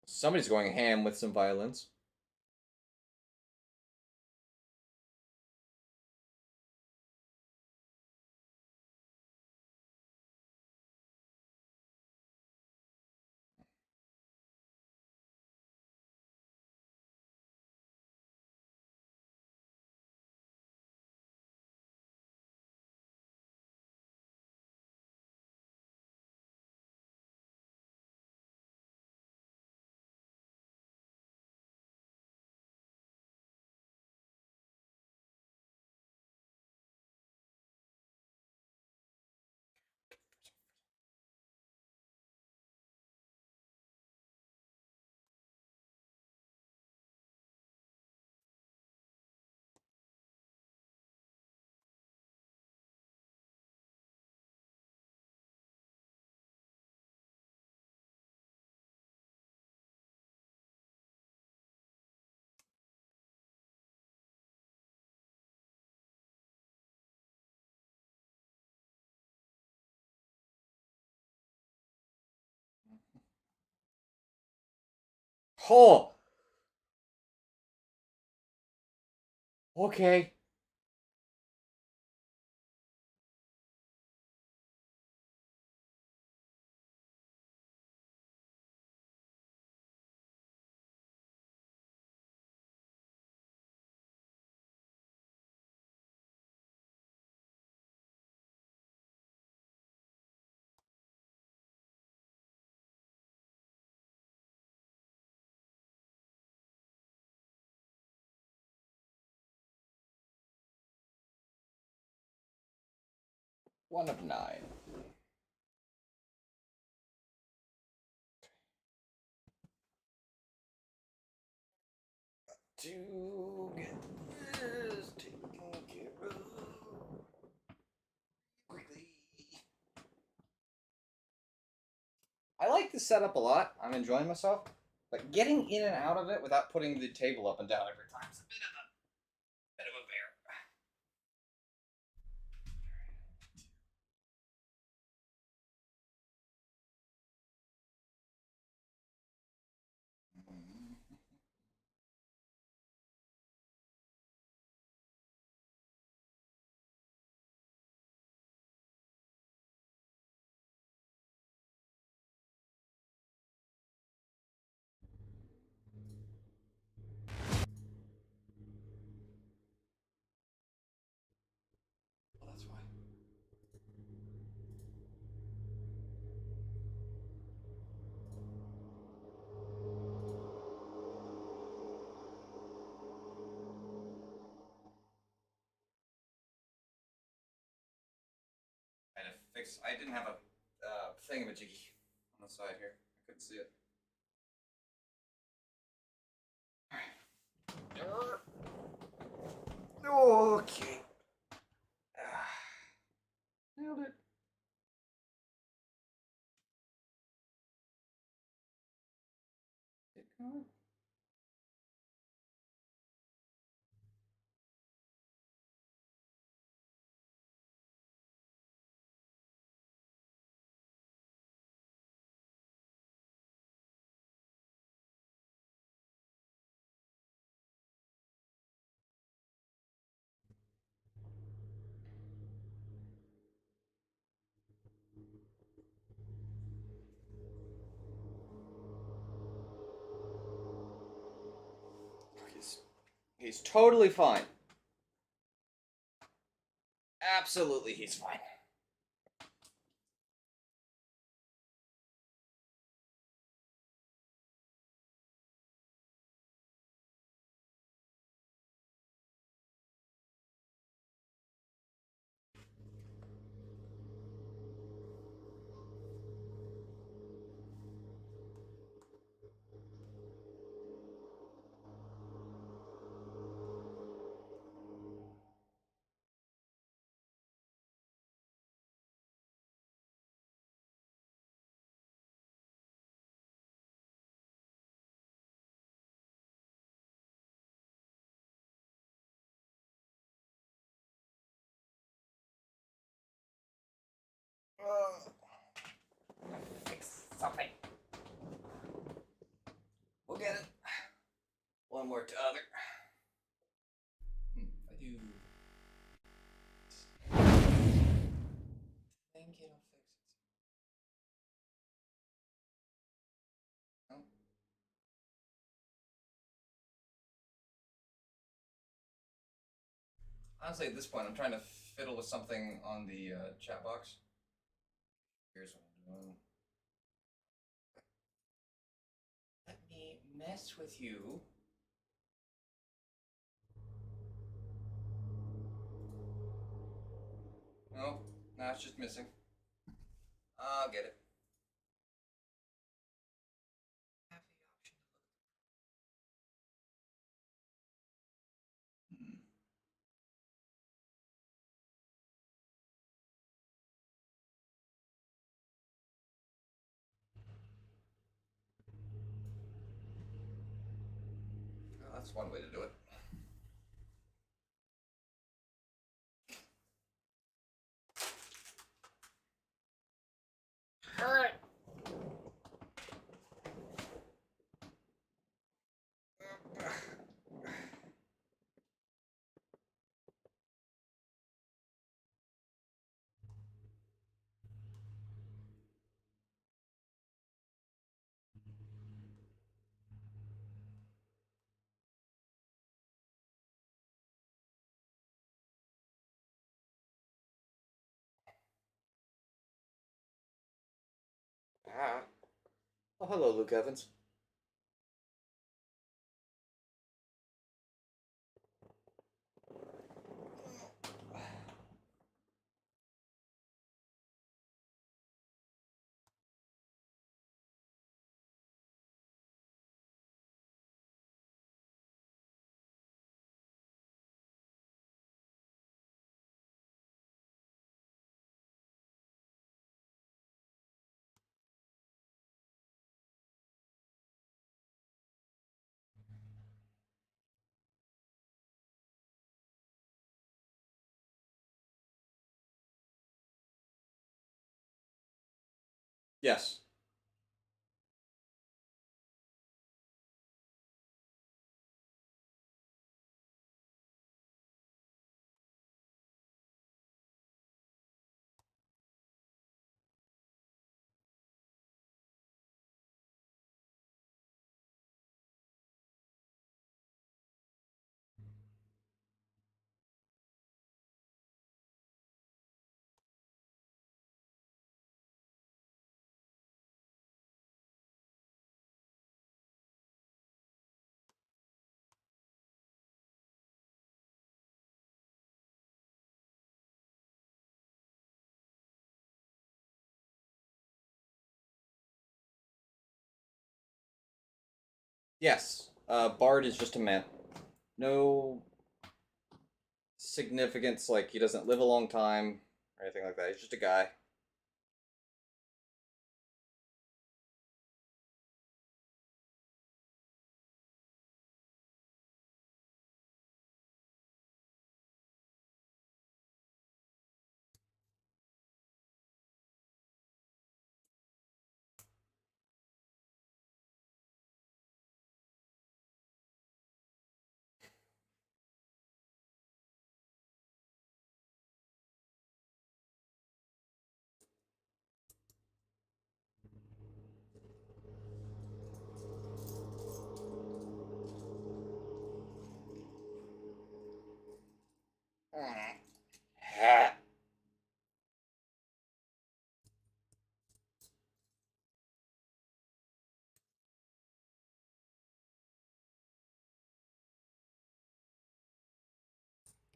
Somebody's going ham with some violence. Oh! Okay. One of 9. To get this taken care of quickly. I like the setup a lot. I'm enjoying myself. But getting in and out of it without putting the table up and down every time is a bit of a bear. fix. I didn't have a thingamajiggy on the side here. I couldn't see it. Okay. Nailed it. Get going. He's totally fine. Absolutely, he's fine. Fix something. We'll get it. One more to other. I do think it'll fix it. No. Honestly, at this point, I'm trying to fiddle with something on the chat box. Here's what I'm doing. Let me mess with you. No, nah, it's just missing. I'll get it. Have the option to look. Oh, that's one way to do it. Alright. Oh, hello, Luke Evans. Yes. Yes, Bard is just a man. No significance, like he doesn't live a long time or anything like that. He's just a guy.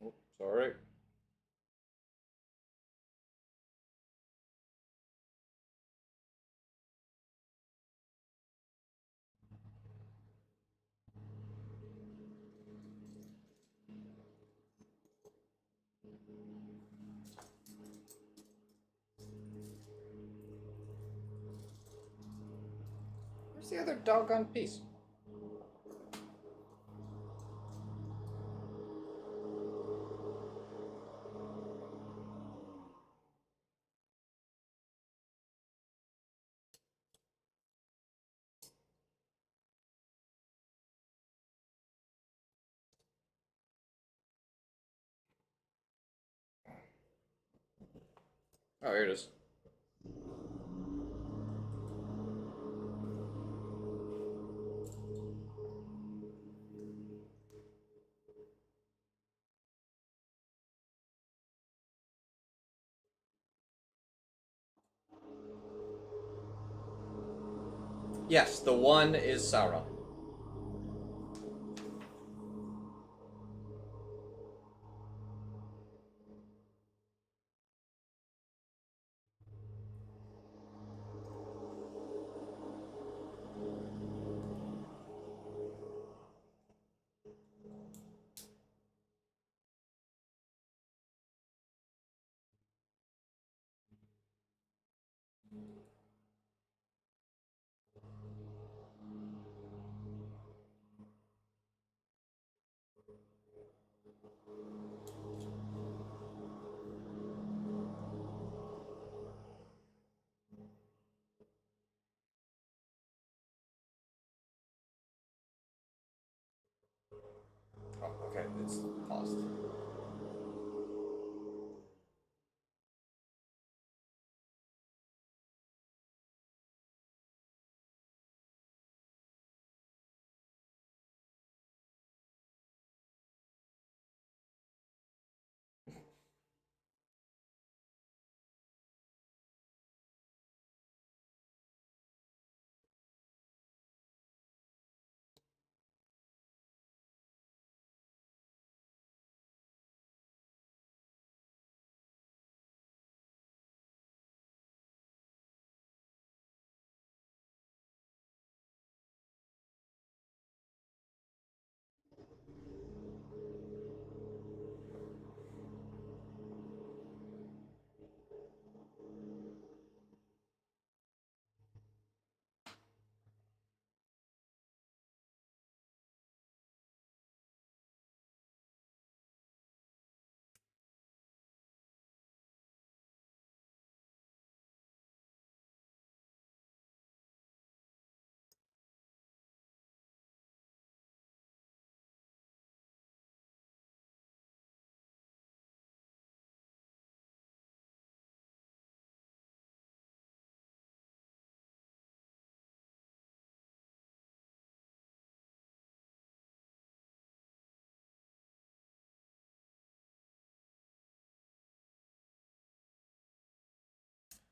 Oh, sorry. Where's the other doggone piece? Oh, here it is. Yes, the one is Sauron. Oh, okay, it's paused.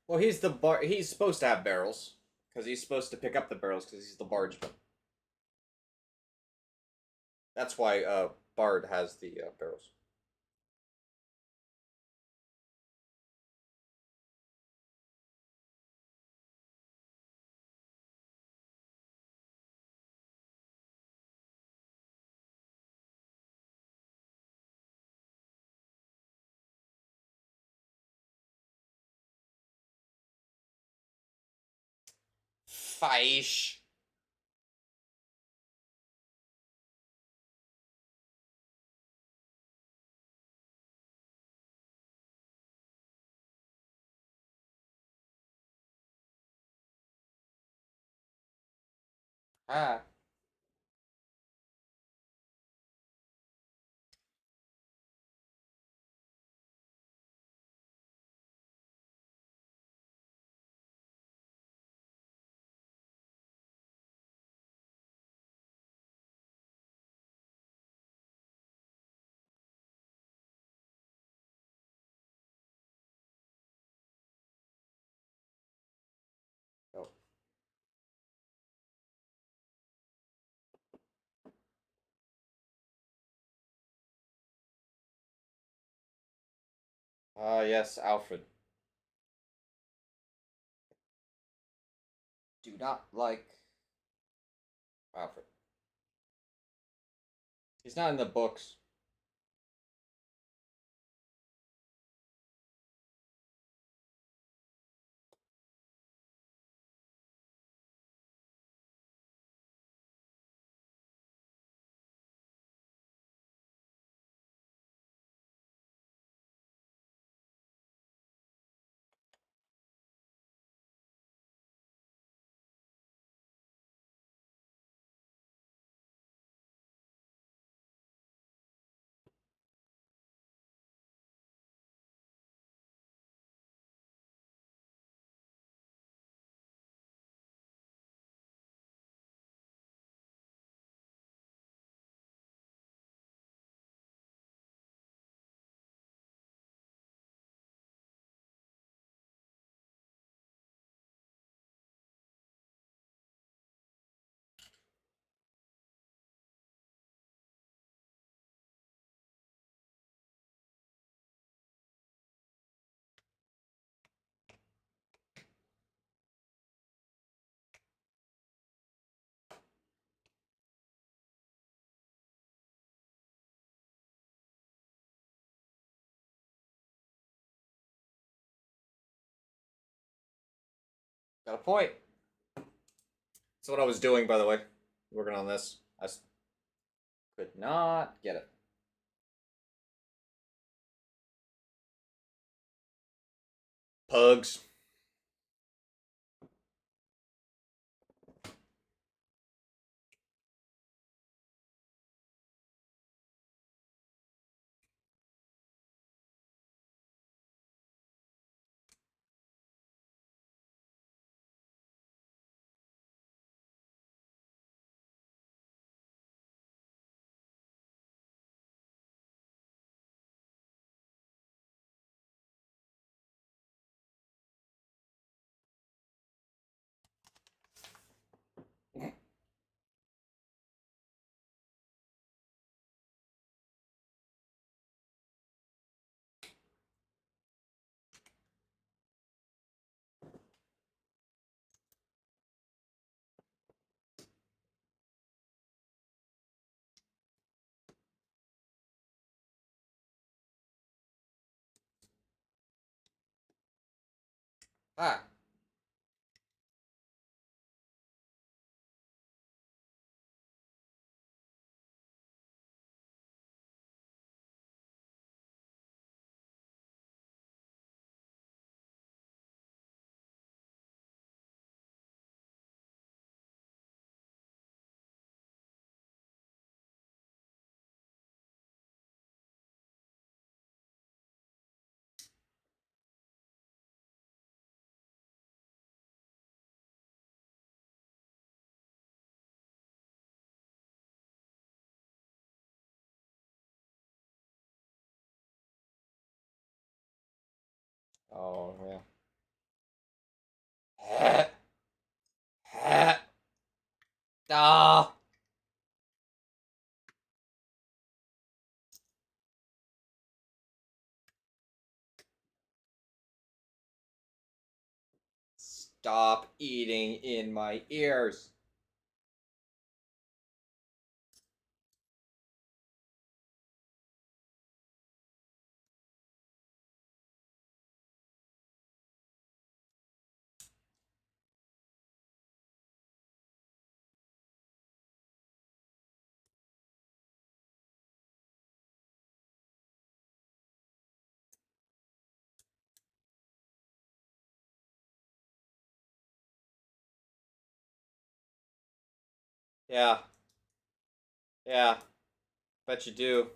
Well, he's the bar. He's supposed to have barrels because he's supposed to pick up the barrels because he's the bargeman. That's why Bard has the barrels. Feish. Ah. Oh. Ah, yes, Alfred. Do not like Alfred. He's not in the books. Got a point. That's what I was doing, by the way. Working on this. I could not get it. Pugs. Ah. Oh, yeah. Ah. Stop eating in my ears. Yeah. Yeah. Bet you do.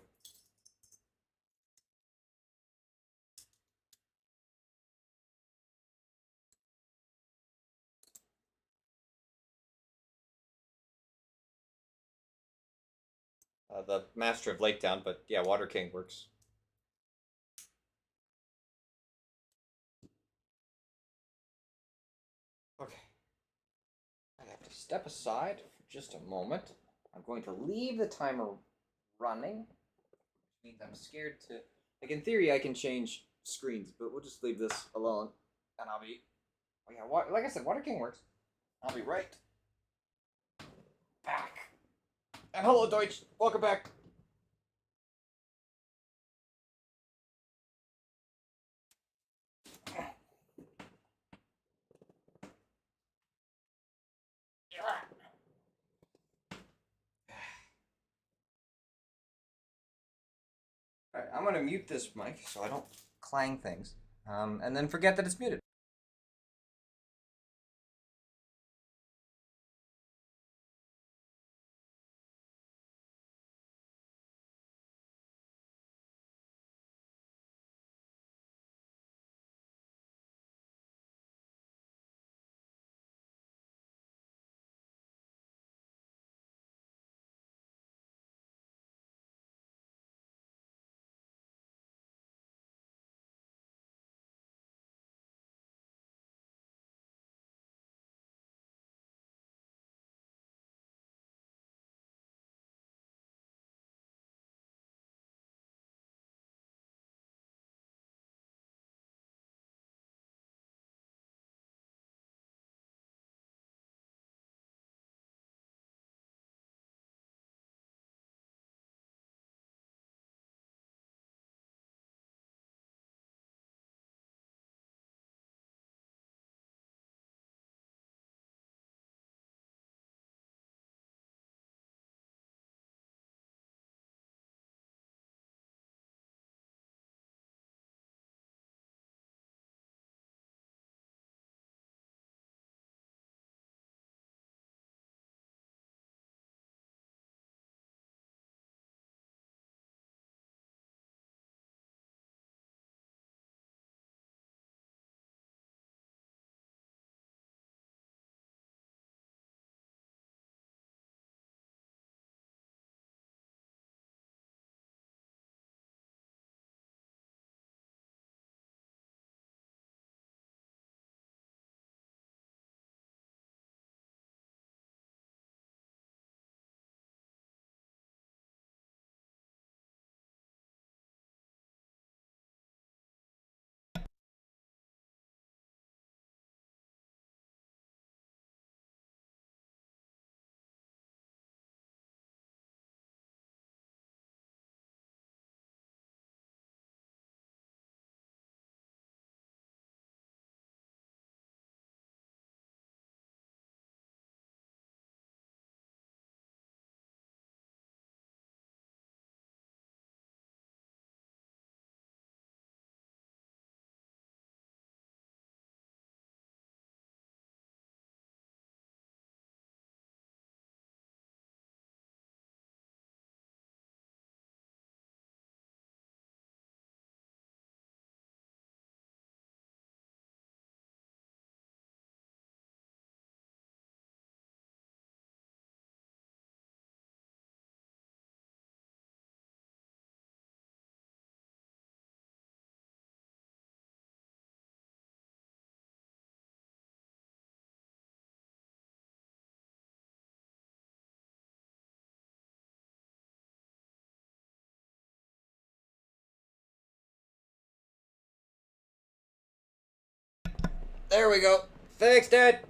The Master of Lake Town, but yeah, Water King works. Okay. I have to step aside for just a moment. I'm going to leave the timer running, which means I'm scared to. Like, in theory, I can change screens, but we'll just leave this alone. And I'll be. Oh, yeah, like I said, Water King works. I'll be right back. And hello, Deutsch. Welcome back. All right, I'm going to mute this mic so I don't clang things. And then forget that it's muted. There we go. Fixed it.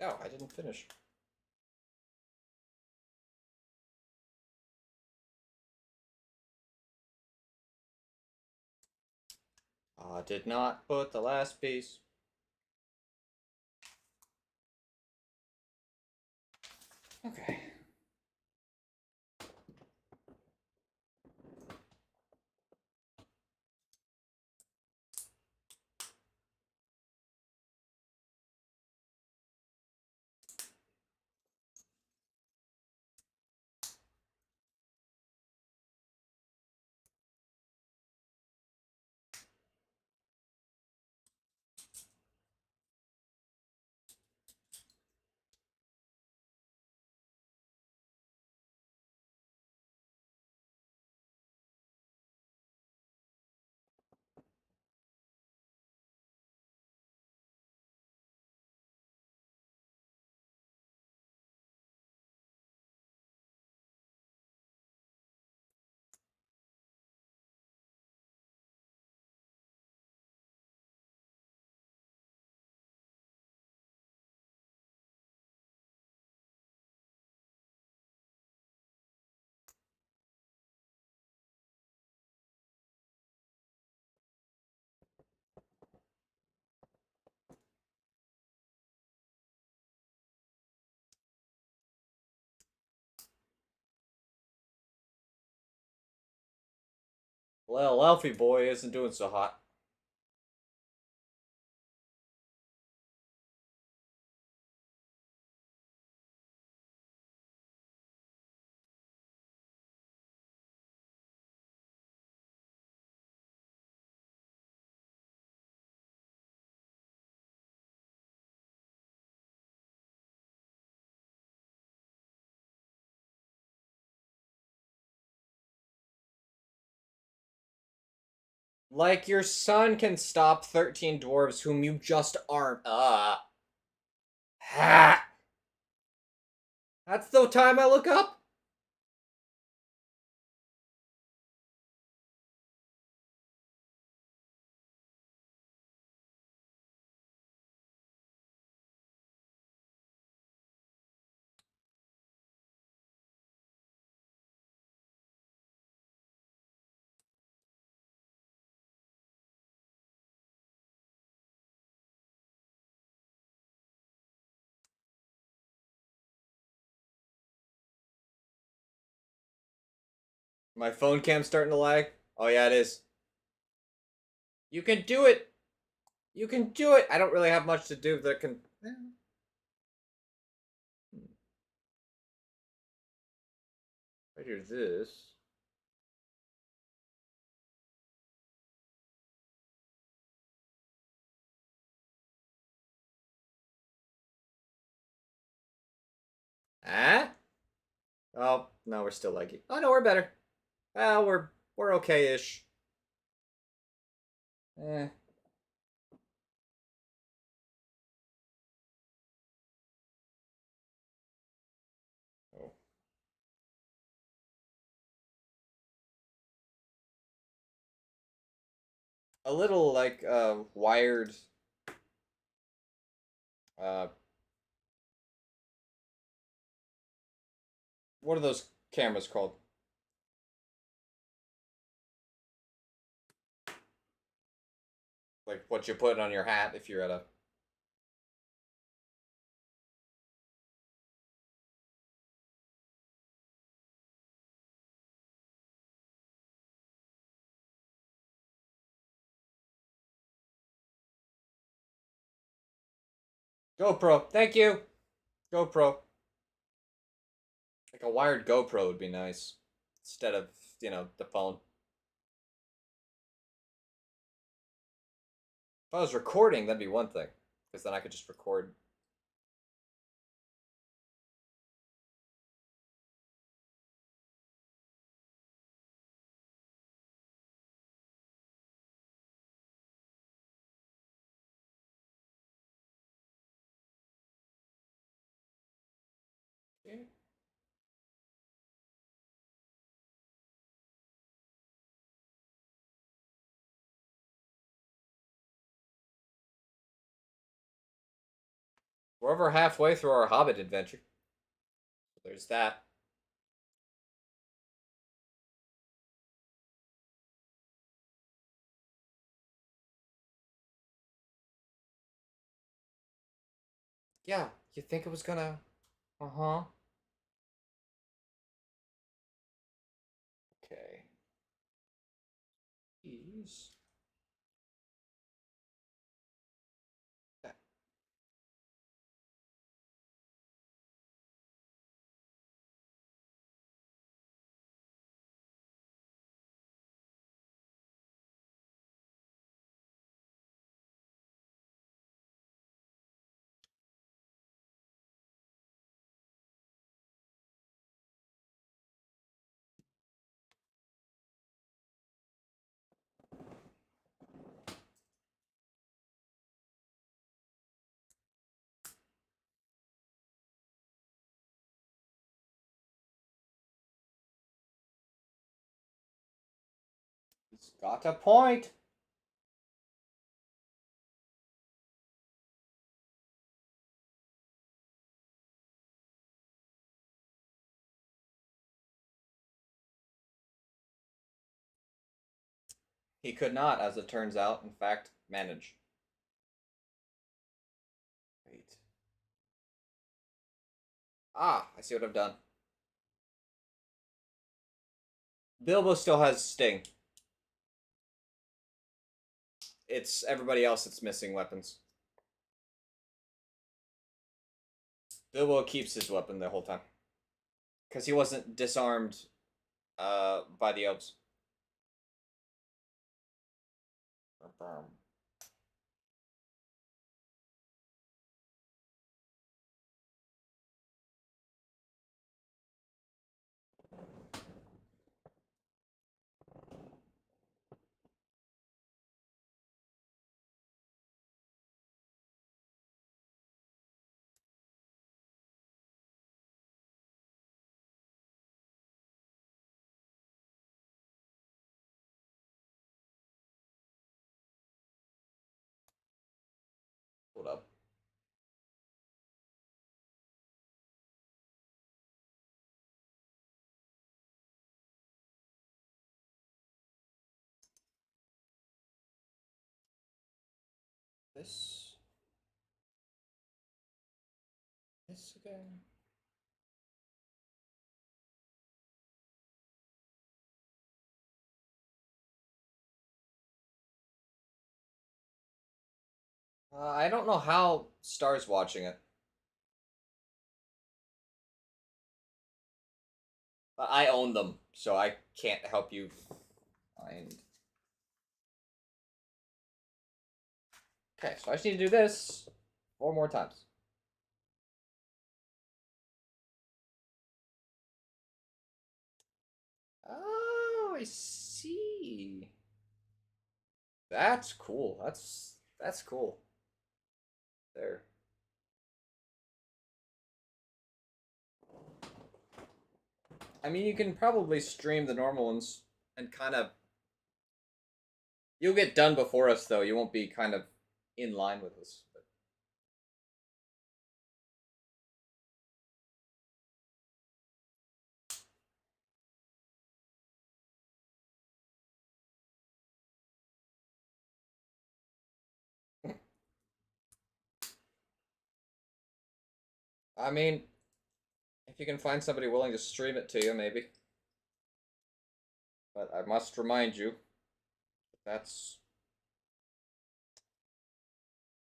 Oh, I didn't finish. Did not put the last piece. Okay. Well, Alfie boy isn't doing so hot. Like your son can stop 13 dwarves whom you just armed. Ha! That's the time I look up? My phone cam's starting to lag. Oh yeah, it is. You can do it. You can do it. I don't really have much to do that can. Right here's this. Ah? Oh no, we're still laggy. Oh no, we're better. Well, we're okay-ish. Eh. Oh. A little like wired uh what are those cameras called? Like what you put on your hat if you're at a GoPro. Thank you. GoPro. Like a wired GoPro would be nice instead of, the phone. If I was recording, that'd be one thing because then I could just record. Yeah. We're over halfway through our Hobbit adventure. So there's that. Yeah, you think it was gonna... Uh-huh. Okay. These... He's got a point. He could not, as it turns out, in fact, manage. Wait. Ah, I see what I've done. Bilbo still has Sting. It's everybody else that's missing weapons. Bilbo keeps his weapon the whole time. Because he wasn't disarmed by the elves. Hold up. This. This again. I don't know how Star's watching it. But I own them, so I can't help you find. Okay, so I just need to do this 4 more times. Oh, I see. That's cool. That's cool. There. I mean, you can probably stream the normal ones and kind of. You'll get done before us, though. You won't be kind of in line with us. I mean, if you can find somebody willing to stream it to you, maybe. But I must remind you, that's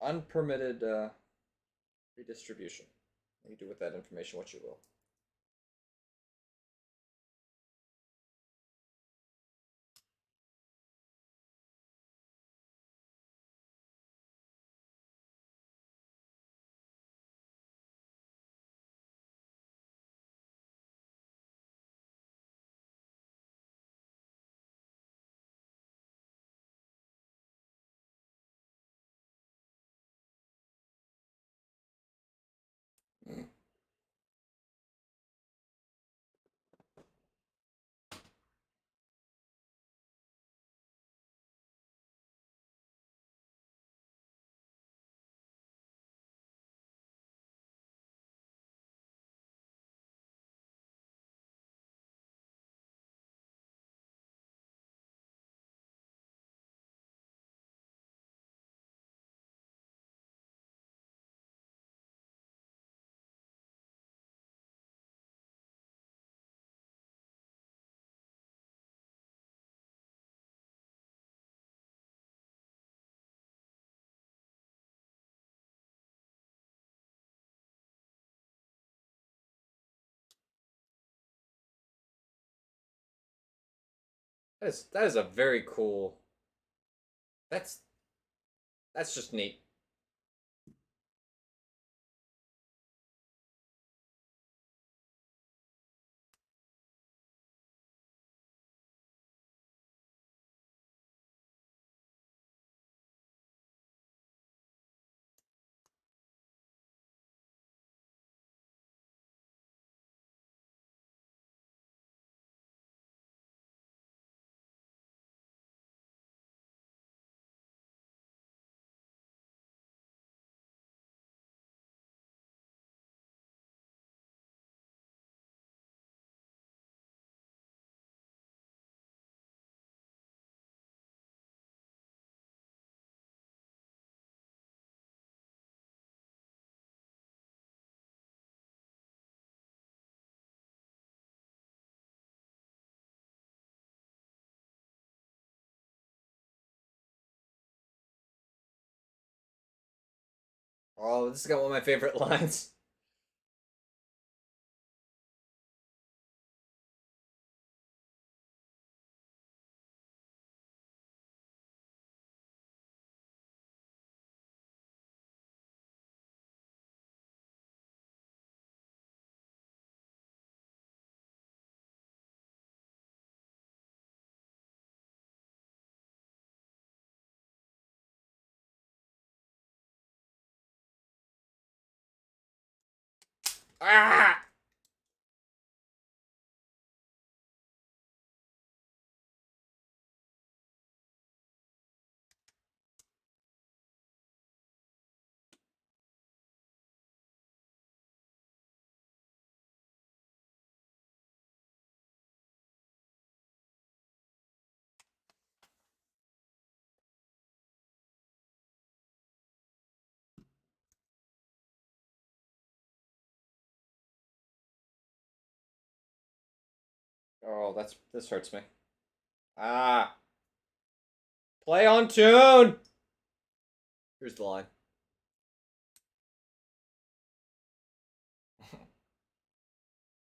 unpermitted redistribution. You do with that information what you will. Mm. That is a very cool. That's that's just neat. Oh, this has got one of my favorite lines. Ah! Oh, this hurts me. Ah! Play on tune. Here's the line.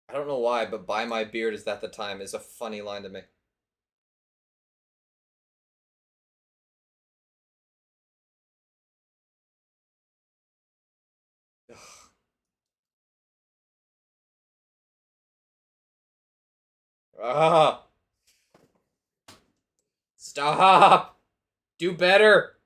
I don't know why, but "by my beard is that the time" is a funny line to me. Ah! Stop! Do better!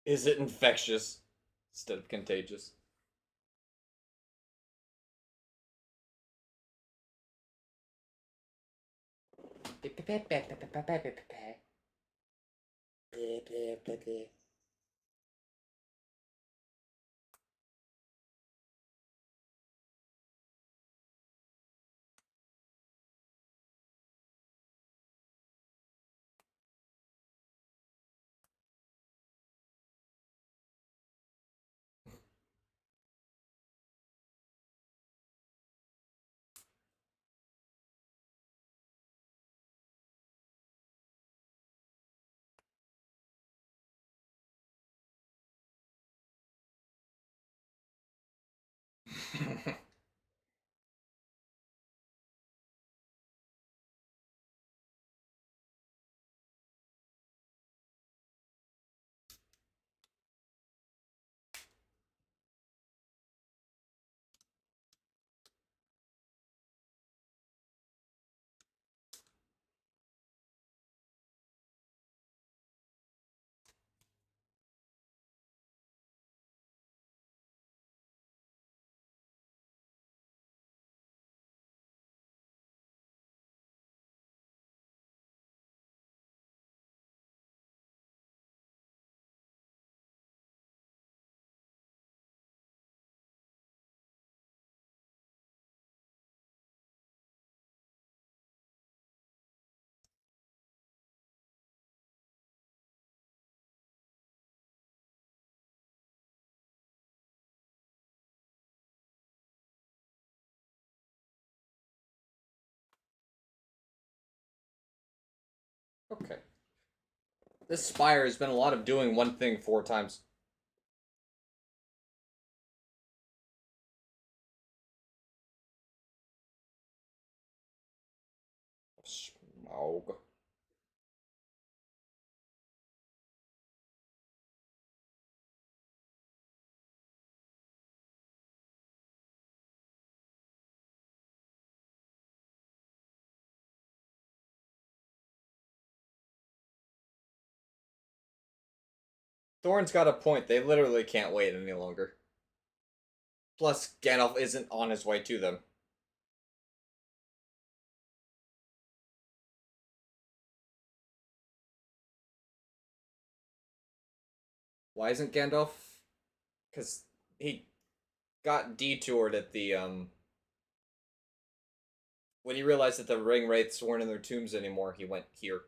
Is it infectious instead of contagious? This spire has been a lot of doing one thing 4 times. Smaug. Thorn's got a point. They literally can't wait any longer. Plus, Gandalf isn't on his way to them. Why isn't Gandalf? Because he got detoured at the when he realized that the ring wraiths weren't in their tombs anymore. He went here.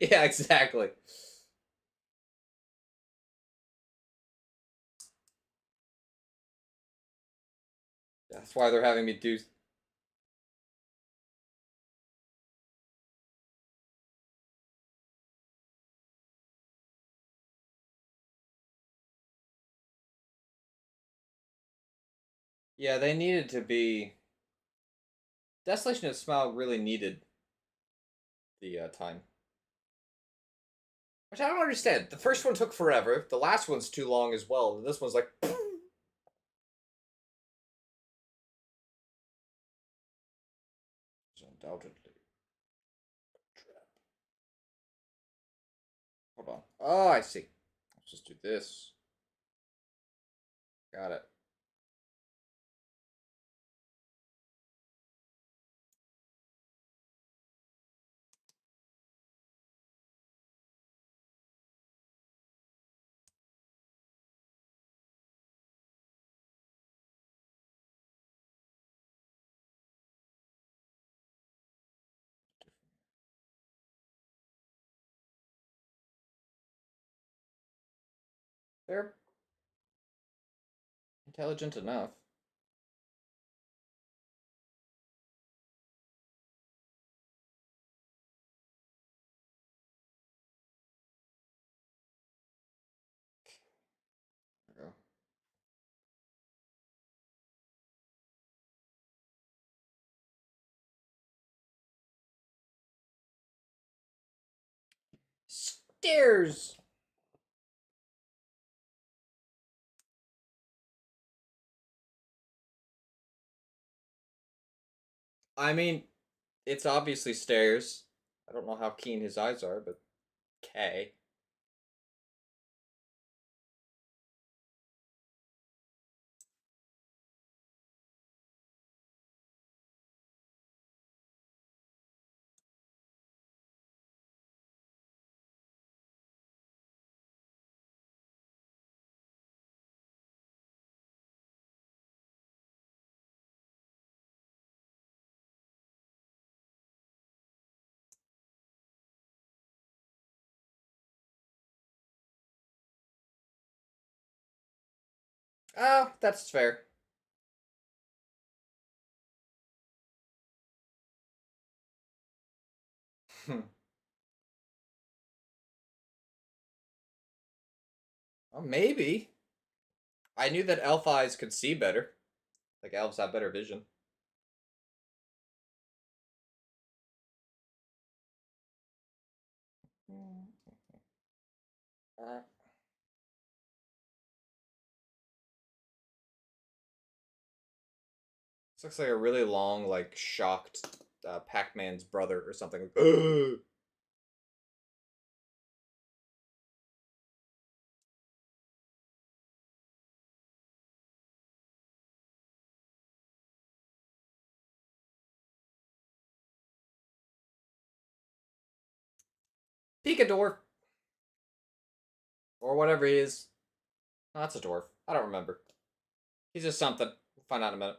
Yeah, exactly. That's why they're having me do. Yeah, they needed to be. Desolation of Smaug really needed the time. Which I don't understand. The first one took forever. The last one's too long as well. And this one's like. Undoubtedly. Hold on. Oh, I see. Let's just do this. Got it. They're intelligent enough. There we go. Stairs! I mean, it's obviously stairs. I don't know how keen his eyes are, but okay. Oh, that's fair. Well, maybe. I knew that elf eyes could see better. Like elves have better vision. Uh, This looks like a really long, like shocked Pac-Man's brother or something. Picador or whatever he is. Oh, that's a dwarf. I don't remember. He's just something. We'll find out in a minute.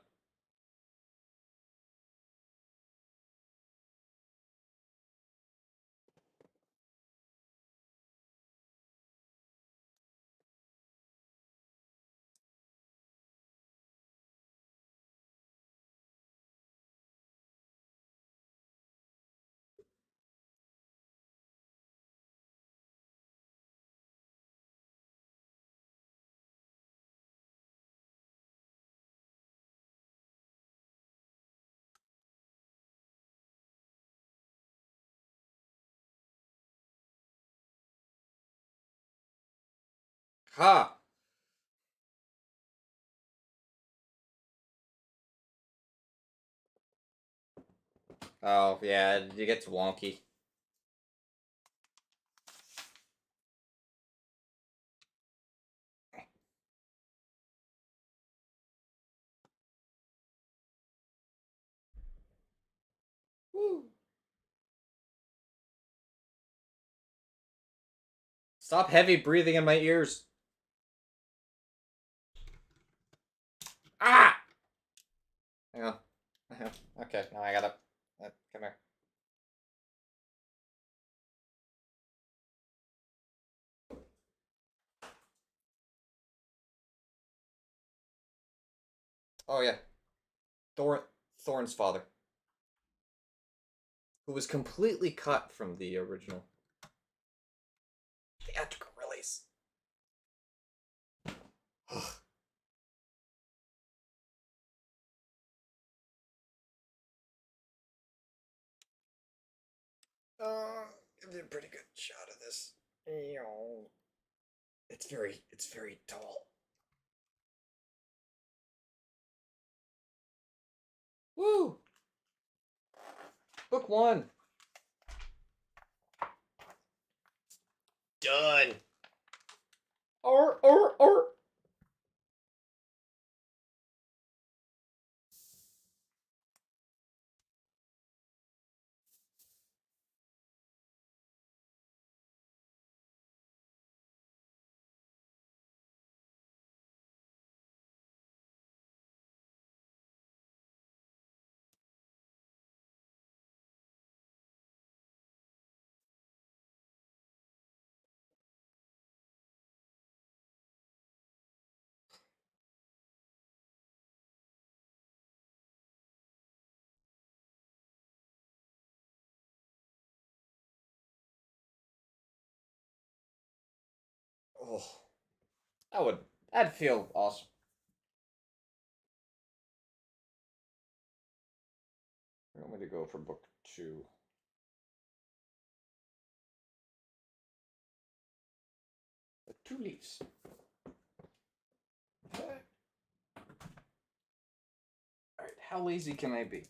Ha! Oh, yeah, it gets wonky. Woo! Stop heavy breathing in my ears. Ah! Hang on. Okay, now I gotta... come here. Oh, yeah. Thorn's father. Who was completely cut from the original theatrical release. I did a pretty good shot of this. It's very tall. Woo! Book 1. Done. Or. Oh. That'd feel awesome. I want me to go for book 2. The 2 leaves. Alright, how lazy can I be?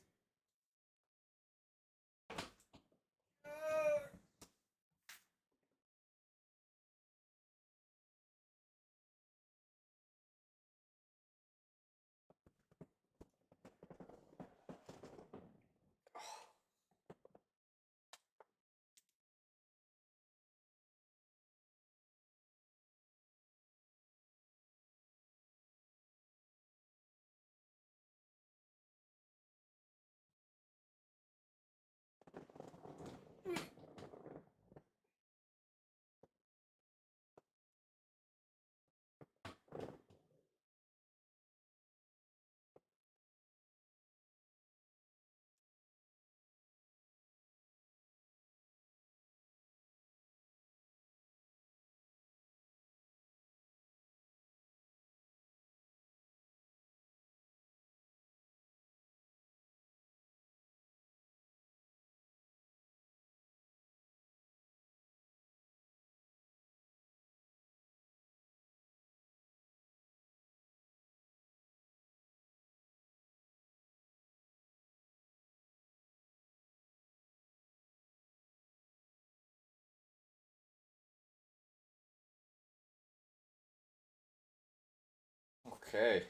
Okay.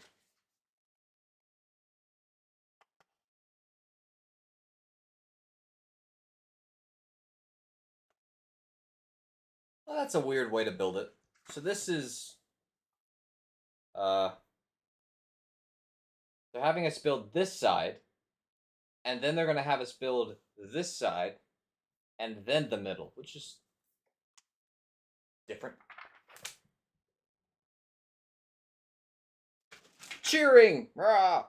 Well, that's a weird way to build it. So this is uh they're having us build this side, and then they're gonna have us build this side, and then the middle, which is different. Cheering! Rah!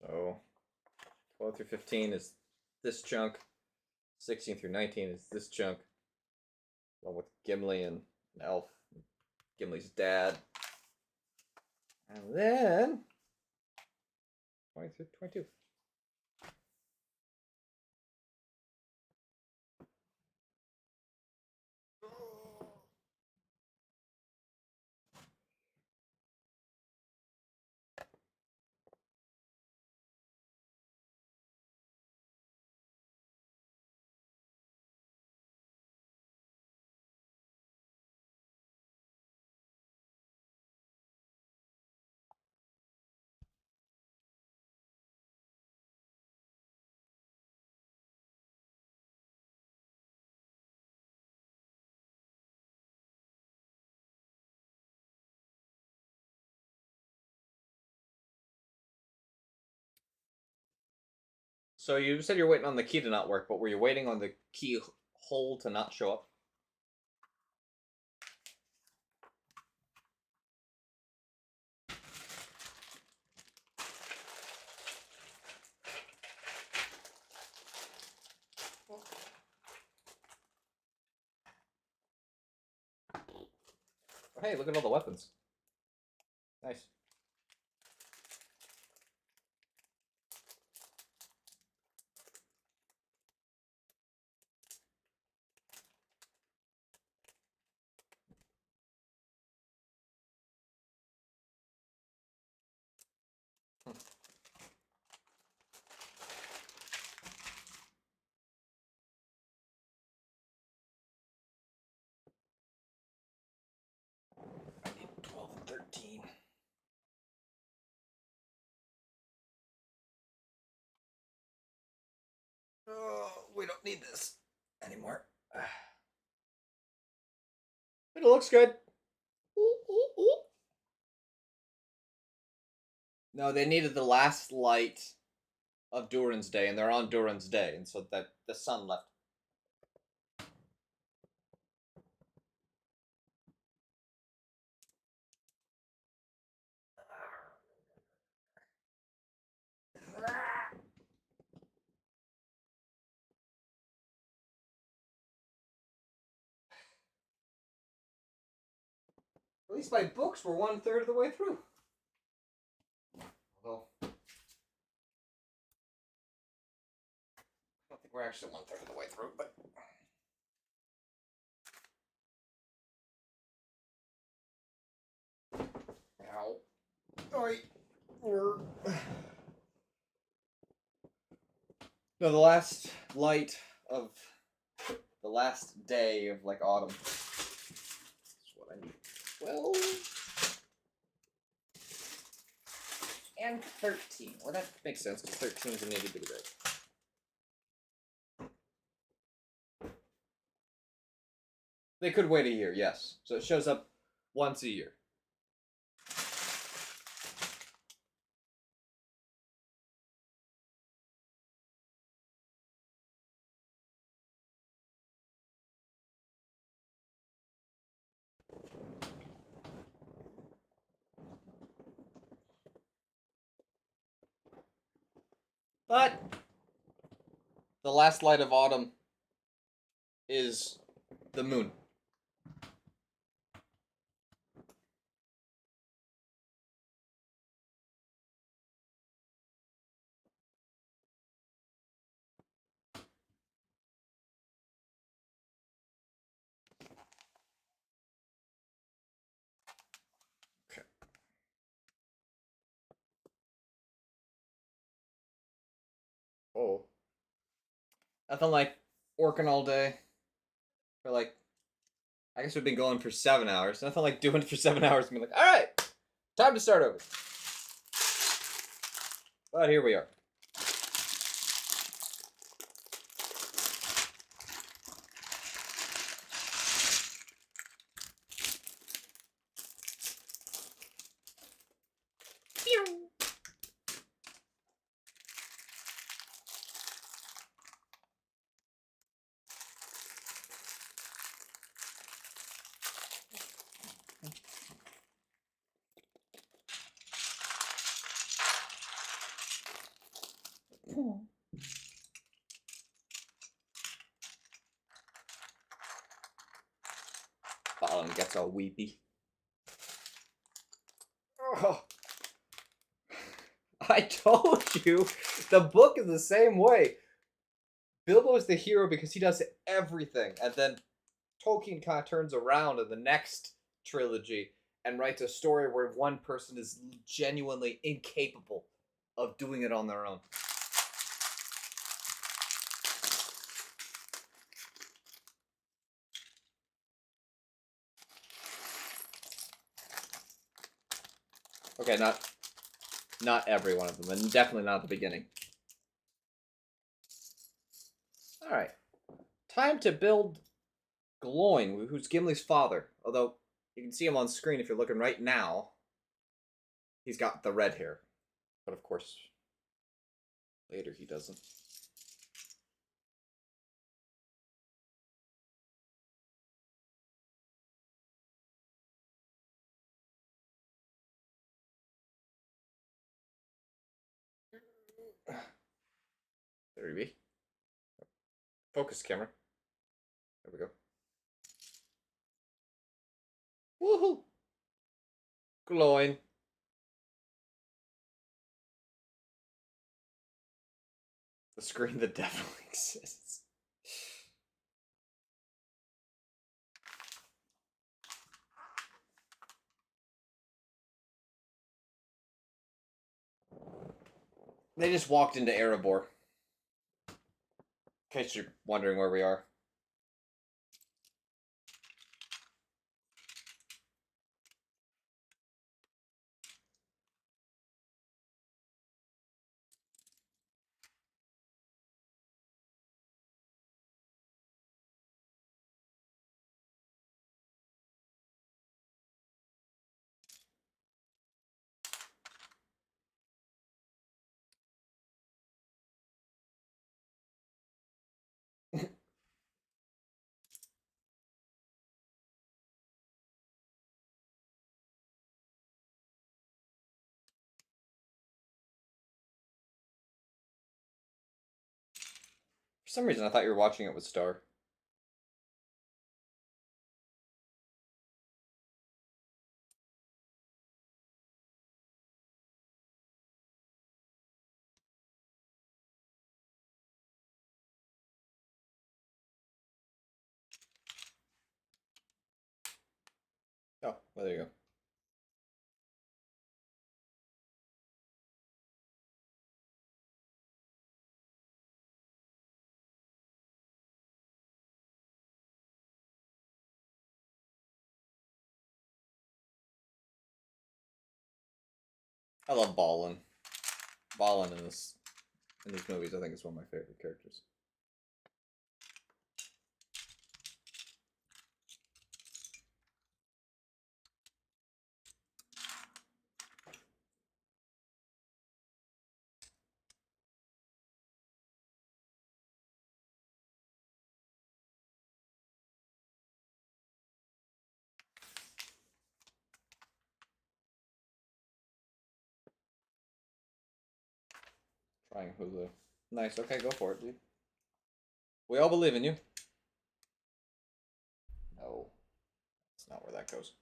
So 12 through 15 is this chunk. 16 through 19 is this chunk. Along with Gimli and Elf. Gimli's dad. And then 23, 22. So you said you're waiting on the key to not work, but were you waiting on the key hole to not show up? Hey, look at all the weapons. Nice. I need 12 and 13. Oh, we don't need this anymore. It looks good. No, they needed the last light of Durin's Day, and they're on Durin's Day, and so that the sun left. At least by books, we're 1/3 of the way through. Although, I don't think we're actually 1/3 of the way through, but. Ow. Oi. No, the last light of the last day of like autumn. That's what I need. 12 and 13. Well, that makes sense because 13 is a nitty bitty bit. They could wait a year, yes. So it shows up once a year. But the last light of autumn is the moon. Okay. Oh. Nothing like working all day for like, I guess we've been going for 7 hours. Nothing like doing it for 7 hours and being like, all right, time to start over. But here we are. Balin gets all weepy. Oh. I told you, the book is the same way. Bilbo's the hero because he does everything, and then Tolkien kind of turns around in the next trilogy and writes a story where one person is genuinely incapable of doing it on their own. Okay, not every one of them, and definitely not the beginning. Alright. Time to build Gloin, who's Gimli's father. Although, you can see him on screen if you're looking right now. He's got the red hair. But of course, later he doesn't. There we be. Focus camera. There we go. Woohoo! Gloin. The screen that definitely exists. They just walked into Erebor. In case you're wondering where we are. For some reason, I thought you were watching it with Star. Oh, well, there you go. I love Balin. Balin in these movies, I think, is one of my favorite characters. Trying Hulu. Nice. Okay, go for it, dude. We all believe in you. No, that's not where that goes.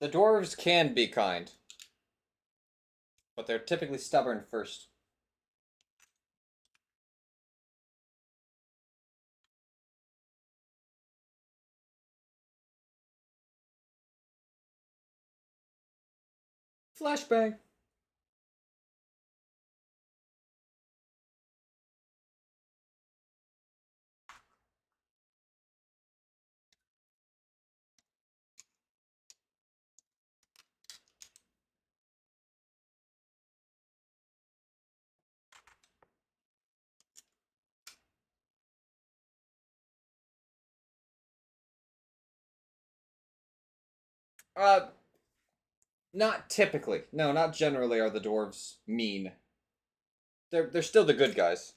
The dwarves can be kind, but they're typically stubborn first. Flashbang. Uh, not typically. No, not generally are the dwarves mean. They're still the good guys.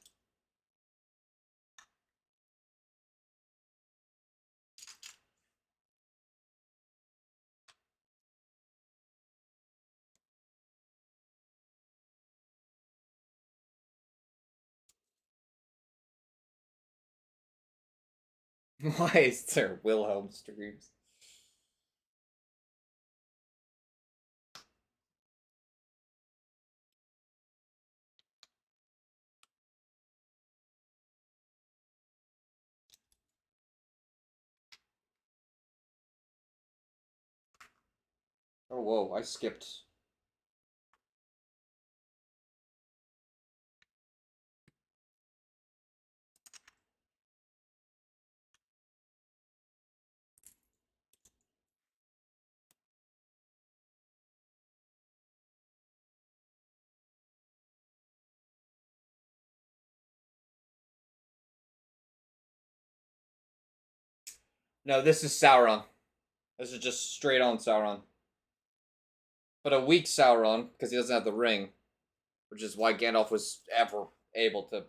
Why is there Wilhelm streams? Oh, whoa, I skipped. No, this is Sauron. This is just straight on Sauron. But a weak Sauron, because he doesn't have the ring, which is why Gandalf was ever able to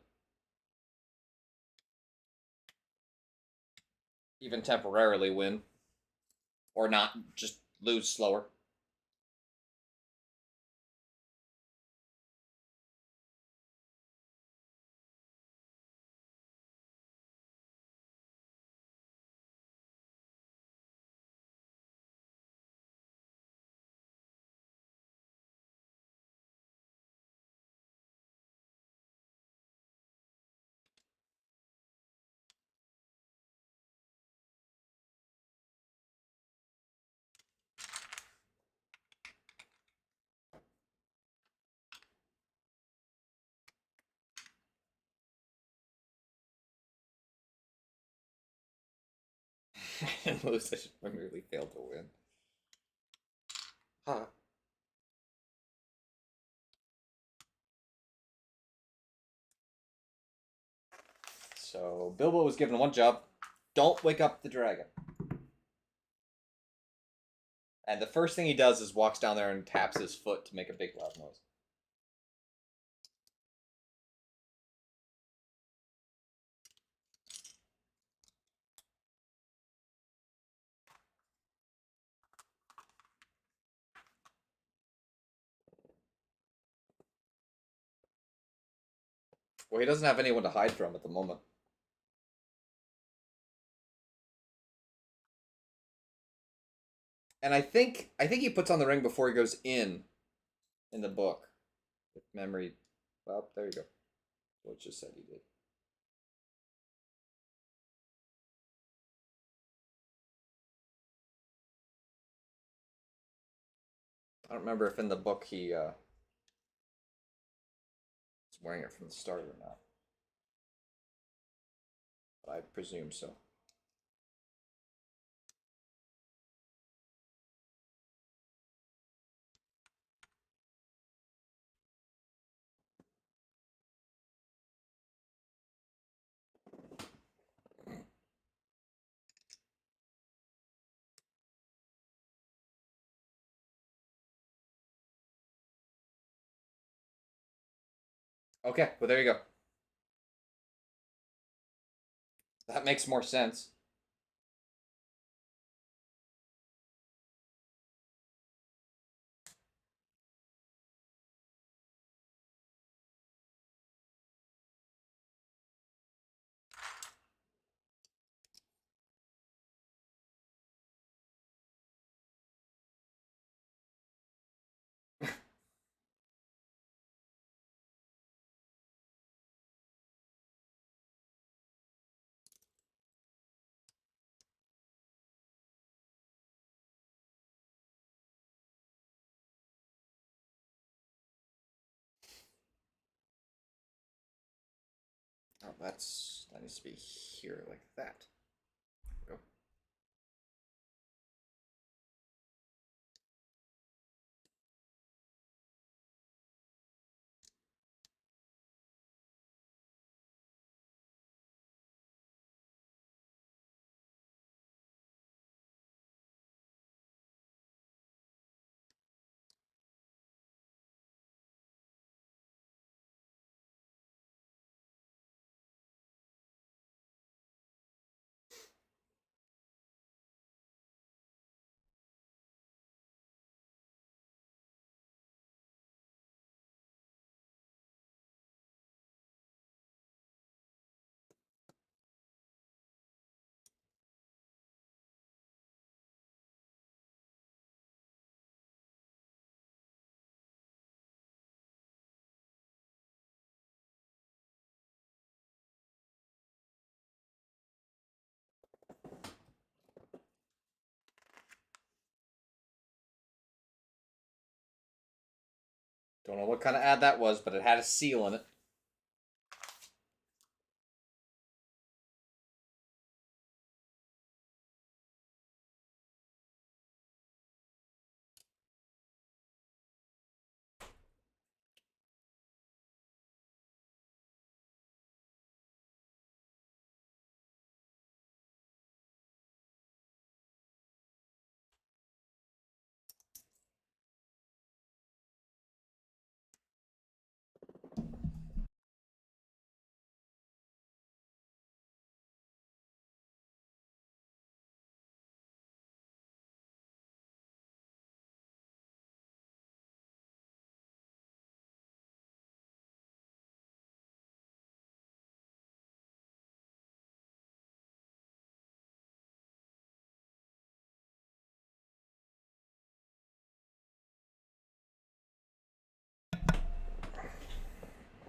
even temporarily win. Or not, just lose slower. And lose, I should really fail to win. Huh. So Bilbo was given one job: don't wake up the dragon. And the first thing he does is walks down there and taps his foot to make a big loud noise. Well, he doesn't have anyone to hide from at the moment. And I think he puts on the ring before he goes in the book. If memory, well, there you go. What just said he did. I don't remember if in the book he was wearing it from the start or not. But I presume so. Okay, well there you go. That makes more sense. Oh, that needs to be here like that. Go. Don't know what kind of ad that was, but it had a seal in it.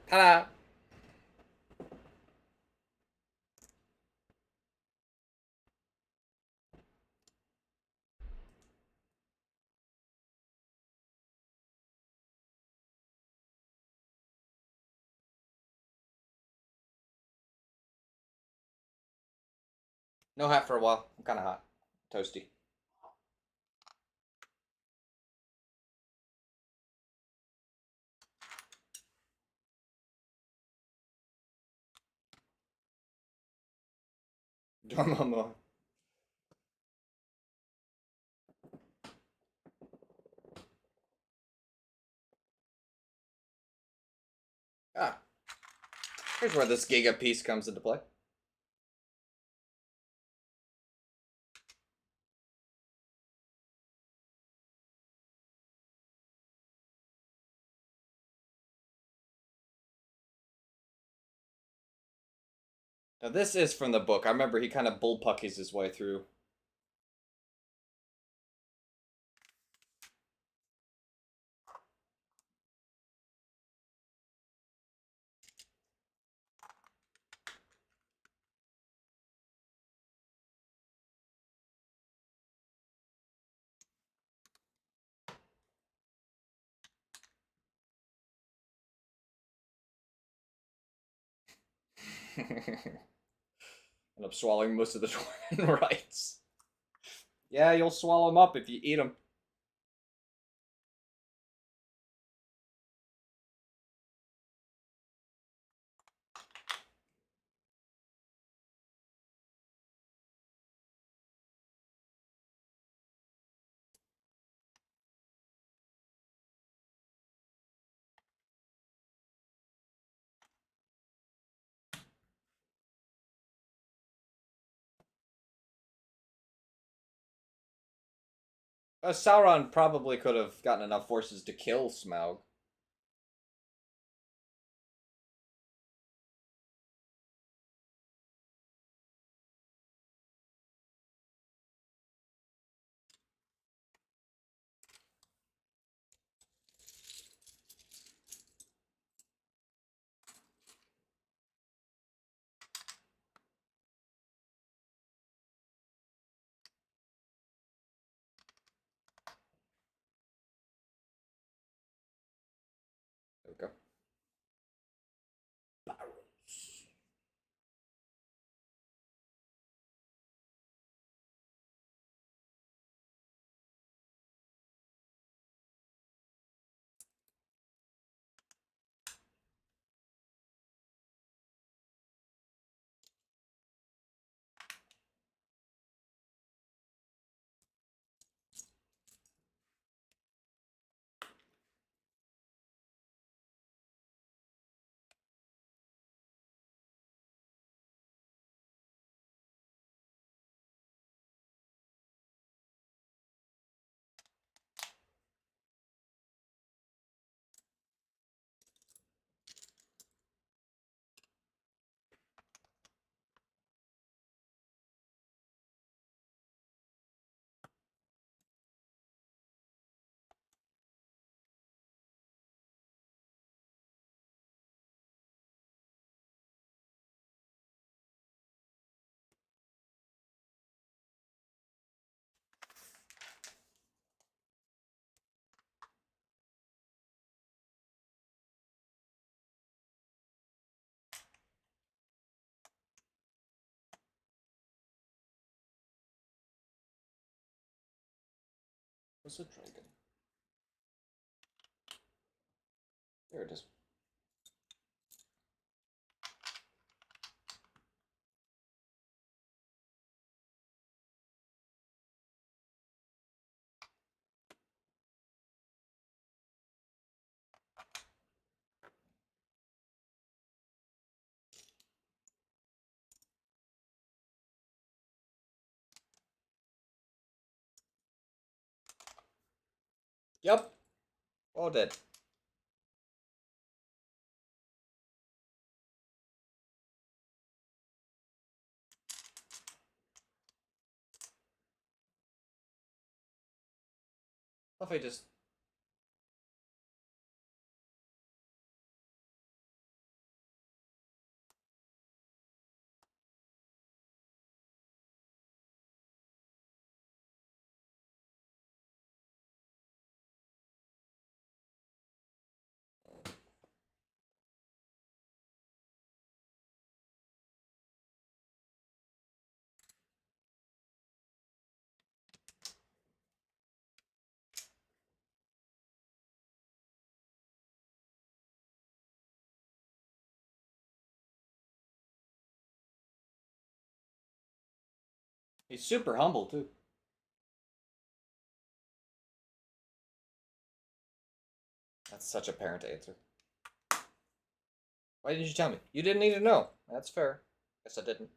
Ta-da! No hat for a while. I'm kind of hot. Toasty. Dormammu. Ah, here's where this Giga piece comes into play. Now this is from the book. I remember he kind of bullpuckies his way through. End up swallowing most of the Dwarven rights. Yeah, you'll swallow them up if you eat them. Sauron probably could have gotten enough forces to kill Smaug. Was a dragon. There it is. Yep. All dead. What if I just... He's super humble, too. That's such a parent answer. Why didn't you tell me? You didn't need to know. That's fair. Guess I didn't.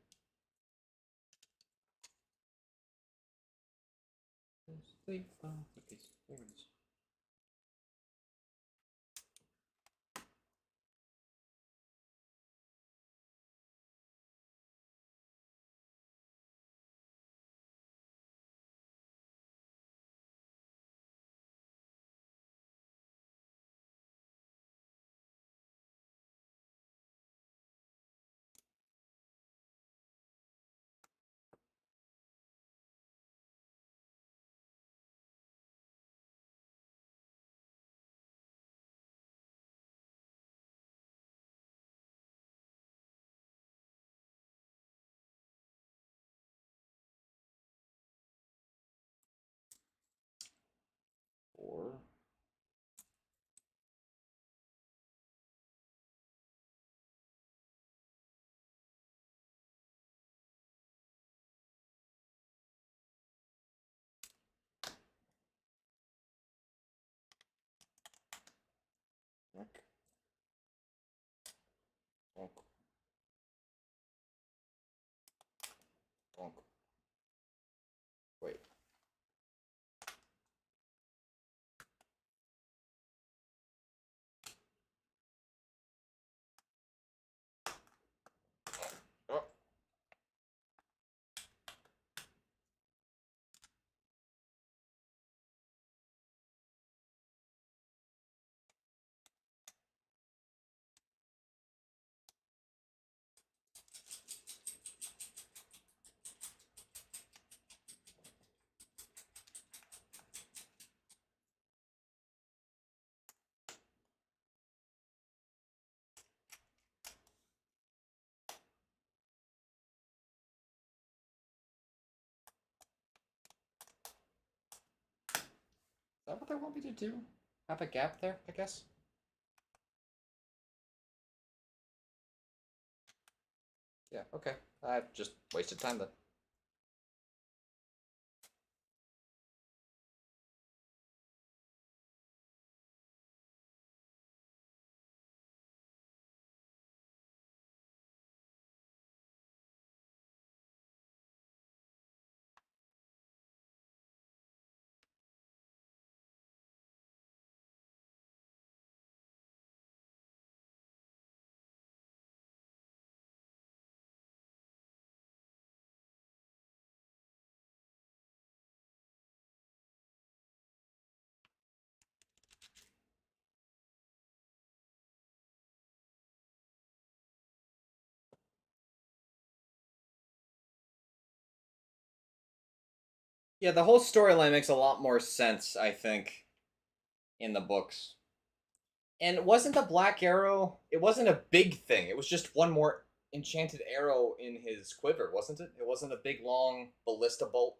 There it is. Four. Bonk. Bonk. Bonk. Wait. Oh. Is that what they want me to do? Have a gap there, I guess? Yeah, okay. I've just wasted time then. Yeah, the whole storyline makes a lot more sense, I think, in the books. And wasn't the Black Arrow? It wasn't a big thing. It was just one more enchanted arrow in his quiver, wasn't it? It wasn't a big long ballista bolt.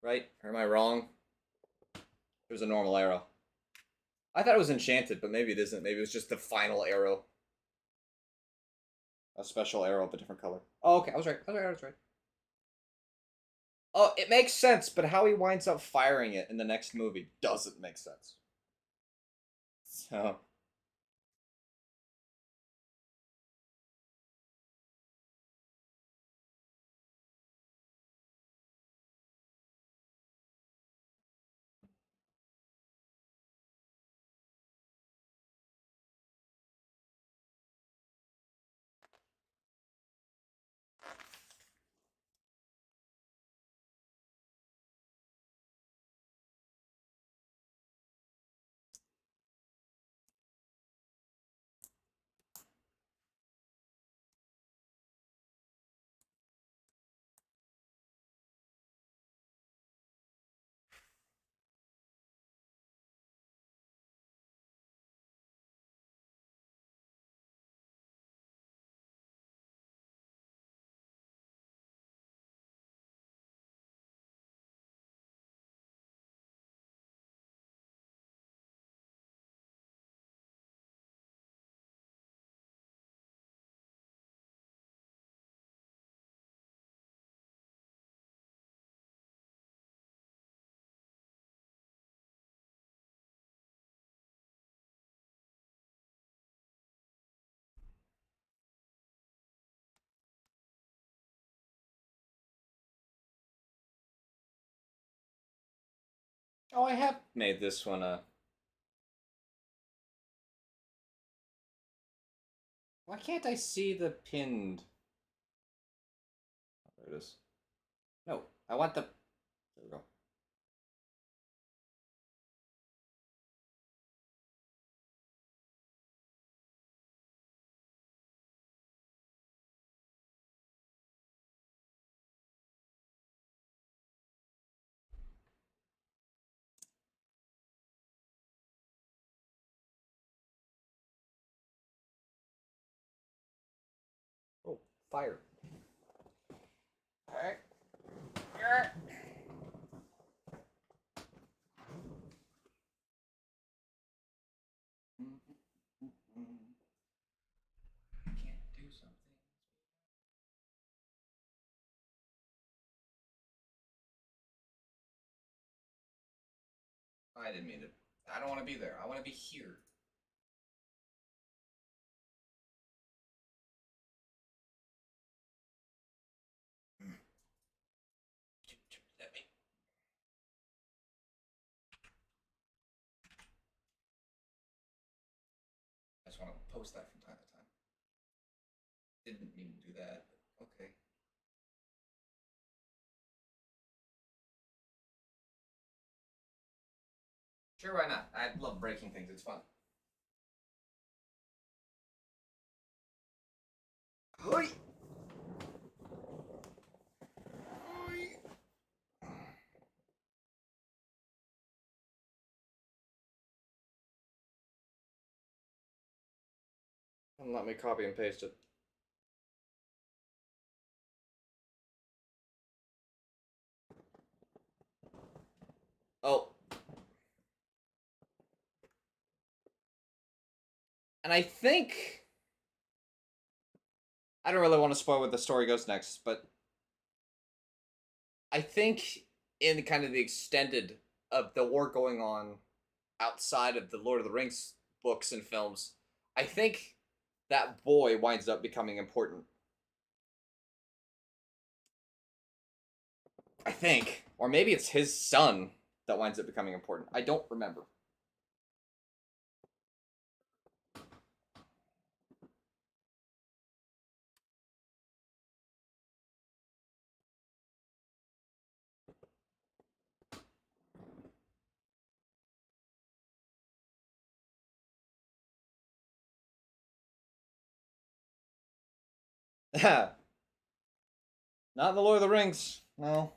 Right? Or am I wrong? It was a normal arrow. I thought it was enchanted, but maybe it isn't. Maybe it was just the final arrow. A special arrow of a different color. Oh, okay. I was right. I was right. Oh, it makes sense, but how he winds up firing it in the next movie doesn't make sense. So. Oh, I have made this one a. Why can't I see the pinned? Oh, there it is. No, I want the. There we go. Oh, fire. Alright. Can't do something. I didn't mean to. I don't want to be there. I want to be here. Let me. I just want to post that from time to time. Didn't mean to do that, but okay. Sure, why not? I love breaking things. It's fun. Hoi! And let me copy and paste it. Oh. And I think I don't really want to spoil where the story goes next, but I think in kind of the extended of the war going on outside of the Lord of the Rings books and films, I think that boy winds up becoming important. I think. Or maybe it's his son that winds up becoming important. I don't remember. Not in the Lord of the Rings. No.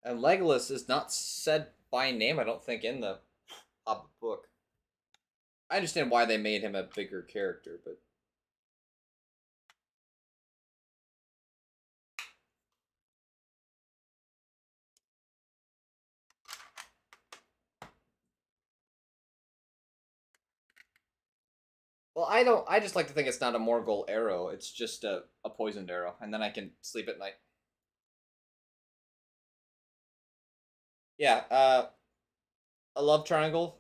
And Legolas is not said by name, I don't think, in the Hobbit book. I understand why they made him a bigger character, but well, I don't. I just like to think it's not a Morgul arrow. It's just a poisoned arrow, and then I can sleep at night. Yeah. A love triangle.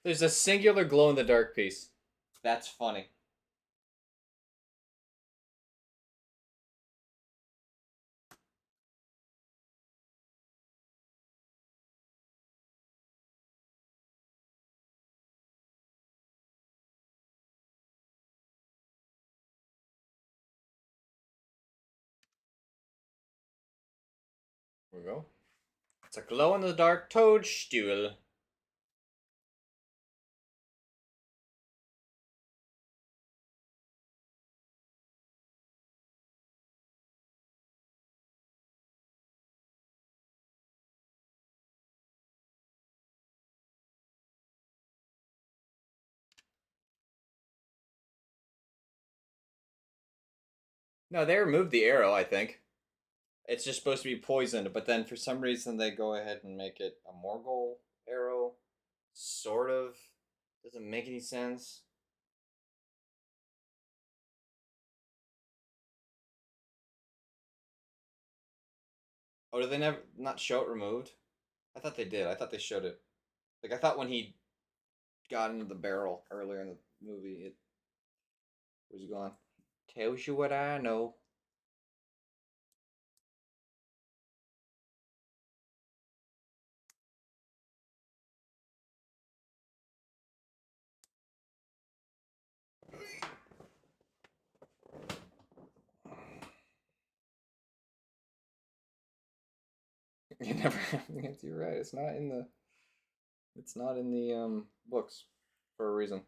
There's a singular glow in the dark piece. That's funny. Here we go. It's a glow in the dark toadstool. No, they removed the arrow, I think. It's just supposed to be poisoned, but then for some reason they go ahead and make it a Morgul arrow. Sort of. Doesn't make any sense. Oh, did they never not show it removed? I thought they did. I thought they showed it. Like I thought when he got into the barrel earlier in the movie, it was gone. Tells you what I know. You never. You're right. It's not in the. It's not in the books for a reason.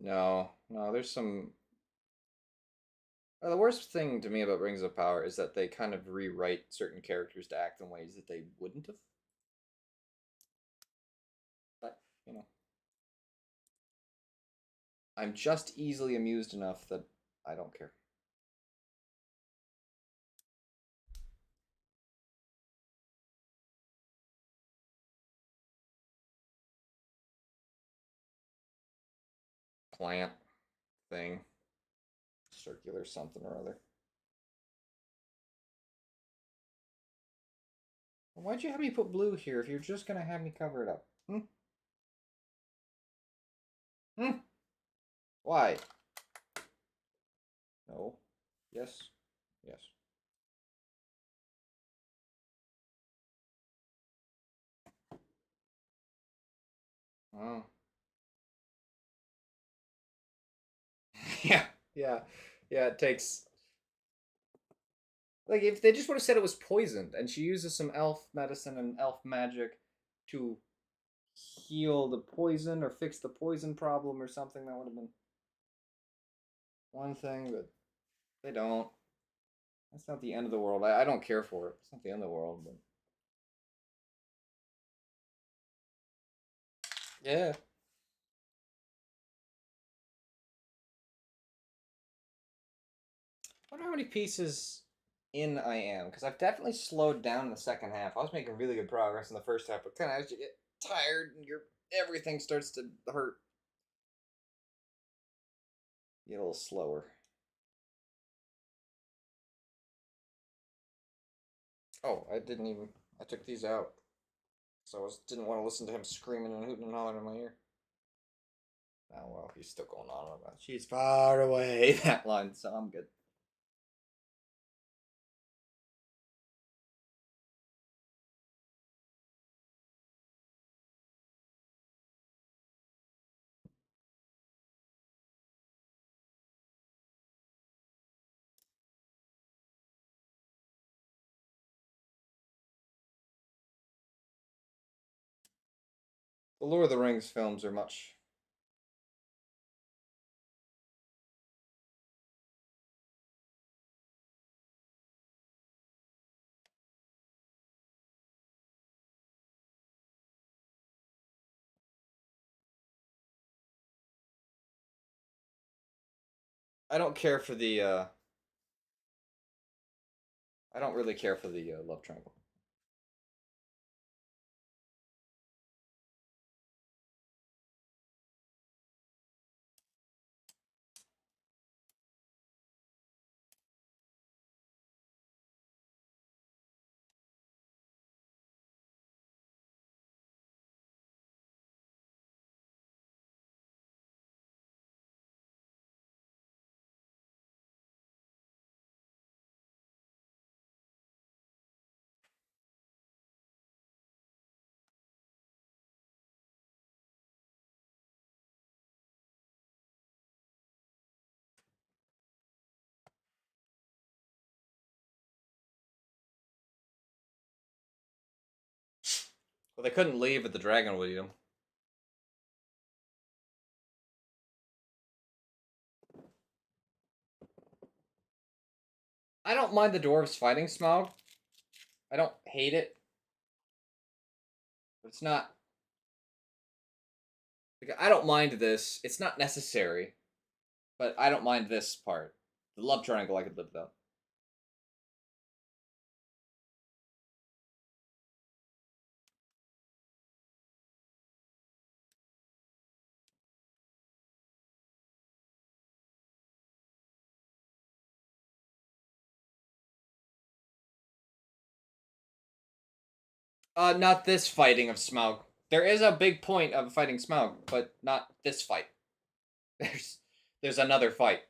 No, no. There's some. The worst thing to me about Rings of Power is that they kind of rewrite certain characters to act in ways that they wouldn't have. But you know, I'm just easily amused enough that I don't care. Plant thing. circular something or other. Why'd you have me put blue here if you're just gonna have me cover it up? Hmm? Hmm? Why? No. Yes. Yes. Oh. Yeah. Yeah. Yeah, it takes like if they just would have said it was poisoned and she uses some elf medicine and elf magic to heal the poison or fix the poison problem or something, that would have been one thing, but they don't. That's not the end of the world. I don't care for it. It's not the end of the world, but yeah. I wonder how many pieces in I am, because I've definitely slowed down in the second half. I was making really good progress in the first half, but kind of as you get tired and your everything starts to hurt, you get a little slower. Oh, I didn't even. I took these out, so I didn't want to listen to him screaming and hooting and hollering in my ear. Oh well, he's still going on about. She's far away. That line, so I'm good. The Lord of the Rings films are much. I don't care for the. I don't really care for the love triangle. Well, they couldn't leave, but the dragon would eat them. I don't mind the dwarves fighting Smaug. I don't hate it, but it's not. Like, I don't mind this. It's not necessary, but I don't mind this part. The love triangle I could live without. Not this fighting of Smaug. There is a big point of fighting Smaug, but not this fight. There's there's another fight.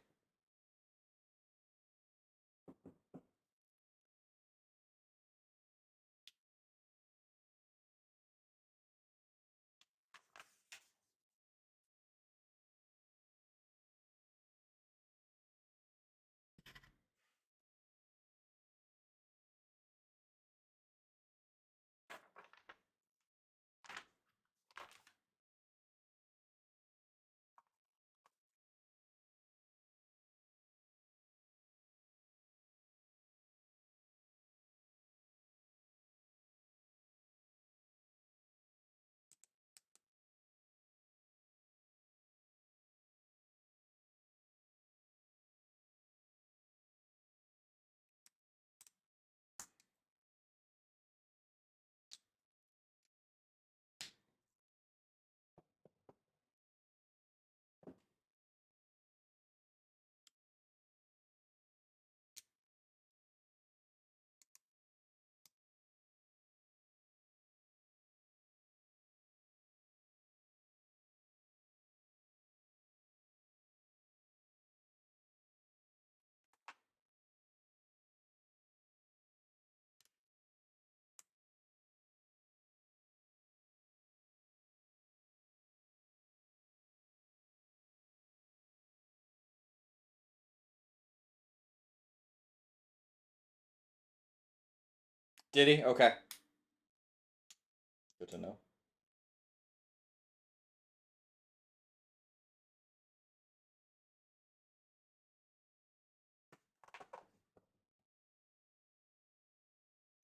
Did he? Okay. Good to know.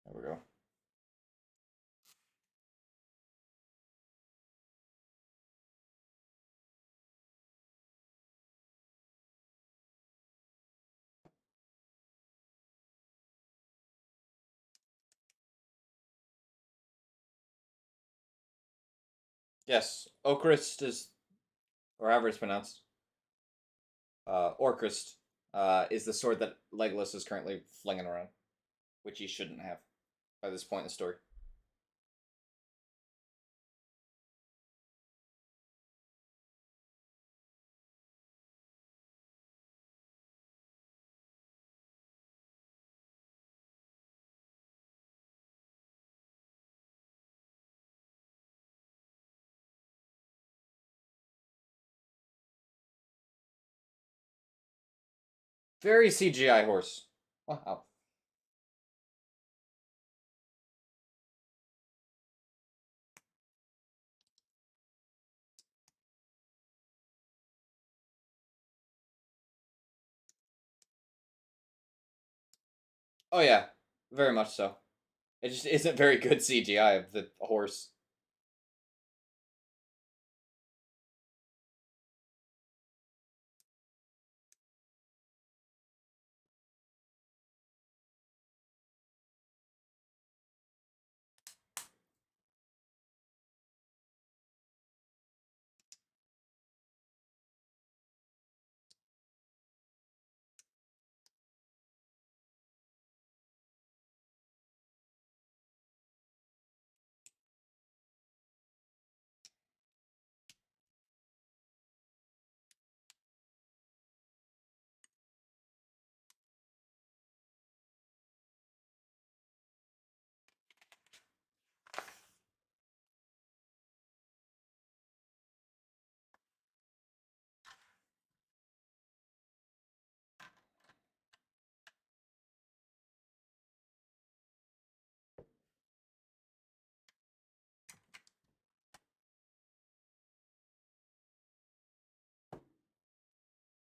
There we go. Yes, Ocrist is, or however it's pronounced, Orcrist, is the sword that Legolas is currently flinging around, which he shouldn't have by this point in the story. Very CGI horse. Wow. Oh yeah, very much so. It just isn't very good CGI of the horse.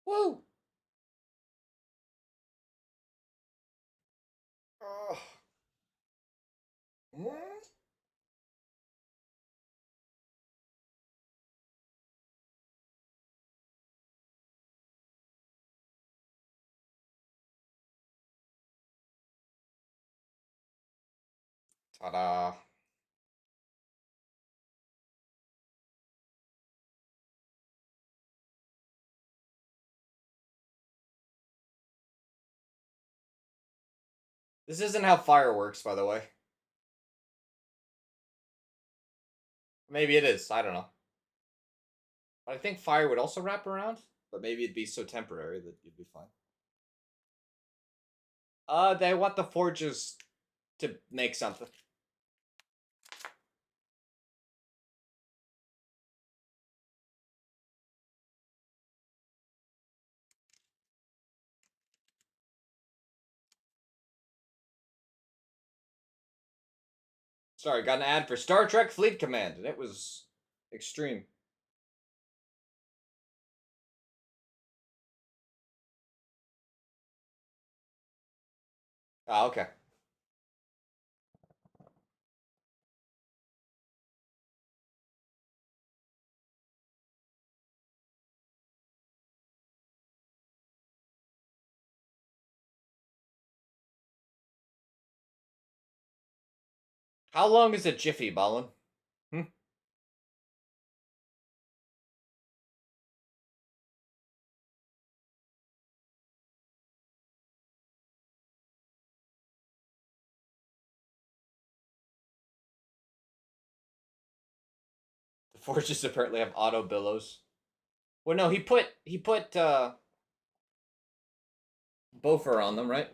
Woo! Oh. Ta-da! This isn't how fire works, by the way. Maybe it is. I don't know. But I think fire would also wrap around, but maybe it'd be so temporary that you'd be fine. They want the forges to make something. Sorry, got an ad for Star Trek Fleet Command, and it was extreme. Ah, okay. How long is a jiffy, Balin? Hmm? The forges apparently have auto billows. Well, no, he put Bofur on them, right?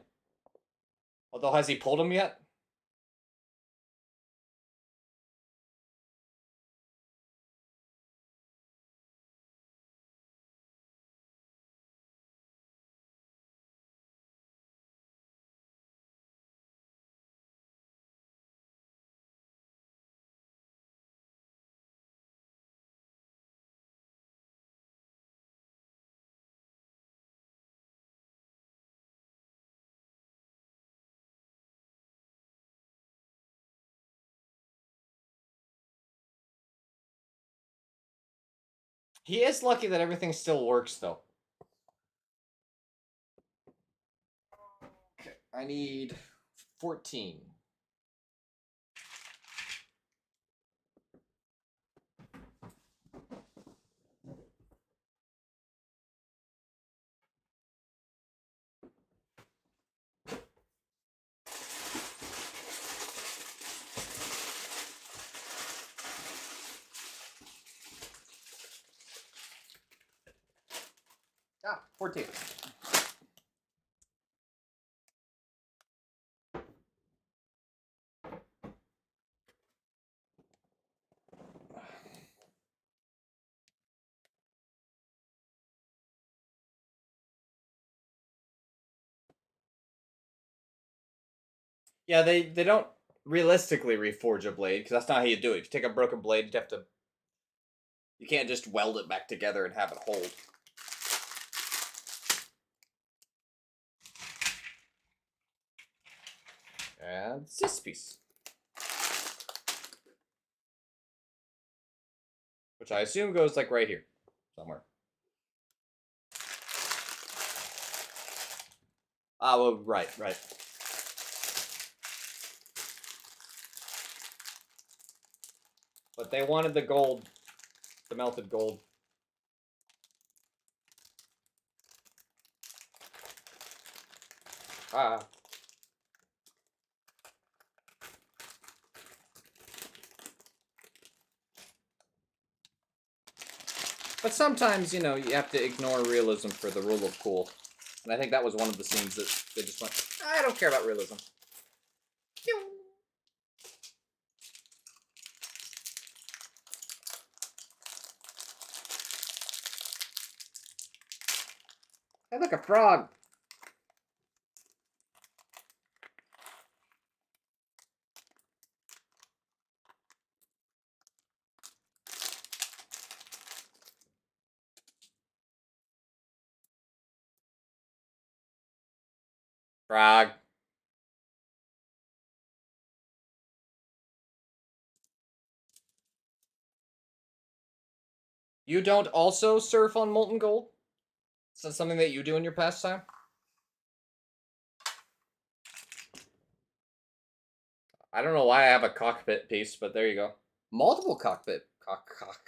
Although, has he pulled them yet? He is lucky that everything still works, though. Okay, I need 14. Ah, 14. Yeah, they don't realistically reforge a blade, because that's not how you do it. If you take a broken blade, you have to... You can't just weld it back together and have it hold. And this piece. Which I assume goes, like, right here. Somewhere. Ah, well, right. But they wanted the gold. The melted gold. Ah. But sometimes, you know, you have to ignore realism for the rule of cool. And I think that was one of the scenes that they just went, I don't care about realism. Hey, look, a frog! Frog. You don't also surf on molten gold? Is that something that you do in your pastime? I don't know why I have a cockpit piece, but there you go. Multiple cockpit. Cockpit.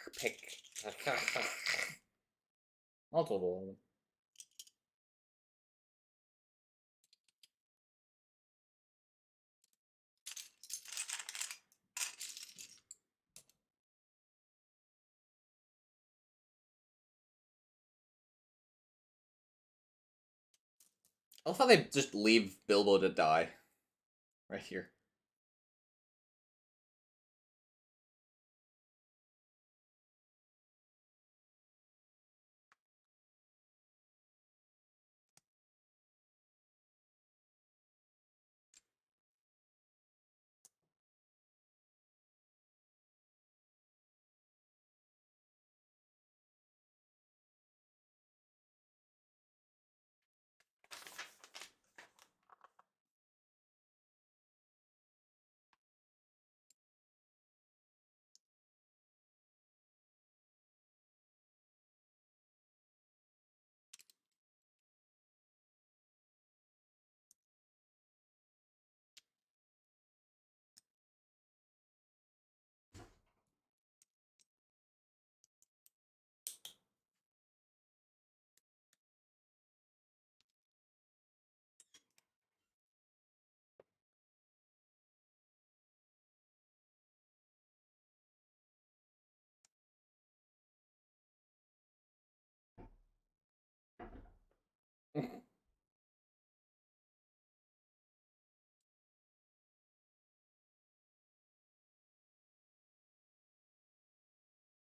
Multiple. I love how they just leave Bilbo to die. Right here.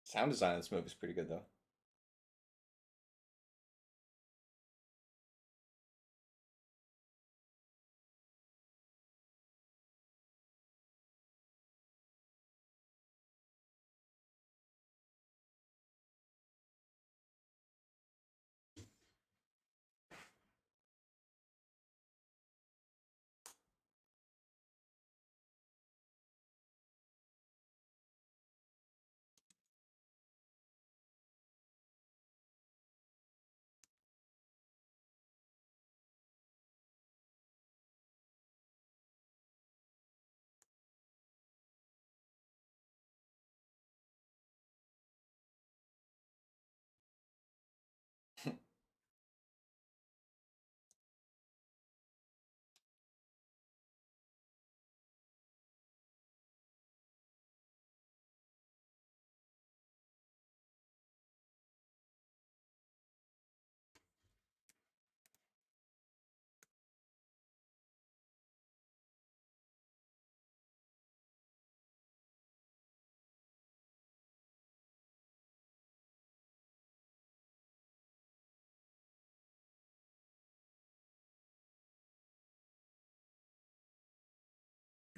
Sound design in this movie is pretty good, though.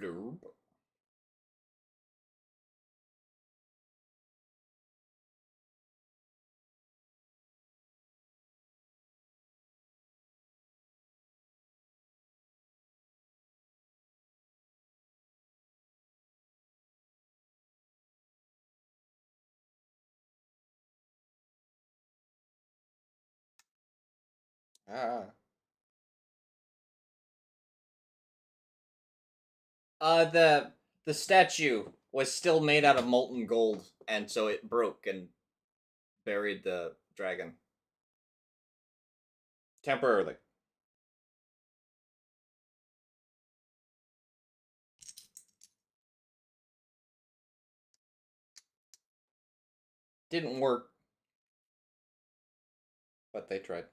Blurb. Ah. The statue was still made out of molten gold, and so it broke and buried the dragon temporarily. Didn't work, but they tried.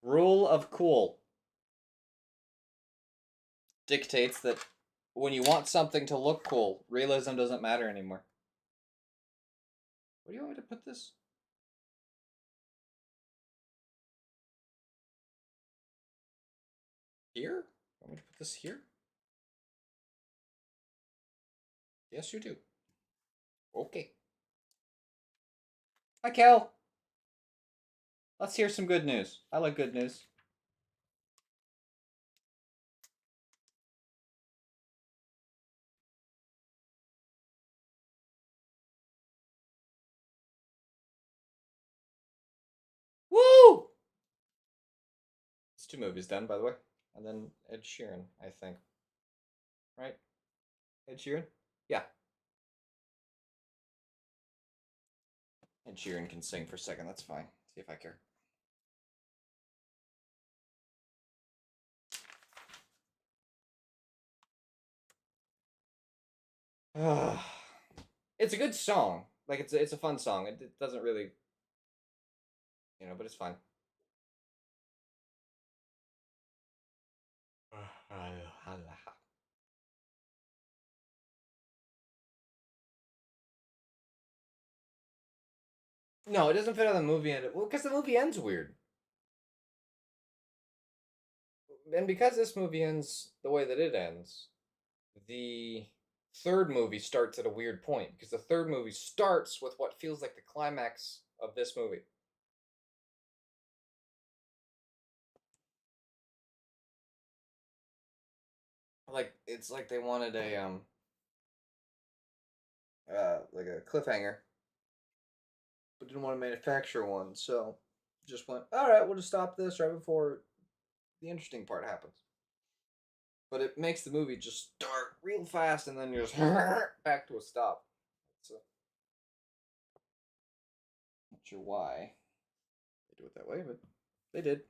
Rule of cool dictates that when you want something to look cool, realism doesn't matter anymore. Where do you want me to put this? Here? Want me to put this here? Yes, you do. Okay. Hi, Kel. Let's hear some good news. I like good news. Woo! It's 2 movies done, by the way. And then Ed Sheeran, I think. Right? Ed Sheeran? Yeah. Ed Sheeran can sing for a second. That's fine. See if I care. It's a good song. Like it's a fun song. It doesn't really, but it's fine. No, it doesn't fit on the movie end. Well, because the movie ends weird, and because this movie ends the way that it ends, the third movie starts at a weird point because the third movie starts with what feels like the climax of this movie. Like it's like they wanted a like a cliffhanger, but didn't want to manufacture one, so just went, all right, we'll just stop this right before the interesting part happens. But it makes the movie just start real fast, and then you're just back to a stop. So, not sure why they do it that way, but they did.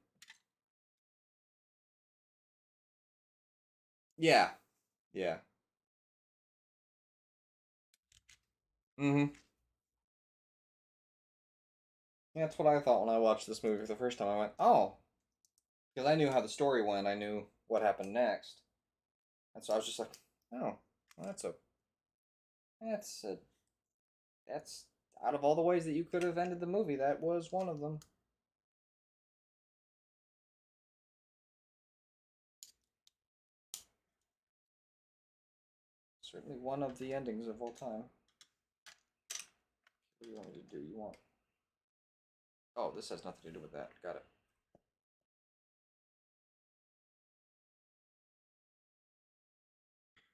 Yeah, yeah. Mm-hmm. Yeah, that's what I thought when I watched this movie for the first time. I went, oh, because I knew how the story went. I knew what happened next, and so I was just like, oh, well, that's a, that's out of all the ways that you could have ended the movie, that was one of them. Certainly one of the endings of all time. What do you want me to do? You want? Oh, this has nothing to do with that. Got it.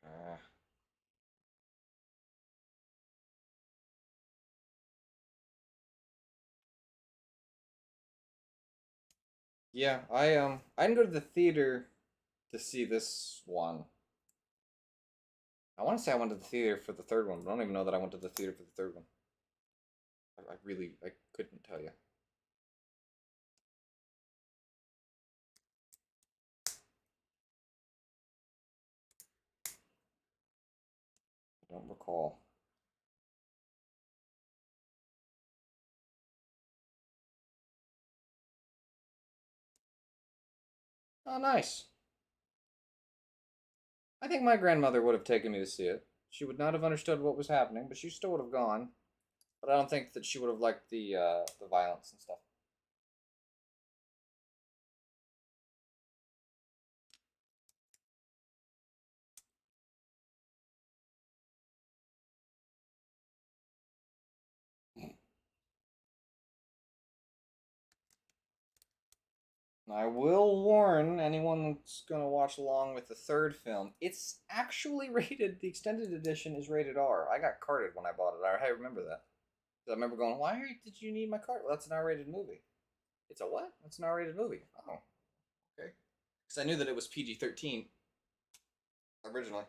Uh, yeah, I didn't go to the theater to see this one. I want to say I went to the theater for the third one, but I don't even know that I went to the theater for the third one. I really I couldn't tell you. I don't recall. Oh, nice. I think my grandmother would have taken me to see it. She would not have understood what was happening, but she still would have gone. But I don't think that she would have liked the violence and stuff. I will warn anyone that's going to watch along with the third film. It's actually rated, the extended edition is rated R. I got carded when I bought it. I remember that. I remember going, did you need my card? Well, that's an R-rated movie. It's a what? That's an R-rated movie. Oh, okay. Because I knew that it was PG-13 originally.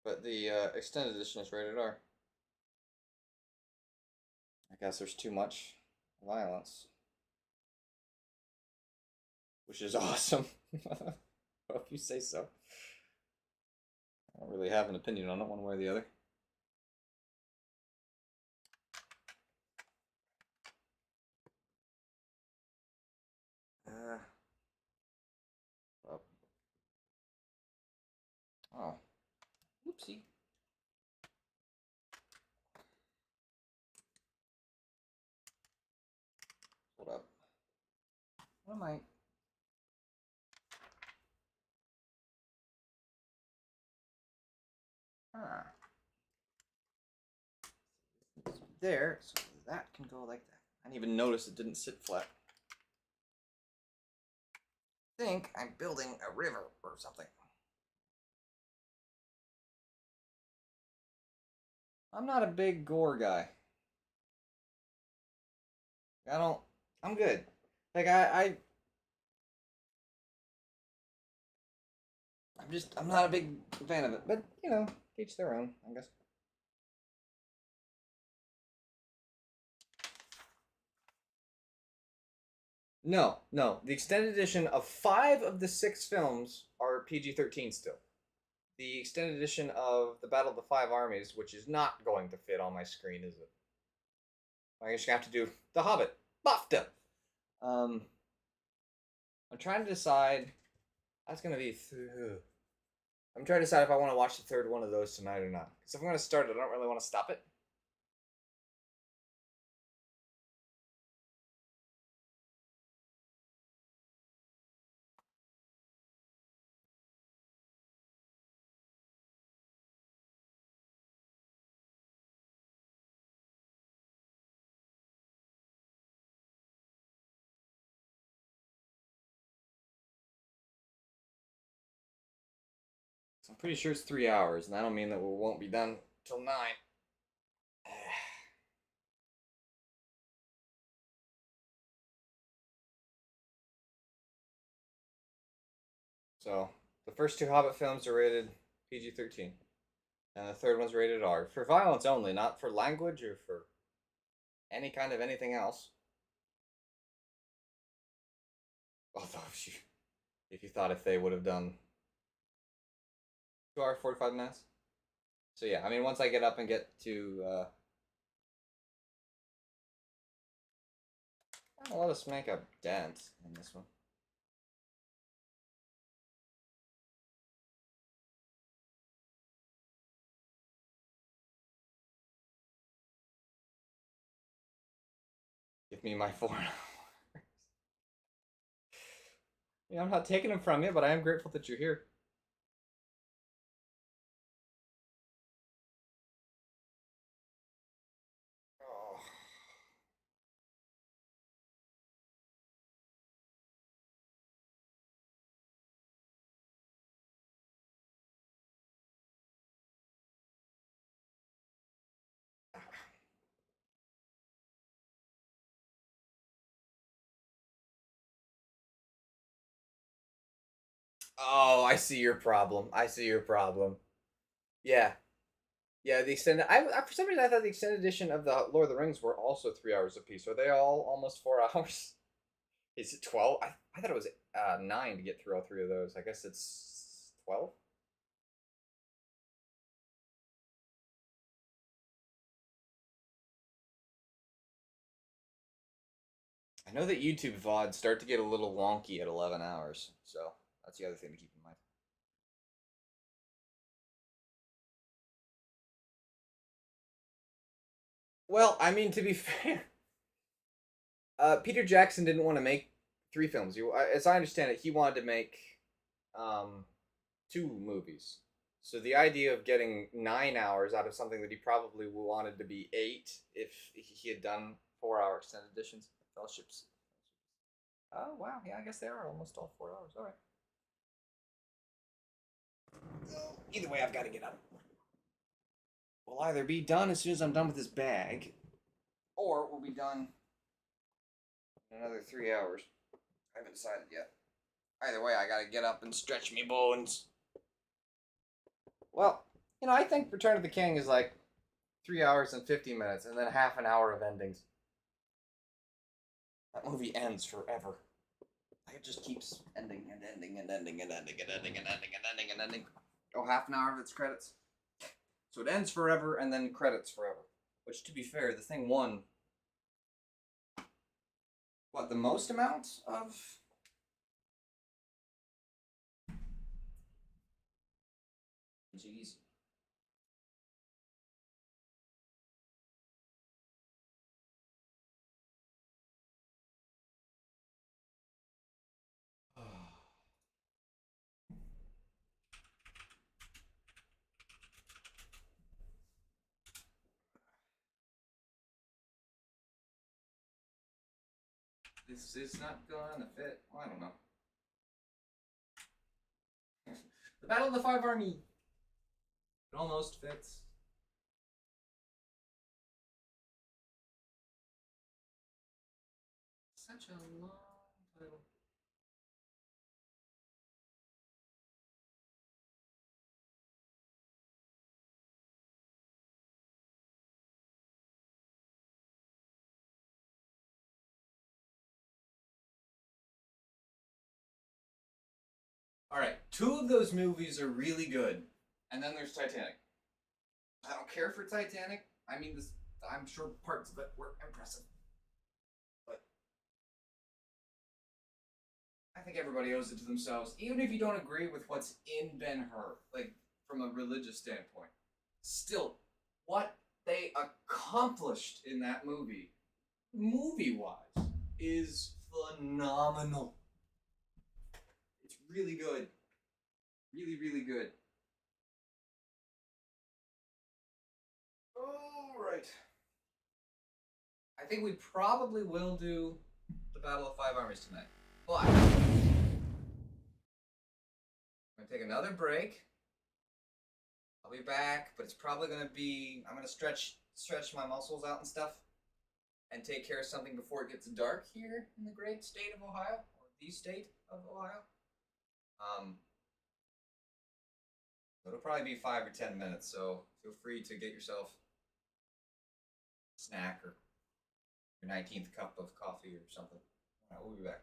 But the extended edition is rated R. I guess there's too much violence. Which is awesome. If you say so. I don't really have an opinion on it one way or the other. Oh. Oh. Oopsie. Hold up. What am I? Ah. There, so that can go like that. I didn't even notice it didn't sit flat. I think I'm building a river or something. I'm not a big gore guy. I don't. I'm good. Like I'm not a big fan of it. But you know, each their own, I guess. No, no. The extended edition of 5 of the 6 films are PG-13 still. The extended edition of the Battle of the Five Armies, which is not going to fit on my screen, is it? I guess you have to do The Hobbit. BAFTA! Um, I'm trying to decide. That's gonna be. I'm trying to decide if I want to watch the third one of those tonight or not. Because if I'm gonna start it, I don't really want to stop it. So I'm pretty sure it's 3 hours, and I don't mean that we won't be done till 9. So the first 2 Hobbit films are rated PG-13, and the third one's rated R for violence only, not for language or for any kind of anything else. Although if you thought if they would have done 2 hour 45 minutes. So yeah, I mean once I get up and get to let us make a dent in this one. Give me my 4 hours. Yeah, I'm not taking them from you, but I am grateful that you're here. Oh. Oh, I see your problem. I see your problem. Yeah, yeah. The extended. For some reason I thought the extended edition of the Lord of the Rings were also 3 hours apiece. Are they all almost 4 hours? Is it 12? I thought it was 9 to get through all 3 of those. I guess it's 12. I know that YouTube VODs start to get a little wonky at 11 hours, so that's the other thing to keep in mind. Well, I mean, to be fair, Peter Jackson didn't want to make three films. As I understand it, he wanted to make um, two movies. So the idea of getting 9 hours out of something that he probably wanted to be eight, if he had done 4 hour extended editions, fellowships. Oh wow, yeah, I guess they are almost all 4 hours. All right. Either way, I've got to get up. We'll either be done as soon as I'm done with this bag, or we'll be done in another 3 hours. I haven't decided yet. Either way, I gotta get up and stretch me bones. Well, I think Return of the King is like 3 hours and 50 minutes, and then half an hour of endings. That movie ends forever. Like, it just keeps ending and ending and ending and ending and ending and ending and ending and ending. Oh, half an hour of its credits. So it ends forever and then credits forever. Which, to be fair, the thing won what, the most amount of? Jeez. This is not gonna fit. Well, I don't know. The Battle of the Five Armies. It almost fits. Such a long title. All right, two of those movies are really good, and then there's Titanic. I don't care for Titanic. I mean, I'm sure parts of it were impressive, but I think everybody owes it to themselves, even if you don't agree with what's in Ben Hur, like from a religious standpoint. Still, what they accomplished in that movie-wise, is phenomenal. It's really good, really, really good. All right. I think we probably will do the Battle of Five Armies tonight. But I'm gonna take another break. I'll be back, but it's probably gonna be I'm gonna stretch my muscles out and stuff, and take care of something before it gets dark here in the great state of Ohio, or the state of Ohio. Um, it'll probably be 5 or 10 minutes, so feel free to get yourself a snack or your 19th cup of coffee or something. All right, we'll be back.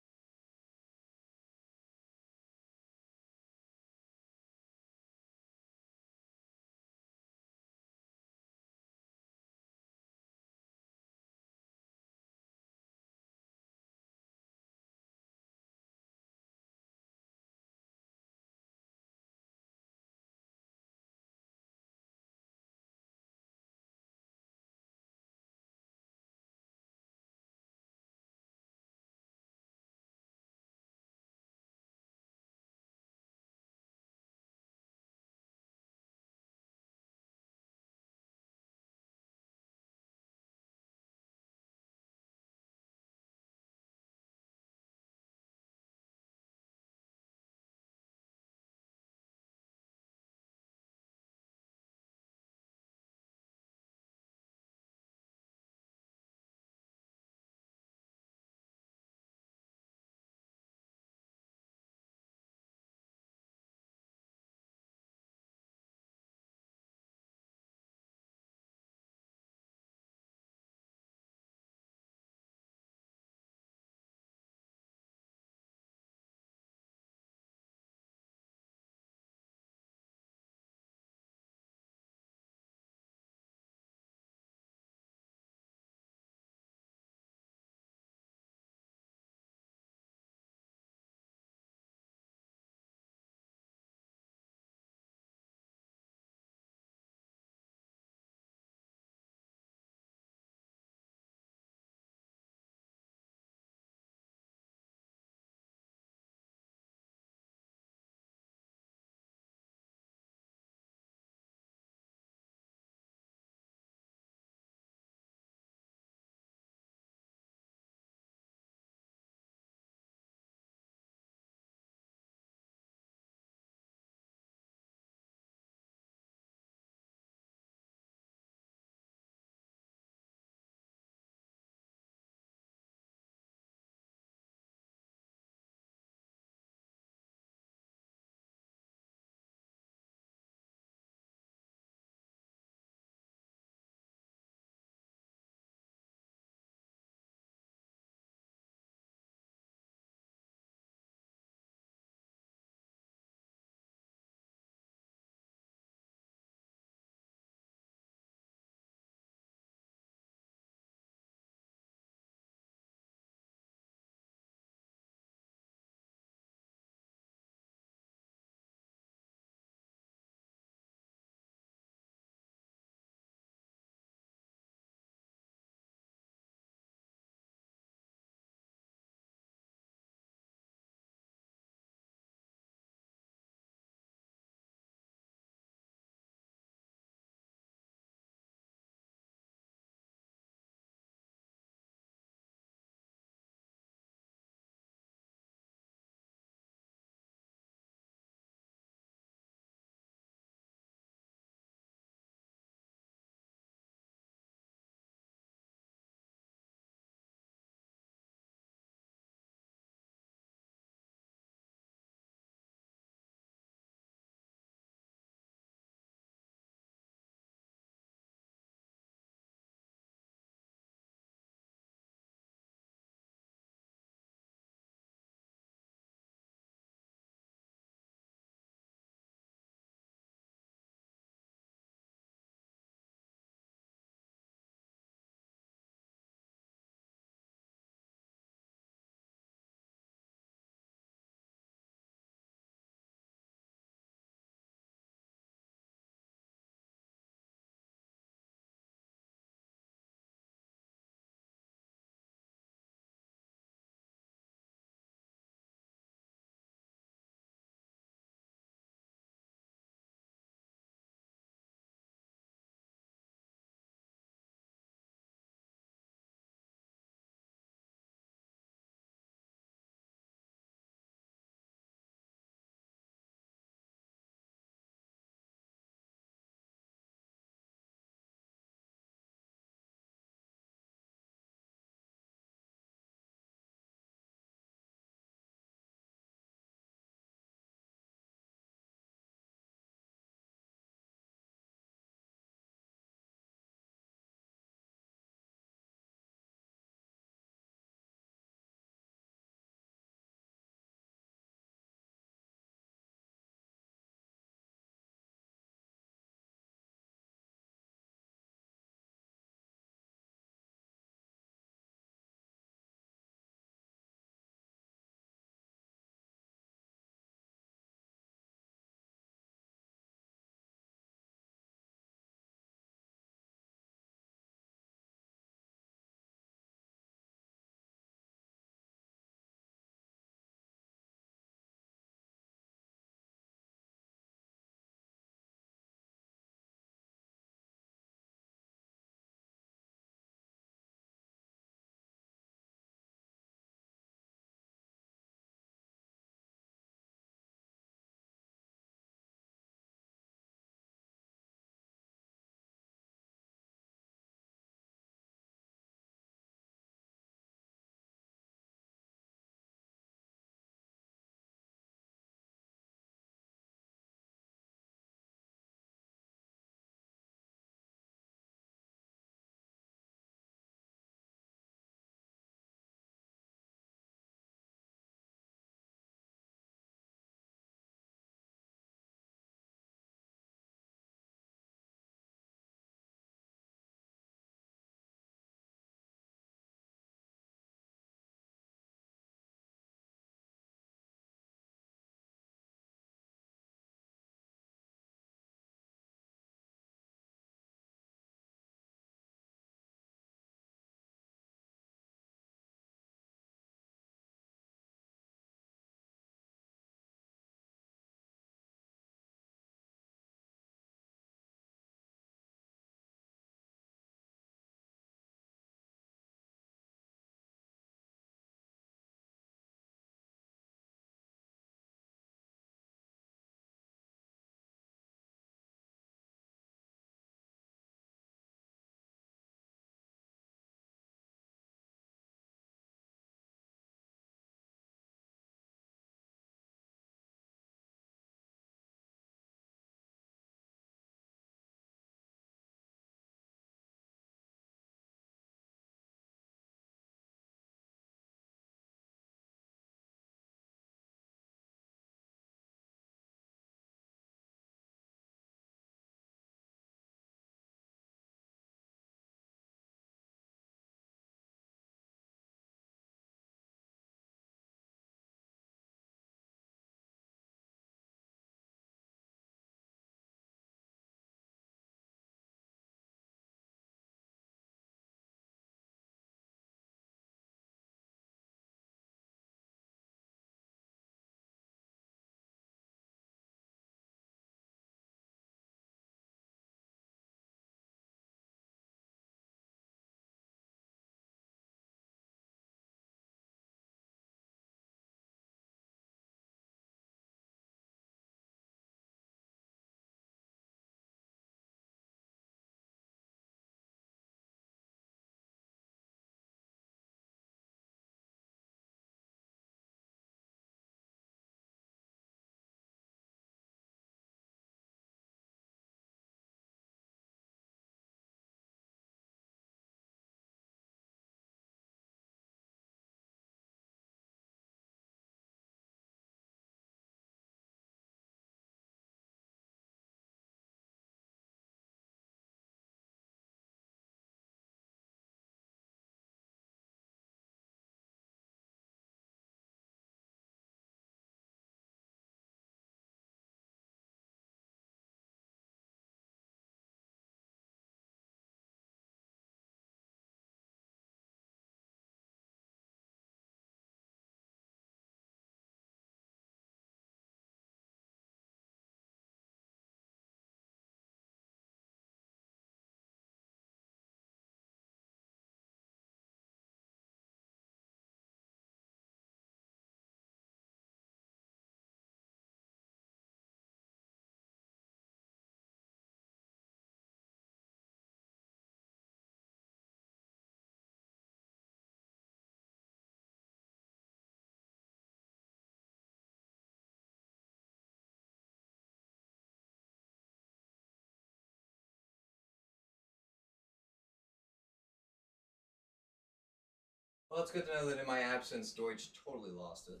Well, it's good to know that in my absence, Deutsch totally lost it.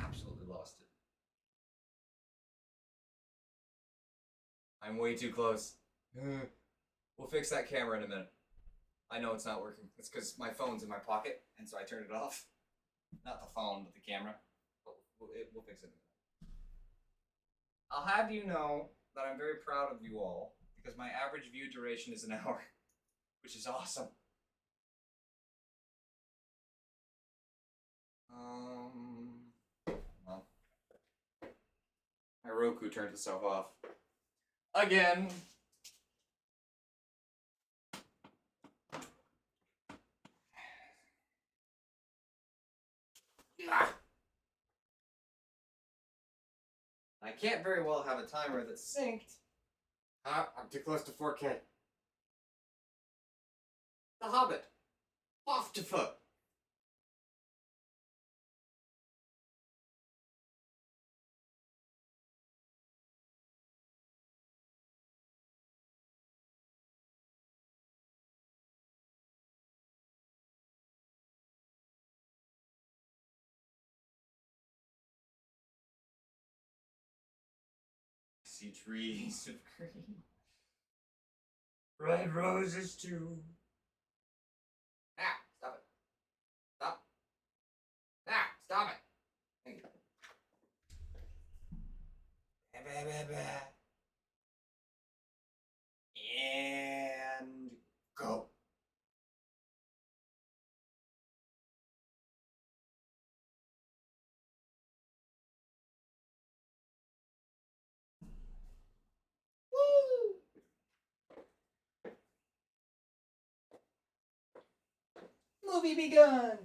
Absolutely lost it. I'm way too close. We'll fix that camera in a minute. I know it's not working. It's because my phone's in my pocket, and so I turned it off. Not the phone, but the camera. But we'll fix it in a minute. I'll have you know that I'm very proud of you all, because my average view duration is an hour, which is awesome. Well, my Roku turned itself off. Again. I can't very well have a timer that's synced. I'm too close to 4K. The Hobbit. Off to foot. See trees of green. Red roses too. Ah, stop it. Stop. Ah, stop it. Thank you. And go. Woo! Movie begun.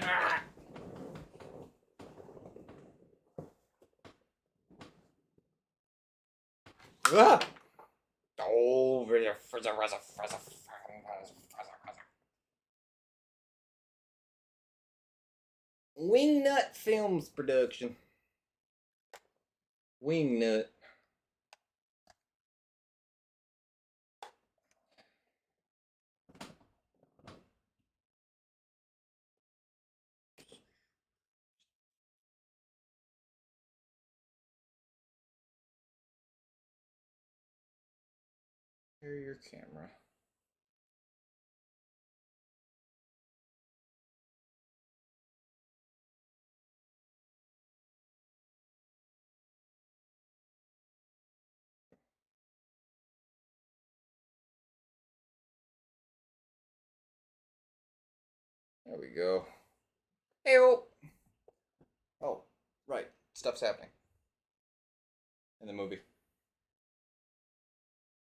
Ah. Ah. Oh, Wingnut Films production. Wingnut. Here's your camera. There we go. Hey, oh, right. Stuff's happening in the movie.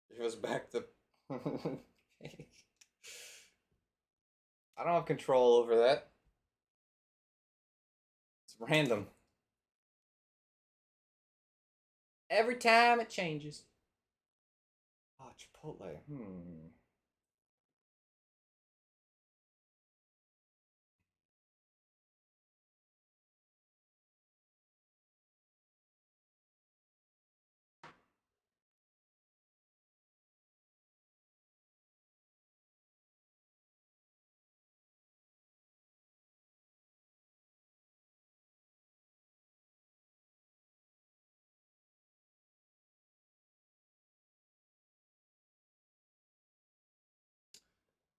It goes back to. I don't have control over that. It's random. Every time it changes. Oh, Chipotle.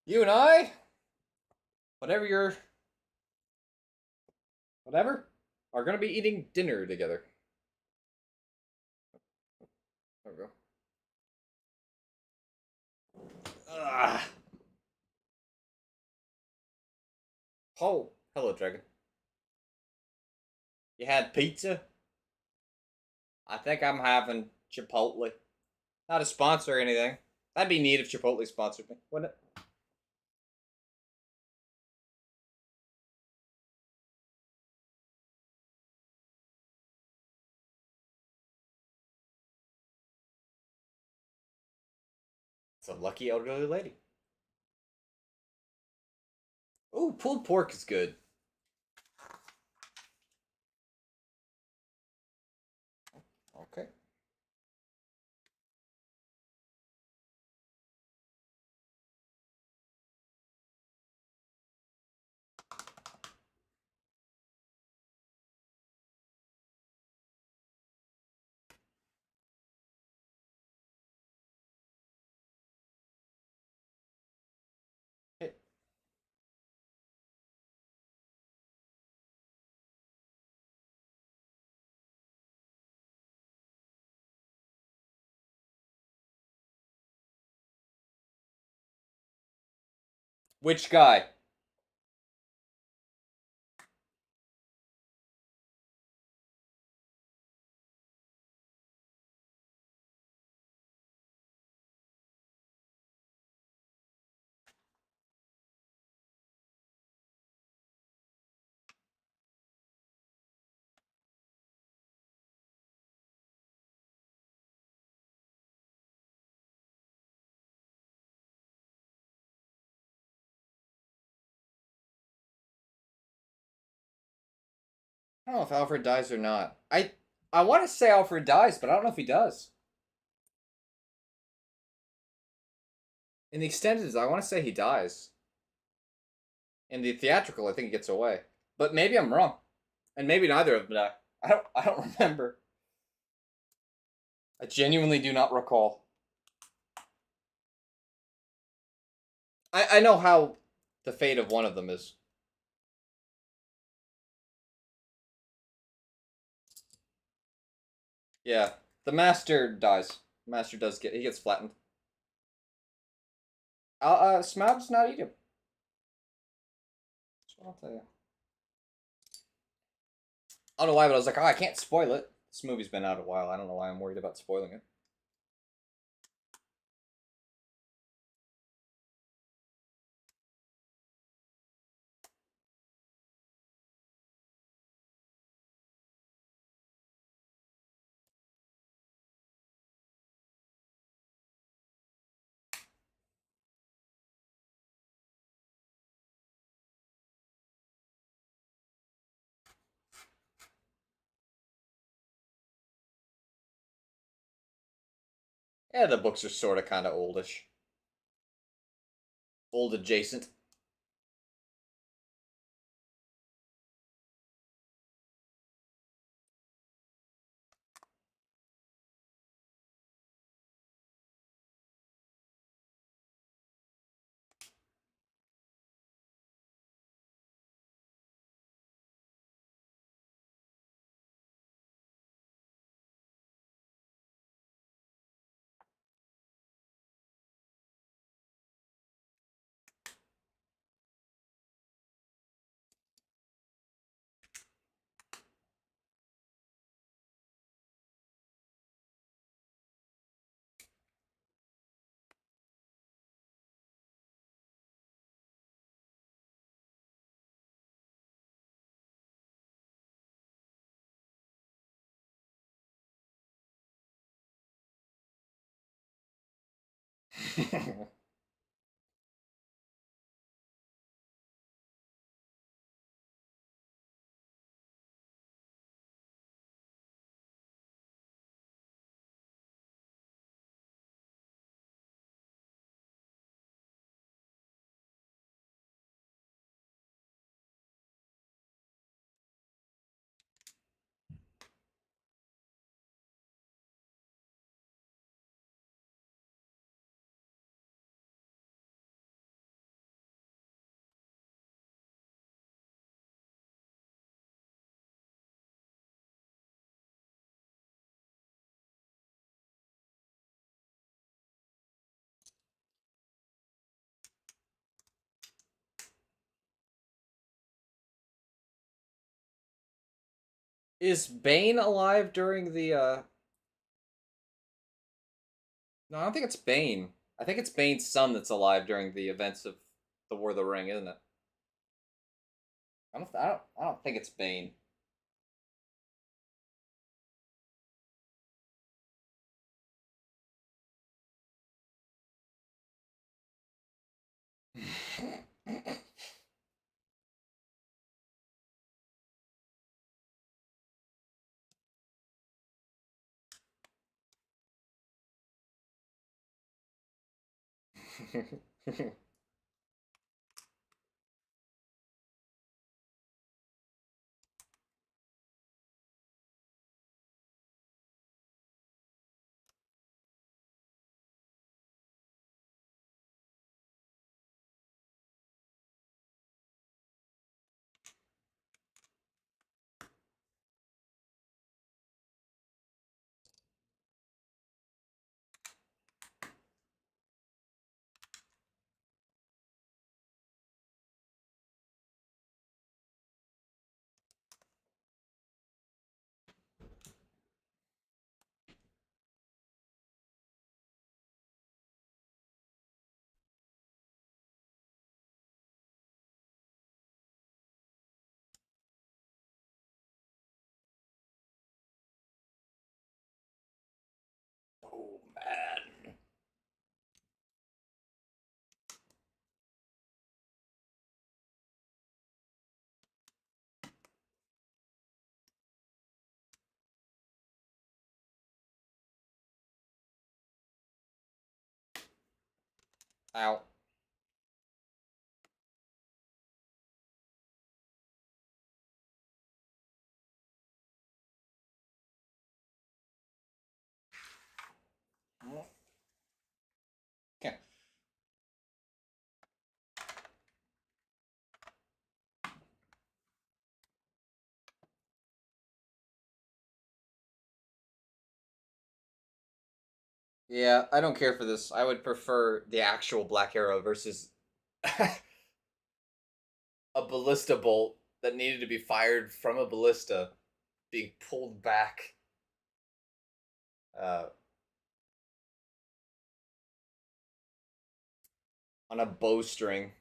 You and I, whatever, are gonna be eating dinner together. There we go. Ugh. Oh, hello, Dragon. You had pizza? I think I'm having Chipotle. Not a sponsor or anything. That'd be neat if Chipotle sponsored me, wouldn't it? It's a lucky elderly lady. Ooh, pulled pork is good. Okay. Hey. Which guy? I don't know if Alfred dies or not. I want to say Alfred dies, but I don't know if he does. In the extended, I want to say he dies. In the theatrical, I think he gets away. But maybe I'm wrong. And maybe neither of them die. I don't remember. I genuinely do not recall. I know how the fate of one of them is. Yeah. The master dies. The master does he gets flattened. Smaug's not eat him. That's what I'll tell you. I don't know why, but I was like, oh, I can't spoil it. This movie's been out a while. I don't know why I'm worried about spoiling it. Yeah, the books are sort of kind of oldish. Old adjacent. Is Bane alive during the No, I don't think it's Bane. I think it's Bane's son that's alive during the events of the War of the Ring, isn't it? I don't think it's Bane. Oh man. Ow. Okay. Yeah, I don't care for this. I would prefer the actual Black Arrow versus a ballista bolt that needed to be fired from a ballista being pulled back. Uh, on a bowstring.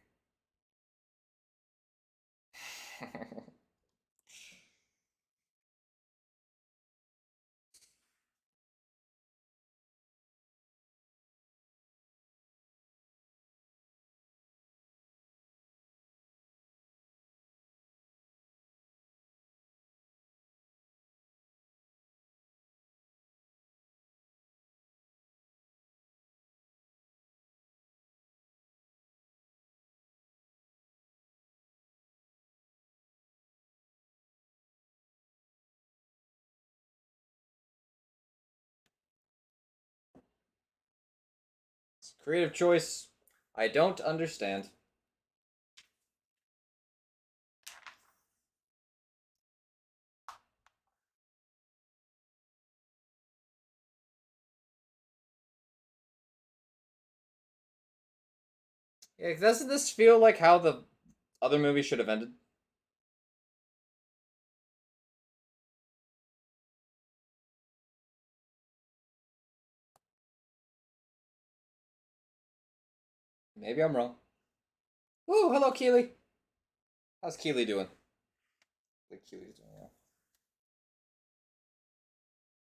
Creative choice. I don't understand. Yeah, doesn't this feel like how the other movie should have ended? Maybe I'm wrong. Ooh, hello, Keely. How's Keely doing? Like Keely's doing well.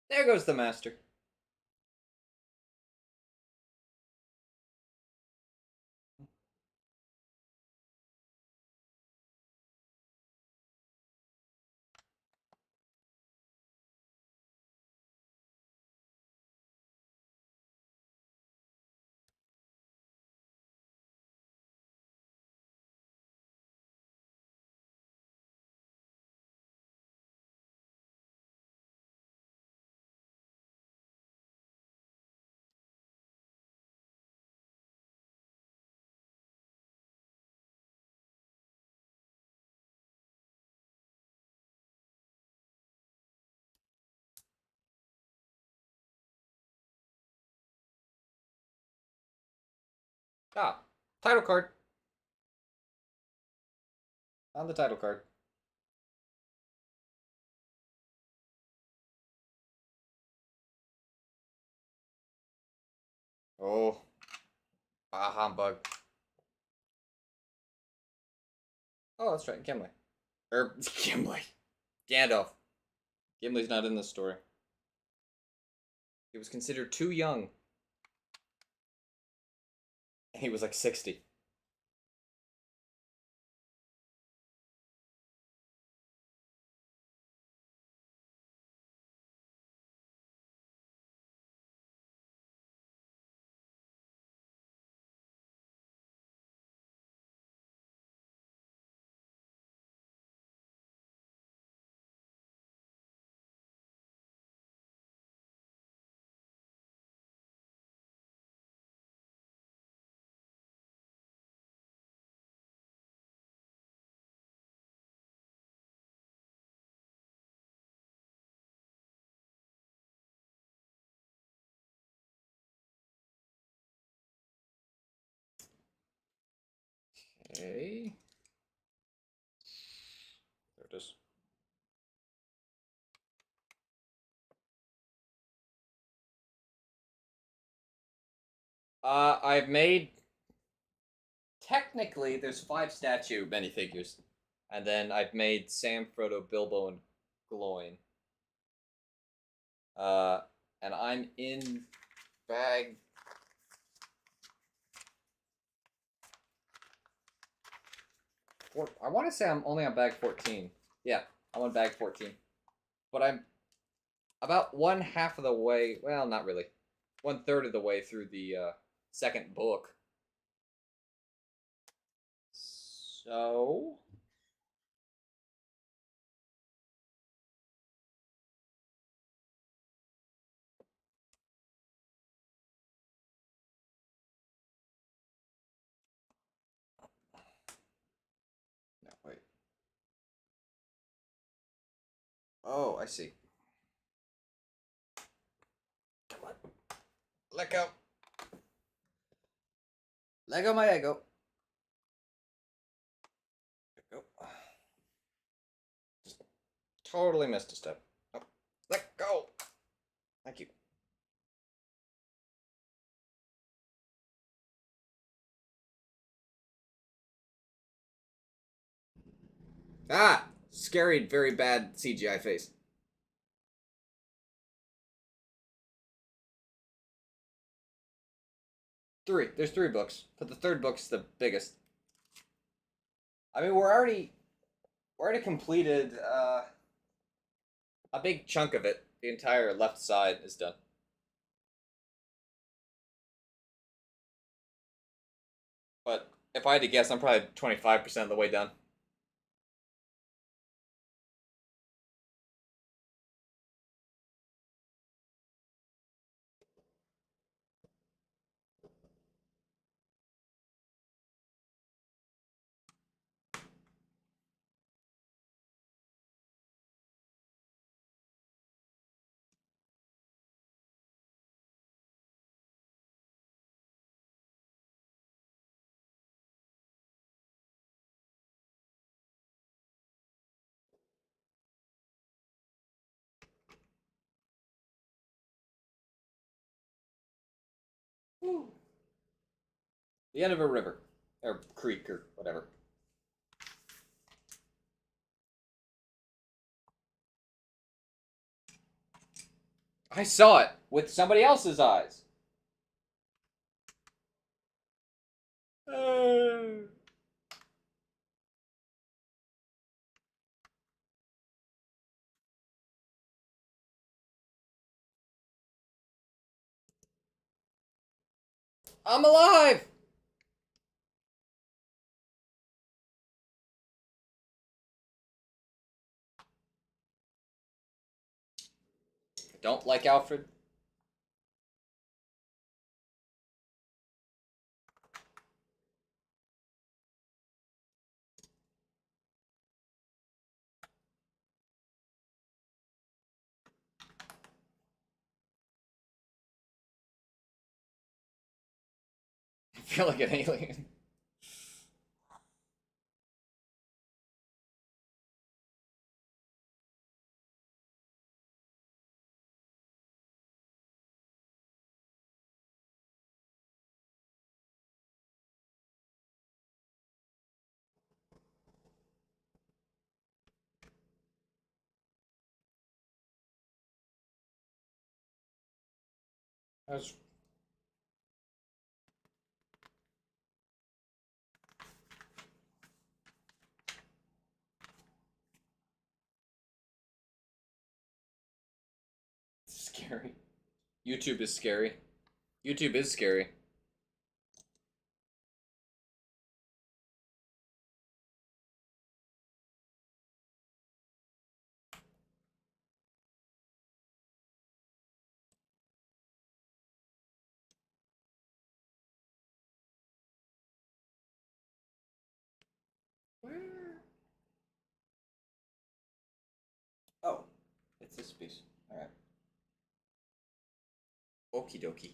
There goes the master. Ah, title card. On the title card. Oh, ah, humbug. Oh, that's right, Gimli. Gimli. Gandalf. Gimli's not in this story. He was considered too young. And he was like 60. Okay. There it is. I've made... Technically, there's 5 statue minifigures. And then I've made Sam, Frodo, Bilbo, and Gloin. And I'm in bag... I want to say I'm only on bag 14. Yeah, I'm on bag 14. But I'm about 1/2 of the way... Well, not really. 1/3 of the way through the second book. So... No, wait. Oh, I see. Come on. Let go. Let go my ego. Let go. Just totally missed a step. Oh, let go. Thank you. Ah! Scary, very bad CGI face. There's 3 books, but the 3rd book's the biggest. I mean, we're already completed a big chunk of it. The entire left side is done. But if I had to guess, I'm probably 25% of the way done. Woo. The end of a river. Or creek, or whatever. I saw it with somebody else's eyes. I'm alive! I don't like Alfred. I feel like an alien. That's scary. YouTube is scary. YouTube is scary. Where? Oh, it's this piece. Alright. Okie dokie.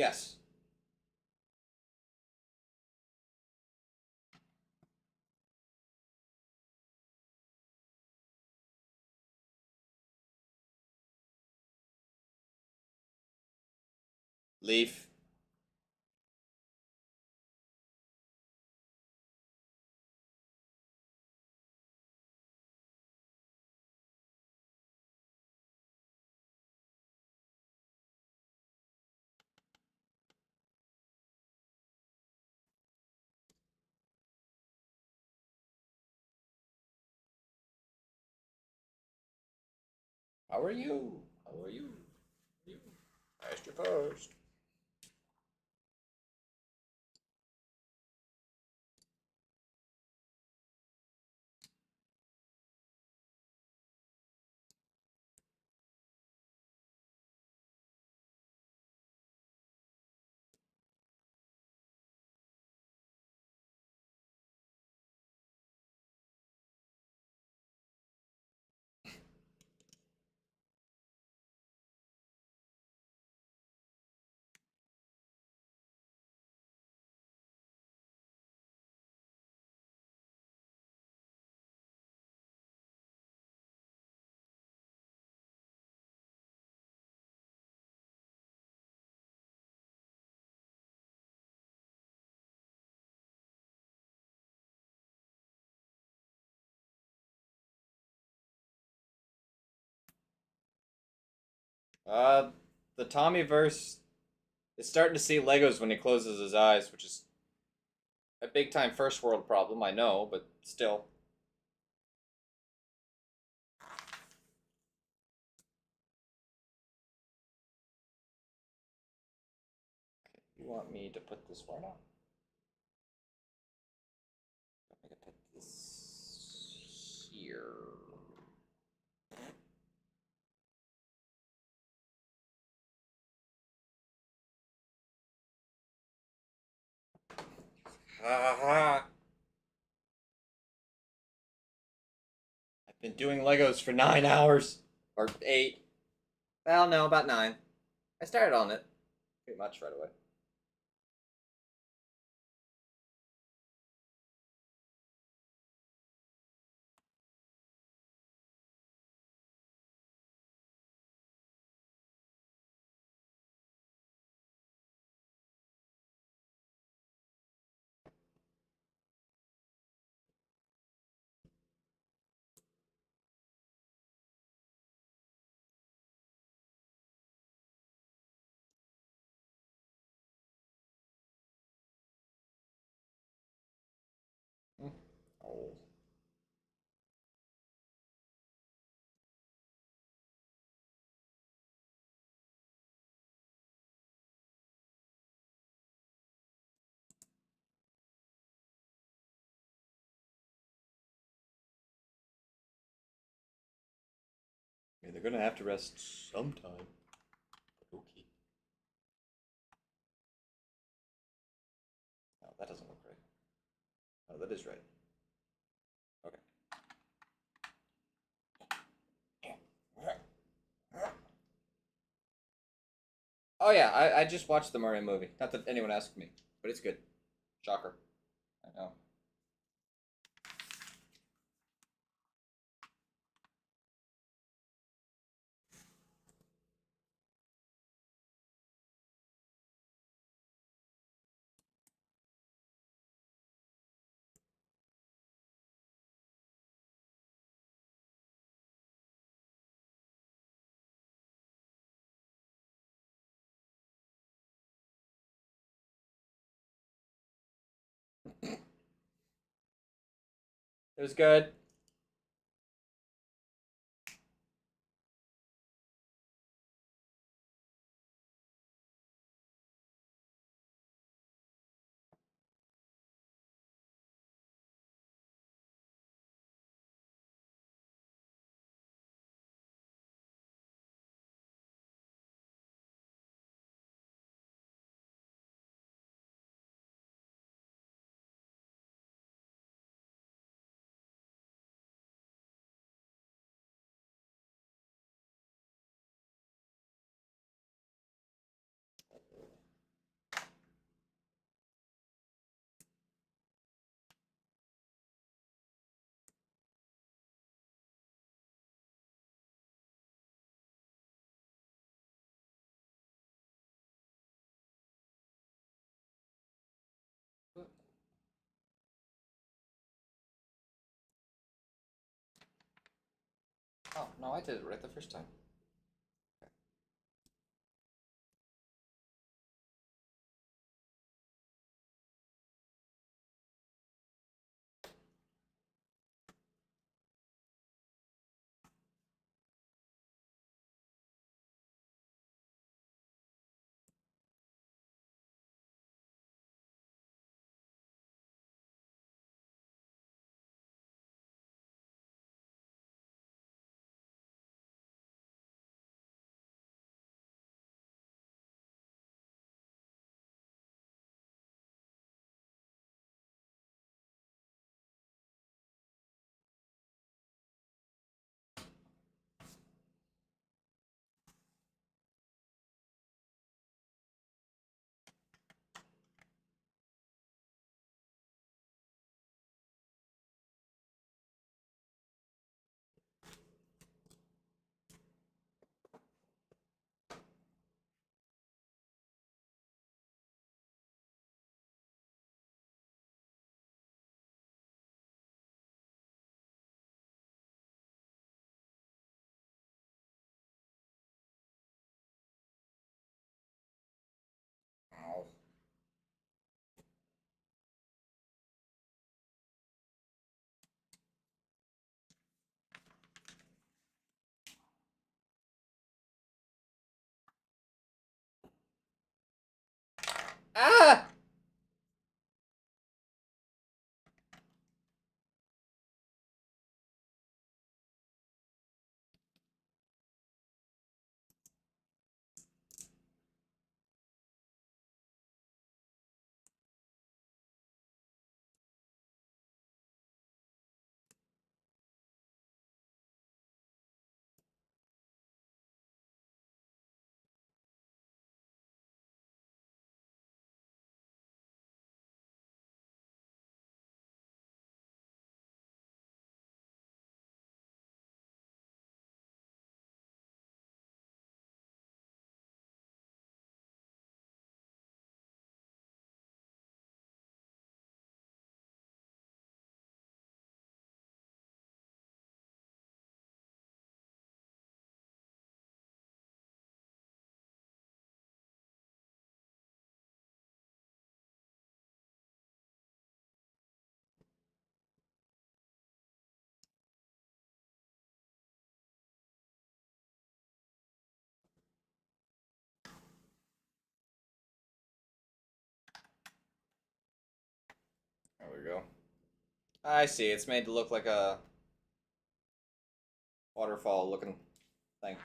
Yes. Leaf. How are you? How are you? You. Asked your post. Uh, the Tommyverse is starting to see Legos when he closes his eyes, which is a big time first world problem, I know, but still. You want me to put this where now? I'm gonna put this here. I've been doing Legos for 9 hours. Or 8. Well, no, about 9. I started on it pretty much right away. Oh. Yeah, they're gonna have to rest sometime. Okay. No, that doesn't look right. Oh, that is right. Okay. Oh yeah, I just watched the Murray movie. Not that anyone asked me, but it's good. Shocker. I know. It was good. Oh, no, I did it right the first time. Ow. Ah! There we go. I see. It's made to look like a waterfall looking thing.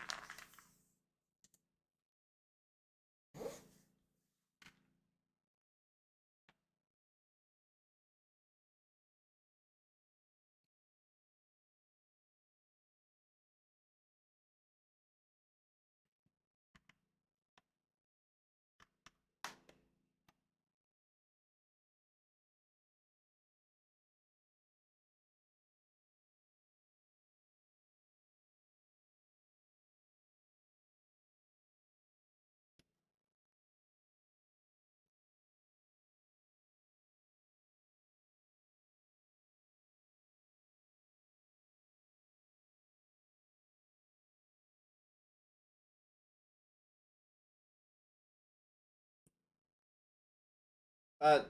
Uh,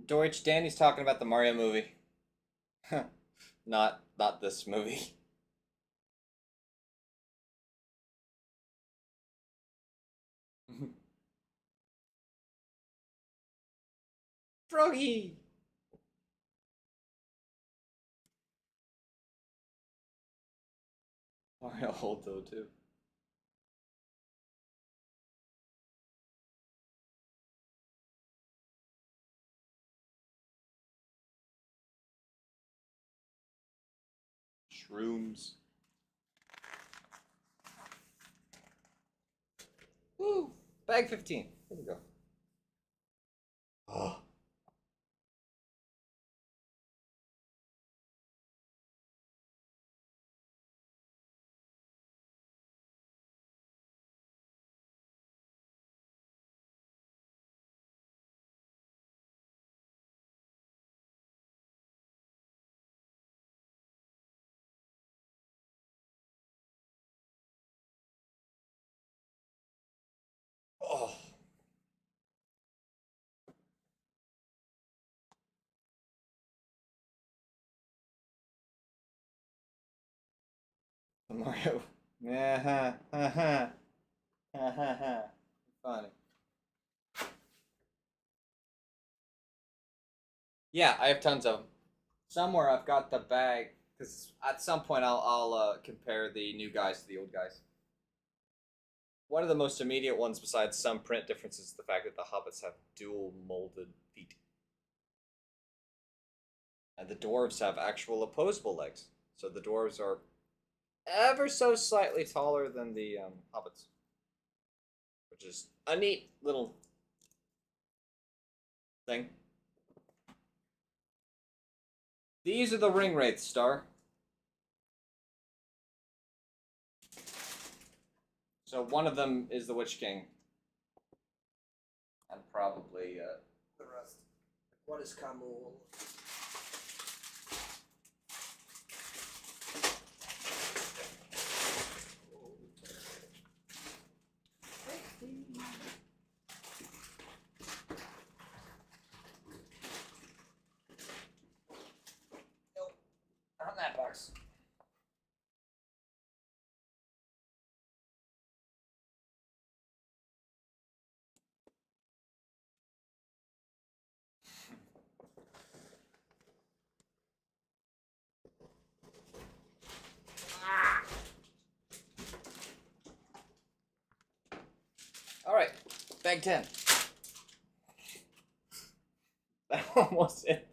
Deutsch, Danny's talking about the Mario movie. Not this movie. Froggy! Mario Holdo, too. Shrooms. Woo! Bag 15. Here we go. Oh. Mario. Yeah, ha, ha, ha, ha, ha. Funny. Yeah, I have tons of them. Somewhere I've got the bag because at some point I'll compare the new guys to the old guys. One of the most immediate ones, besides some print differences, is the fact that the hobbits have dual molded feet, and the dwarves have actual opposable legs. So the dwarves are ever so slightly taller than the hobbits, which is a neat little thing. These are the ring wraiths, Star. So one of them is the Witch King, and probably the rest. What is Kamul? Nope, not in that box. All right, bag 10. That almost hit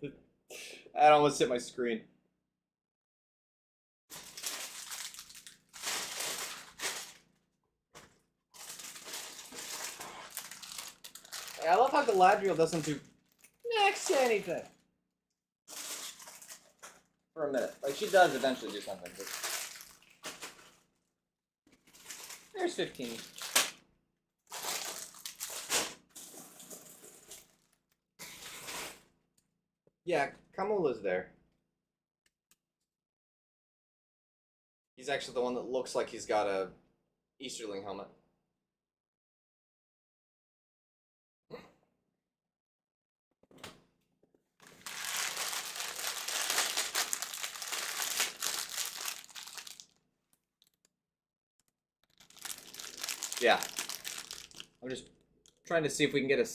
that almost hit my screen. I love how Galadriel doesn't do next to anything. For a minute. Like, she does eventually do something, but... There's 15. Yeah, Kamula's there. He's actually the one that looks like he's got a Easterling helmet. Yeah. I'm just trying to see if we can get a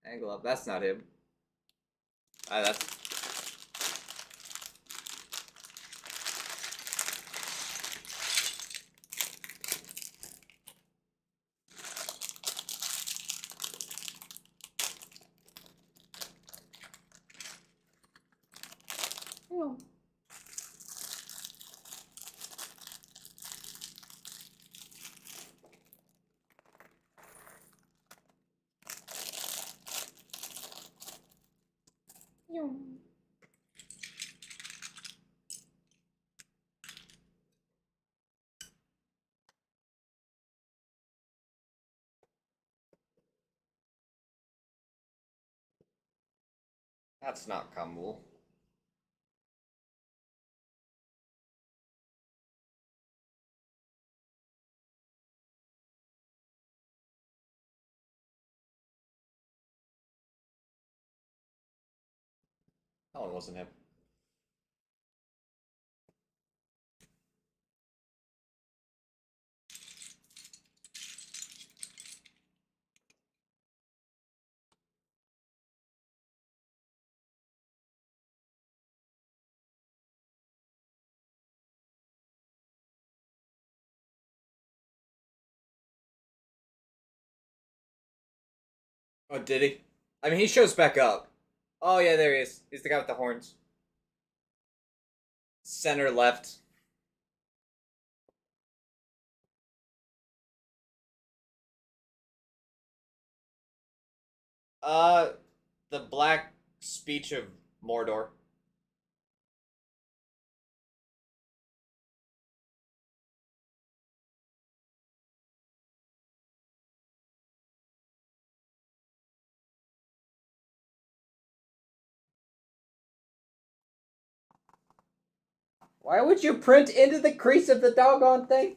angle up. That's not him. That's... Oh. That's not Kamul. That one wasn't him. Oh, did he? I mean, he shows back up. Oh, yeah, there he is. He's the guy with the horns. Center left. Uh, the Black Speech of Mordor. Why would you print into the crease of the doggone thing?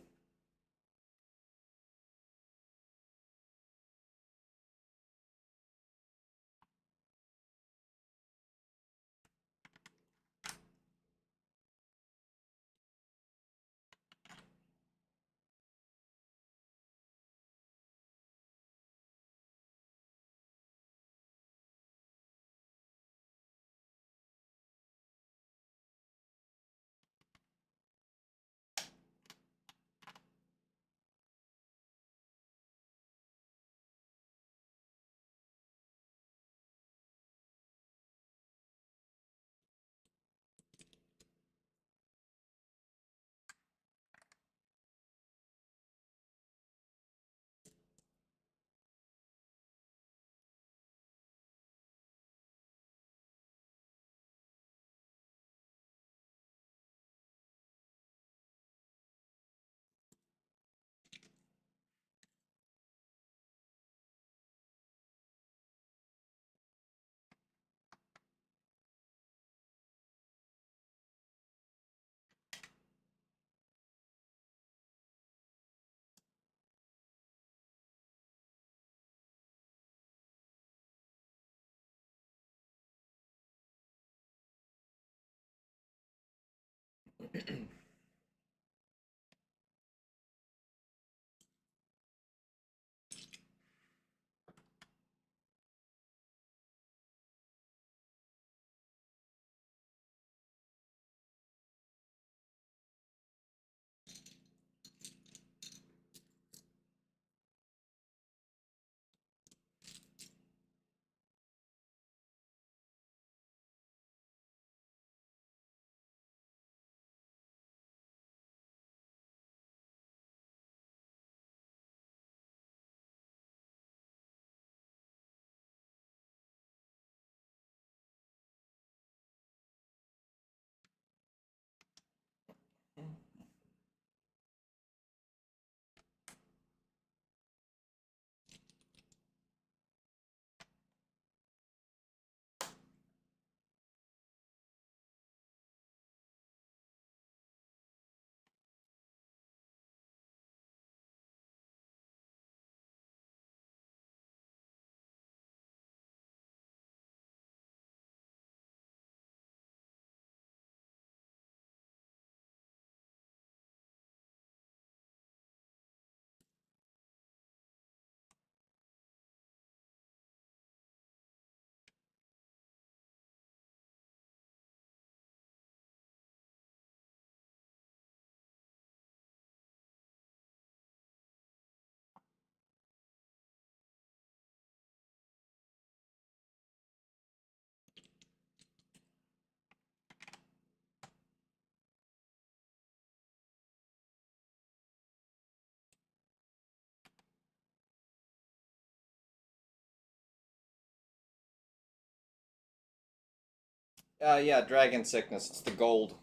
Yeah, dragon sickness. It's the gold,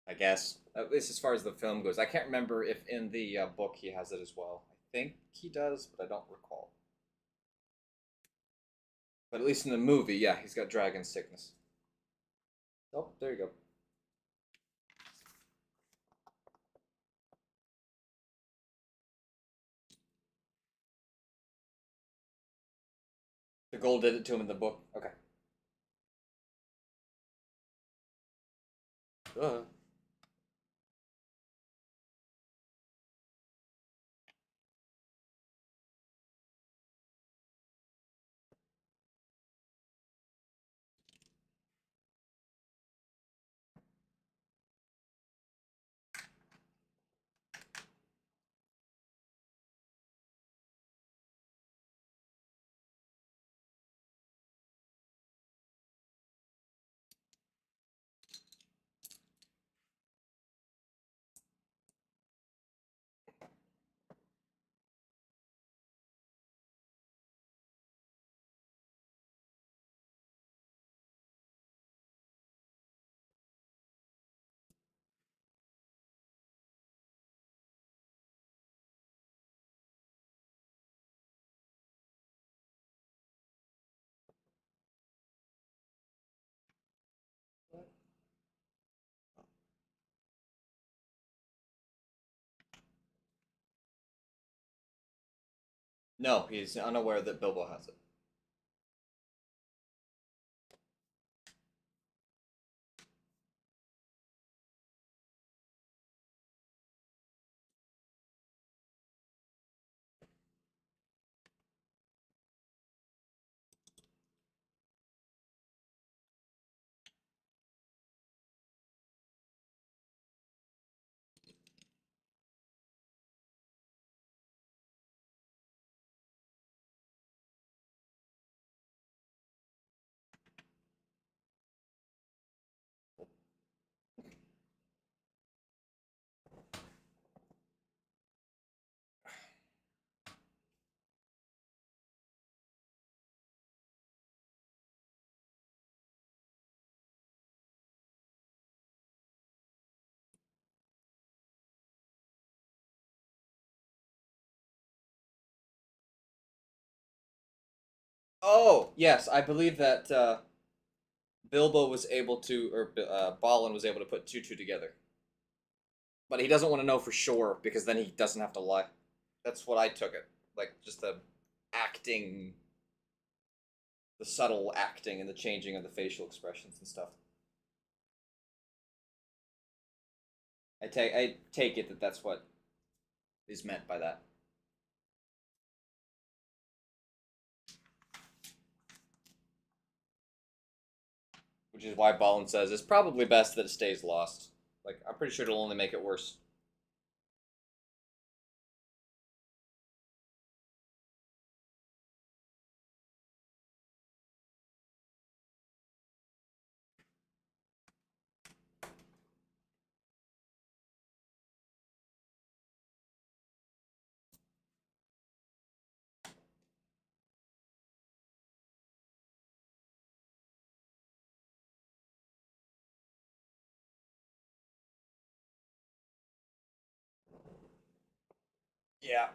I guess. At least as far as the film goes. I can't remember if in the book he has it as well. I think he does, but I don't recall. But at least in the movie, yeah, he's got dragon sickness. Oh, there you go. The gold did it to him in the book. Okay. Uh. No, he's unaware that Bilbo has it. Oh, yes, I believe that Bilbo was able to, or Balin was able to put two together. But he doesn't want to know for sure because then he doesn't have to lie. That's what I took it. Like, just the acting, the subtle acting and the changing of the facial expressions and stuff. I take it that that's what is meant by that. Which is why Ballin says it's probably best that it stays lost. Like, I'm pretty sure it'll only make it worse. Yeah.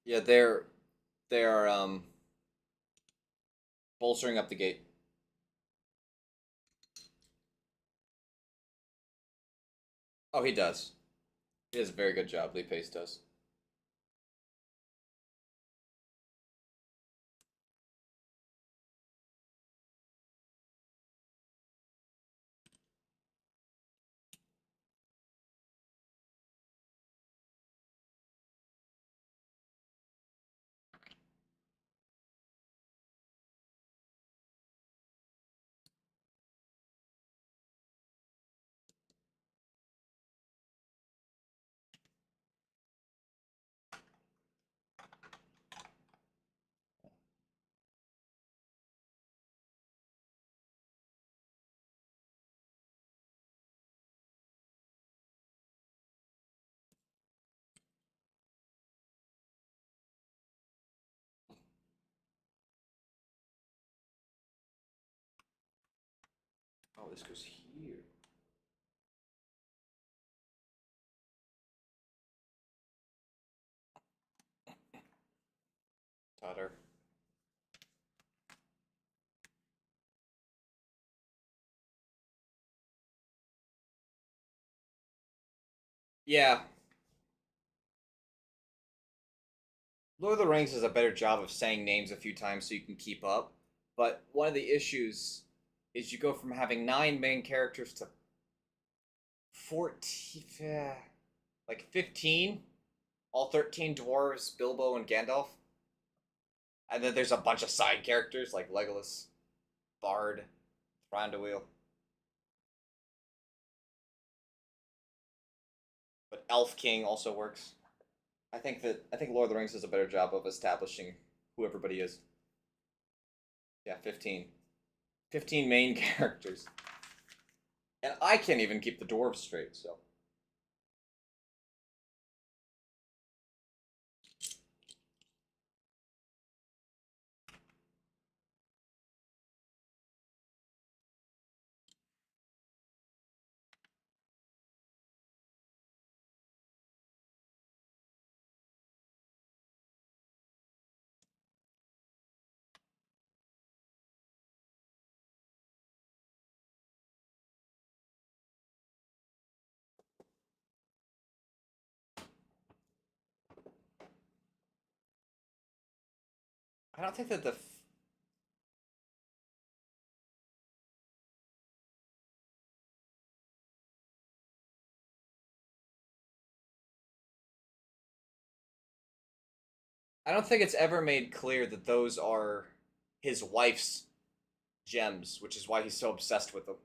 Yeah, they're bolstering up the gate. Oh, he does. He does a very good job. Lee Pace does. Oh, this goes here. Totter. Yeah, Lord of the Rings does a better job of saying names a few times so you can keep up. But one of the issues is you go from having 9 main characters to 14, like 15, all 13 dwarves, Bilbo and Gandalf. And then there's a bunch of side characters like Legolas, Bard, Thranduil. But Elf King also works. I think Lord of the Rings does a better job of establishing who everybody is. Yeah, 15. 15 main characters. And I can't even keep the dwarves straight, so. I don't think that the. I don't think it's ever made clear that those are his wife's gems, which is why he's so obsessed with them.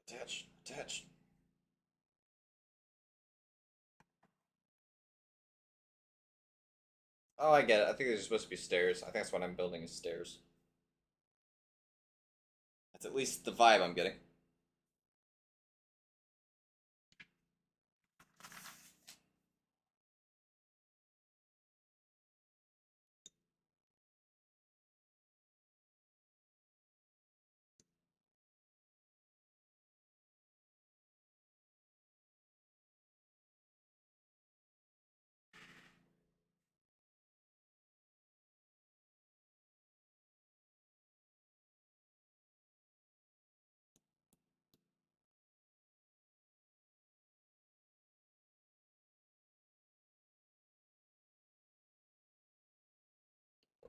Attach, attach. Oh, I get it. I think there's supposed to be stairs. I think that's what I'm building is stairs. That's at least the vibe I'm getting.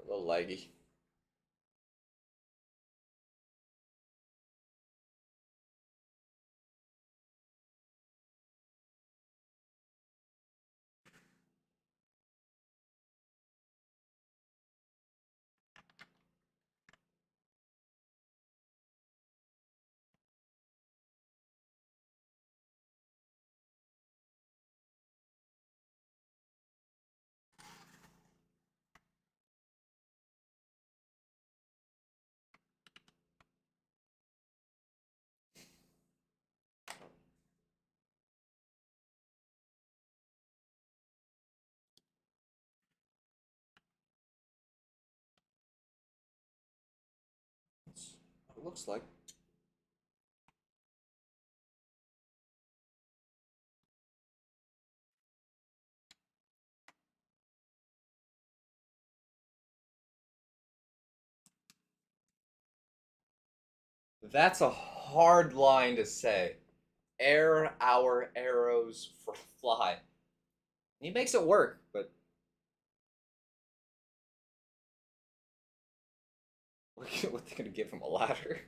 A little laggy. That's what it looks like. That's a hard line to say. Air our arrows for fly. He makes it work, but what they gonna give him a ladder?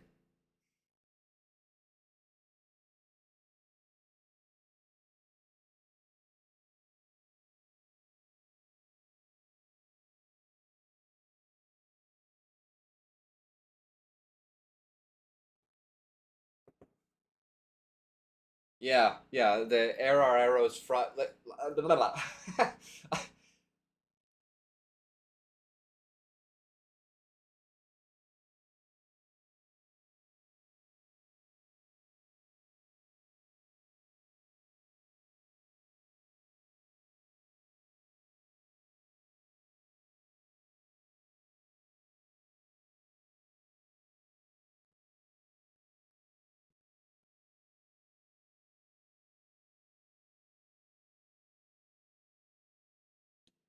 Yeah, yeah. The air our arrows front. Blah, blah, blah.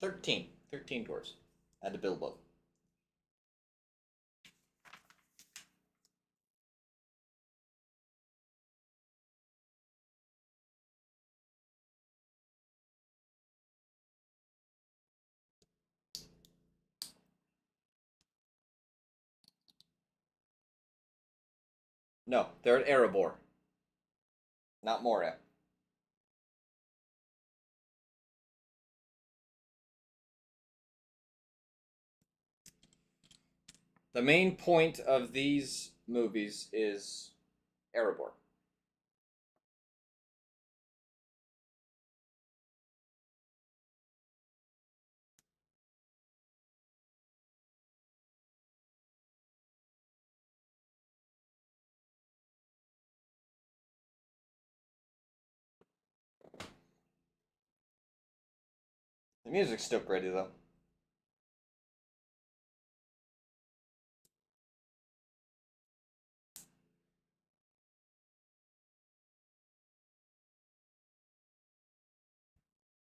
13. 13 dwarves. Had to build both. No, they're at Erebor, not Moria. The main point of these movies is Erebor. The music's still pretty though.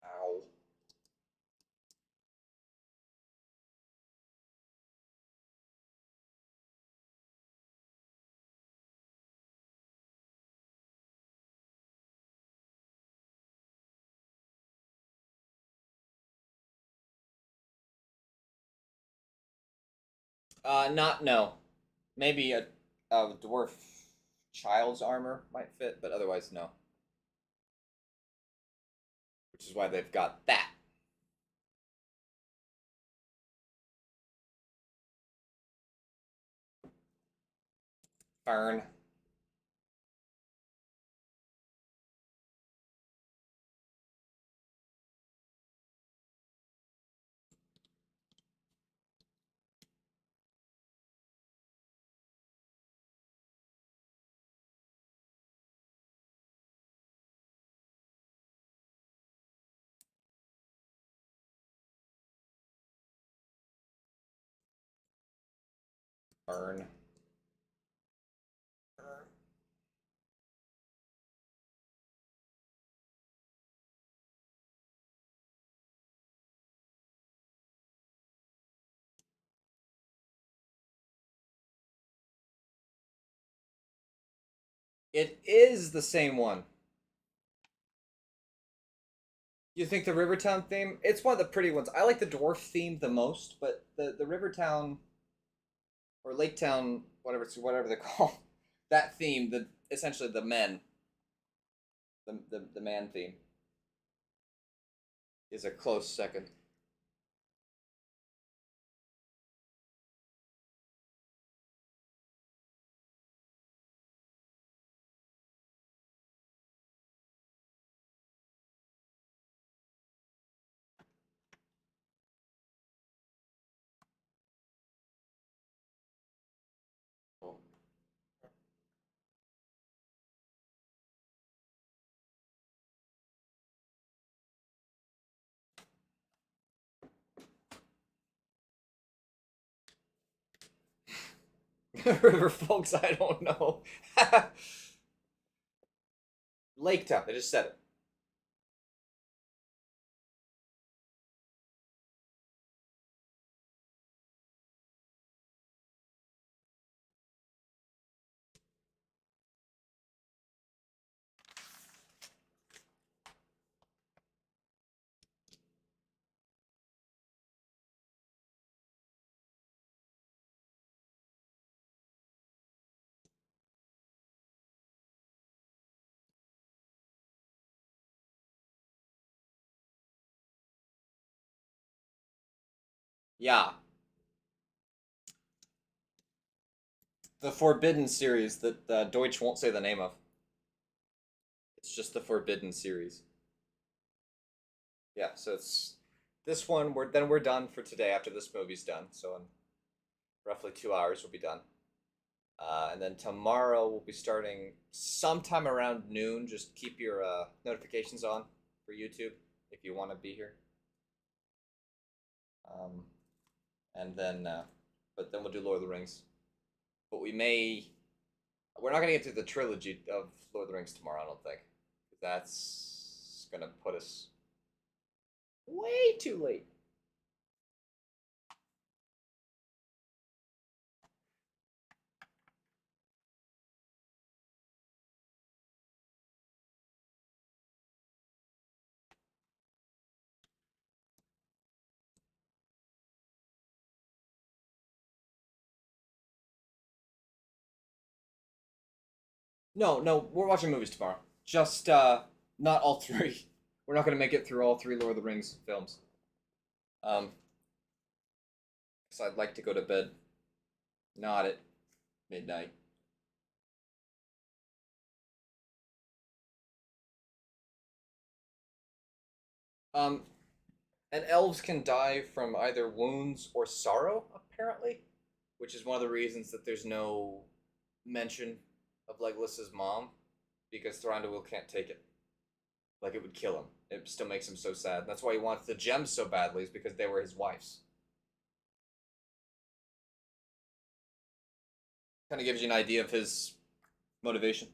Ow. Not no. Maybe a dwarf child's armor might fit, but otherwise no. Which is why they've got that. Burn. Burn. It is the same one. You think the Rivertown theme? It's one of the pretty ones. I like the dwarf theme the most, but the Rivertown or Lake Town, whatever they're called, that theme, the essentially the men, the man theme, is a close second. River folks, I don't know. Lake Town, they just said it. Yeah, the Forbidden series that Deutsch won't say the name of. It's just the Forbidden series. Yeah, so it's this one. We're done for today after this movie's done. So in roughly 2 hours we'll be done. And then tomorrow we'll be starting sometime around noon. Just keep your notifications on for YouTube if you want to be here. Um, and then, but then we'll do Lord of the Rings. But we're not gonna get to the trilogy of Lord of the Rings tomorrow. I don't think that's gonna put us way too late. No, no, we're watching movies tomorrow. Just not all three. We're not gonna make it through all three Lord of the Rings films. Um, so I'd like to go to bed. Not at midnight. Um, and elves can die from either wounds or sorrow, apparently, which is one of the reasons that there's no mention of Legolas's mom, because Thranduil can't take it. Like it would kill him. It still makes him so sad. That's why he wants the gems so badly, is because they were his wife's. Kind of gives you an idea of his motivation.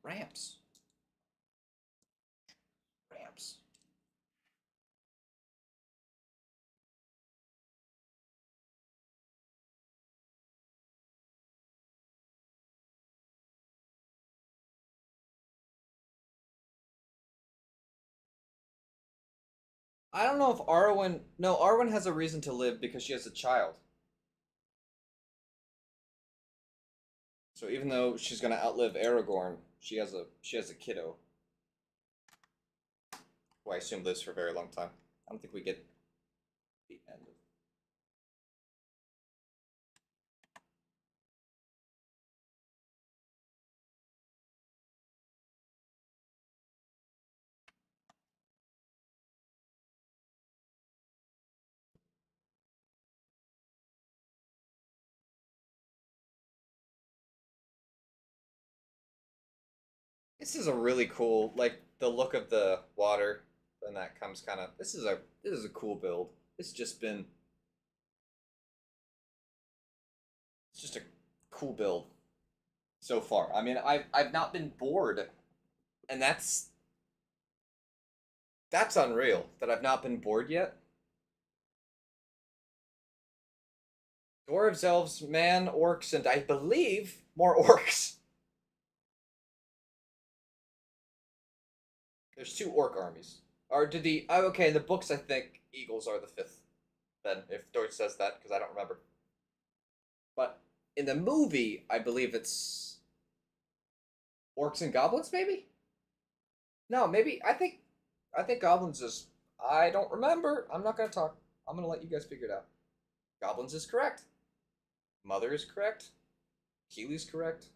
Ramps. Ramps. I don't know if Arwen. No, Arwen has a reason to live because she has a child. So even though she's gonna outlive Aragorn, she has a kiddo who I assume lives for a very long time. I don't think we get the end of. This is a really cool, like the look of the water, and that comes kind of. This is a cool build. It's just been. It's just a cool build so far. I mean, I've not been bored, and that's unreal that I've not been bored yet. Dwarves, elves, man, orcs, and I believe more orcs. There's two orc armies. Or did the oh, okay, in the books I think eagles are the fifth. Then if Deutsch says that because I don't remember. But in the movie, I believe it's orcs and goblins. Maybe no, maybe I think goblins is. I don't remember. I'm not gonna talk. I'm gonna let you guys figure it out. Goblins is correct. Mother is correct. Keely's correct.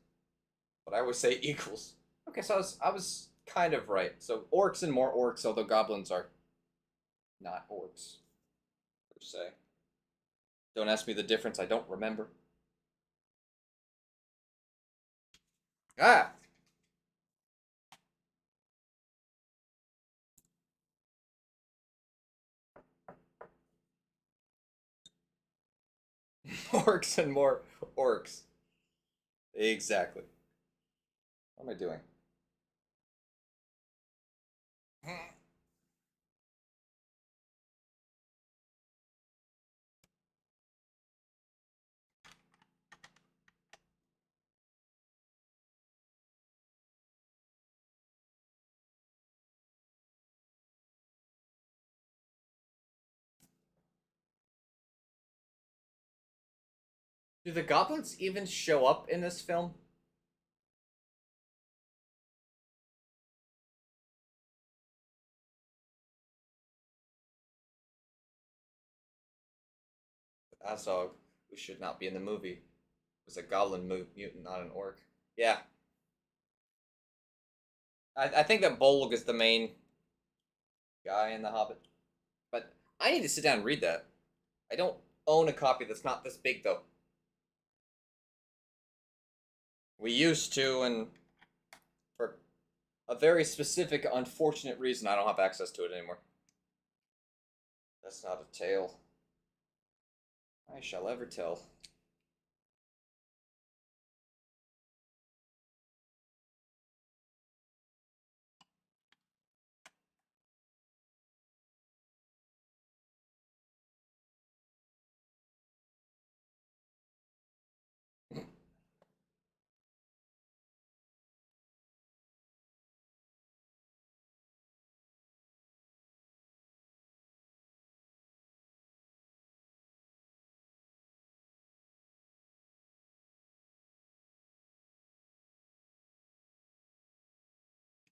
But I would say eagles. Okay, so I was kind of right. So orcs and more orcs, although goblins are not orcs per se. Don't ask me the difference. I don't remember. Ah, orcs and more orcs. Exactly. What am I doing? Do the goblins even show up in this film? Azog, who should not be in the movie, was a goblin mutant, not an orc. Yeah, I think that Bolg is the main guy in The Hobbit. But I need to sit down and read that. I don't own a copy that's not this big, though. We used to, and for a very specific, unfortunate reason, I don't have access to it anymore. That's not a tale I shall ever tell.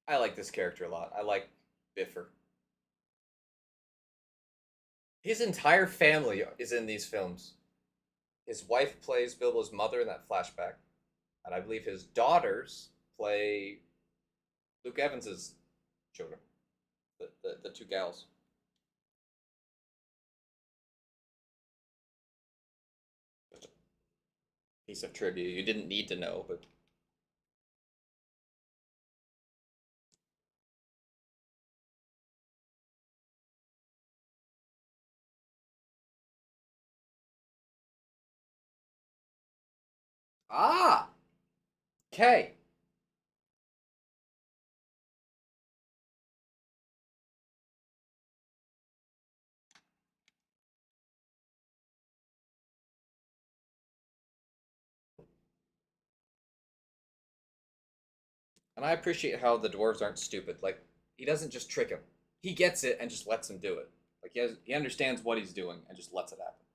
I like this character a lot. I like Biffer. His entire family is in these films. His wife plays Bilbo's mother in that flashback, and I believe his daughters play Luke Evans's children, the two gals. Just a piece of trivia you didn't need to know, but ah, okay. And I appreciate how the dwarves aren't stupid. Like he doesn't just trick him; he gets it and just lets him do it. Like he understands what he's doing and just lets it happen.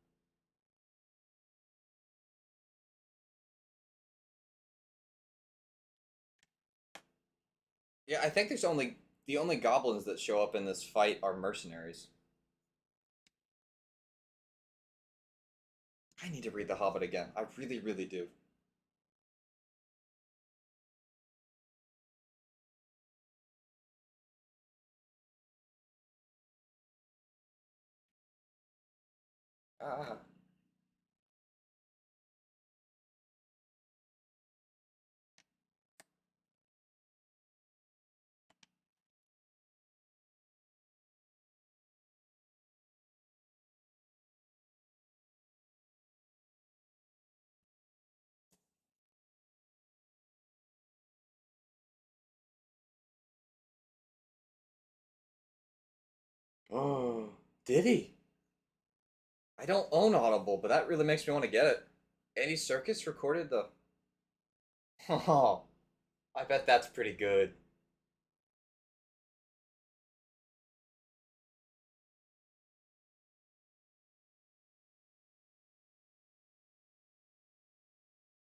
Yeah, I think there's only the only goblins that show up in this fight are mercenaries. I need to read The Hobbit again. I really, really do. Ah, Oh, did he? I don't own Audible, but that really makes me want to get it. Andy Serkis recorded the. Oh, I bet that's pretty good.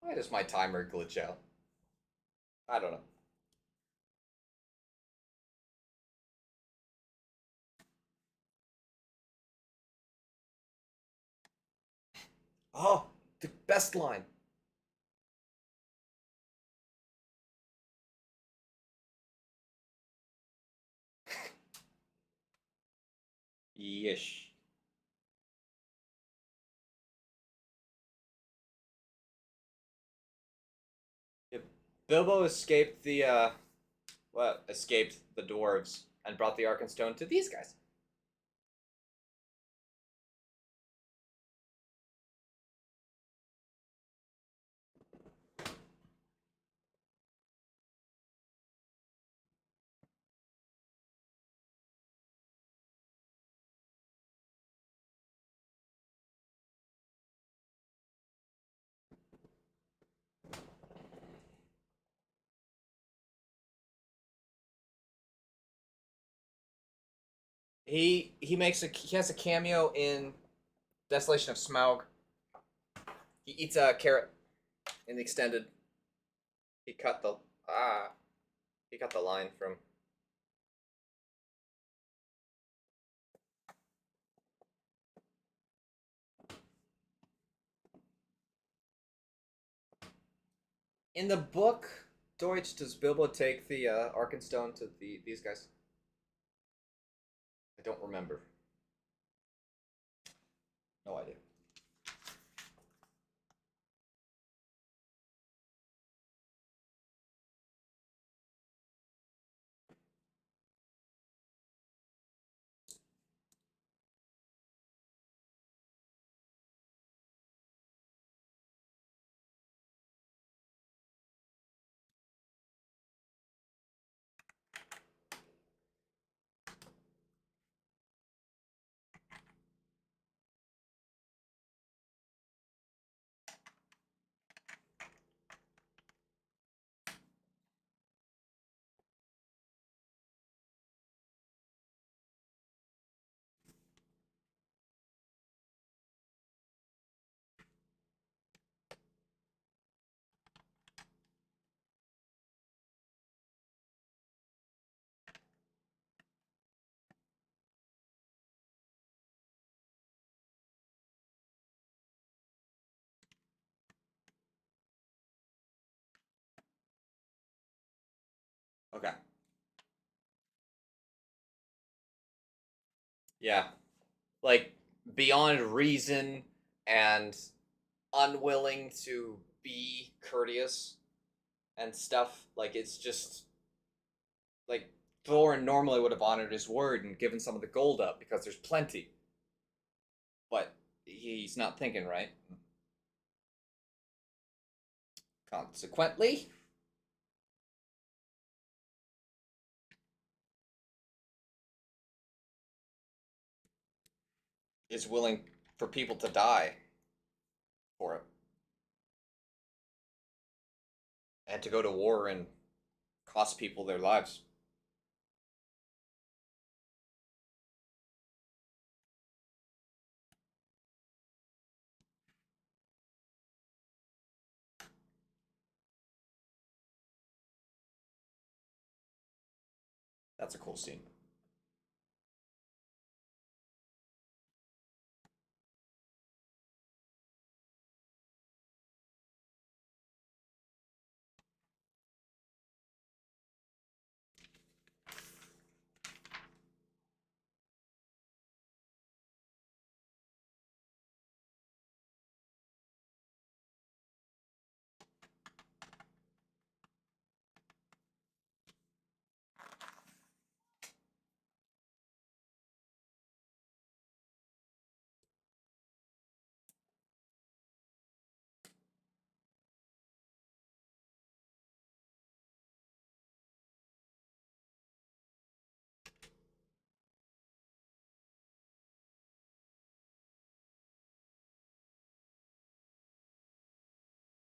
Why does my timer glitch out? I don't know. Oh, the best line. Yish. If Bilbo escaped the escaped the dwarves and brought the Arkenstone to these guys. He has a cameo in Desolation of Smaug. He eats a carrot in the extended. He cut the ah he cut the line from. In the book, Deutsch, does Bilbo take the Arkenstone to these guys? I don't remember. No idea. Okay. Yeah. Like beyond reason and unwilling to be courteous and stuff. Like it's just like Thorin normally would have honored his word and given some of the gold up because there's plenty. But he's not thinking right. Consequently, is willing for people to die for it and to go to war and cost people their lives. That's a cool scene.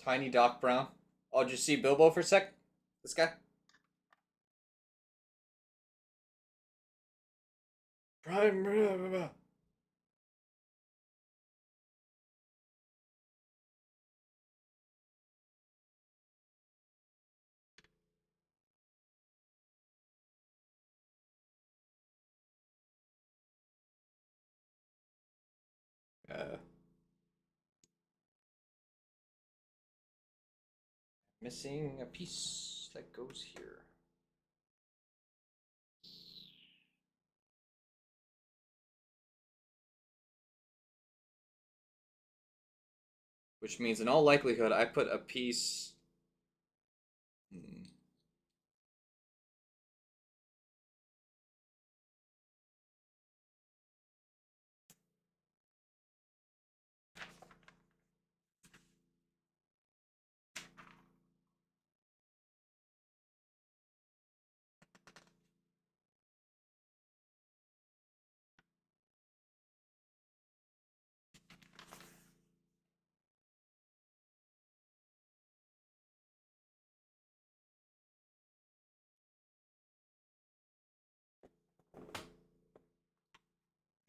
Tiny Doc Brown. Oh, did you see Bilbo for a sec? This guy? Prime. Uh, Missing a piece that goes here. Which means, in all likelihood, I put a piece.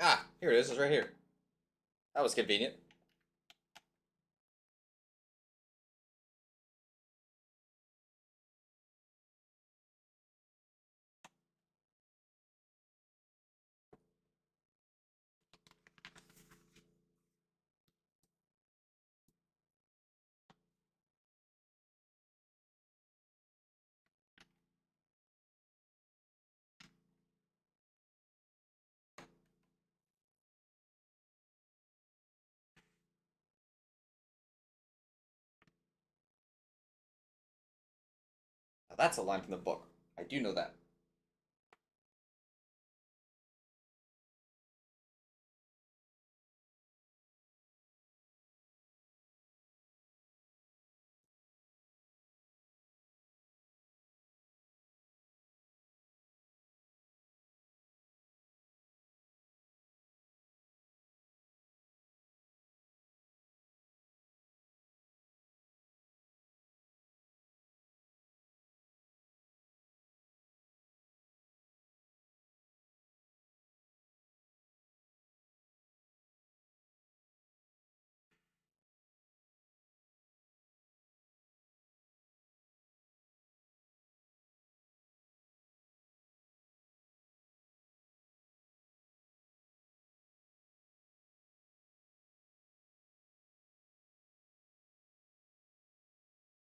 Ah, here it is. It's right here. That was convenient. Now that's a line from the book. I do know that.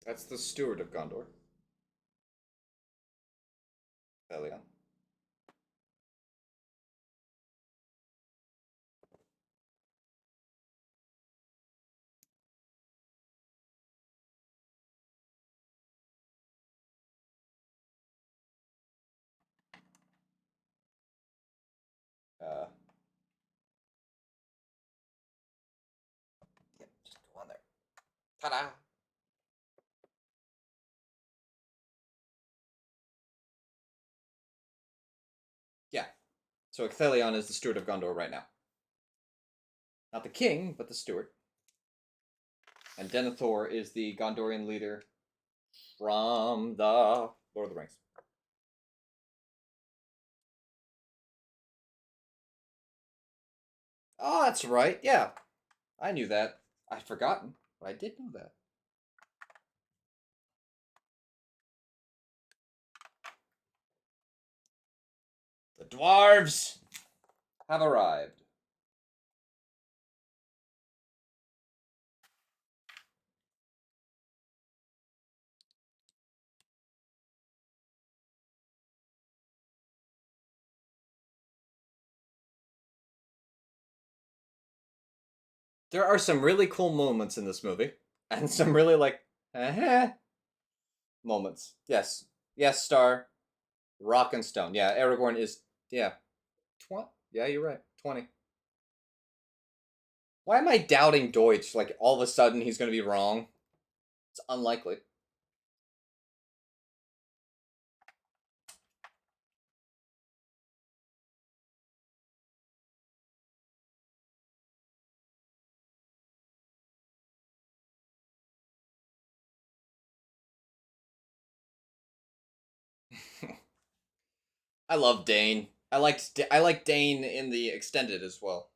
That's the steward of Gondor. Elion. Yeah, just go on there. Ta-da! Yeah. So Ecthelion is the steward of Gondor right now. Not the king, but the steward. And Denethor is the Gondorian leader from the Lord of the Rings. Oh, that's right. Yeah. I knew that. I'd forgotten, but I did know that. The dwarves have arrived. There are some really cool moments in this movie, and some really like moments. Yes, yes, Star, Rock and Stone. Yeah, Aragorn is 20. Yeah, you're right. 20. Why am I doubting Deutsch? Like all of a sudden he's going to be wrong. It's unlikely. I love Dane. I like Dane in the extended as well.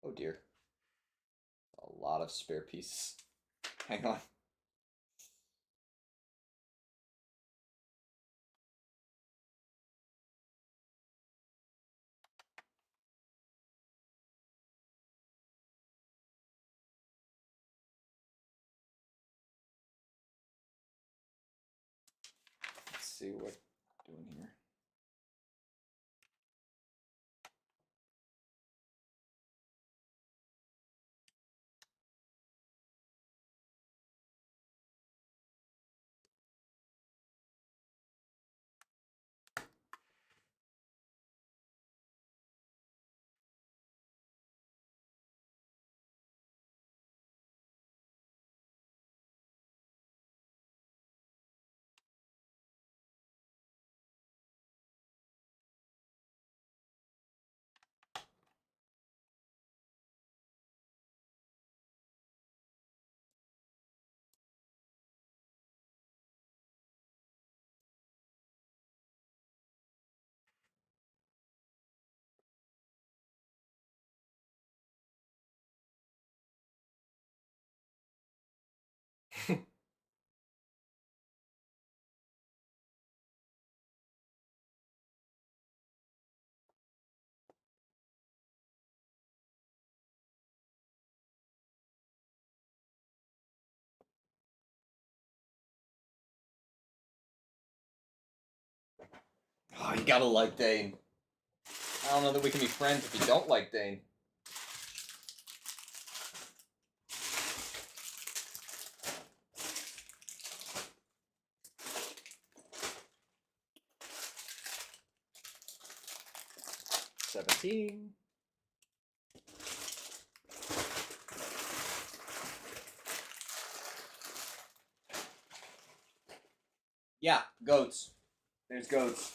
Oh dear. A lot of spare pieces. Hang on. Let's see what I'm doing here. Oh, you gotta like Dane. I don't know that we can be friends if you don't like Dane. $17. Yeah, goats. There's goats.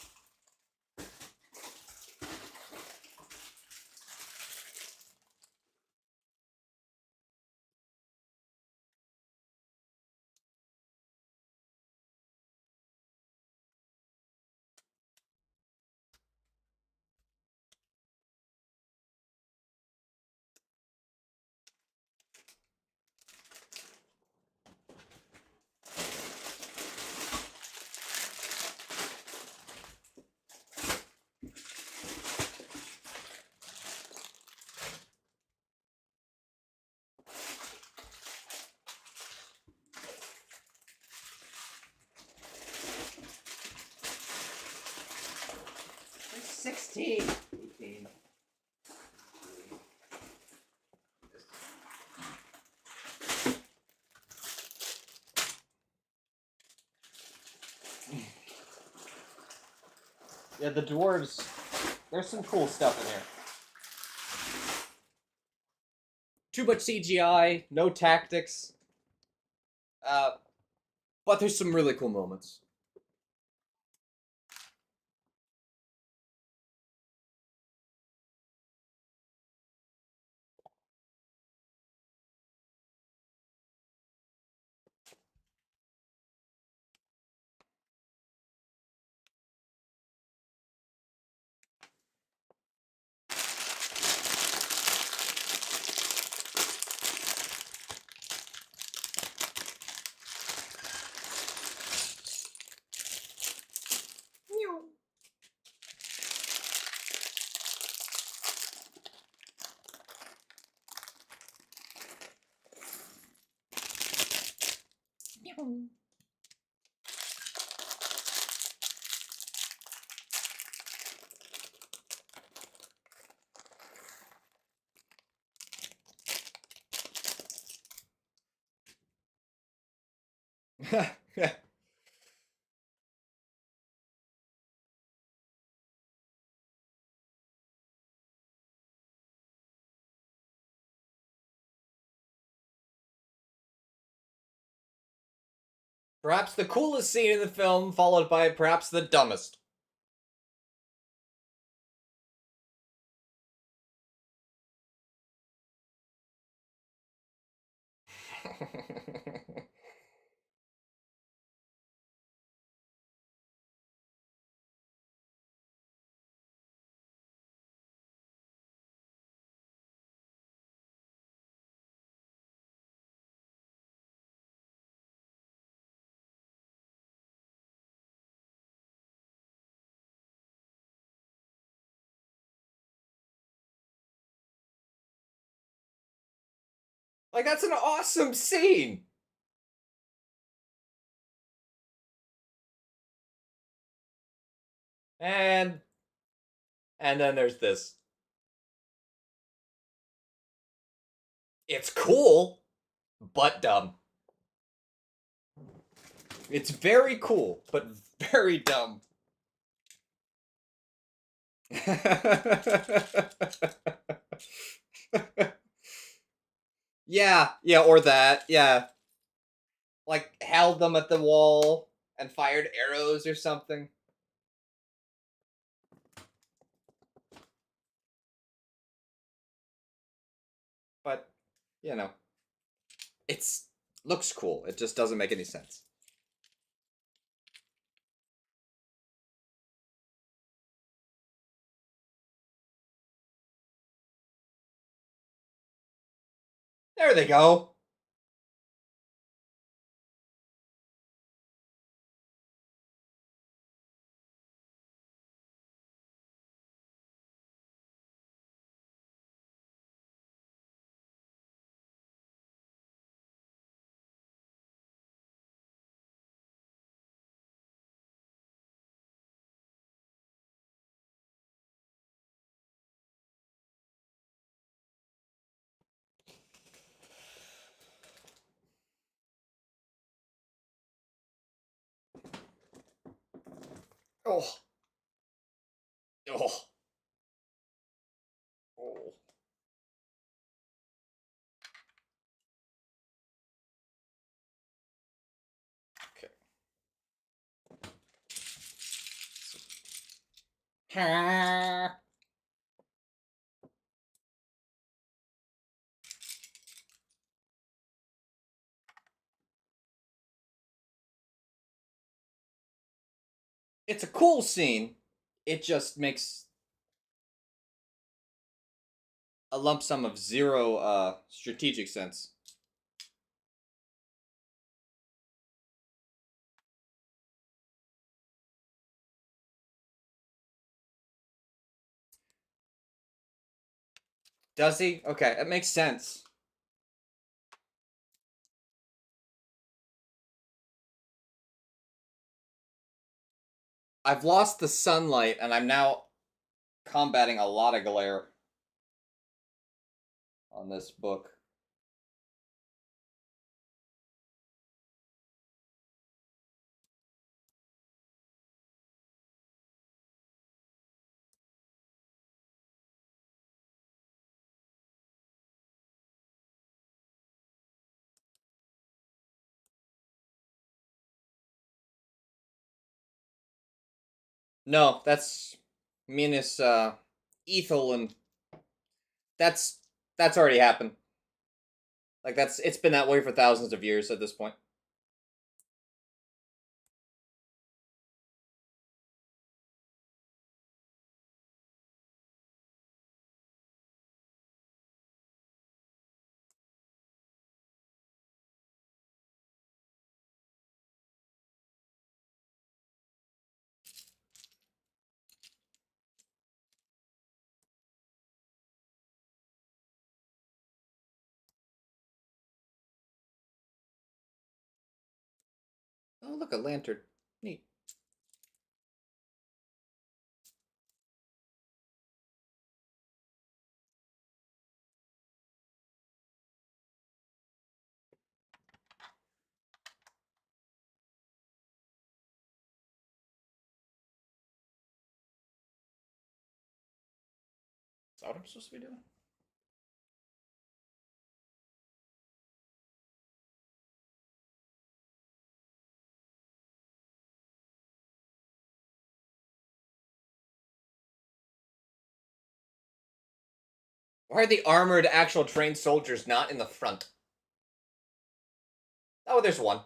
There's 16. 18. Yeah, the dwarves. There's some cool stuff in here. Too much CGI, no tactics. But there's some really cool moments. Perhaps the coolest scene in the film, followed by perhaps the dumbest. Like, that's an awesome scene. And then there's this. It's cool, but dumb. It's very cool, but very dumb. Yeah, or that. Yeah. Like, held them at the wall and fired arrows or something. But, you know, it's looks cool. It just doesn't make any sense. There they go. Oh. Oh. Oh. Okay. It's a cool scene. It just makes a lump sum of zero strategic sense. Does he? Okay, it makes sense. I've lost the sunlight and I'm now combating a lot of glare on this book. No, that's Minas Ethel, and that's already happened. Like, it's been that way for thousands of years at this point. Oh, look, a lantern. Neat. Is that what I'm supposed to be doing? Why are the armored actual trained soldiers not in the front? Oh, there's one.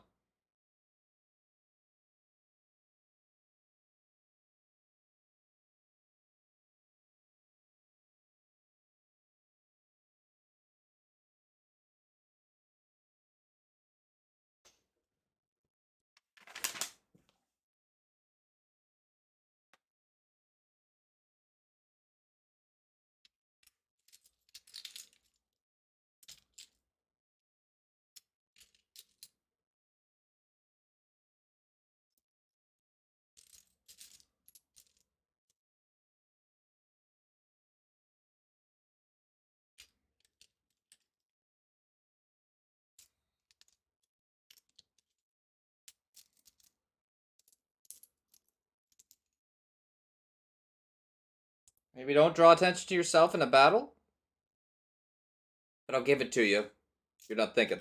Maybe don't draw attention to yourself in a battle, but I'll give it to you. You're not thinking.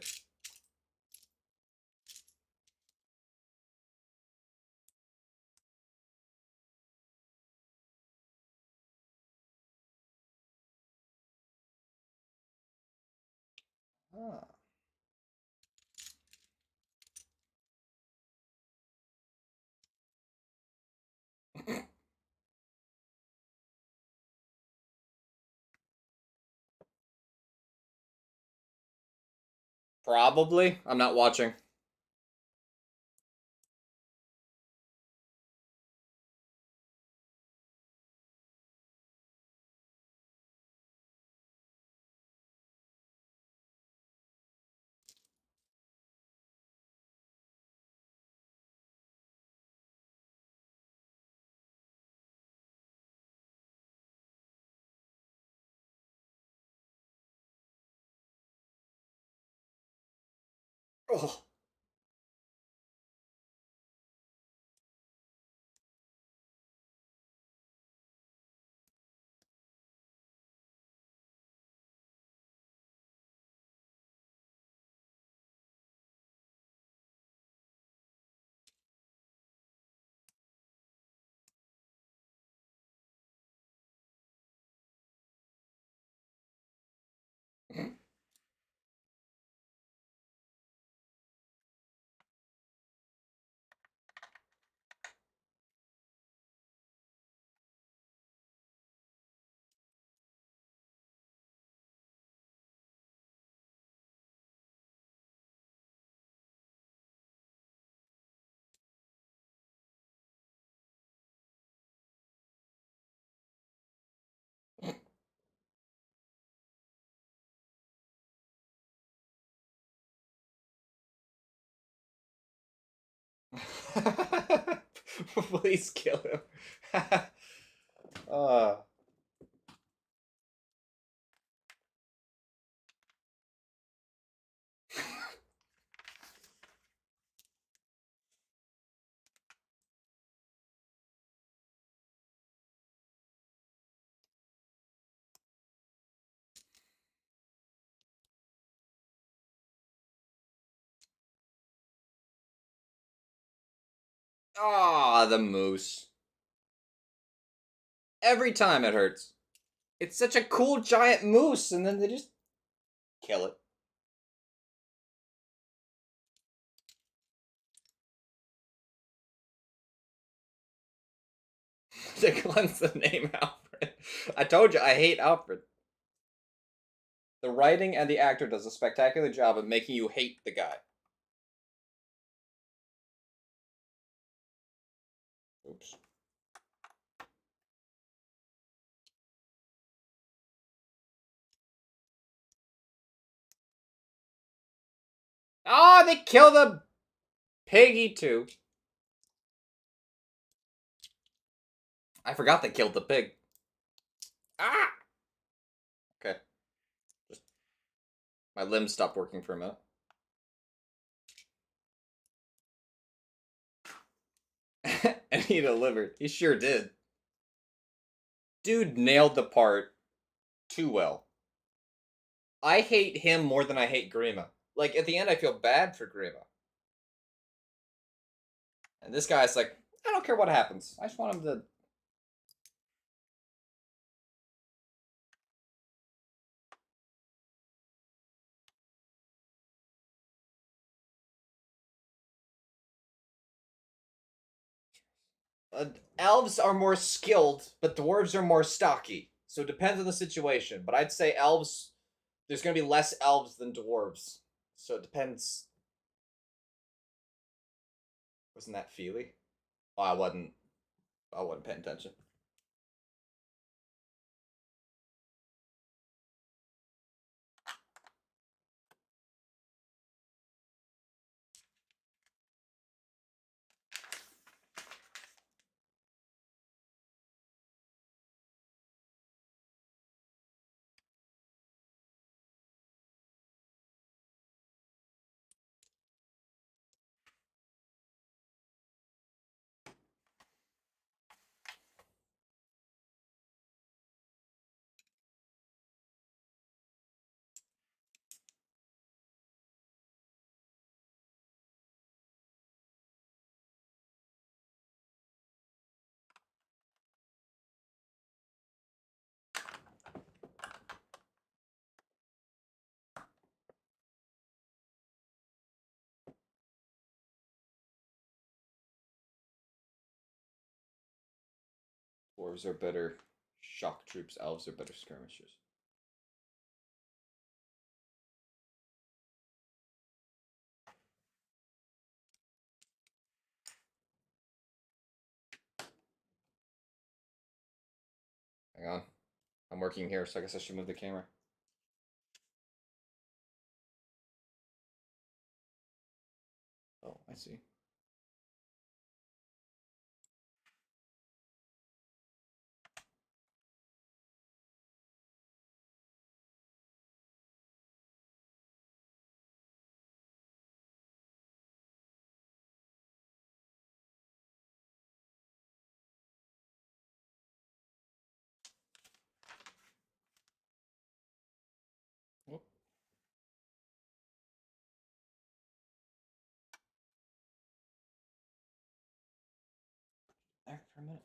Ah. Probably. I'm not watching. Oh. Please kill him. uh. Ah, the moose. Every time it hurts. It's such a cool giant moose, and then they just kill it. To cleanse the name Alfred. I told you, I hate Alfred. The writing and the actor does a spectacular job of making you hate the guy. Oops. Oh, they kill the piggy too. I forgot they killed the pig. Ah! Okay. Just my limbs stopped working for a minute. And he delivered. He sure did. Dude nailed the part too well. I hate him more than I hate Grima. Like, at the end, I feel bad for Grima. And this guy's like, I don't care what happens. I just want him to. Elves are more skilled, but dwarves are more stocky. So it depends on the situation. But I'd say elves. There's gonna be less elves than dwarves. So it depends. Wasn't that Feely? Oh, I wasn't. I wasn't paying attention. Dwarves are better shock troops. Elves are better skirmishers. Hang on. I'm working here, so I guess I should move the camera. Oh, I see. Oh, there for a minute.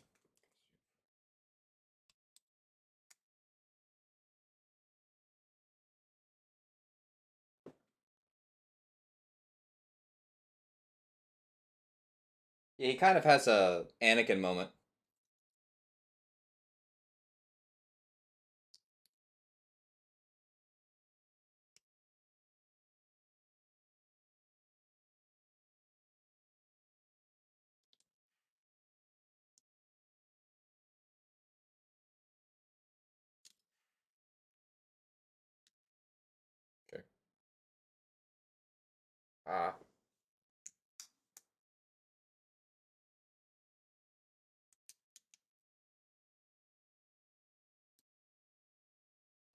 Yeah, he kind of has a Anakin moment. Okay. Ah.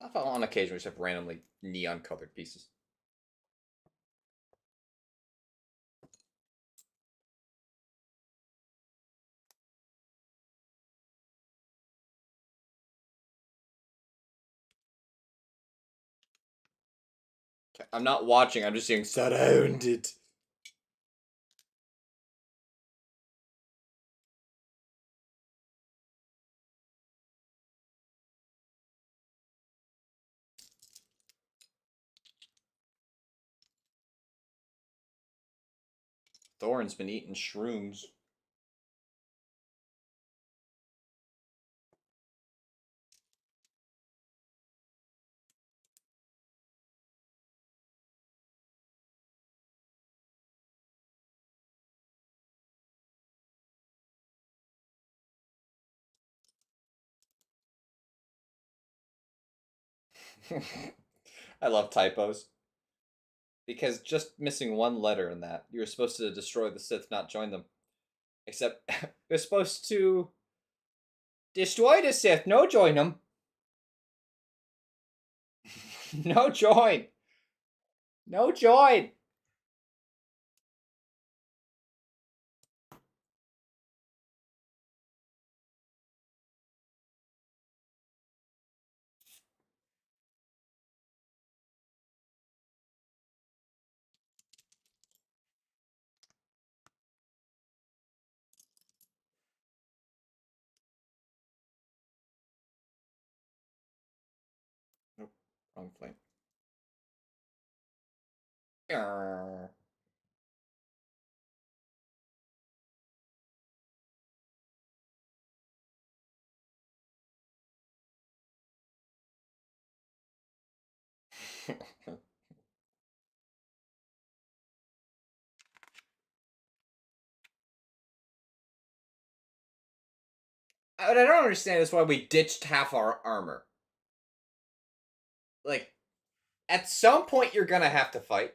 I thought on occasion we just have randomly neon colored pieces. Okay. I'm not watching, I'm just saying surrounded. Thorin's been eating shrooms. I love typos. Because just missing one letter in that, you're supposed to destroy the Sith, not join them. Except you're supposed to destroy the Sith, no join them. No join. No join. Nope, wrong flame. Arrgh. What I don't understand is why we ditched half our armor. Like, at some point you're gonna have to fight.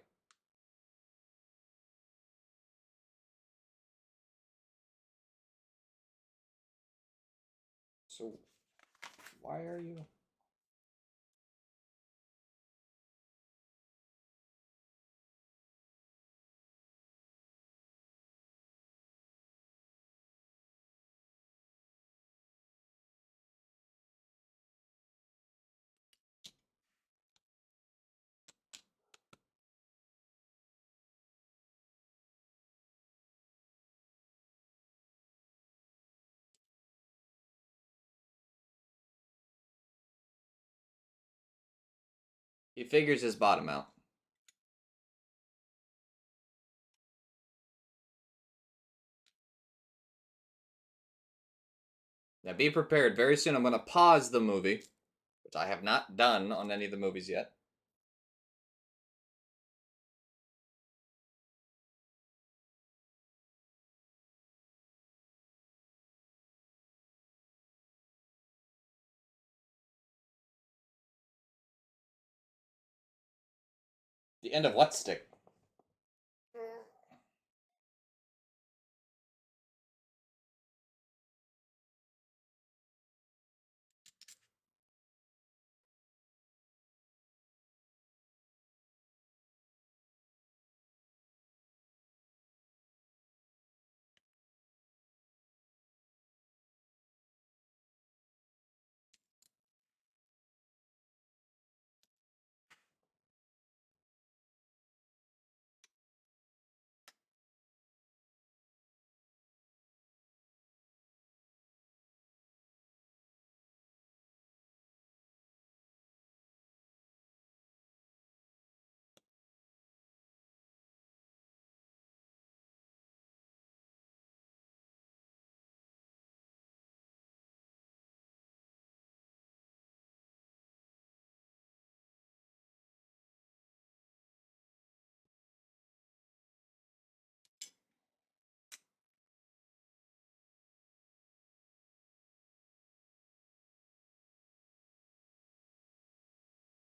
So, why are you... He figures his bottom out. Now be prepared. Very soon I'm going to pause the movie, which I have not done on any of the movies yet. The end of what stick?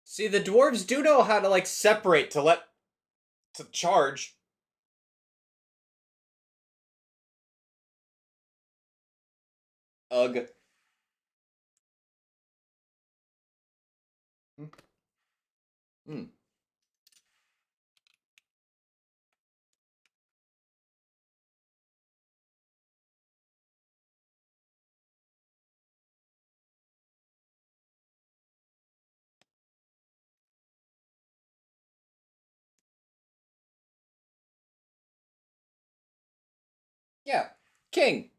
See, the dwarves do know how to, like, separate to charge. Ugh. Hmm. Yeah. King.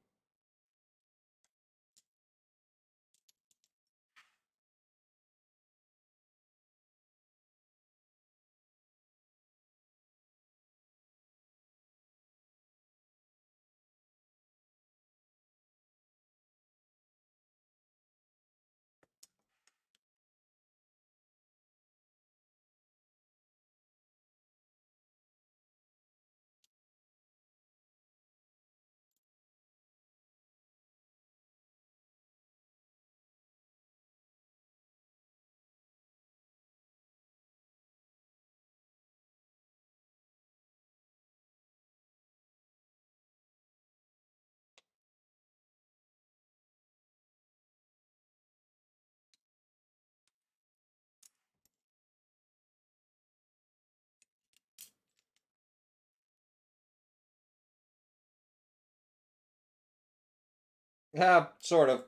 Sort of.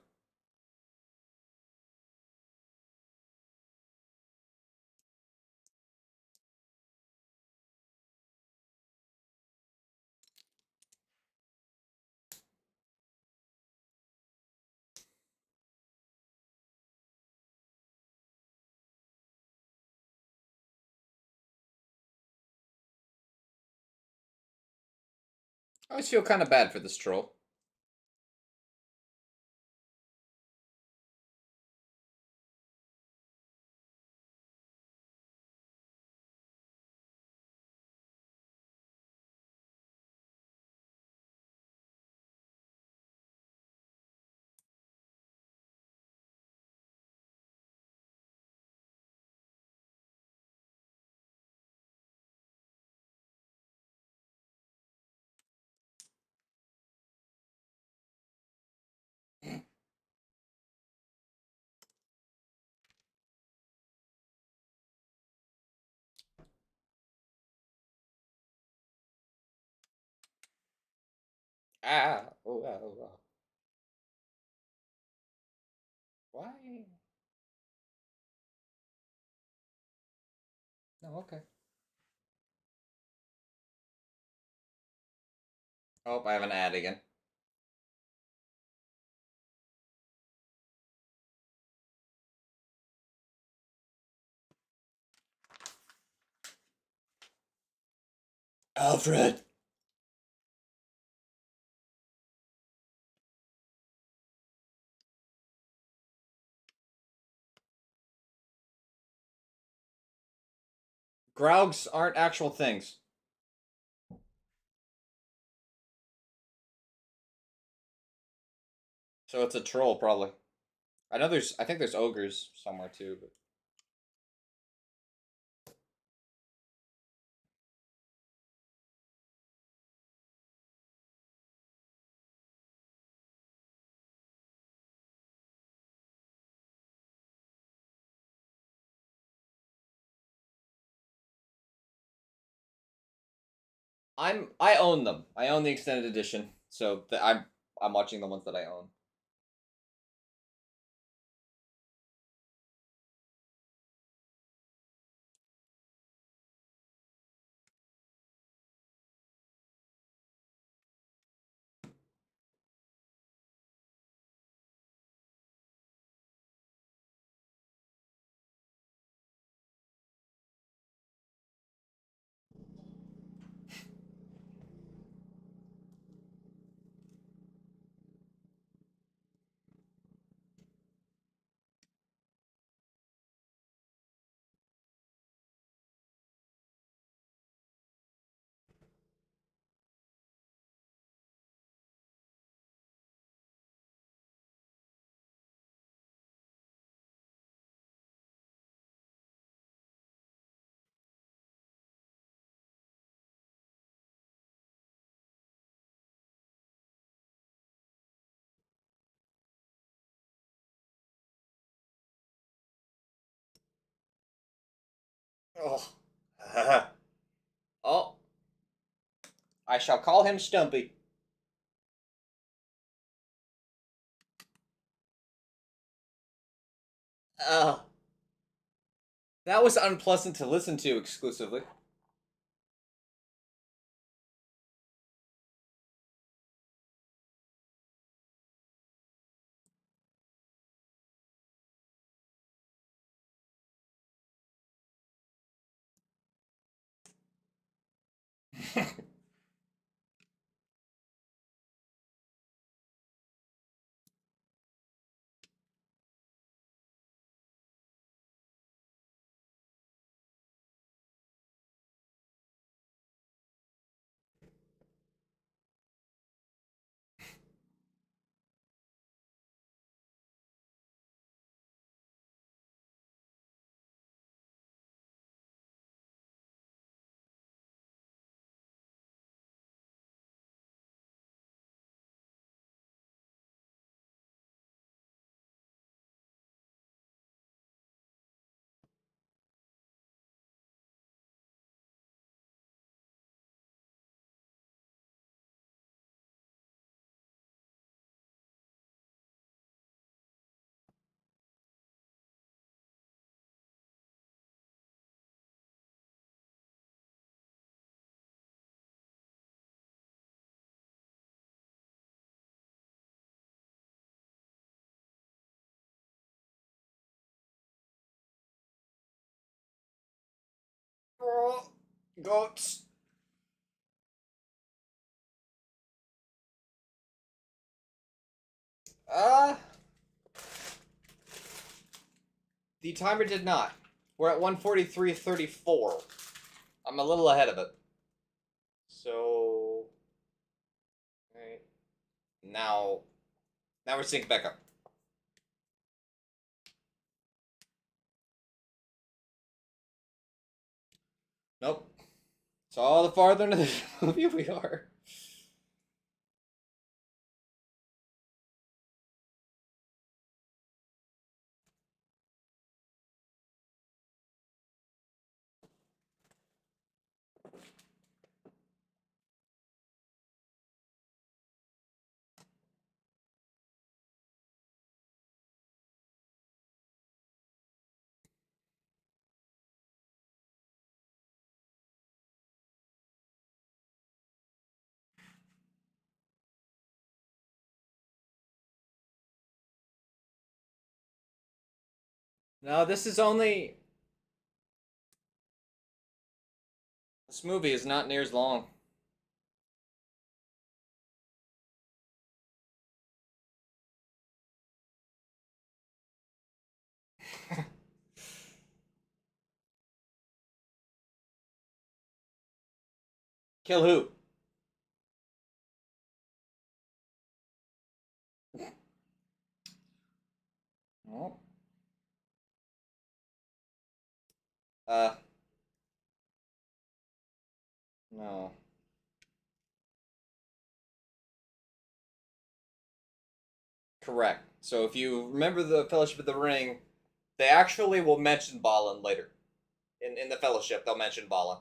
I always feel kind of bad for this troll. Ah. Oh, ah, oh, ah. Why? No, okay. Oh, I have an ad again. Alfred! Graugs aren't actual things. So it's a troll, probably. I think there's ogres somewhere too, but. I own them. I own the extended edition, so I'm watching the ones that I own. Oh. Oh. I shall call him Stumpy. Oh. That was unpleasant to listen to exclusively. Oh, goats. Uh, the timer did not. We're at 1:43:34. I'm a little ahead of it. So, right now, now we're synced back up. Nope. So all the farther into the movie we are. No, this is only. This movie is not near as long. Kill who? Oh. Uh. No. Correct. So if you remember the Fellowship of the Ring, they actually will mention Balin later. In the Fellowship, they'll mention Balin.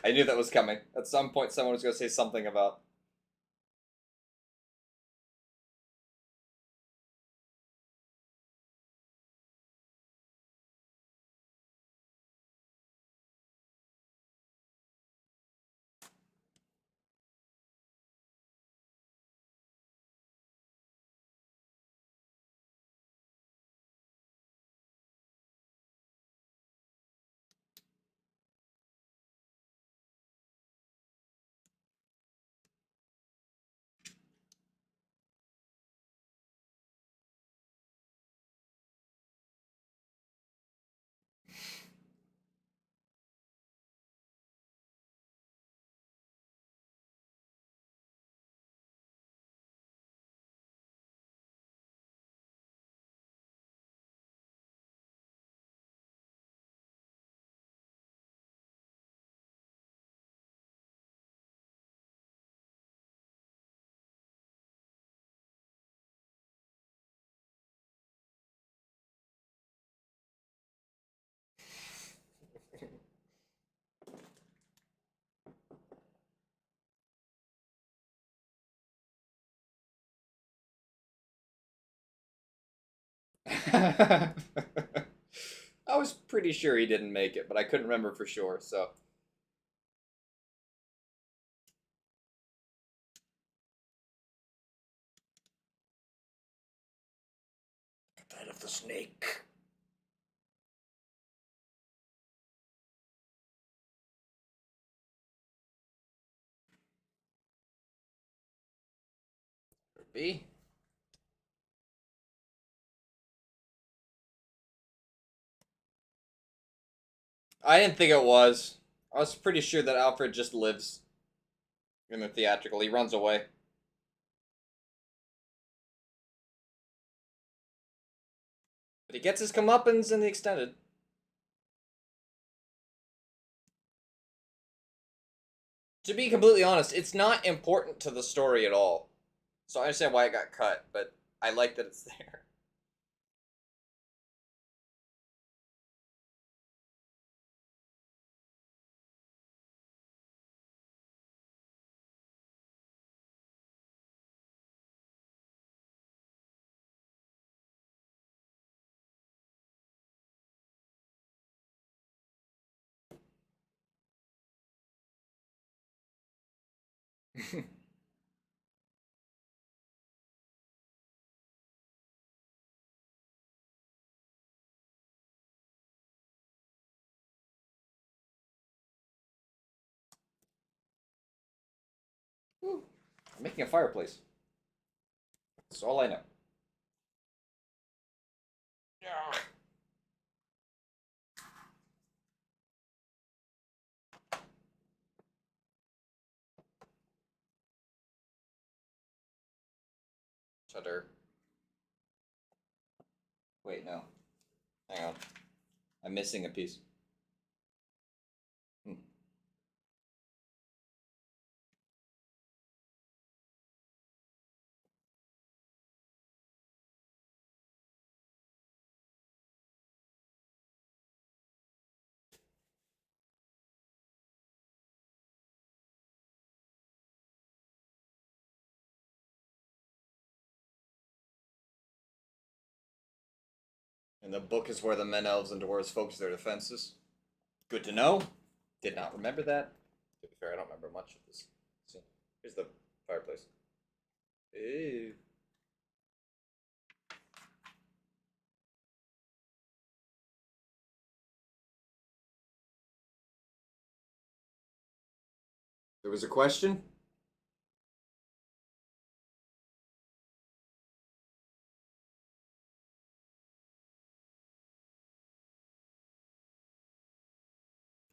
I knew that was coming. At some point, someone was going to say something about. I was pretty sure he didn't make it, but I couldn't remember for sure, so. That of the snake. B. I didn't think it was. I was pretty sure that Alfred just lives in the theatrical. He runs away. But he gets his comeuppance in the extended. To be completely honest, it's not important to the story at all. So I understand why it got cut, but I like that it's there. Ooh, I'm making a fireplace. That's all I know. Yeah. Shutter. Wait, no. Hang on. I'm missing a piece. And the book is where the men, elves, and dwarves focus their defenses. Good to know. Did not remember that. To be fair, I don't remember much of this scene. Here's the fireplace. Ew. There was a question?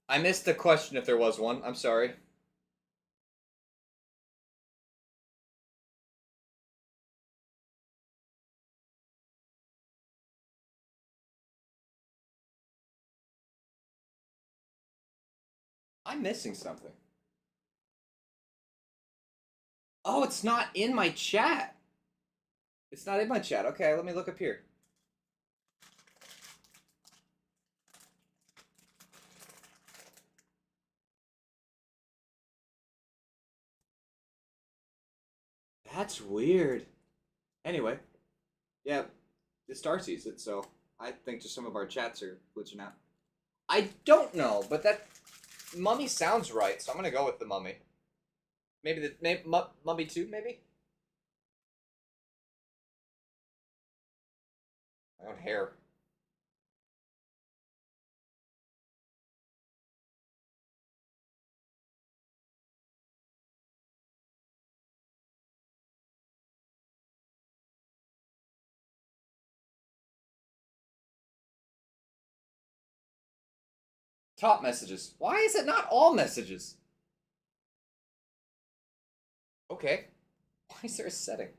I missed the question if there was one. I'm sorry. I'm missing something. Oh, it's not in my chat. It's not in my chat. Okay, let me look up here. That's weird. Anyway, yeah, the Star sees it, so I think just some of our chats are glitching out. I don't know, but that mummy sounds right, so I'm gonna go with the mummy. Maybe the name mummy 2, maybe? My own hair. Top messages. Why is it not all messages? Okay. Why is there a setting?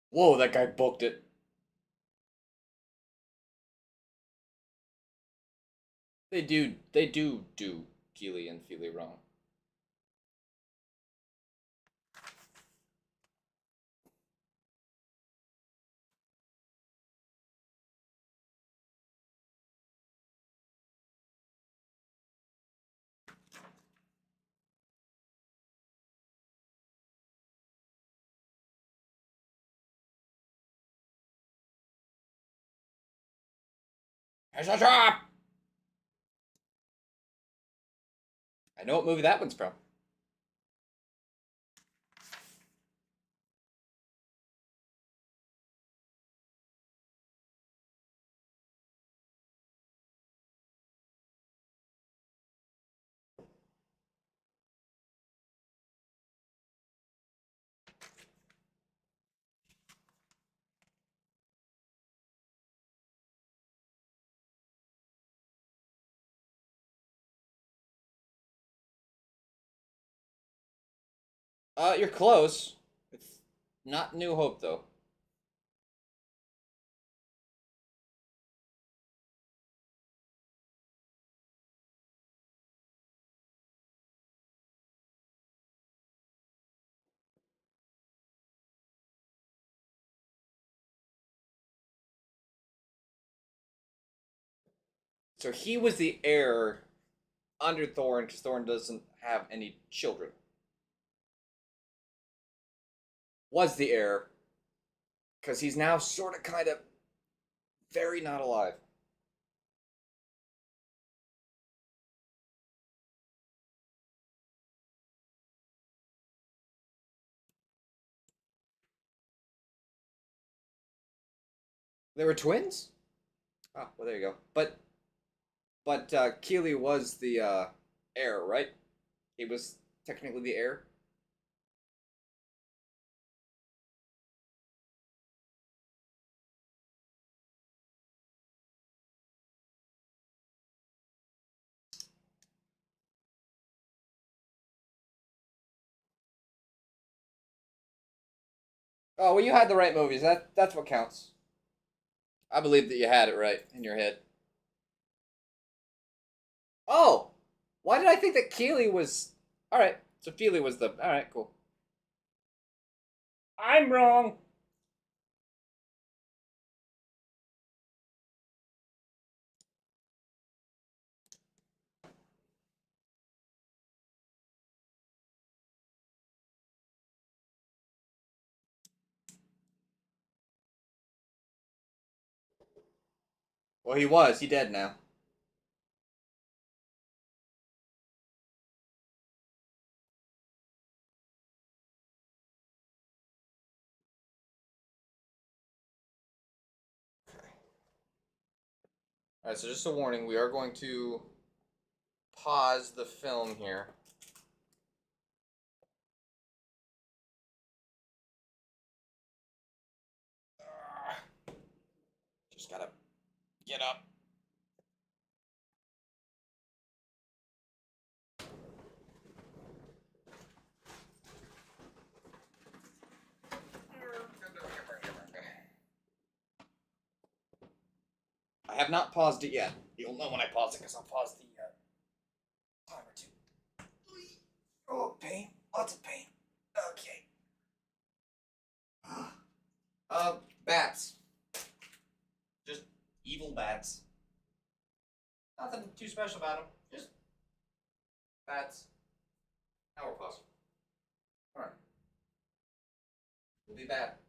Whoa, that guy booked it. They do Keely and Feely wrong. Here's a drop! I know what movie that one's from. You're close. It's not New Hope though. So he was the heir under Thorn because Thorn doesn't have any children. Was the heir because he's now sort of kind of very not alive. They were twins? Oh, well, there you go. But Keeley was the heir, right? He was technically the heir. Oh, well, you had the right movies. That's what counts. I believe that you had it right in your head. Oh, why did I think that Keeley was? All right, so Keeley was the. All right, cool. I'm wrong. Well, he was. He dead now. All right, so just a warning: we are going to pause the film here. Just gotta get up. I have not paused it yet. You'll know when I pause it because I'll pause the timer too. Oh, pain. Lots of pain. Okay. Bats. Just evil bats. Nothing too special about them. Just bats. Now we're pausing. Alright. We'll be back.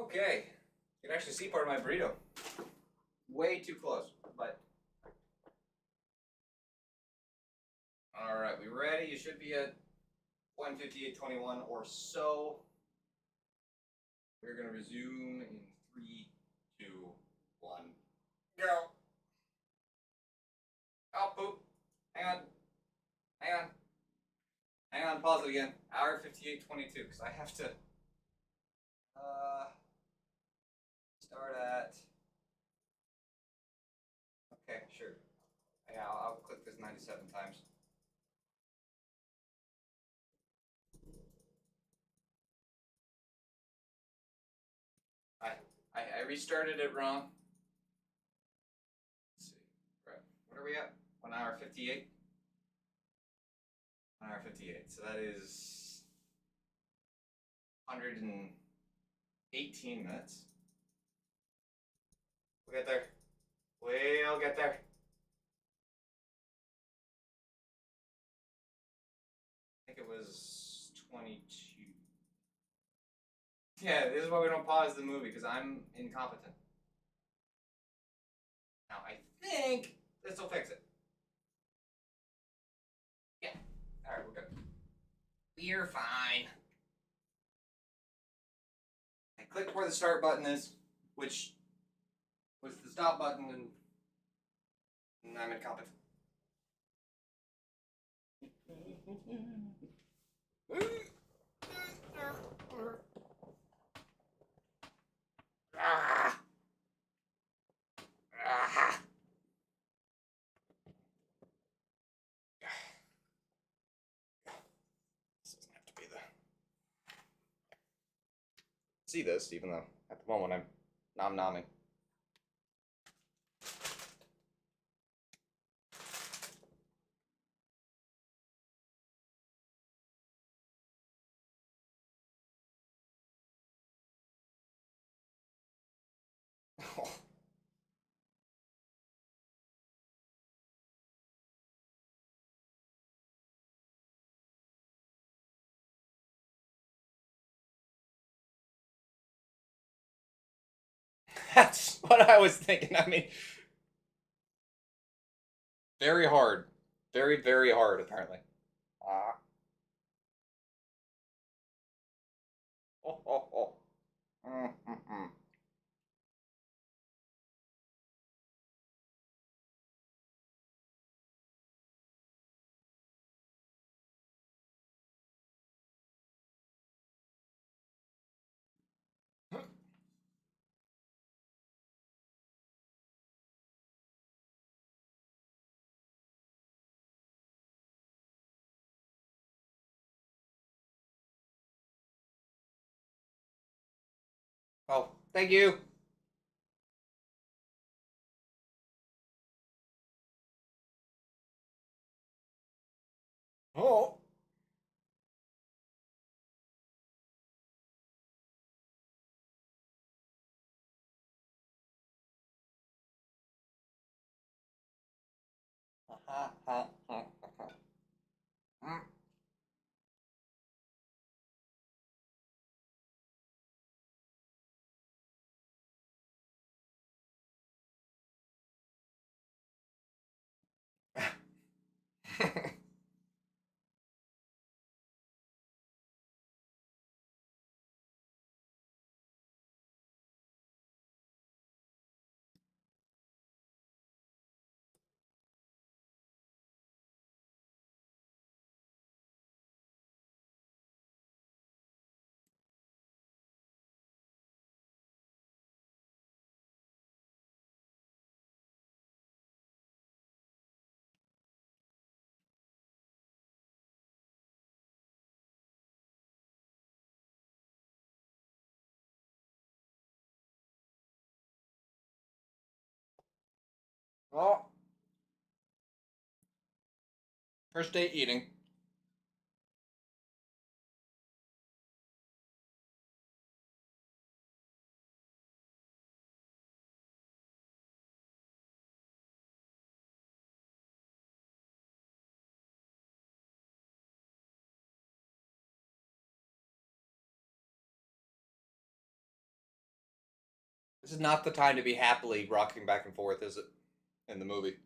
Okay. You can actually see part of my burrito. Way too close, but. Alright, we ready? You should be at 158.21 or so. We're gonna resume in 3, 2, 1. Go! Oh, poop. Hang on. Hang on. Hang on, pause it again. Hour 58:22, because I have to start at. Okay, sure. Yeah, I'll click this 97 times. I restarted it wrong. Let's see. Right. What are we at? 1 hour 58? 1 hour 58. So that is 118 minutes. We'll get there. We'll get there. I think it was 22. Yeah, this is why we don't pause the movie, because I'm incompetent. Now, I think this will fix it. Yeah. Alright, we're good. We're fine. I clicked where the start button is, which was the stop button, and I'm incompetent. Ah. Ah. This doesn't have to be the. See this, even though at the moment I'm nom-nomming. That's what I was thinking. I mean, very hard. Very, very hard, apparently. Ah. Oh, oh, oh. Mm-mm-mm. Oh, thank you. Oh. Oh. First day eating. This is not the time to be happily rocking back and forth, is it? In the movie.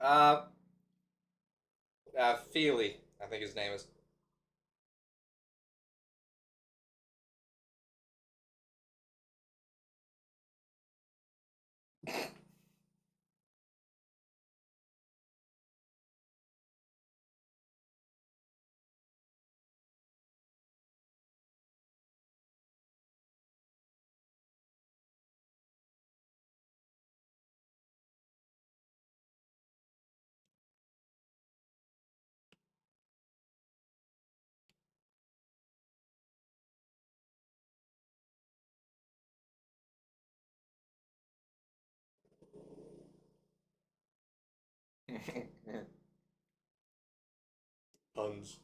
Uh, Feely, I think his name is. Puns.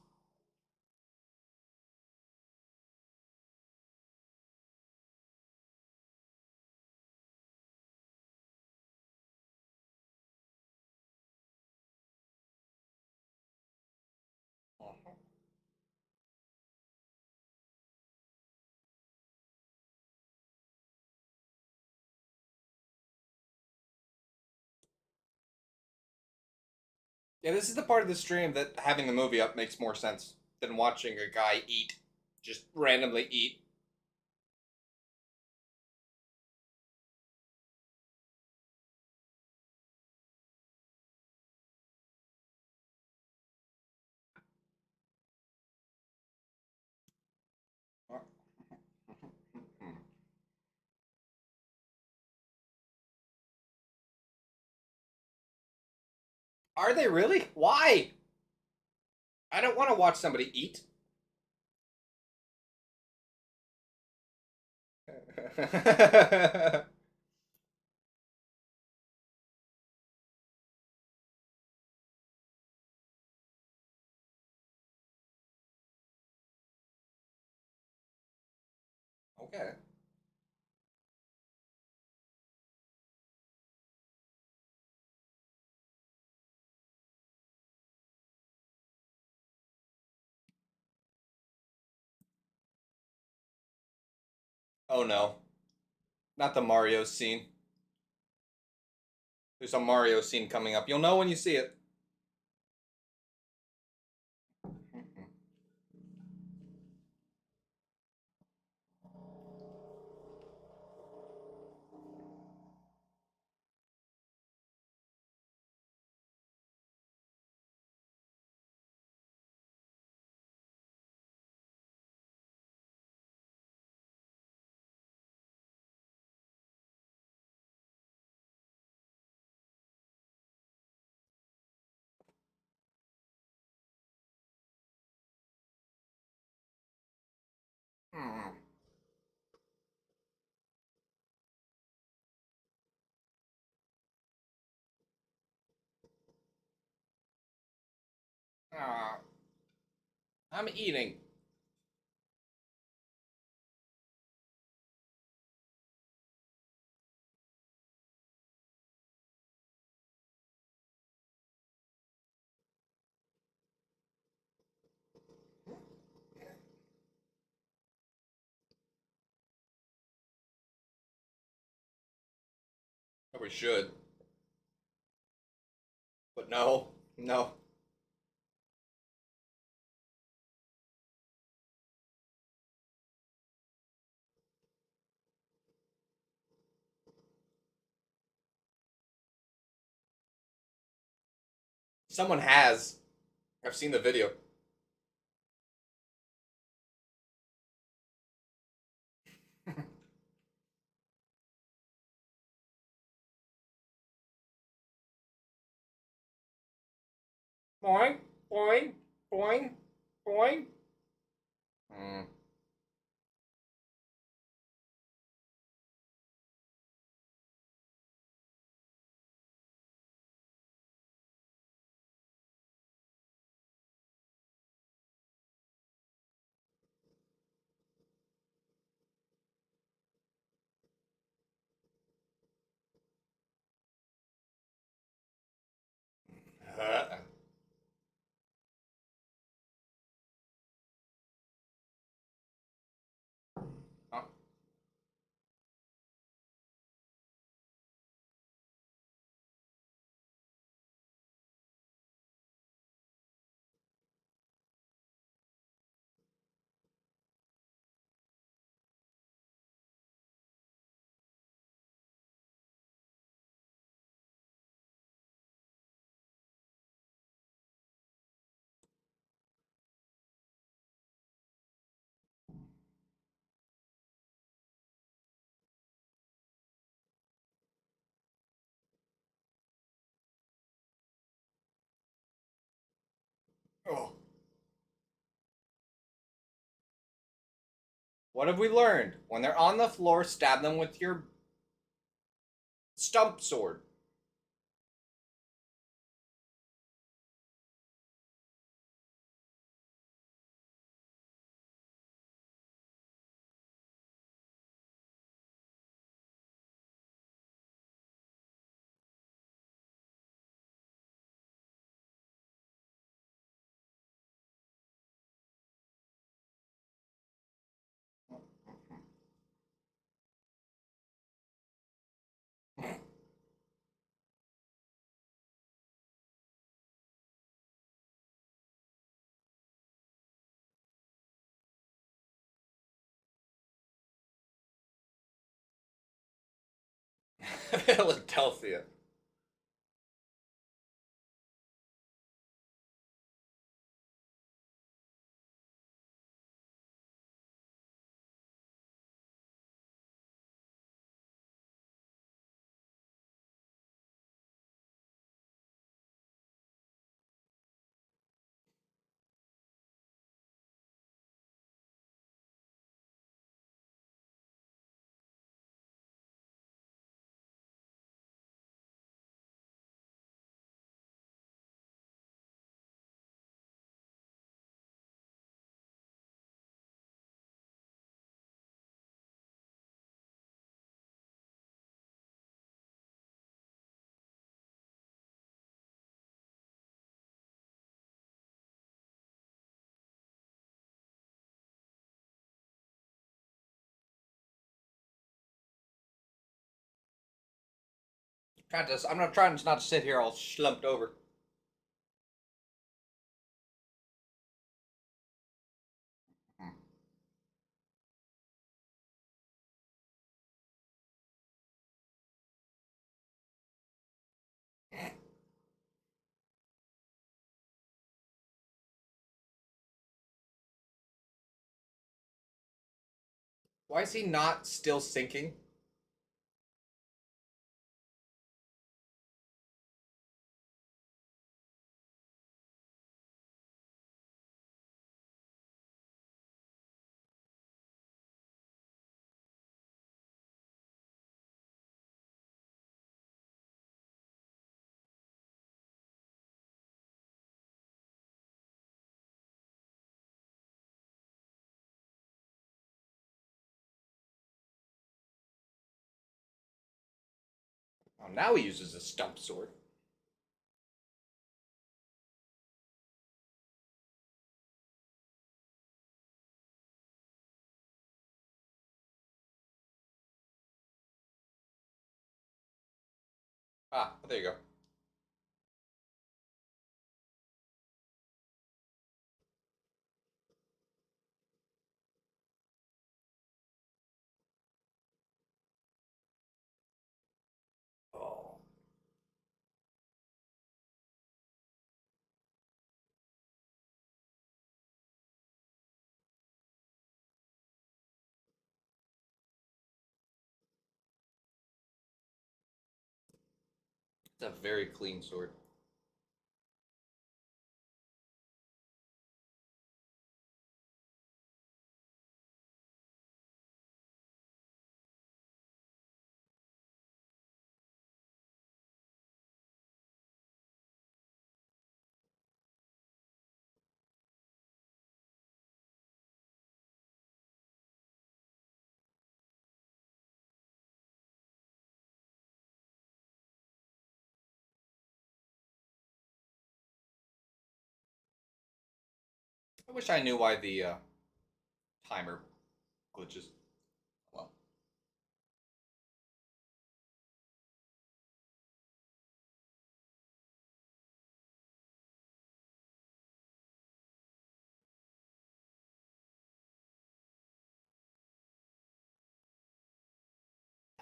Yeah, this is the part of the stream that having the movie up makes more sense than watching a guy eat. Just randomly eat. Are they really? Why? I don't want to watch somebody eat. Okay. Oh no. Not the Mario scene. There's a Mario scene coming up. You'll know when you see it. Hmm. Ah, I'm eating. Oh, we should. But no. No. Someone has. I've seen the video. Boing, boing, boing, boing. Mm. What have we learned? When they're on the floor, stab them with your stump sword. Philadelphia. I'm not trying not to sit here all slumped over. Why is he not still sinking? Oh, now he uses a stump sword. Ah, there you go. Oh, it's a very clean sword. I wish I knew why the timer glitches. Well,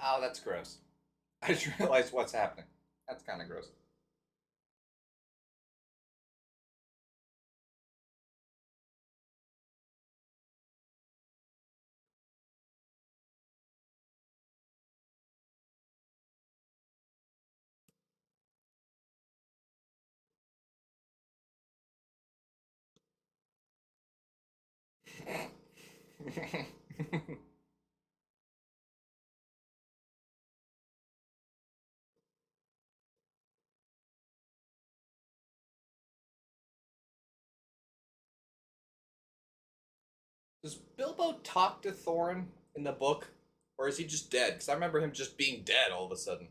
oh, that's gross. I just realized what's happening. That's kind of gross. Does Bilbo talk to Thorin in the book, or is he just dead? Because I remember him just being dead all of a sudden.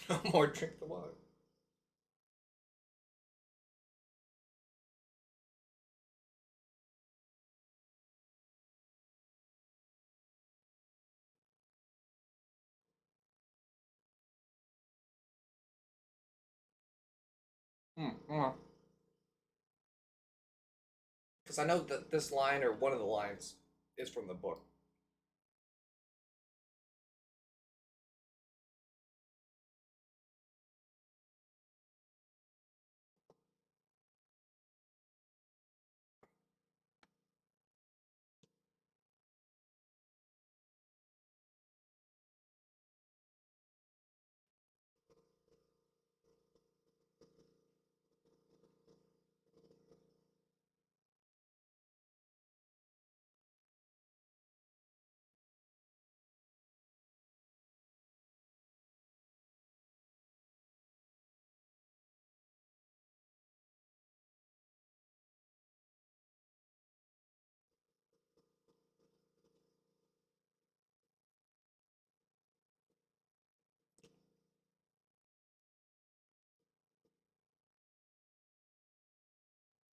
No more drink the water. Because I know that this line or one of the lines is from the book.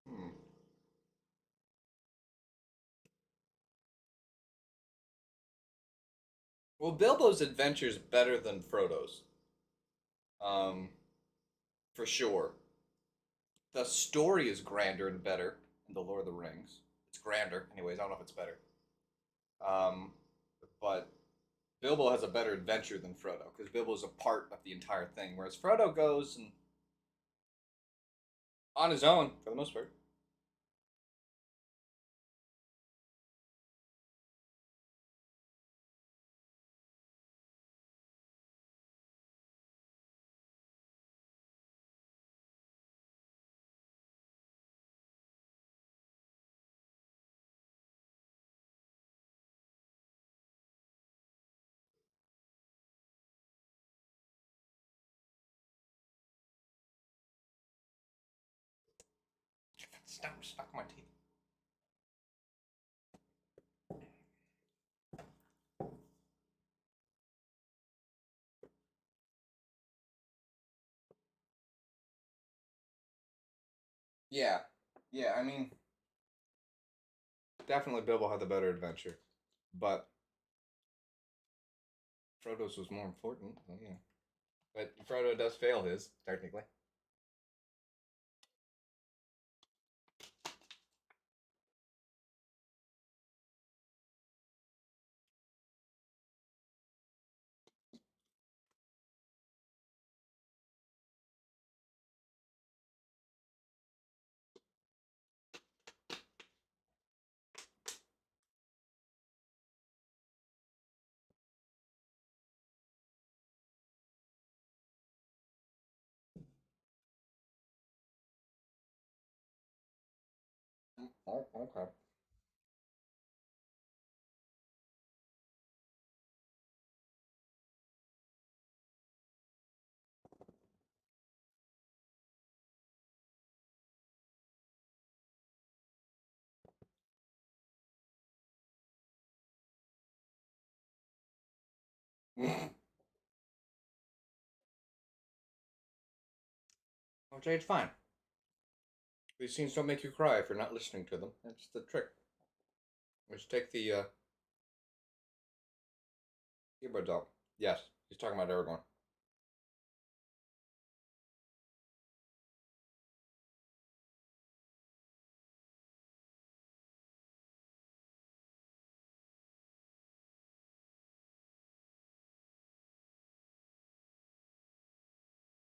Hmm. Well, Bilbo's adventure's better than Frodo's. Um, for sure. The story is grander and better in The Lord of the Rings. It's grander, anyways. I don't know if it's better. Um, but Bilbo has a better adventure than Frodo because Bilbo's a part of the entire thing, whereas Frodo goes and on his own for the most part. Stop stuck in my teeth. Yeah, yeah. I mean, definitely Bilbo had the better adventure, but Frodo's was more important. So yeah, but Frodo does fail his technically. Oh, okay. Okay, it's fine. These scenes don't make you cry if you're not listening to them. That's the trick. Let's take the keyboard dog. Yes, he's talking about Aragorn.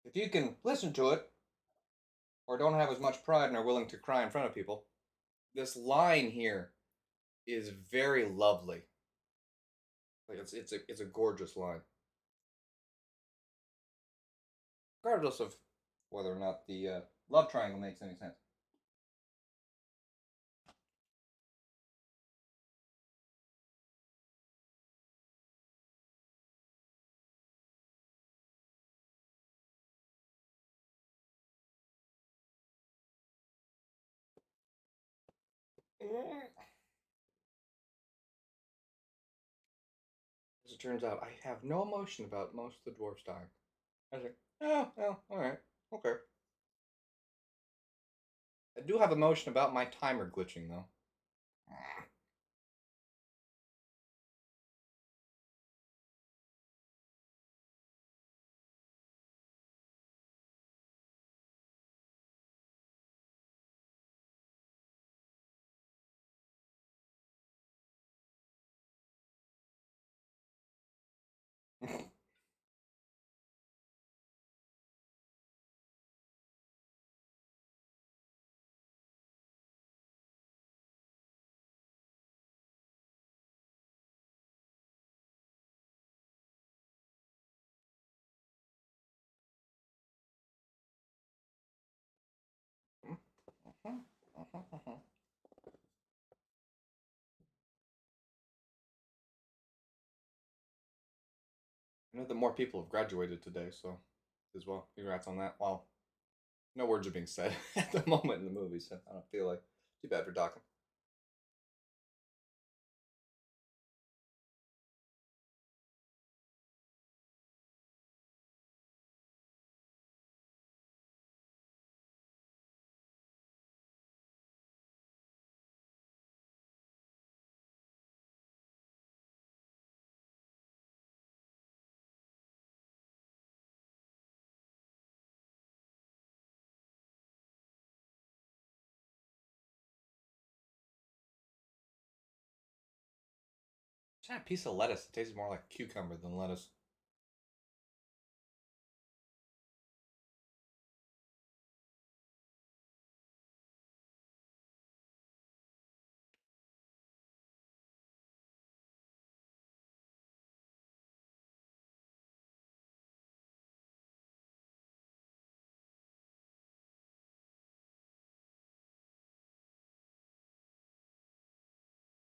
If you can listen to it, or don't have as much pride and are willing to cry in front of people, this line here is very lovely. Like it's a gorgeous line, regardless of whether or not the love triangle makes any sense. As it turns out, I have no emotion about most of the dwarves dying. I was like, oh, well, alright, okay. I do have emotion about my timer glitching, though. I know that more people have graduated today, so as well. Congrats on that. Well, no words are being said at the moment in the movie, so I don't feel like too bad for talking. Just had a piece of lettuce that tastes more like cucumber than lettuce.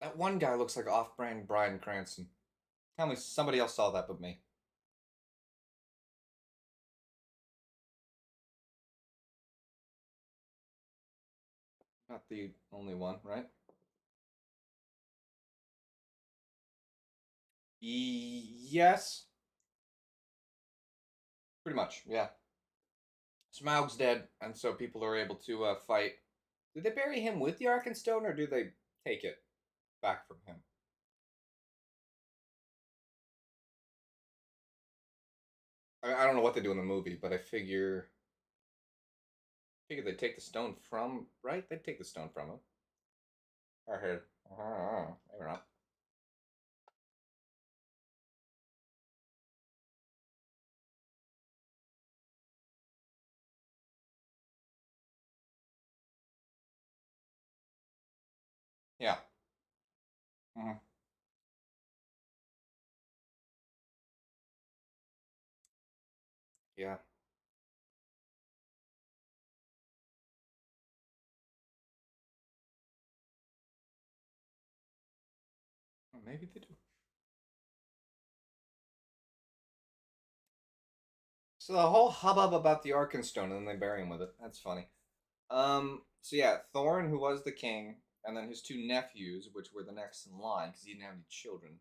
That one guy looks like off-brand Bryan Cranston. Tell me somebody else saw that but me. Not the only one, right? Yes. Pretty much, yeah. Smaug's dead, and so people are able to fight. Did they bury him with the Arkenstone, or do they take it back from him? I don't know what they do in the movie, but I figure they take the stone from right. They take the stone from him. I heard. Maybe not. Yeah. Mhm. Yeah. Well, maybe they do. So the whole hubbub about the Arkenstone, and then they bury him with it. That's funny. So yeah, Thorn, who was the king, and then his two nephews, which were the next in line because he didn't have any children.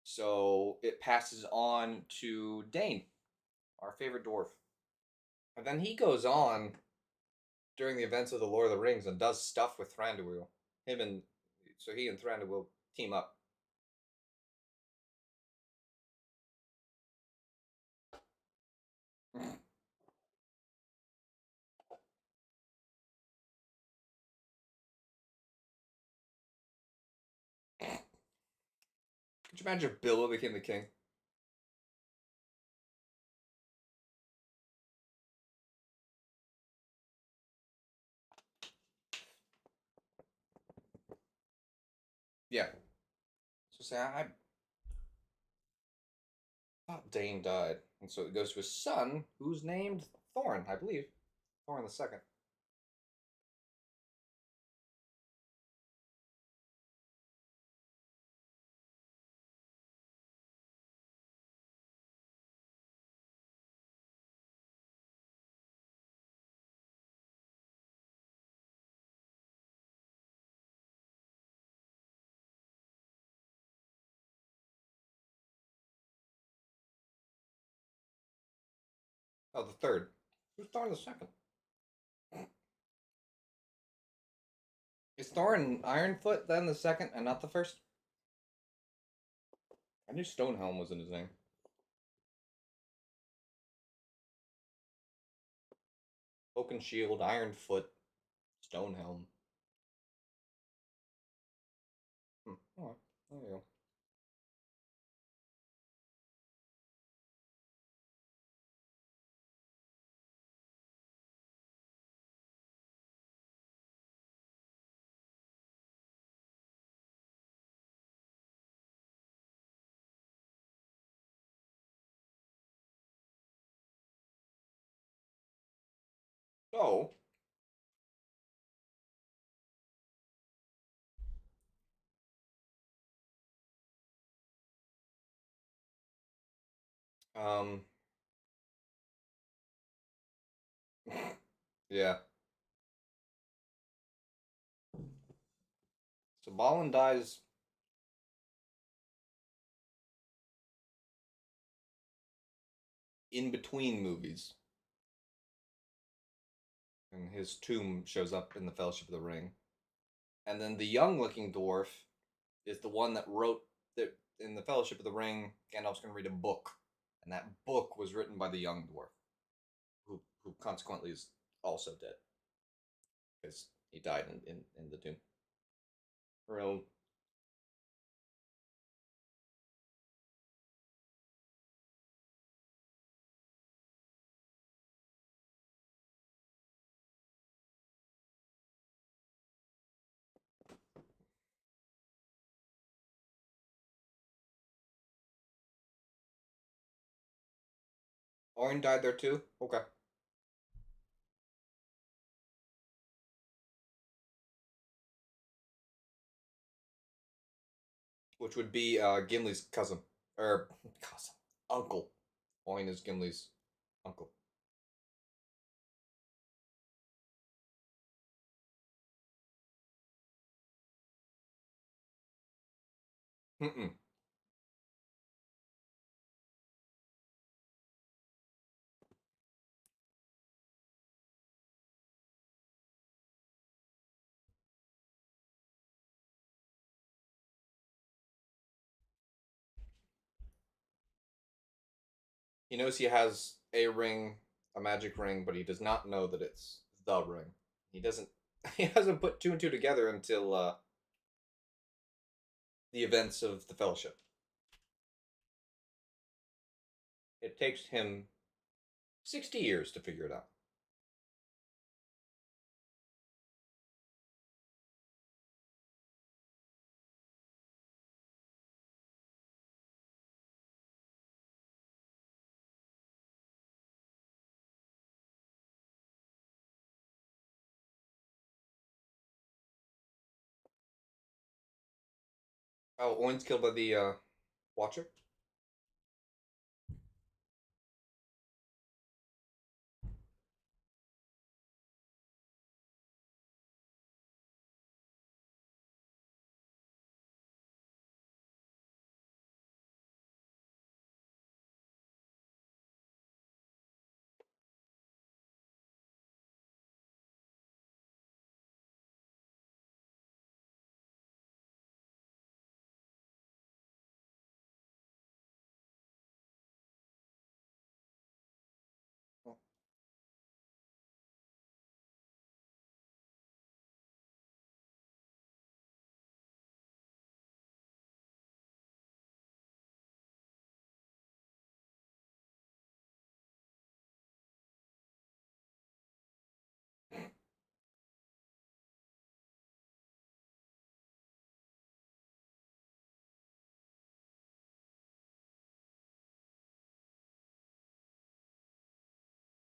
So it passes on to Dane, our favorite dwarf. And then he goes on during the events of the Lord of the Rings and does stuff with Thranduil. He and Thranduil team up. Could you imagine if Bilbo became the king? Yeah. So say I thought Dane died, and so it goes to his son, who's named Thorin, I believe, Thorin the Second. Oh, the third. Who's Thorin the second? Is Thorin Ironfoot then the second and not the first? I knew Stonehelm was in his name. Oaken Shield, Ironfoot, Stonehelm. Alright, there you go. So, um, yeah. So Balin dies in between movies, and his tomb shows up in the Fellowship of the Ring. And then the young-looking dwarf is the one that wrote that in the Fellowship of the Ring. Gandalf's going to read a book, and that book was written by the young dwarf, who consequently is also dead because he died in the tomb. Real. Orin died there too. Okay. Which would be Gimli's cousin or cousin uncle. Orin is Gimli's uncle. Mm-mm. He knows he has a ring, a magic ring, but he does not know that it's the ring. He doesn't. He hasn't put two and two together until the events of the Fellowship. It takes him 60 years to figure it out. Oh, Owen's killed by the Watcher.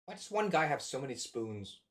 Why does one guy have so many spoons?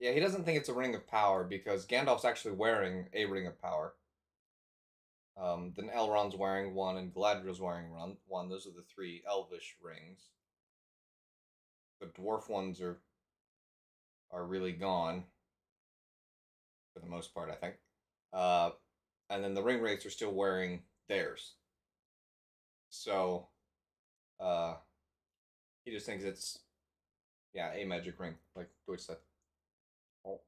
Yeah, he doesn't think it's a ring of power because Gandalf's actually wearing a ring of power. Then Elrond's wearing one and Galadriel's wearing one. Those are the three elvish rings. The dwarf ones are really gone for the most part, I think. Uh, and then the ring wraiths are still wearing theirs. So uh, he just thinks it's a magic ring, like Deutsch said. Oh.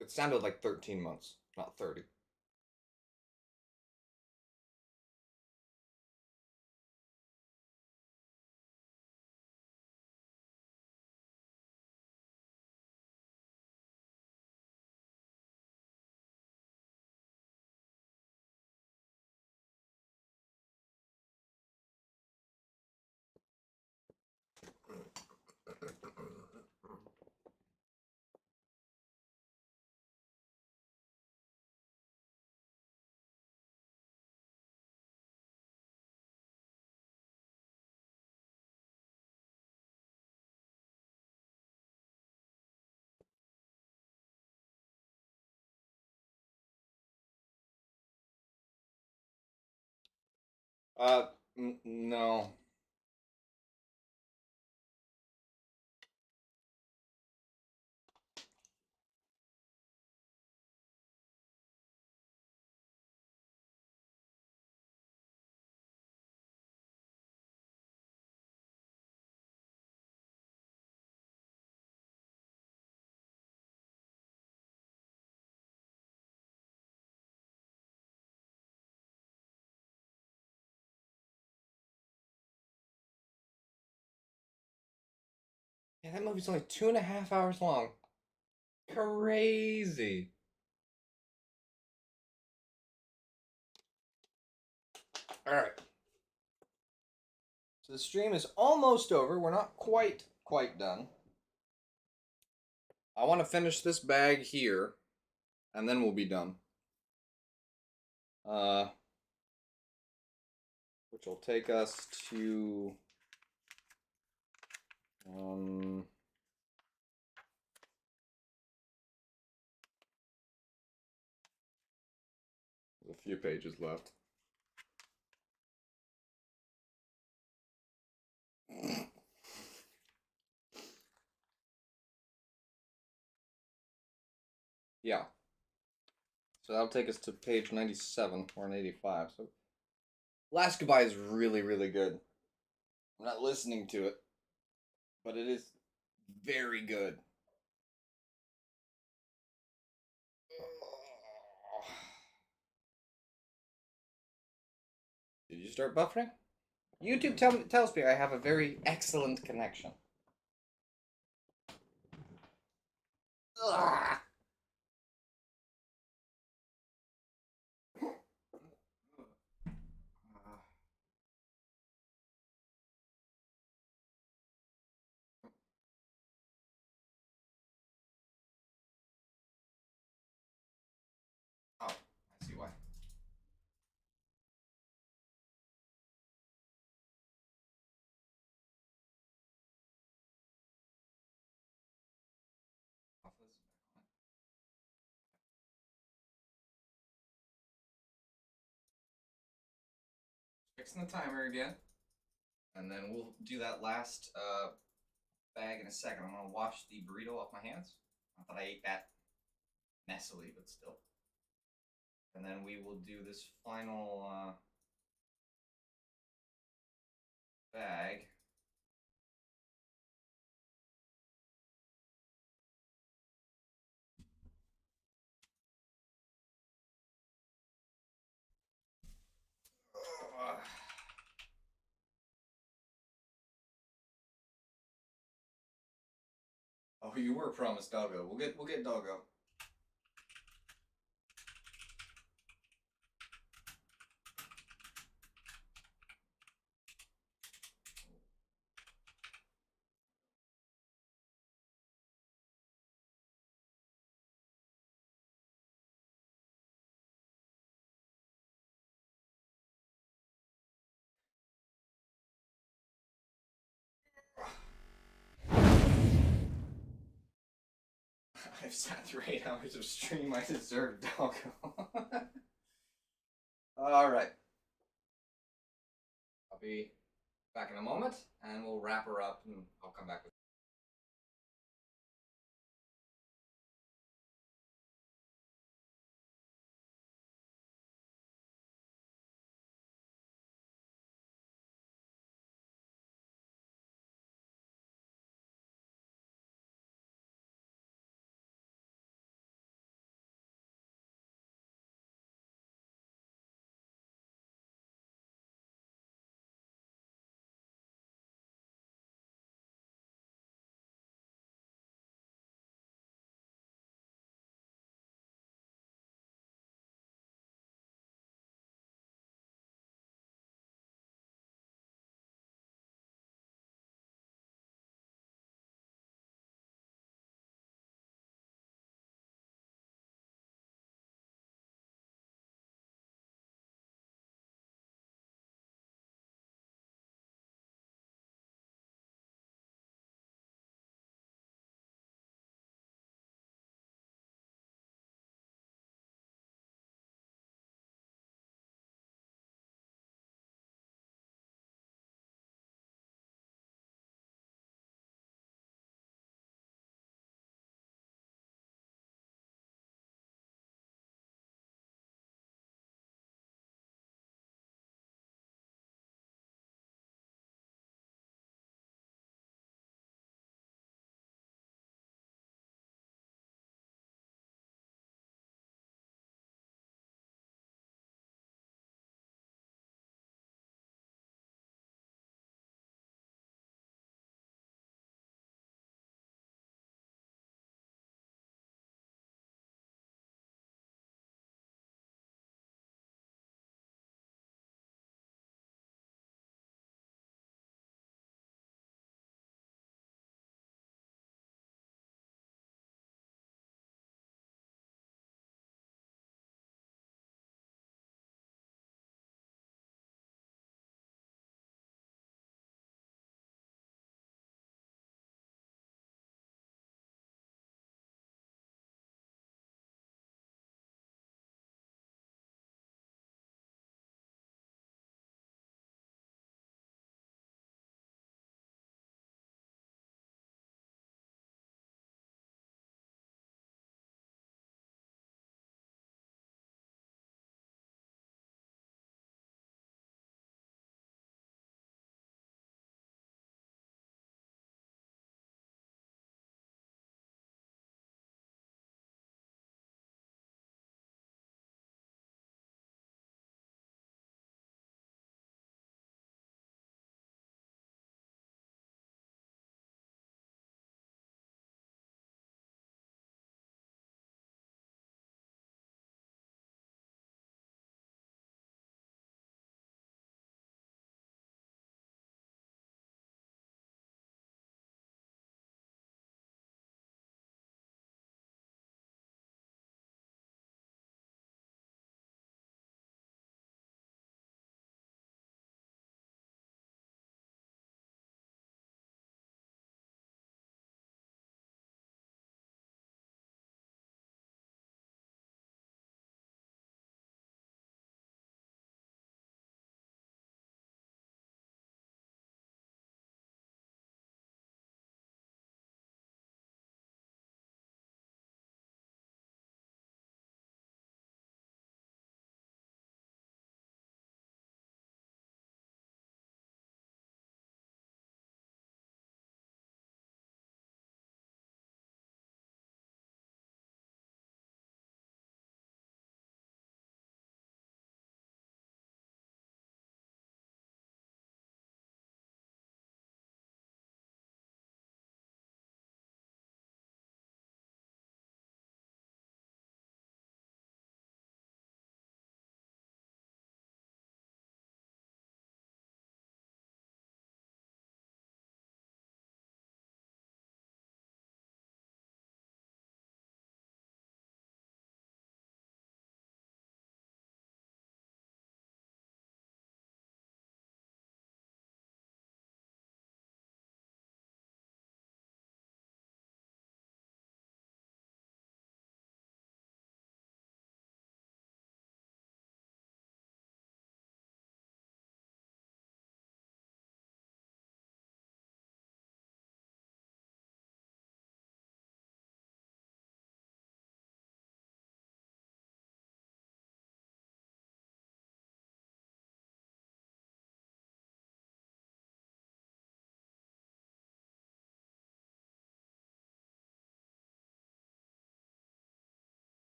It sounded like 13 months, not 30. No. Yeah, that movie's only 2.5 hours long. Crazy. All right. So the stream is almost over. We're not quite done. I want to finish this bag here, and then we'll be done. Which will take us to a few pages left. Yeah. So that'll take us to page 97 or 85. So Last Goodbye is really, really good. I'm not listening to it, but it is very good. Did you start buffering? YouTube tells me I have a very excellent connection. Ugh. Oh, I see why. Fixing the timer again, and then we'll do that last bag in a second. I'm gonna wash the burrito off my hands. Not that I ate that messily, but still. And then we will do this final bag. Oh, you were promised doggo. We'll get doggo. I've sat through 8 hours of stream. I deserve doggo. Alright. I'll be back in a moment, and we'll wrap her up, and I'll come back with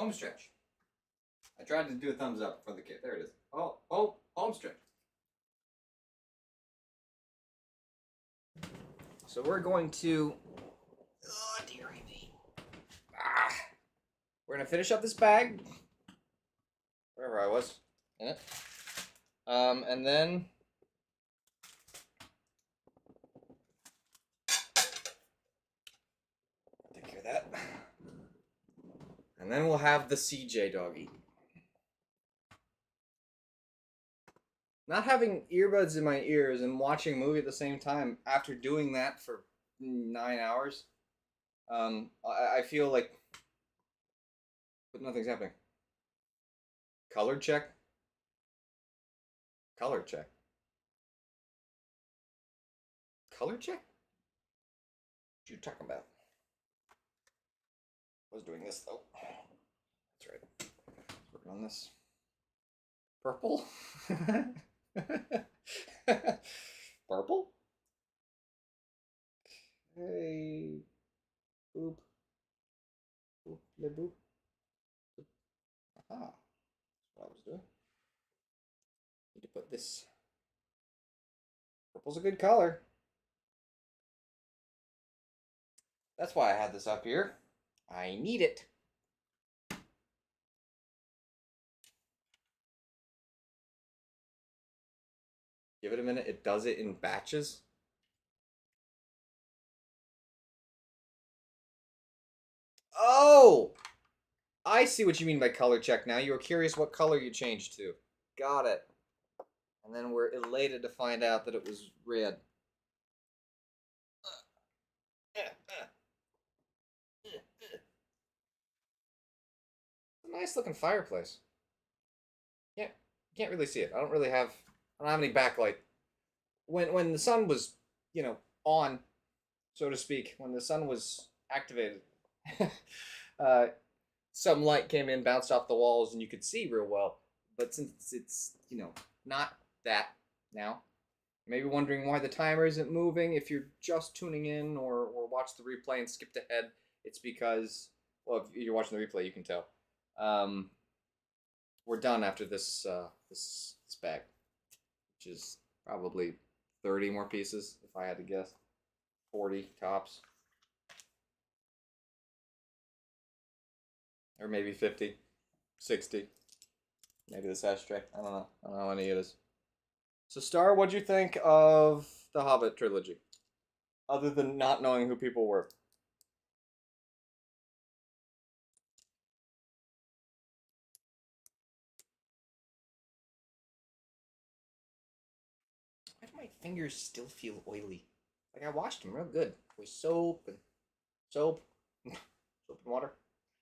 Home stretch. I tried to do a thumbs up for the kid. There it is. Oh, home stretch. So we're going to. Oh, dearie me. We're gonna finish up this bag. Wherever I was in it. And then. Take care of that. And then we'll have the CJ doggy. Not having earbuds in my ears and watching a movie at the same time after doing that for 9 hours, I feel like, but nothing's happening. Color check. Color check. Color check? What are you talking about? I was doing this though. That's right. Working on this. Purple? Purple? Hey. Boop. Boop. Le boop. Aha. That's what I was doing. Need to put this. Purple's a good color. That's why I had this up here. I need it. Give it a minute. It does it in batches. Oh! I see what you mean by color check now. You were curious what color you changed to. Got it. And then we're elated to find out that it was red. It's a nice looking fireplace. Yeah, you can't really see it. I don't have any backlight. When the sun was, on, so to speak, when the sun was activated, some light came in, bounced off the walls, and you could see real well. But since it's, not that now, you may be wondering why the timer isn't moving. If you're just tuning in or watch the replay and skipped ahead, it's because, well, if you're watching the replay, you can tell. We're done after this bag, which is probably 30 more pieces, if I had to guess. 40 tops. Or maybe 50, 60. Maybe this ashtray. I don't know. I don't know how many it is. So, Star, what'd you think of the Hobbit trilogy? Other than not knowing who people were. Why do my fingers still feel oily? Like I washed them real good with soap and soap and water.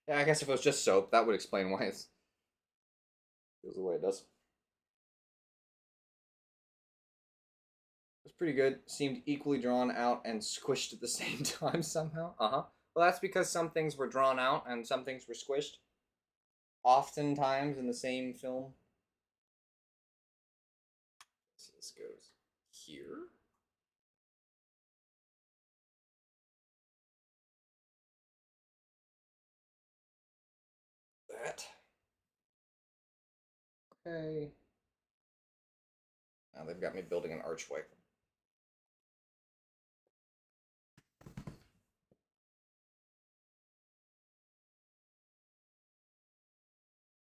Yeah, I guess if it was just soap, that would explain why it feels the way it does. It was pretty good. Seemed equally drawn out and squished at the same time somehow. Well, that's because some things were drawn out and some things were squished. Oftentimes in the same film. So this goes here. That. Okay. Now they've got me building an archway.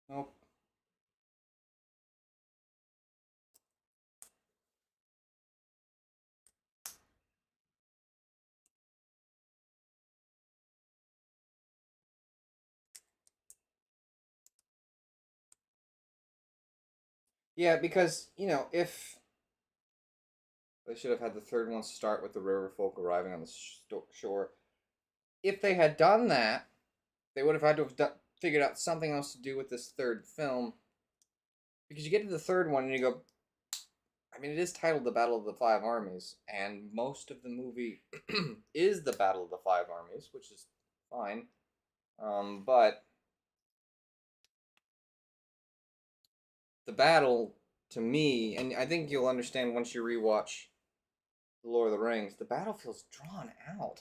Nope. Yeah, because, if they should have had the third one start with the river folk arriving on the shore. If they had done that, they would have had to have figured out something else to do with this third film. Because you get to the third one and you go, I mean, it is titled The Battle of the Five Armies, and most of the movie is the Battle of the Five Armies, which is fine. But the battle, to me, and I think you'll understand once you rewatch The Lord of the Rings, the battle feels drawn out.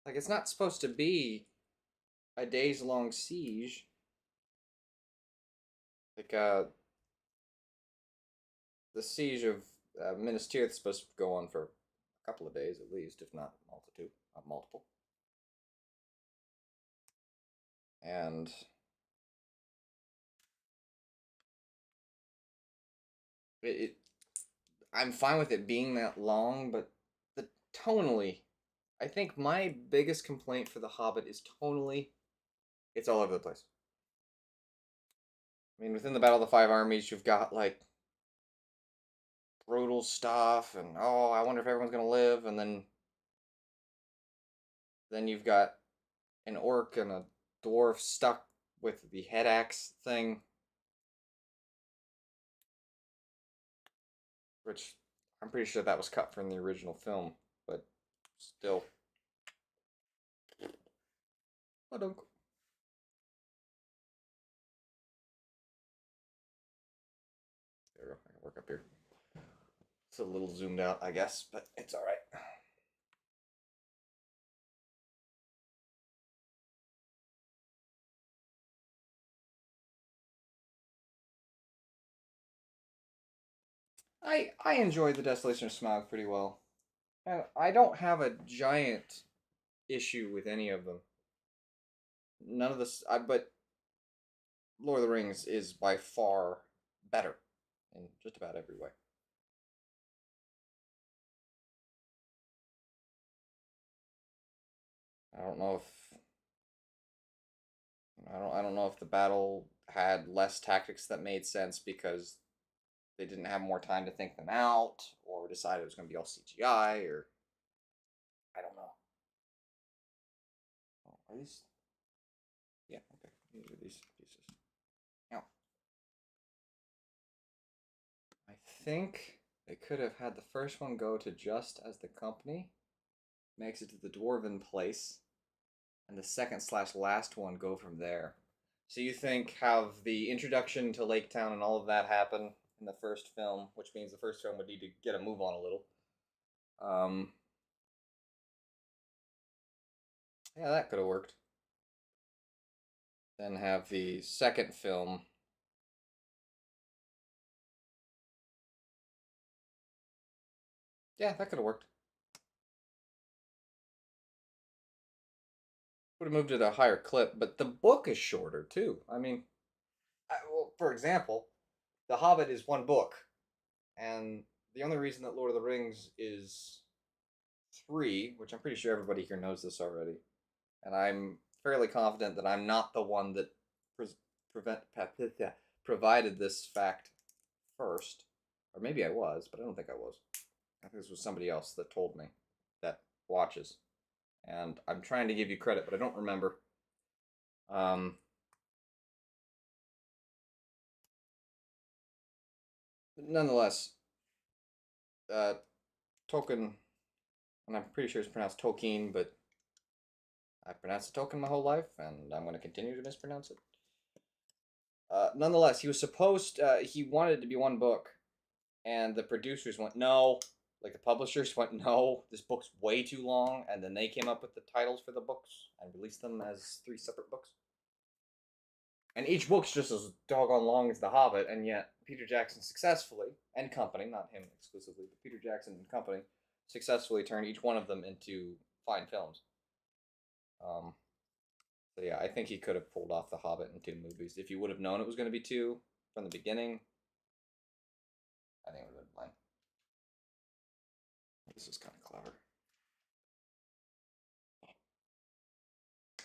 Like, it's not supposed to be a days-long siege. Like the siege of Minas Tirith is supposed to go on for a couple of days at least, if not multiple. And it I'm fine with it being that long, but the tonally, I think my biggest complaint for The Hobbit is tonally, it's all over the place. I mean, within the Battle of the Five Armies, you've got like brutal stuff, and oh, I wonder if everyone's gonna live, and then you've got an orc and a dwarf stuck with the head axe thing, which I'm pretty sure that was cut from the original film, but still. I don't. There we go. I can work up here. It's a little zoomed out, I guess, but it's all right. I enjoy the Desolation of Smaug pretty well. I don't have a giant issue with any of them. None of this, but Lord of the Rings is by far better in just about every way. I don't know if I don't know if the battle had less tactics that made sense because they didn't have more time to think them out, or decided it was going to be all CGI, or I don't know. Oh, are these? Yeah, okay. These are these pieces. Now, I think they could have had the first one go to just as the company makes it to the dwarven place, and the second slash last one go from there. So you think have the introduction to Lake Town and all of that happen in the first film, which means the first film would need to get a move on a little. Um, yeah, that could have worked. Then have the second film. Yeah, that could have worked. Would have moved at a higher clip, but the book is shorter too. I mean, well, for example, The Hobbit is one book, and the only reason that Lord of the Rings is three, which I'm pretty sure everybody here knows this already, and I'm fairly confident that I'm not the one that prevent provided this fact first, or maybe I was, but I don't think I was. I think this was somebody else that told me that watches, and I'm trying to give you credit, but I don't remember. Um, Nonetheless, Tolkien, and I'm pretty sure it's pronounced Tolkien, but I've pronounced it Tolkien my whole life, and I'm going to continue to mispronounce it. Nonetheless, he was supposed, he wanted it to be one book, and the producers went, no. Like the publishers went, no, this book's way too long, and then they came up with the titles for the books and released them as three separate books. And each book's just as doggone long as The Hobbit, and yet Peter Jackson successfully, and company, not him exclusively, but Peter Jackson and company, successfully turned each one of them into fine films. Um, so yeah, I think he could have pulled off The Hobbit in two movies. If you would have known it was going to be two from the beginning, I think it would have been fine. This is kind of clever.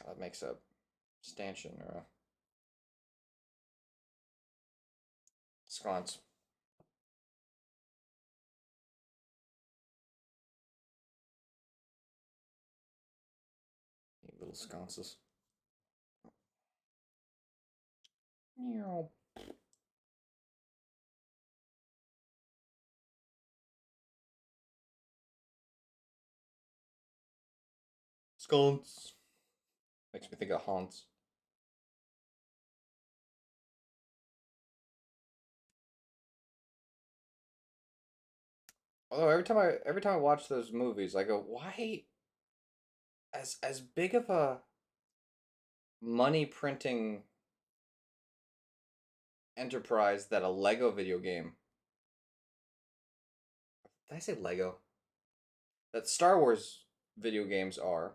That makes a stanchion or a sconce. Neat little sconces. Meow. Sconce. Makes me think of haunts. Although every time I watch those movies, I go, why as big of a money printing enterprise that a Lego video game. Did I say Lego? That Star Wars video games are.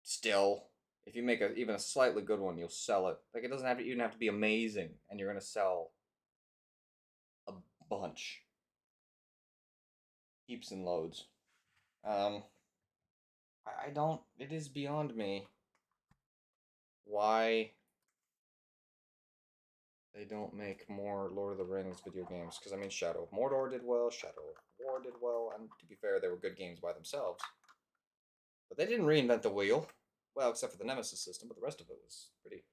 Still, if you make even a slightly good one, you'll sell it. Like, it doesn't have to even have to be amazing, and you're gonna sell a bunch, heaps and loads. I don't. It is beyond me why they don't make more Lord of the Rings video games. Because I mean, Shadow of Mordor did well, Shadow of War did well, and to be fair, they were good games by themselves. But they didn't reinvent the wheel. Well, except for the Nemesis system, but the rest of it was pretty.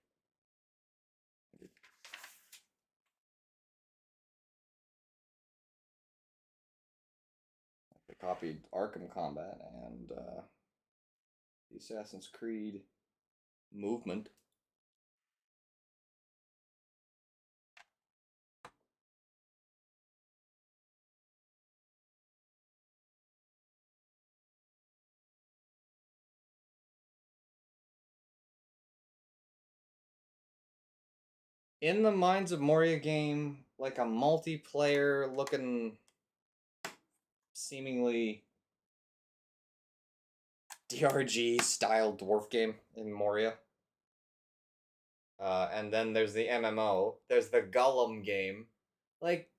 They copied Arkham Combat and the Assassin's Creed movement. In the Mines of Moria game, like a multiplayer looking, seemingly DRG style dwarf game in Moria. And then there's the MMO. There's the Gollum game. Like,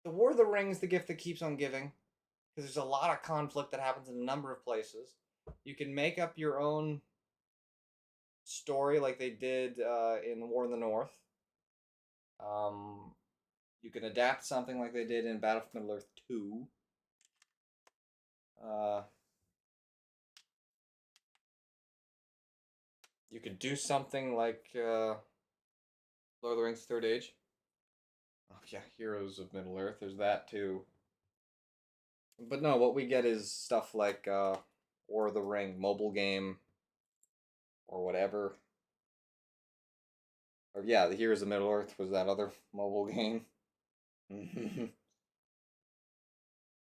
the War of the Rings, the gift that keeps on giving. Because there's a lot of conflict that happens in a number of places. You can make up your own story like they did in War in the North. You can adapt something like they did in Battle for Middle-earth 2. You could do something like Lord of the Rings Third Age. Oh yeah, Heroes of Middle-earth, there's that too. But no, what we get is stuff like War of the Ring mobile game or whatever. Or yeah, the Heroes of Middle-earth was that other mobile game.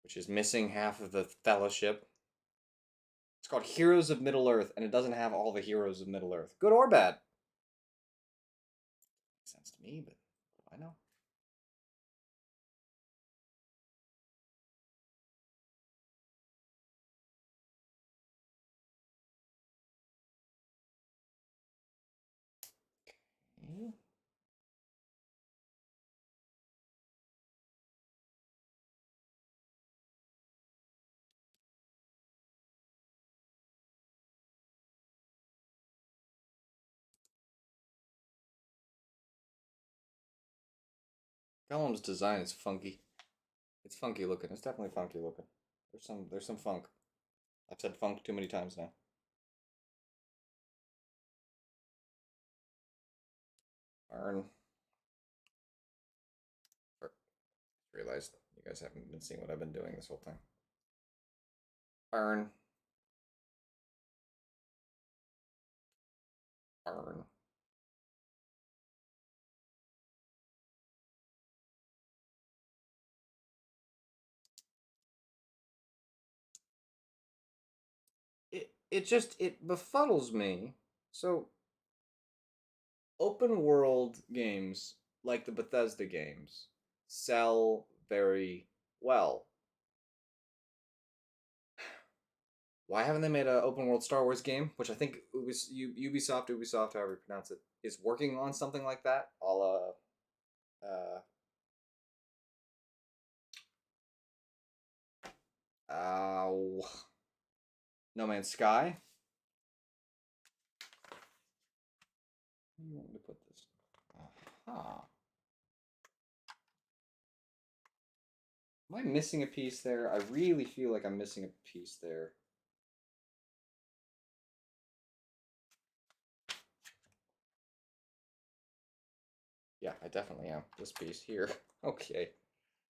Which is missing half of the fellowship. It's called Heroes of Middle-earth, and it doesn't have all the heroes of Middle-earth. Good or bad. Makes sense to me, but I know. Okay. Gollum's design is funky. It's funky looking. It's definitely funky looking. There's some funk. I've said funk too many times now. Arn. Realized you guys haven't been seeing what I've been doing this whole time. Arn. Arn. It befuddles me. So open world games like the Bethesda games sell very well. Why haven't they made an open world Star Wars game, which I think Ubisoft, however you pronounce it, is working on something like that, a la No Man's Sky. Where do you want me to put this? Aha. Am I missing a piece there? I really feel like I'm missing a piece there. Yeah, I definitely am. This piece here. Okay.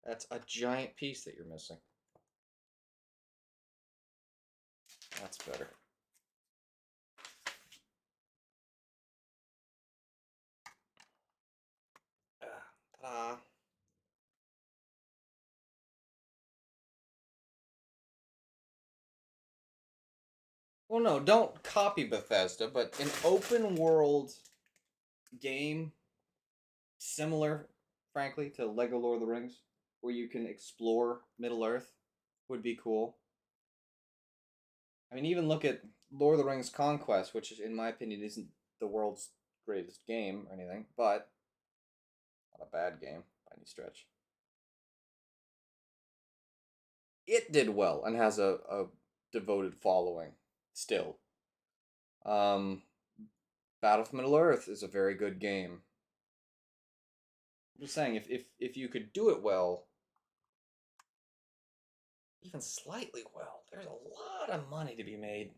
That's a giant piece that you're missing. That's better. Ta-da. Well, no, don't copy Bethesda, but an open world game similar, frankly, to Lego Lord of the Rings, where you can explore Middle Earth, would be cool. I mean, even look at Lord of the Rings Conquest, which, in my opinion, isn't the world's greatest game or anything, but not a bad game by any stretch. It did well and has a devoted following still. Um, Battle for Middle Earth is a very good game. I'm just saying, if you could do it well, even slightly well, there's a lot of money to be made.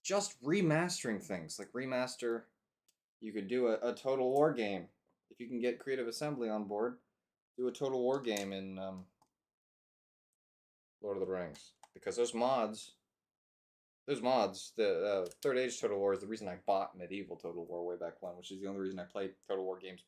Just remastering things, like remaster. You could do a Total War game if you can get Creative Assembly on board. Do a Total War game in Lord of the Rings, because those mods. The Third Age Total War is the reason I bought Medieval Total War way back when, which is the only reason I played Total War games.